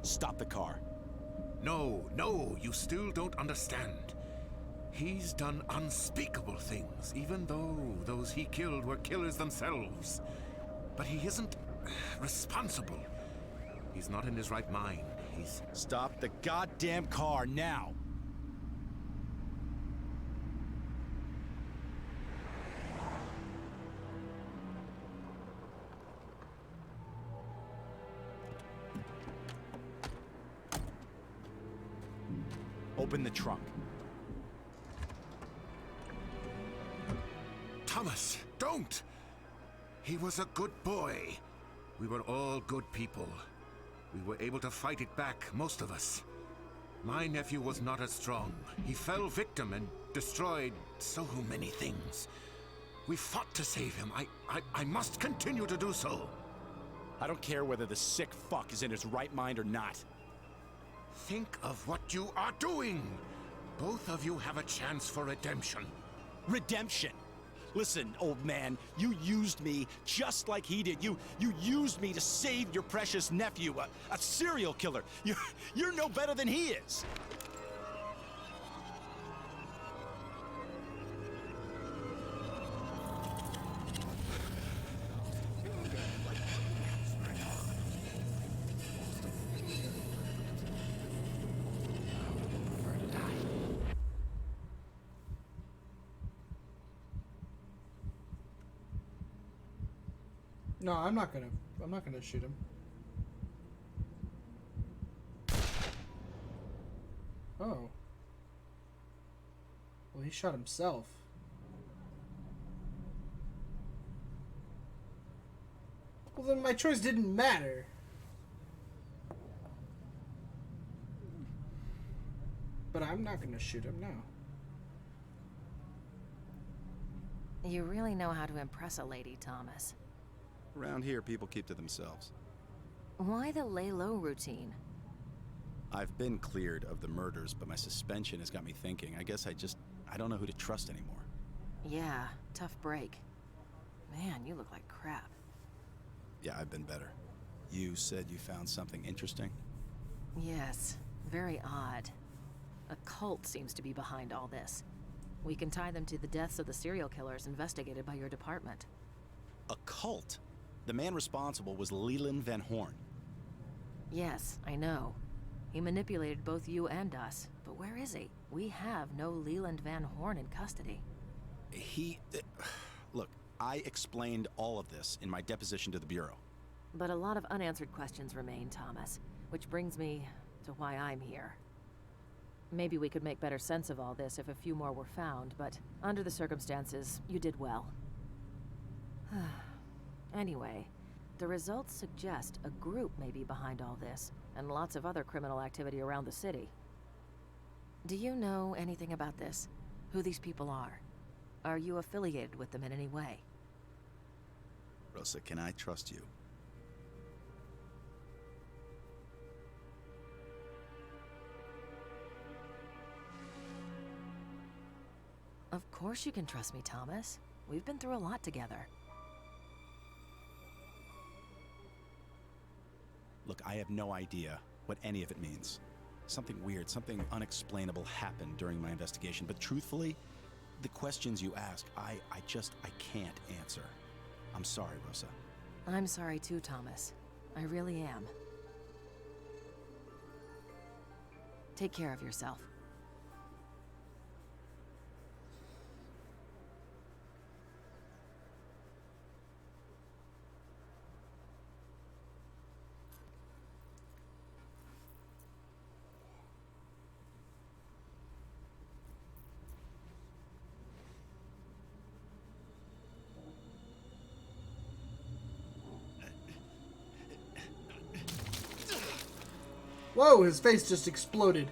Stop the car. No, no, you still don't understand. He's done unspeakable things, even though those he killed were killers themselves. But he isn't responsible. He's not in his right mind. He's... Stop the goddamn car now! Open the trunk. Thomas, don't! He was a good boy. We were all good people. We were able to fight it back, most of us. My nephew was not as strong. He fell victim and destroyed so many things. We fought to save him. I must continue to do so. I don't care whether the sick fuck is in his right mind or not. Think of what you are doing. Both of you have a chance for redemption. Redemption? Listen, old man, you used me just like he did. You used me to save your precious nephew, a serial killer. You're no better than he is. No, I'm not gonna shoot him. Oh. Well, he shot himself. Well, then my choice didn't matter. But I'm not gonna shoot him now. You really know how to impress a lady, Thomas. Around here, people keep to themselves. Why the lay low routine? I've been cleared of the murders, but my suspension has got me thinking. I guess I don't know who to trust anymore. Yeah, tough break. Man, you look like crap. Yeah, I've been better. You said you found something interesting? Yes, very odd. A cult seems to be behind all this. We can tie them to the deaths of the serial killers investigated by your department. A cult? The man responsible was Leland Van Horn. Yes, I know. He manipulated both you and us. But where is he? We have no Leland Van Horn in custody. Look, I explained all of this in my deposition to the Bureau. But a lot of unanswered questions remain, Thomas. Which brings me to why I'm here. Maybe we could make better sense of all this if a few more were found, but under the circumstances, you did well. Anyway, the results suggest a group may be behind all this, and lots of other criminal activity around the city. Do you know anything about this? Who these people are? Are you affiliated with them in any way? Rosa, can I trust you? Of course you can trust me, Thomas. We've been through a lot together. Look, I have no idea what any of it means. Something weird, something unexplainable happened during my investigation, but truthfully, the questions you ask, I can't answer. I'm sorry, Rosa. I'm sorry too, Thomas. I really am. Take care of yourself. Whoa, his face just exploded.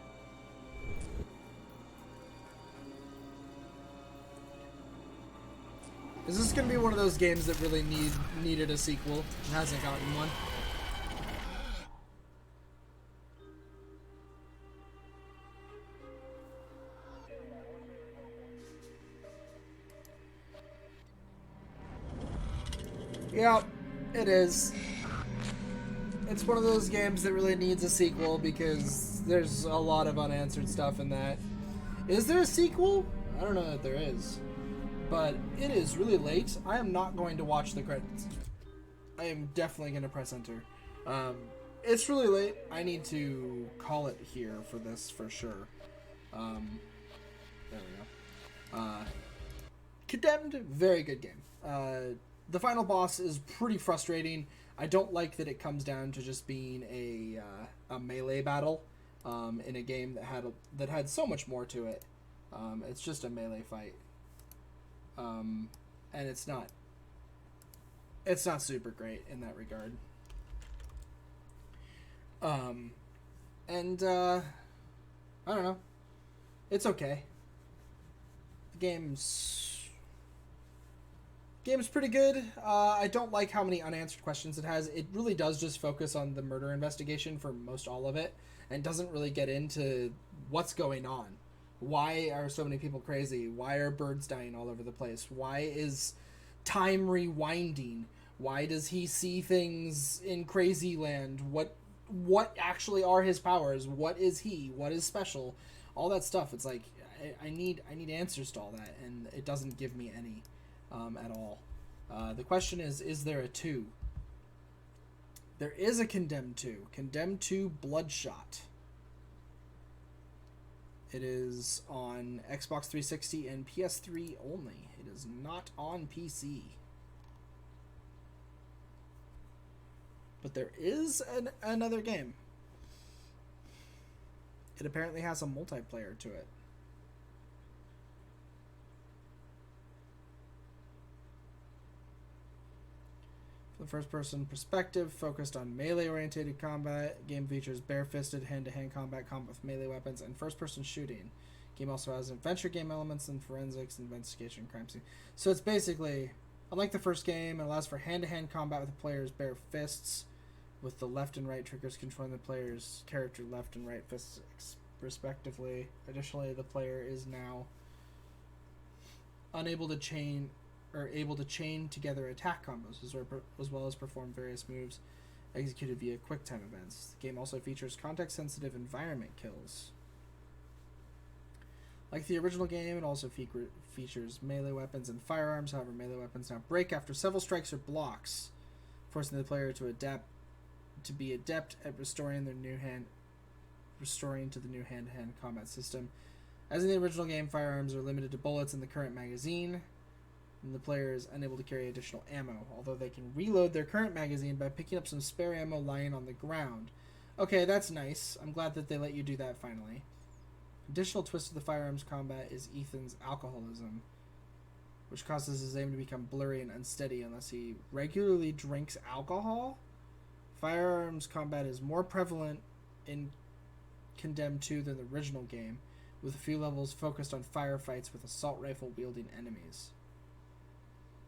Is this gonna be one of those games that really needed a sequel and hasn't gotten one? Yeah, it is. It's one of those games that really needs a sequel because there's a lot of unanswered stuff in that. Is there a sequel? I don't know that there is. But it is really late. I am not going to watch the credits. I am definitely going to press enter. It's really late. I need to call it here for this for sure. There we go. Condemned, very good game. The final boss is pretty frustrating. I don't like that it comes down to just being a melee battle in a game that had so much more to it. It's just a melee fight, and it's not super great in that regard. I don't know. It's okay. The game's pretty good. I don't like how many unanswered questions it has. It really does just focus on the murder investigation for most all of it, and doesn't really get into what's going on. Why are so many people crazy? Why are birds dying all over the place? Why is time rewinding? Why does he see things in crazy land? What actually are his powers? What is he? What is special? All that stuff. It's like I need answers to all that, and it doesn't give me any at all. The question is there a 2? There is a Condemned 2. Condemned 2 Bloodshot. It is on Xbox 360 and PS3 only. It is not on PC. But there is another game. It apparently has a multiplayer to it. The first-person perspective focused on melee-oriented combat. Game features bare-fisted, hand-to-hand combat with melee weapons, and first-person shooting. Game also has adventure game elements and forensics, investigation, crime scene. So it's basically, unlike the first game, it allows for hand-to-hand combat with the player's bare fists, with the left and right triggers controlling the player's character left and right fists respectively. Additionally, the player is now able to chain together attack combos as well as perform various moves executed via QuickTime events. The game also features context-sensitive environment kills. Like the original game, it also features melee weapons and firearms. However, melee weapons now break after several strikes or blocks, forcing the player to be adept at restoring to the new hand-to-hand combat system. As in the original game, firearms are limited to bullets in the current magazine, and the player is unable to carry additional ammo, although they can reload their current magazine by picking up some spare ammo lying on the ground. Okay, that's nice. I'm glad that they let you do that finally. Additional twist to the firearms combat is Ethan's alcoholism, which causes his aim to become blurry and unsteady unless he regularly drinks alcohol. Firearms combat is more prevalent in Condemned 2 than the original game, with a few levels focused on firefights with assault rifle wielding enemies.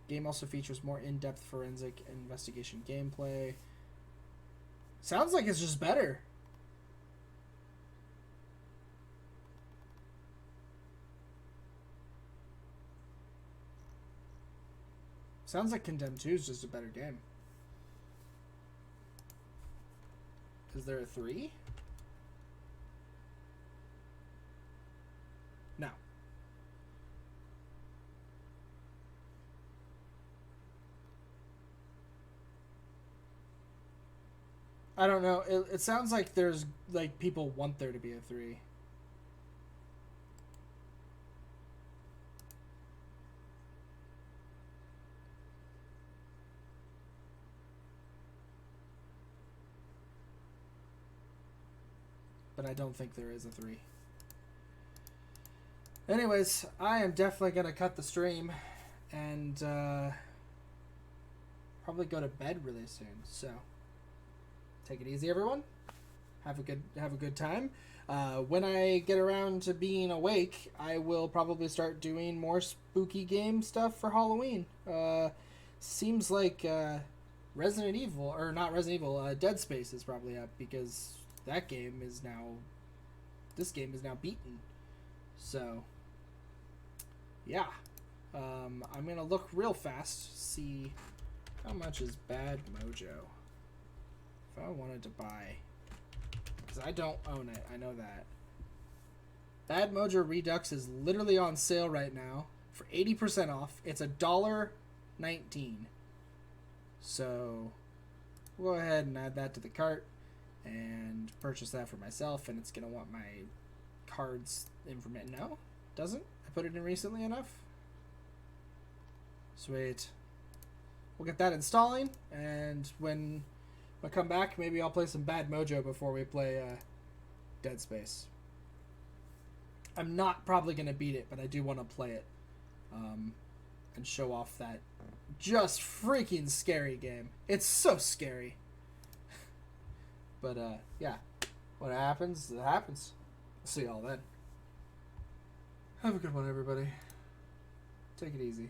Game also features more in-depth forensic and investigation gameplay. Sounds like it's just better. Sounds like Condemned 2 is just a better game. Is there a 3? No. I don't know. It sounds like there's, like, people want there to be a 3. But I don't think there is a 3. Anyways, I am definitely going to cut the stream and probably go to bed really soon. So, take it easy, everyone. Have a good time. When I get around to being awake, I will probably start doing more spooky game stuff for Halloween. Seems like Resident Evil, or not Resident Evil, Dead Space is probably up because that game is now, this game is now beaten. So, yeah. I'm going to look real fast, see how much is Bad Mojo. If I wanted to buy, because I don't own it, I know that. Bad Mojo Redux is literally on sale right now for 80% off. It's $1.19. So, we'll go ahead and add that to the cart and purchase that for myself, and it's going to want my cards information. No, doesn't? I put it in recently enough? Sweet. We'll get that installing, and when I come back, maybe I'll play some Bad Mojo before we play Dead Space. I'm not probably going to beat it, but I do want to play it and show off that just freaking scary game. It's so scary. But, yeah. What happens, it happens. See y'all then. Have a good one, everybody. Take it easy.